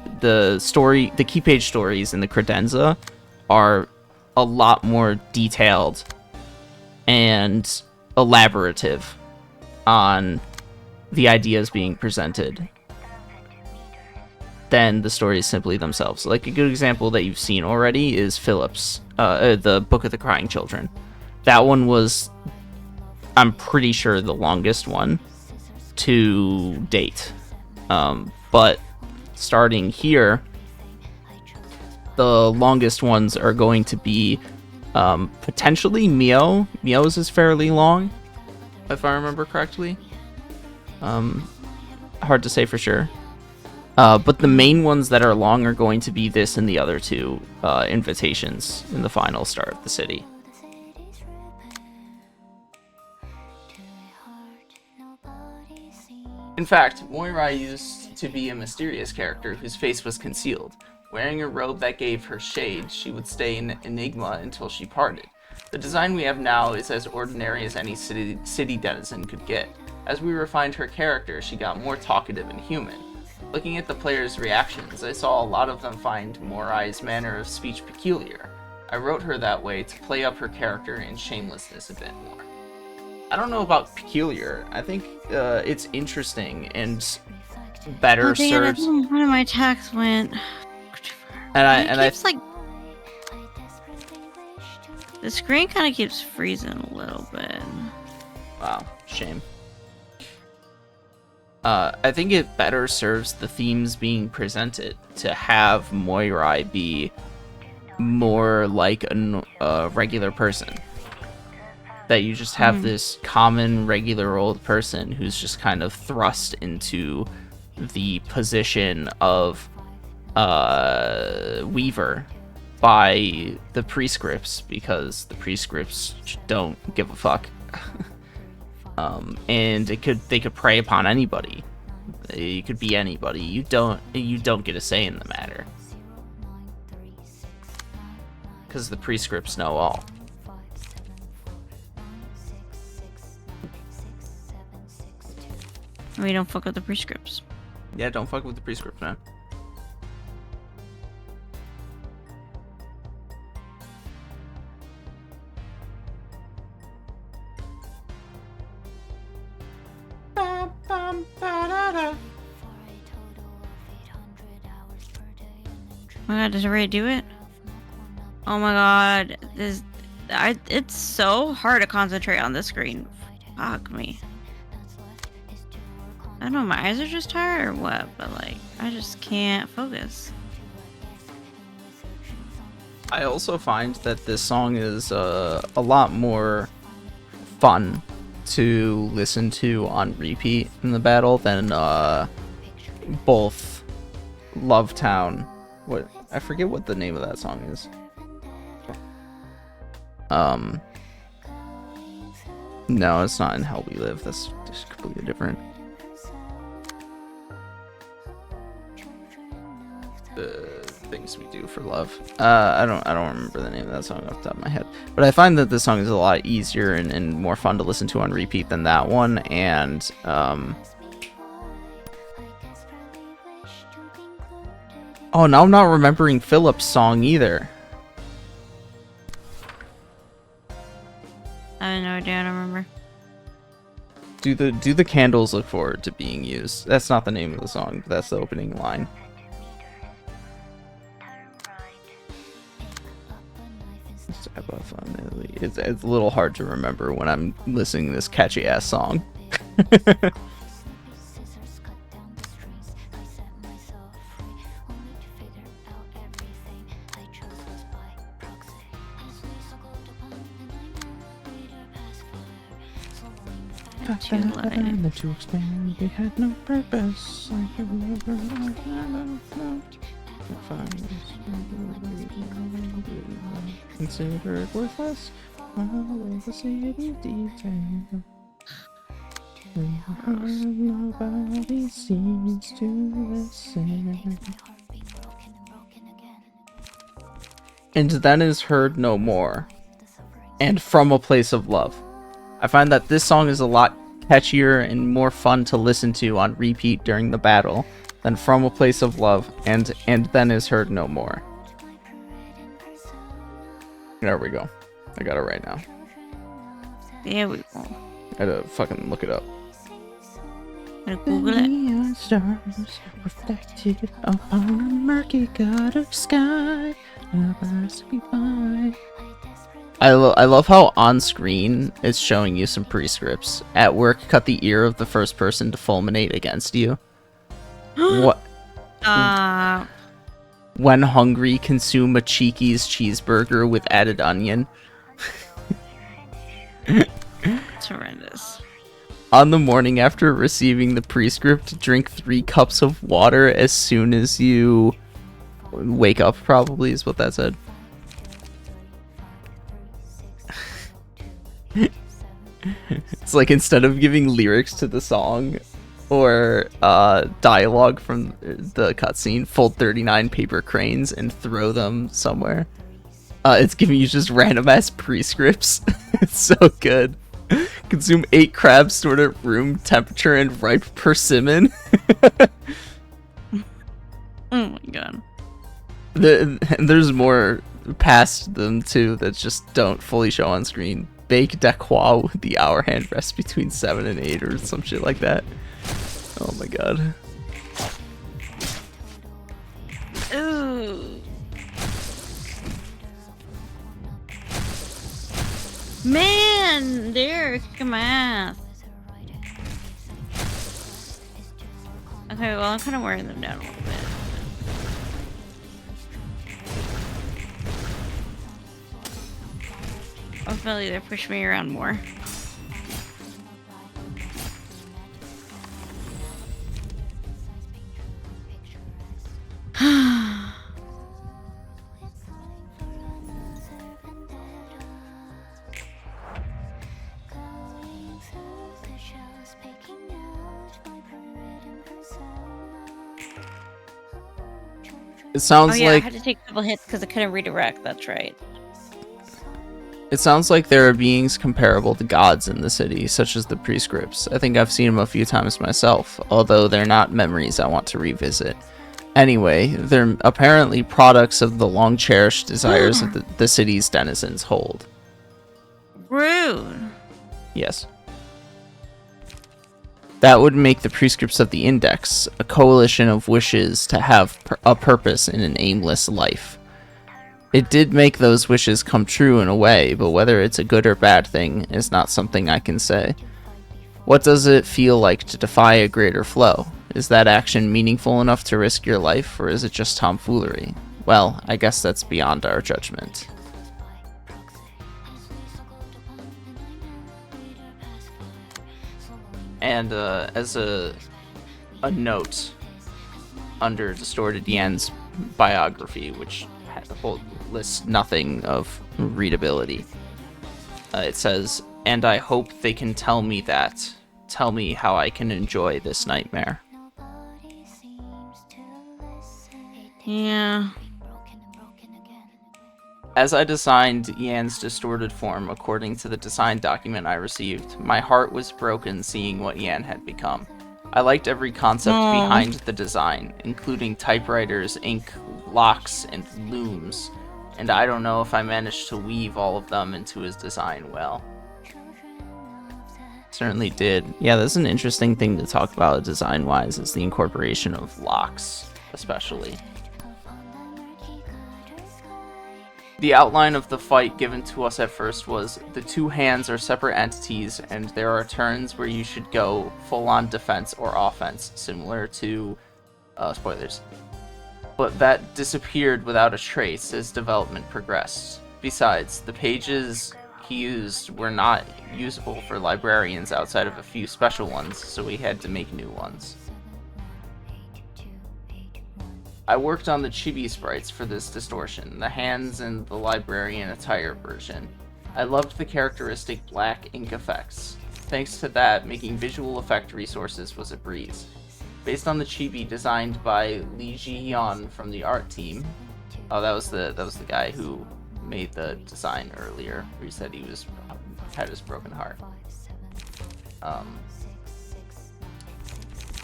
stories in the credenza are a lot more detailed and elaborative on the ideas being presented than the stories simply themselves. Like, a good example that you've seen already is Philip's, the Book of the Crying Children. That one was, I'm pretty sure, the longest one to date. But starting here, the longest ones are going to be potentially Mio. Mio's is fairly long, if I remember correctly. Hard to say for sure. But the main ones that are long are going to be this and the other two invitations in the final start of the city. In fact, Moirai used to be a mysterious character whose face was concealed. Wearing a robe that gave her shade, she would stay an enigma until she parted. The design we have now is as ordinary as any city denizen could get. As we refined her character, she got more talkative and human. Looking at the players' reactions, I saw a lot of them find Moirai's manner of speech peculiar. I wrote her that way to play up her character and shamelessness a bit more. I don't know about peculiar. I think it's interesting and better serves. One of my attacks went. The screen kind of keeps freezing a little bit. Wow, shame. I think it better serves the themes being presented to have Moirai be more like a regular person. That you just have this common, regular old person who's just kind of thrust into the position of Weaver by the prescripts, because the prescripts don't give a fuck. And they could prey upon anybody. You could be anybody. You don't get a say in the matter, because the prescripts know all. We don't fuck with the prescripts. Yeah, don't fuck with the prescripts, man. Oh my god, does it already do it? Oh my god, it's so hard to concentrate on this screen. Fuck me. I don't know, my eyes are just tired or what, but like, I just can't focus. I also find that this song is a lot more fun to listen to on repeat in the battle than both Love Town. What, I forget what the name of that song is. No, it's not In Hell We Live. That's just completely different. The Things We Do for Love. I don't remember the name of that song off the top of my head. But I find that this song is a lot easier and more fun to listen to on repeat than that one. And oh, now I'm not remembering Philip's song either. I have no idea. I don't remember. Do the candles look forward to being used? That's not the name of the song, but that's the opening line. It's a little hard to remember when I'm listening to this catchy ass song. To expand, we had no purpose. I have never considered worthless. All the city detail. Nobody seems to listen. And then is heard no more. And From a Place of Love. I find that this song is a lot catchier and more fun to listen to on repeat during the battle than From a Place of Love and Then Is Heard No More. There we go. I got it right now. There we go. I had to fucking look it up. Gonna Google it. Neon stars reflected upon a murky gutter sky. I love how on screen it's showing you some prescripts. At work, cut the ear of the first person to fulminate against you. What? When hungry, consume a Cheeky's cheeseburger with added onion. It's horrendous. On the morning after receiving the prescript, drink 3 cups of water as soon as you wake up, probably is what that said. It's like instead of giving lyrics to the song or dialogue from the cutscene, fold 39 paper cranes and throw them somewhere. It's giving you just random ass prescripts. It's so good. Consume 8 crabs stored at room temperature and ripe persimmon. Oh my god. There's more past them too that just don't fully show on screen. Bake Dequois with the hour hand rest between 7 and 8 or some shit like that. Oh my god. Ooh. Man, they're kicking my ass. Okay, well, I'm kind of wearing them down a little bit. Hopefully they push me around more. It sounds oh yeah, like I had to take a couple hits because I couldn't redirect. That's right. it sounds like there are beings comparable to gods in the city, such as the prescripts. I think I've seen them a few times myself, although they're not memories I want to revisit. Anyway, they're apparently products of the long-cherished desires of the city's denizens hold. Rude. Yes. That would make the prescripts of the Index a coalition of wishes to have a purpose in an aimless life. It did make those wishes come true in a way, but whether it's a good or bad thing is not something I can say. What does it feel like to defy a greater flow? Is that action meaningful enough to risk your life, or is it just tomfoolery? Well, I guess that's beyond our judgment. And as a note, under Distorted Yan's biography, which lists nothing of readability. It says, "And I hope they can tell me that. Tell me how I can enjoy this nightmare." Yeah. As I designed Yan's distorted form according to the design document I received, my heart was broken seeing what Yan had become. I liked every concept behind the design, including typewriters, ink, locks, and looms, and I don't know if I managed to weave all of them into his design well. Certainly did. Yeah, that's an interesting thing to talk about design-wise, is the incorporation of locks, especially. The outline of the fight given to us at first was, the two hands are separate entities, and there are turns where you should go full-on defense or offense, similar to, spoilers. But that disappeared without a trace as development progressed. Besides, the pages he used were not usable for librarians outside of a few special ones, so we had to make new ones. I worked on the chibi sprites for this distortion, the hands and the librarian attire version. I loved the characteristic black ink effects. Thanks to that, making visual effect resources was a breeze. Based on the chibi designed by Lee Ji-hyun from the art team. Oh, that was the guy who made the design earlier, where he said he had his broken heart.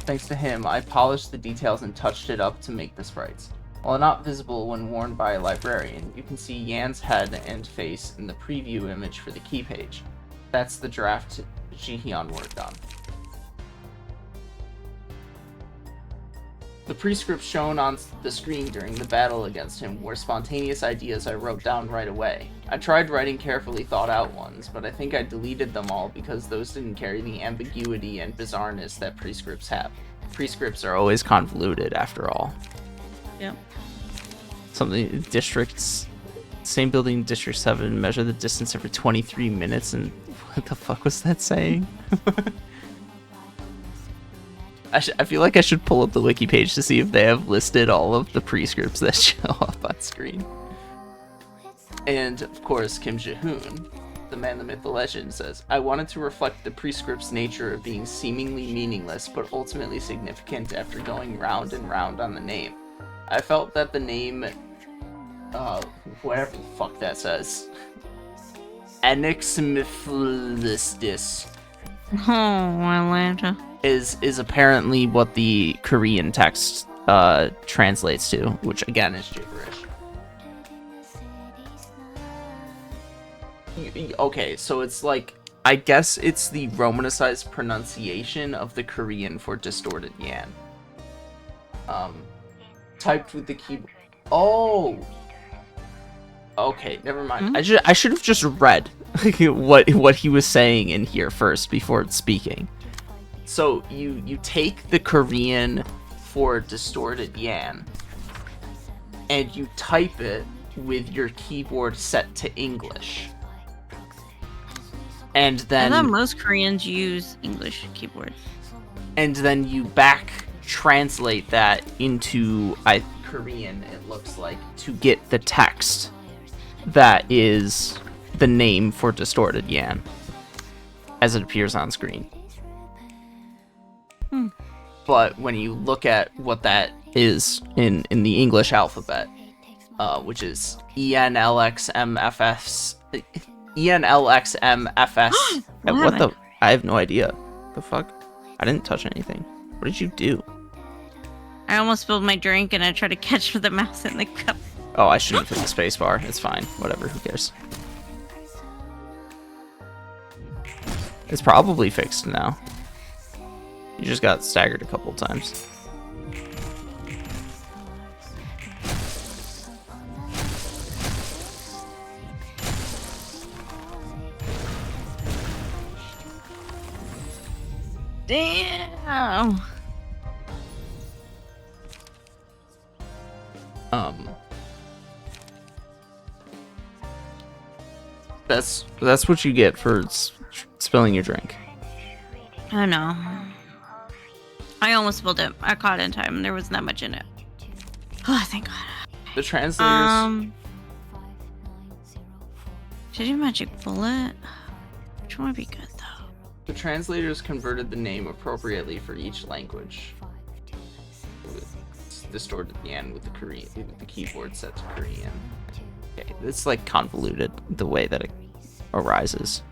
Thanks to him, I polished the details and touched it up to make the sprites. While not visible when worn by a librarian, you can see Yan's head and face in the preview image for the key page. That's the draft Ji-hyun worked on. The prescripts shown on the screen during the battle against him were spontaneous ideas I wrote down right away. I tried writing carefully thought out ones, but I think I deleted them all because those didn't carry the ambiguity and bizarreness that prescripts have. Prescripts are always convoluted, after all. Yep. Something, districts, same building, District 7, measure the distance every 23 minutes, and what the fuck was that saying? I feel like I should pull up the wiki page to see if they have listed all of the prescripts that show up on screen. And, of course, Kim Ji-hoon, the man, the myth, the legend, says, I wanted to reflect the prescript's nature of being seemingly meaningless, but ultimately significant after going round and round on the name. I felt that the name, whatever the fuck that says, Anixmiflistis. Oh, Atlanta. Is apparently what the Korean text translates to, which again is gibberish. Okay, so it's like, I guess it's the romanicized pronunciation of the Korean for distorted Yan. Typed with the keyboard. Oh! Okay, never mind. I should have just read what he was saying in here first before speaking. So you take the Korean for distorted Yan and you type it with your keyboard set to English. And then I thought most Koreans use English keyboards. And then you back translate that into Korean, it looks like, to get the text that is the name for distorted Yan as it appears on screen. But when you look at what that is in the English alphabet, which is ENLXMFS. What the? I have no idea. The fuck? I didn't touch anything. What did you do? I almost spilled my drink and I tried to catch the mouse in the cup. Oh, I shouldn't have hit the space bar. It's fine. Whatever. Who cares? It's probably fixed now. You just got staggered a couple times. Damn. That's what you get for spilling your drink. I know. I almost spilled it. I caught it in time. There wasn't that much in it. Oh, thank God. The translators. Did you magic bullet? Which one would be good though? The translators converted the name appropriately for each language. It's distorted at the end with the keyboard set to Korean. Okay, it's like convoluted the way that it arises.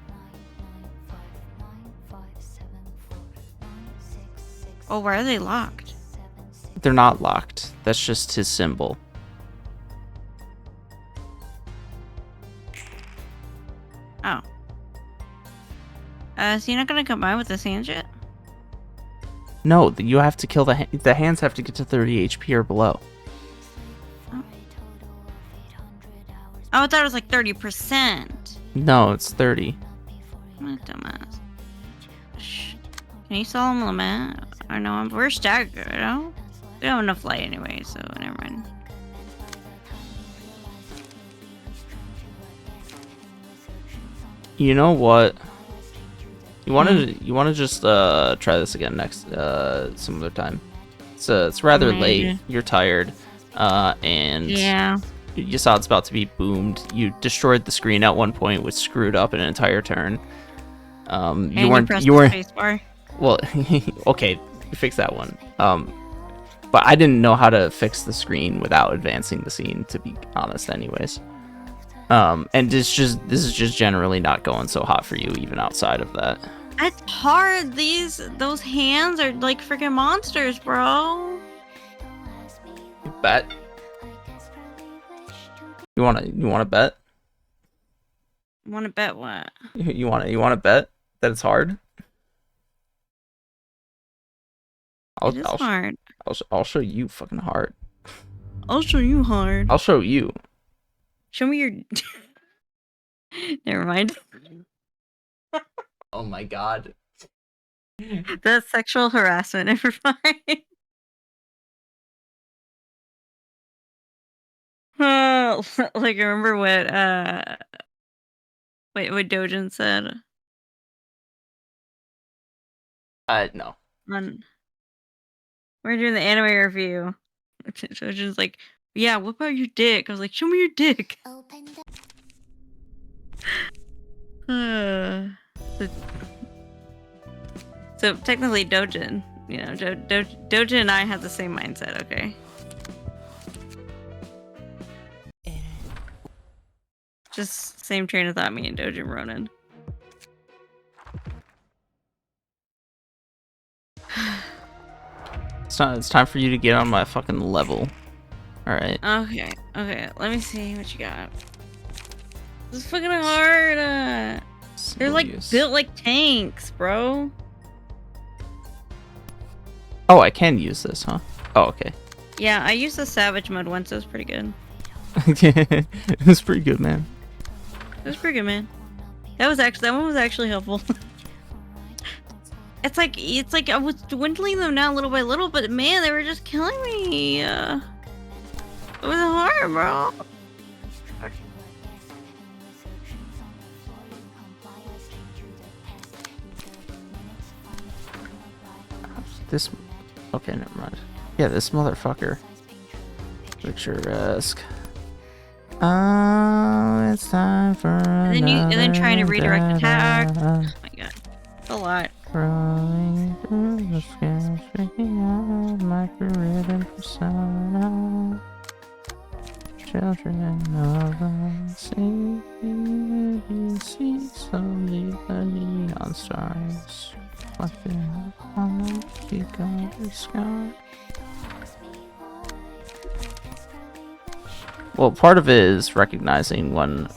Oh, why are they locked? They're not locked. That's just his symbol. Oh. So you're not gonna combine with this hand yet? No, you have to kill the hands have to get to 30 HP or below. Oh, I thought it was like 30%. No, it's 30. What a dumbass. Shh. Can you sell him Lament? I know we're staggered, you know? We don't have enough light anyway, so never mind. You know what? You want to just try this again next some other time. It's rather late. You're tired, and yeah, you saw it's about to be boomed. You destroyed the screen at one point, which screwed up an entire turn. You weren't. Spacebar. Well, okay, fix that one. But I didn't know how to fix the screen without advancing the scene, to be honest, anyways. And this is just generally not going so hot for you, even outside of that. It's hard. Those hands are like freaking monsters, bro. You bet. You wanna bet? Want to bet what? You wanna bet that it's hard? It is hard. I'll show you fucking hard. I'll show you hard. I'll show you. Show me your. Never mind. Oh my god. That's sexual harassment. Never mind. Like remember what what Dojin said? No. We're doing the anime review. Dojin's like, yeah, what about your dick? I was like, show me your dick. So technically Dojin, you know, Dojin and I have the same mindset, okay? Just same train of thought, me and Dojin Ronin. It's time for you to get on my fucking level. Alright. Okay, let me see what you got. This is fucking hard. They're like built like tanks, bro. Oh, I can use this, huh? Oh, okay. Yeah, I used the savage mode once. It was pretty good. It was pretty good, man. It was pretty good, man. That one was actually helpful. It's like I was dwindling them down little by little, but man, they were just killing me. It was hard, bro. This. Okay, never mind. Yeah, this motherfucker. Picturesque. Oh, it's time for. And then trying to redirect attack. Oh my god, it's a lot. Rolling through the skies, breaking out my rhythm persona. Children of the sea, you see slowly the neon stars reflecting on the peak of the sky. Well, part of it is recognizing when,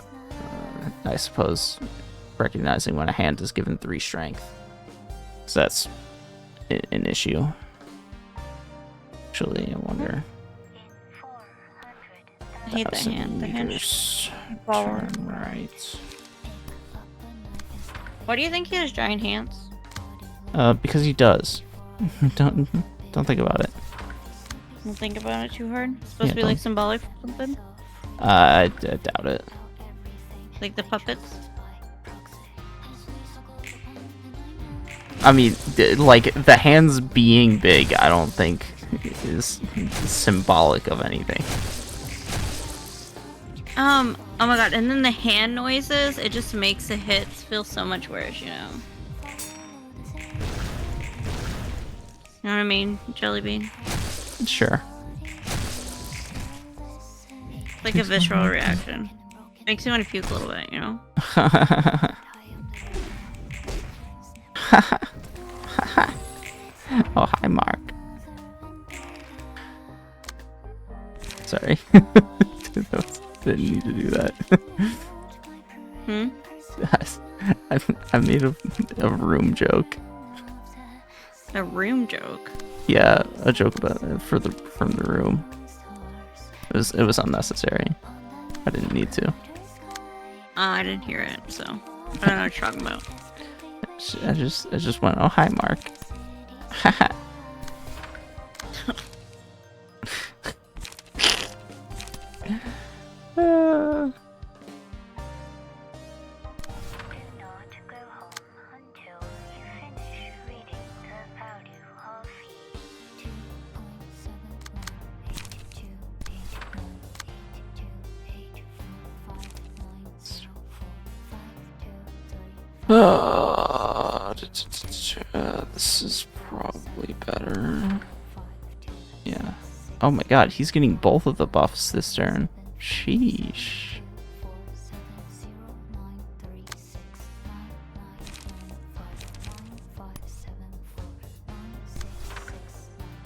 I suppose, recognizing when a hand is given 3 strength. So that's an issue. Actually, I wonder. I hate the hand. The hand is forward. Turn right. Why do you think he has giant hands? Because he does. Don't think about it. Don't think about it too hard. It's supposed to be like symbolic or something. I doubt it. Like the puppets. I mean, like, the hands being big, I don't think is symbolic of anything. Oh my god, and then the hand noises, it just makes the hits feel so much worse, you know? You know what I mean, Jellybean? Sure. It's like a visceral reaction. Makes me want to puke a little bit, you know? Oh, hi, Mark. Sorry. Didn't need to do that. Hmm? I made a room joke. A room joke? Yeah, a joke about it from the room. It was unnecessary. I didn't need to. I didn't hear it, so I don't know what you're talking about. I just went, oh, hi, Mark. This is probably better. Yeah. Oh my god, he's getting both of the buffs this turn. Sheesh.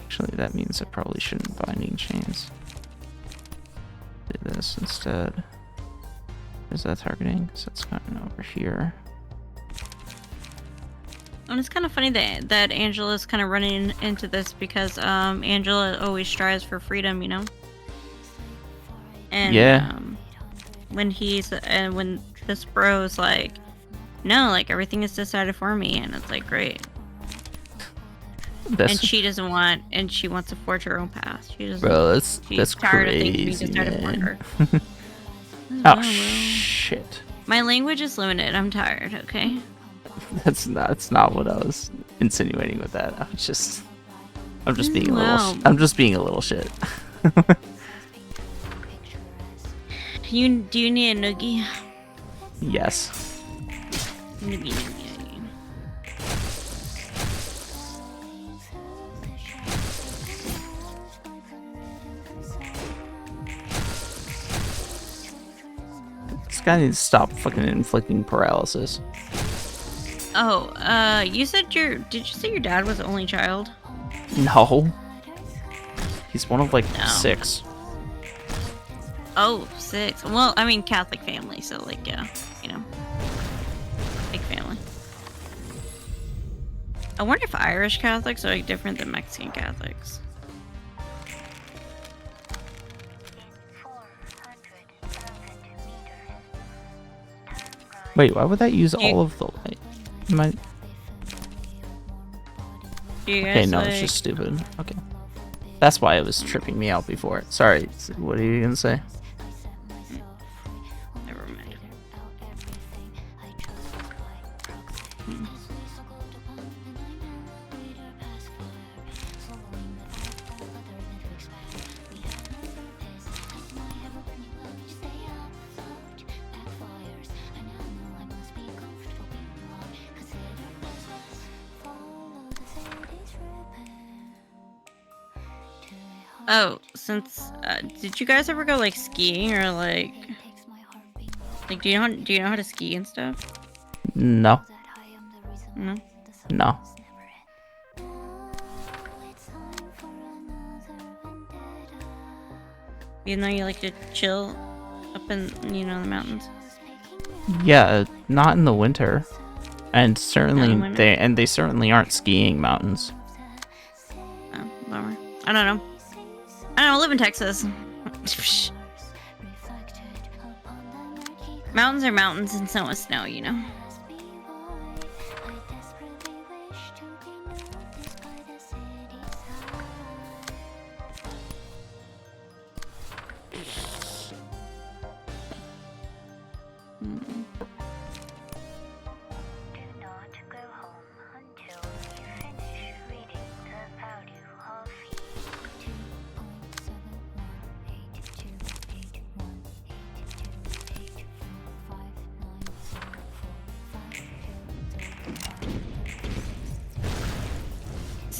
Actually, that means I probably shouldn't binding chains. Do this instead. Is that targeting? So it's gotten over here. And it's kind of funny that Angela's kind of running into this because Angela always strives for freedom, you know? And Yeah. when this bro's like, no, like everything is decided for me, and it's like, great. And she doesn't want, and she wants to forge her own path. She doesn't. Bro, she's that's tired crazy, of being decided for man. her. Oh, shit. My language is limited. I'm tired. Okay. That's not what I was insinuating with that. I'm just being a Wow. little. I'm just being a little shit. Do you need a noogie? Yes. Noogie. This guy needs to stop fucking inflicting paralysis. Oh, you said did you say your dad was the only child? No. He's one of like No. 6. Oh, 6. Well, I mean Catholic family, so like, yeah, you know, big family. I wonder if Irish Catholics are like different than Mexican Catholics. Wait, why would that use all of the light? Do you guys, Okay, no, like... it's just stupid. Okay. That's why it was tripping me out before. Sorry, what are you gonna say? Never mind. Oh, since did you guys ever go like skiing or like do you know how to ski and stuff? No. No. No. Even though you like to chill up in the mountains. Yeah, not in the winter. And certainly Not in the winter. they certainly aren't skiing mountains. Oh, bummer. I don't know. I live in Texas. Mountains are mountains and snow is snow, you know.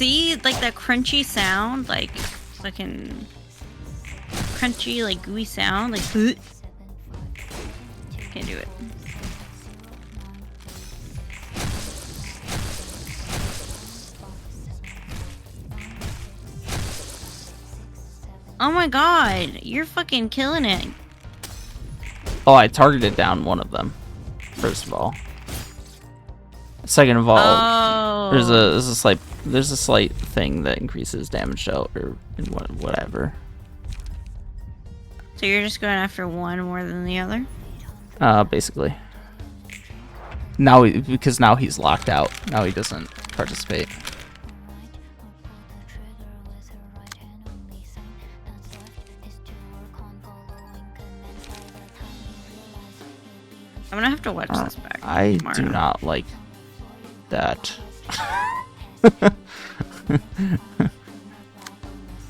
See, like that crunchy sound, like fucking crunchy, like gooey sound, like can't do it. Oh my god, you're fucking killing it. Oh, I targeted down one of them. First of all. Second of all, Oh. there's a slight thing that increases damage dealt or whatever. So you're just going after one more than the other? Basically. Now because now he's locked out. Now he doesn't participate. I'm gonna have to watch this back. I tomorrow. do not like that.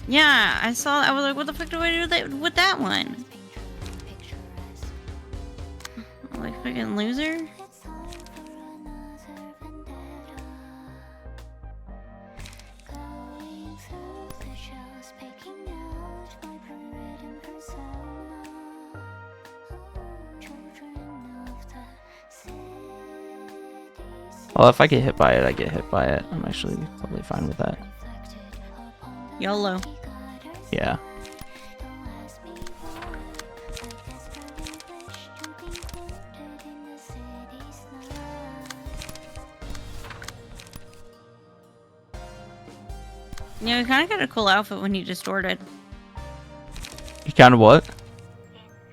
Yeah, I saw. I was like, "What the fuck do I do with that one?" Like fucking loser. Well, if I get hit by it, I get hit by it. I'm actually totally fine with that. YOLO. Yeah. Yeah, he kind of got a cool outfit when he distorted. You kind of what?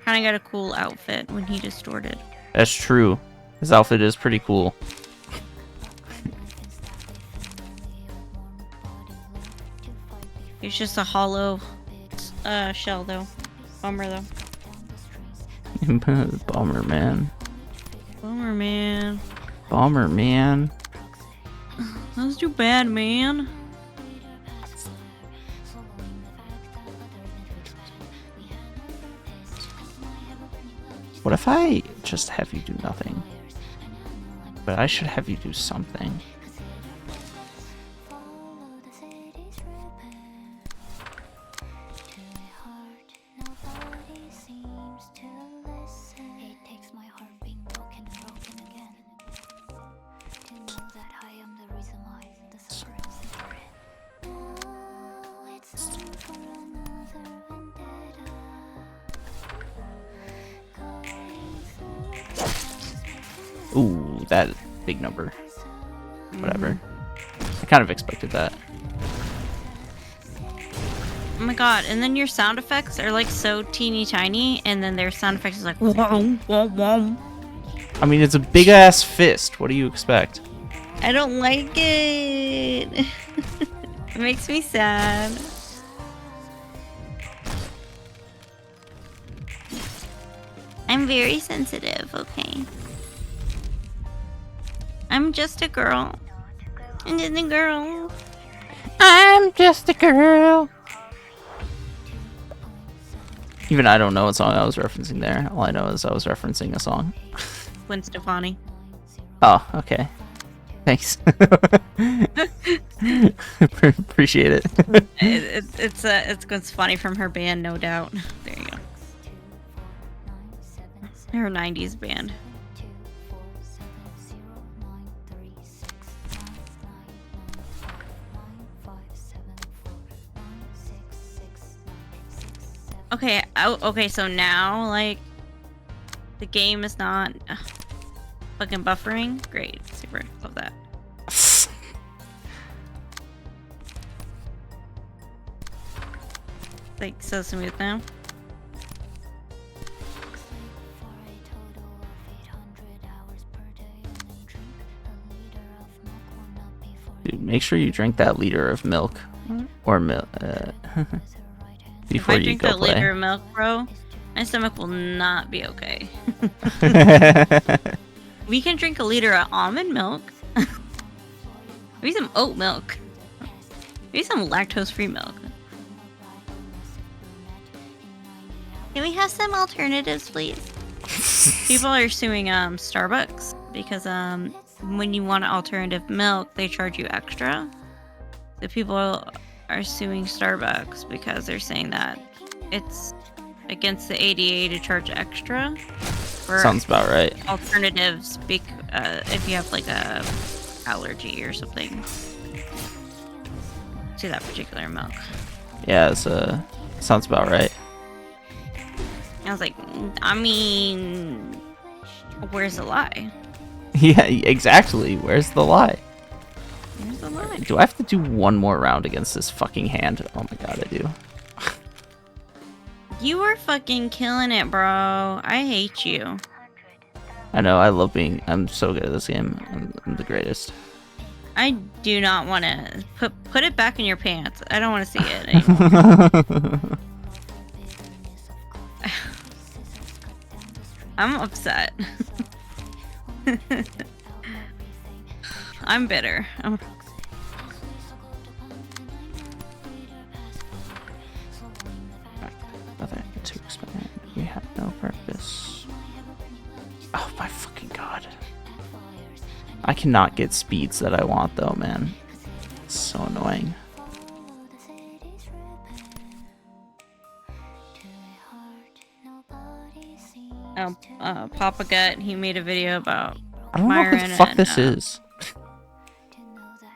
Kind of got a cool outfit when he distorted. That's true. His outfit is pretty cool. It's just a hollow shell, though. Bummer, though. Bummer, man. Bummer, man. Bummer, man. That's too bad, man. What if I just have you do nothing? But I should have you do something. Ooh, that big number. Whatever. I kind of expected that. Oh my god, and then your sound effects are like so teeny tiny, and then their sound effects is like whoa, whoa, whoa. I mean, it's a big ass fist. What do you expect? I don't like it. It makes me sad. I'm very sensitive, okay? I'm just a girl. I'm just a girl. I'm just a girl. Even I don't know what song I was referencing there. All I know is I was referencing a song. Gwen Stefani. Oh, okay. Thanks. Appreciate it. It's Gwen Stefani from her band, no doubt. There you go. Her 90s band. Okay, okay, so now, like, the game is not fucking buffering. Great, super, love that. Like, so smooth now. Dude, make sure you drink that liter of milk. Or milk, before if I you drink go that play. liter of milk, bro, my stomach will not be okay. We can drink a liter of almond milk. Maybe some oat milk. Maybe some lactose-free milk. Can we have some alternatives, please? People are suing Starbucks because when you want alternative milk, they charge you extra. the people are suing Starbucks because they're saying that it's against the ADA to charge extra for Sounds about right. alternatives if you have like a allergy or something to that particular milk. Yeah, sounds about right. I was like, I mean, where's the lie? Yeah, exactly. Where's the lie? Where's the lie? Do I have to do one more round against this fucking hand? Oh my god, I do. You were fucking killing it, bro. I hate you. I know, I'm so good at this game. I'm the greatest. I do not want to put it back in your pants. I don't want to see it anymore. I'm upset. I'm bitter. Nothing to explain. We have no purpose. Oh my fucking god. I cannot get speeds that I want though, man. It's so annoying. Papa Gut, he made a video about I don't know Myron who the fuck and, this is.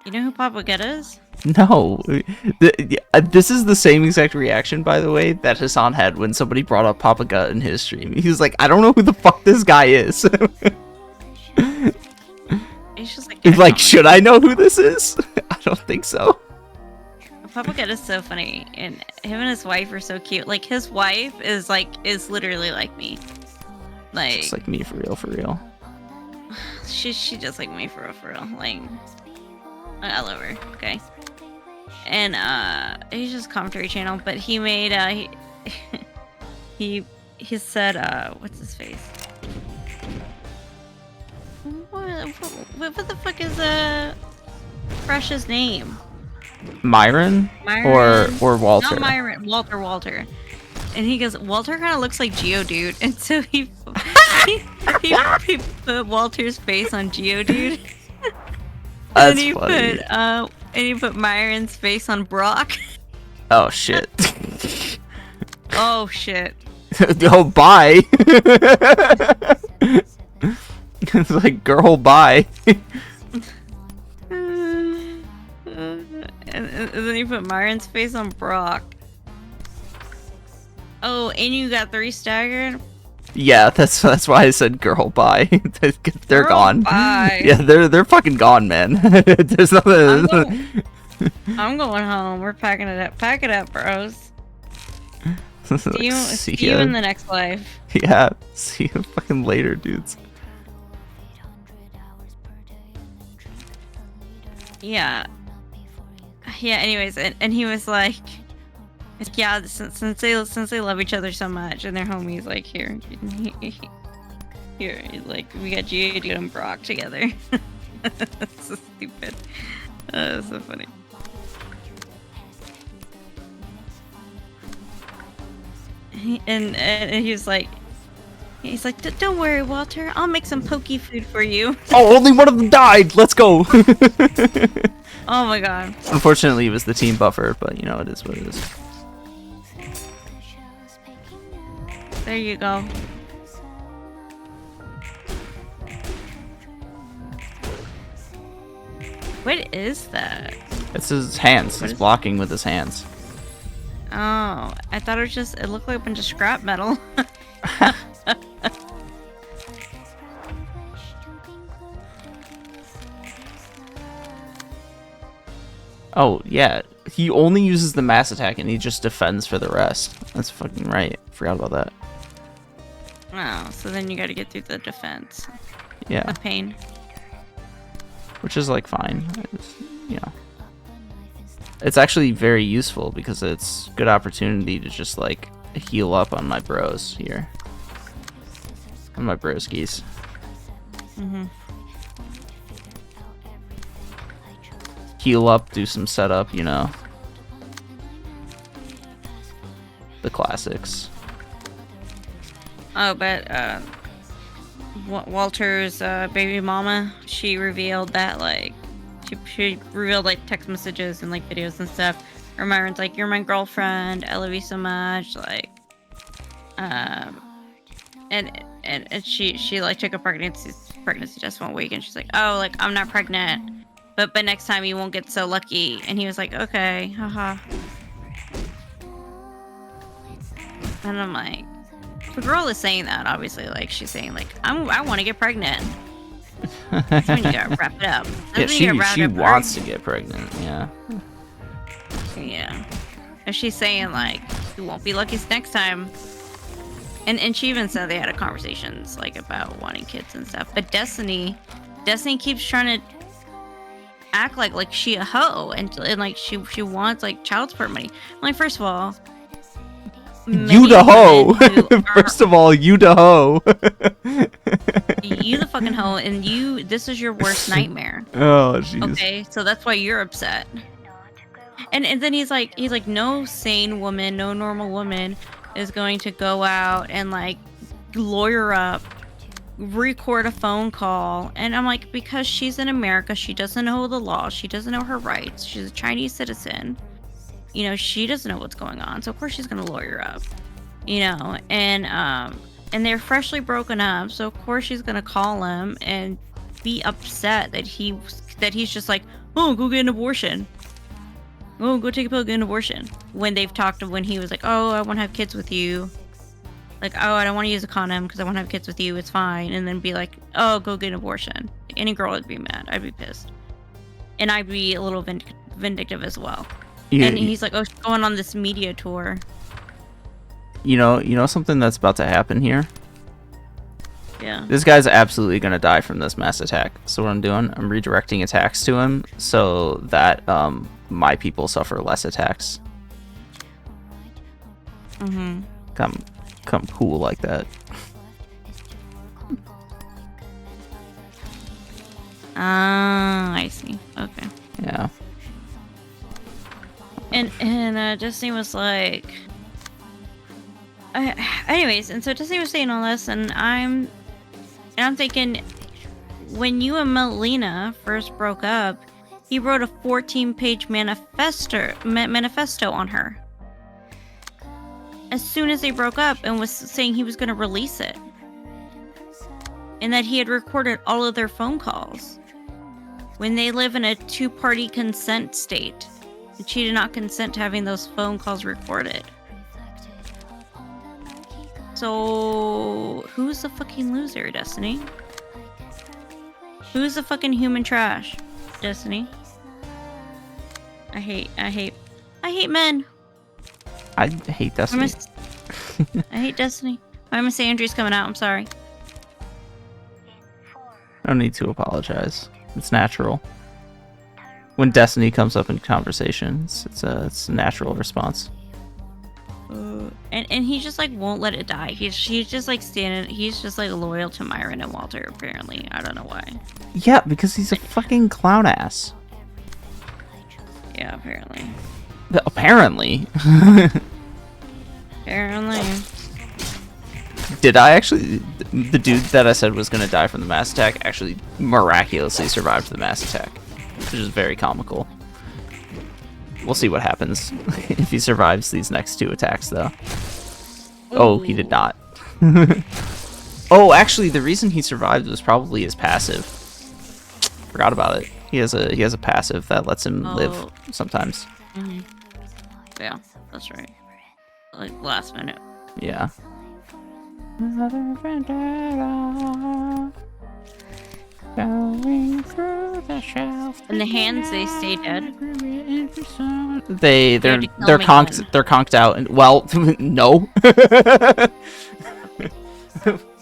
You know who Papa Gut is? No. This is the same exact reaction, by the way, that Hassan had when somebody brought up Papa Gut in his stream. He was like, I don't know who the fuck this guy is. He's just like, He's like, should I know who this is? I don't think so. Papa Gut is so funny, and him and his wife are so cute. Like, his wife is literally like me. Like, It's like me for real, for real. she just like me for real. Like, I love her. Okay. And he's just a commentary channel, but he made he said what's his face? What the fuck is Fresh's name? Myron? Myron. Or Walter? Not Myron. Walter. And he goes, Walter kind of looks like Geodude, and so he put Walter's face on Geodude. That's and funny. And he put Myron's face on Brock. Oh shit. Oh shit. Oh, bye. It's like, girl, bye. And then he put Myron's face on Brock. Oh, and you got 3 staggered? Yeah, that's why I said girl, bye. They're Girl, gone. bye. Yeah, they're fucking gone, man. There's nothing. I'm going home. We're packing it up. Pack it up, bros. See you in the next life. Yeah, see you fucking later, dudes. Yeah. Anyways, and he was like, yeah, since they love each other so much and they're homies, like, here, like, we got Geodude and Brock together. That's so stupid. That's so funny. And he was like, don't worry, Walter, I'll make some pokey food for you. Oh, only one of them died. Let's go. Oh my god. Unfortunately, it was the team buffer, but you know, it is what it is. There you go. What is that? It's his hands. What He's is- blocking with his hands. Oh, I thought it looked like a bunch of scrap metal. Oh, yeah. He only uses the mass attack and he just defends for the rest. That's fucking right. Forgot about that. Oh, so then you gotta get through the defense. Yeah. The pain. Which is like fine. It's, you know. It's actually very useful because it's good opportunity to just like heal up on my bros here. On my broskies. Mm-hmm. Heal up, do some setup, you know. The classics. Oh, but Walter's baby mama, she revealed that like she revealed like text messages and like videos and stuff. Or Myron's like, "You're my girlfriend. I love you so much." Like, and she like took a pregnancy test 1 week, and she's like, "Oh, like I'm not pregnant, but next time you won't get so lucky." And he was like, "Okay, haha." And I'm like, the girl is saying that obviously, like she's saying like, I want to get pregnant. That's when you gotta wrap it up. That's Yeah, when you gotta she wrap it up. wants to get pregnant. Yeah. Yeah. And she's saying like, you won't be lucky next time. And she even said they had a conversations like about wanting kids and stuff. But Destiny keeps trying to act like she a hoe and like she wants like child support money. I'm like, first of all, You the hoe. women who are- First of all, you the hoe. you the fucking hoe, and this is your worst nightmare. Oh, jeez. Okay, so that's why you're upset. And then he's like, no sane woman, no normal woman is going to go out and like lawyer up, record a phone call. And I'm like, because she's in America, she doesn't know the law, she doesn't know her rights, she's a Chinese citizen. You know, she doesn't know what's going on, so of course she's gonna lawyer up. You know, and they're freshly broken up, so of course she's gonna call him and be upset that he's just like, oh, go get an abortion. Oh, go take a pill, get an abortion. When they've talked, when he was like, oh, I want to have kids with you. Like, oh, I don't want to use a condom because I want to have kids with you. It's fine. And then be like, oh, go get an abortion. Any girl would be mad. I'd be pissed. And I'd be a little vindictive as well. Yeah, and he's like, oh, she's going on this media tour. You know something that's about to happen here? Yeah. This guy's absolutely gonna die from this mass attack. So what I'm doing, I'm redirecting attacks to him so that my people suffer less attacks. Mm-hmm. Come cool like that. Ah, I see. Okay. Yeah. And Disney was like, anyways, and so Disney was saying all this, and I'm thinking, when you and Melina first broke up, he wrote a 14-page manifesto on her. As soon as they broke up, and was saying he was going to release it, and that he had recorded all of their phone calls when they live in a two-party consent state. And she did not consent to having those phone calls recorded. So, who's the fucking loser, Destiny? Who's the fucking human trash, Destiny? I hate men. I hate Destiny. I hate Destiny. My Miss Andrew's coming out. I'm sorry. I don't need to apologize. It's natural. When Destiny comes up in conversations, it's a natural response. And he just like won't let it die. He's just like standing. He's just like loyal to Myron and Walter. Apparently, I don't know why. Yeah, because he's a fucking clown ass. Yeah, apparently. Apparently. Apparently. Did I actually? The dude that I said was gonna die from the mass attack actually miraculously survived the mass attack, which is very comical. We'll see what happens if he survives these next two attacks, though. Oh, he did not. Oh, actually, the reason he survived was probably his passive. Forgot about it. He has a passive that lets him live sometimes. Mm-hmm. Yeah, that's right. Like last minute. Yeah. Going through the shelf. And the hands, they stay dead. They're conked out, and well, no.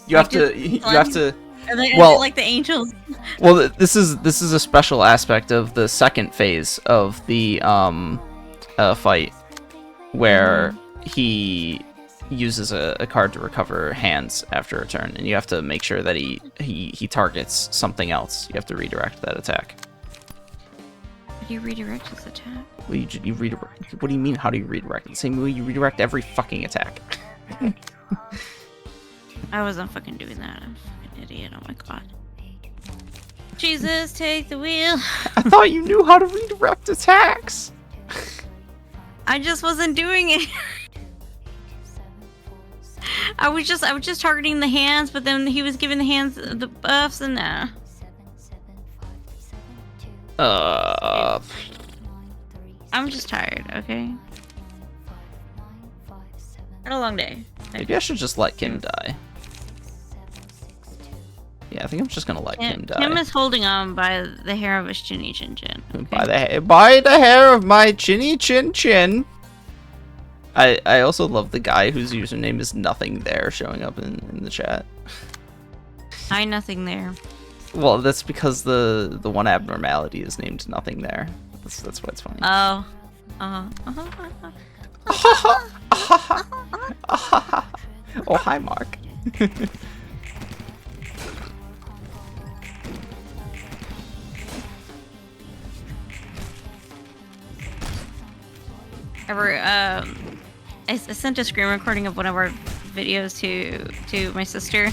you have to. Are they Well, like the angels? Well, this is a special aspect of the second phase of the fight, where he uses a card to recover hands after a turn, and you have to make sure that he targets something else. You have to redirect that attack. How do you redirect his attack? Well, you redirect. What do you mean? How do you redirect? The same way you redirect every fucking attack. I wasn't fucking doing that. I'm a fucking idiot. Oh my god. Jesus, take the wheel. I thought you knew how to redirect attacks. I just wasn't doing it. I was just targeting the hands, but then he was giving the hands the buffs and I'm just tired, okay? Had a long day. Maybe I should just let Kim die. Yeah, I think I'm just gonna let Kim die. Kim is holding on by the hair of his chinny chin chin. Okay? By the hair of my chinny chin chin. I also love the guy whose username is nothing there showing up in the chat. I nothing there. Well, that's because the one abnormality is named nothing there. That's why it's funny. Oh. Oh, hi, Mark. I sent a screen recording of one of our videos to my sister.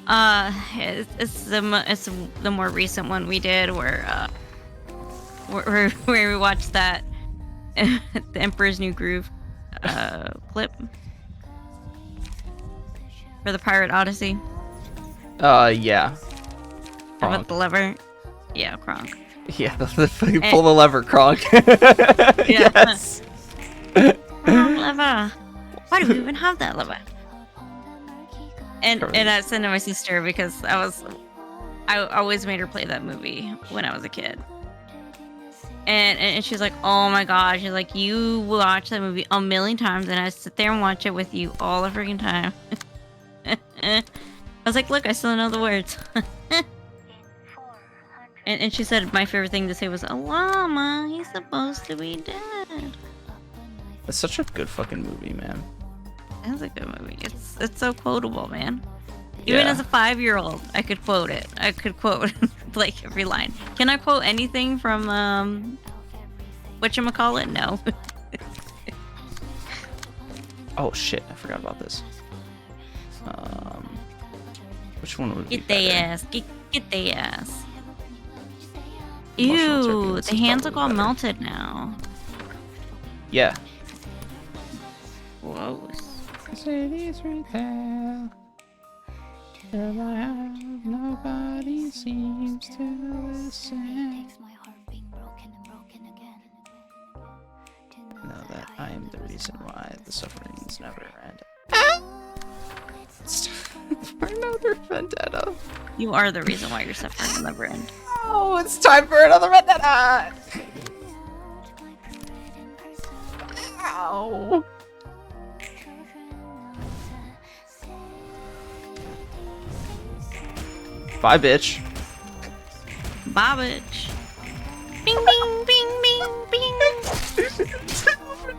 It's the more recent one we did where we watched that the Emperor's New Groove clip for the Pirate Odyssey. Yeah. About the lever. Yeah, Kronk. Yeah, pull the lever, Kronk. Yeah. Yes. Lever. Why do we even have that lever? And I sent it to my sister because I always made her play that movie when I was a kid. And she's like, oh my gosh, she's like, you watch that movie a million times and I sit there and watch it with you all the freaking time. I was like, look, I still know the words. and she said my favorite thing to say was, Alama, he's supposed to be dead. It's such a good fucking movie, man. That's a good movie. It's so quotable, man. Even Yeah. as a 5-year-old, I could quote it. I could quote like every line. Can I quote anything from whatchamacallit? No. Oh shit, I forgot about this. Which one would be Get their better? ass. Get their ass. Emotional Ew, turbulence the is hands are probably all better. melted now. Yeah. Whoa. City's right there. Here I am, nobody seems to listen. Know that I am the reason why the sufferings never end. It's time for another vendetta. You are the reason why your suffering will never end. Oh, it's time for another vendetta! Ow. Bye, bitch. Bobbage. Bing, bing, bing, bing, bing.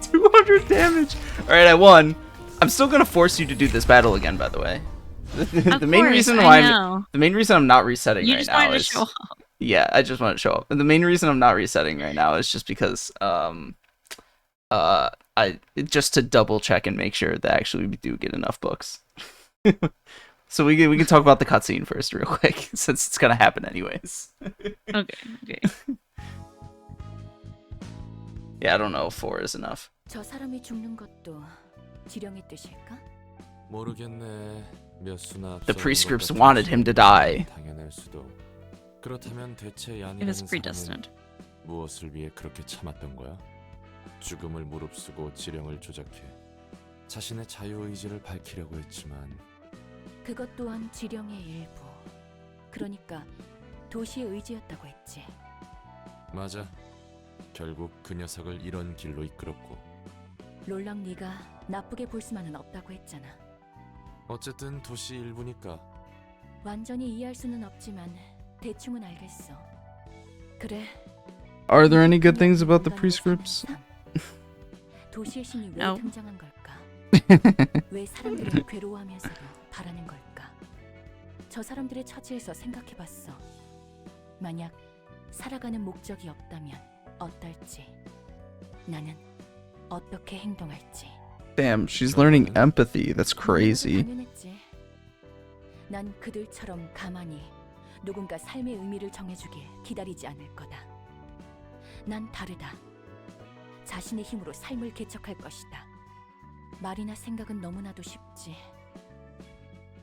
200 damage. All right, I won. I'm still gonna force you to do this battle again. By the way, the main reason why I'm not resetting You right just now wanted to is show off. yeah, I just want to show up. And the main reason I'm not resetting right now is just because just to double check and make sure that actually we do get enough books. So we can talk about the cutscene first, real quick, since it's gonna happen anyways. Okay. Yeah, I don't know if 4 is enough. 저 사람이 죽는 것도 지령의 뜻일까? 모르겠네. 몇 수나 The 앞서간 prescripts 것 wanted him to die. 당연할 수도. 그렇다면 대체 It 얀이라는 was 사람은 predestined. 무엇을 위해 그렇게 참았던 거야? 죽음을 무릅쓰고 지령을 조작해 자신의 자유의지를 밝히려고 했지만 그것 또한 지령의 일부. 그러니까 도시의 의지였다고 했지. 맞아. 결국 그 녀석을 이런 길로 이끌었고 롤랑 네가 나쁘게 볼 수만은 없다고 했잖아. 어쨌든 도시 일부니까 완전히 이해할 수는 없지만 대충은 알겠어. 그래. Are there any good things about the prescripts? 도시의 신이 왜 No. 등장한 걸까? 왜 사람들은 괴로워하면서도 바라는 걸까? 저 사람들의 처지에서 생각해봤어. 만약 살아가는 목적이 없다면 어떨지. 나는 어떻게 행동할지. Damn, she's learning empathy. That's crazy. 당연했지. 난 그들처럼 가만히 누군가 삶의 의미를 정해주길 기다리지 않을 거다. 난 다르다. 자신의 힘으로 삶을 개척할 것이다. 말이나 생각은 너무나도 쉽지.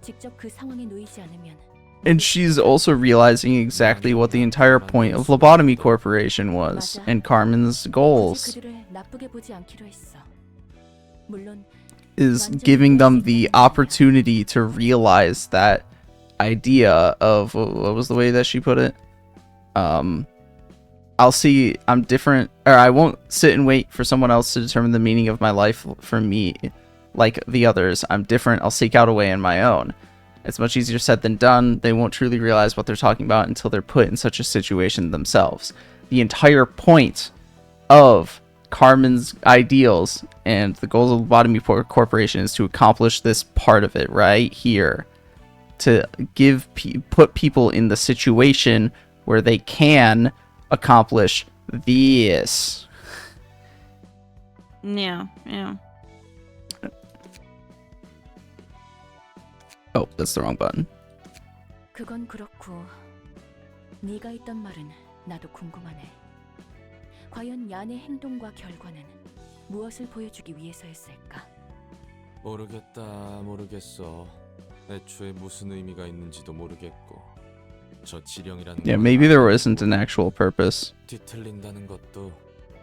직접 그 상황에 놓이지 않으면 And she's also realizing exactly what the entire point of Lobotomy Corporation was and Carmen's 굳이 goals 그들을 나쁘게 보지 않기로 했어. 물론 is giving them the opportunity to realize that idea of what was the way that she put it? I'll see I'm different, or I won't sit and wait for someone else to determine the meaning of my life for me like the others. I'm different. I'll seek out a way on my own. It's much easier said than done. They won't truly realize what they're talking about until they're put in such a situation themselves. The entire point of Carmen's ideals and the goals of the Lobotomy Corporation is to accomplish this part of it right here. To put people in the situation where they can accomplish this. Yeah. Oh, that's the wrong button. 그건 그렇고 네가 했던 말은 나도 궁금하네. 과연 얀의 행동과 결과는 무엇을 보여주기 위해서였을까? 모르겠어. 애초에 무슨 의미가 있는지도 모르겠고. 저 지령이라는 Yeah, 건 maybe there isn't an actual purpose. 뒤틀린다는 것도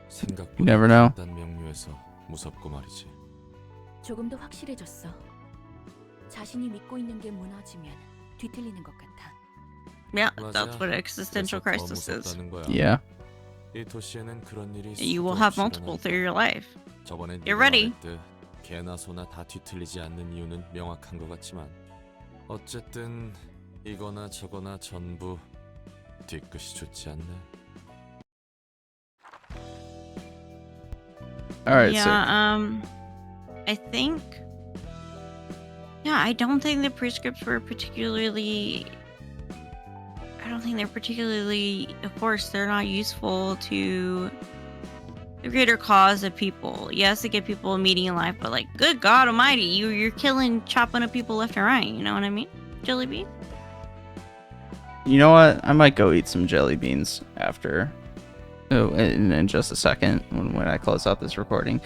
생각보다 You never know. 간단 명료해서 무섭고 말이지. 조금 더 확실해졌어. 자신이 믿고 있는 게 무너지면 뒤틀리는 것 같아. Yeah, 맞아. that's what existential 그래서 더 crisis is. 무섭다는 거야. Yeah. 이 도시에는 그런 일이 You will 수도 have 없이 multiple 일어나니까. through your life. 저번에 You're 네가 ready. 말했듯 개나 소나 다 뒤틀리지 않는 이유는 명확한 것 같지만 어쨌든 이거나 저거나 전부 뒤끝이 좋지 않네. All right. Yeah, I think. Yeah, I don't think the prescripts were particularly. I don't think they're particularly. Of course, they're not useful to the greater cause of people. Yes, to get people a meaning in life, but like, good God Almighty, you're chopping up people left and right. You know what I mean? Jelly bean. You know what? I might go eat some jelly beans after. Oh, in just a second when I close out this recording.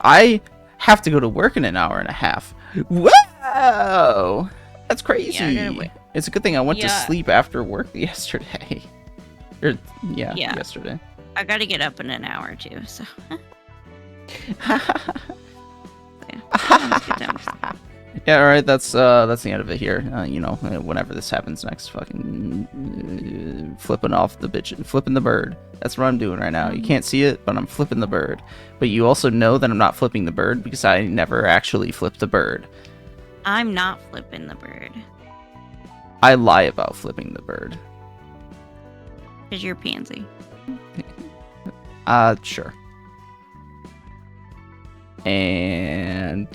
I have to go to work in an hour and a half. Whoa! That's crazy. Yeah, I gotta wait. It's a good thing I went to Yeah. sleep after work yesterday. Yeah. Yesterday. I gotta get up in an hour too. So. Yeah, all right. That's the end of it here. You know, whenever this happens next, fucking flipping the bird. That's what I'm doing right now. You can't see it, but I'm flipping the bird. But you also know that I'm not flipping the bird because I never actually flipped the bird. I'm not flipping the bird I lie about flipping the bird. because you're a pansy. Sure. And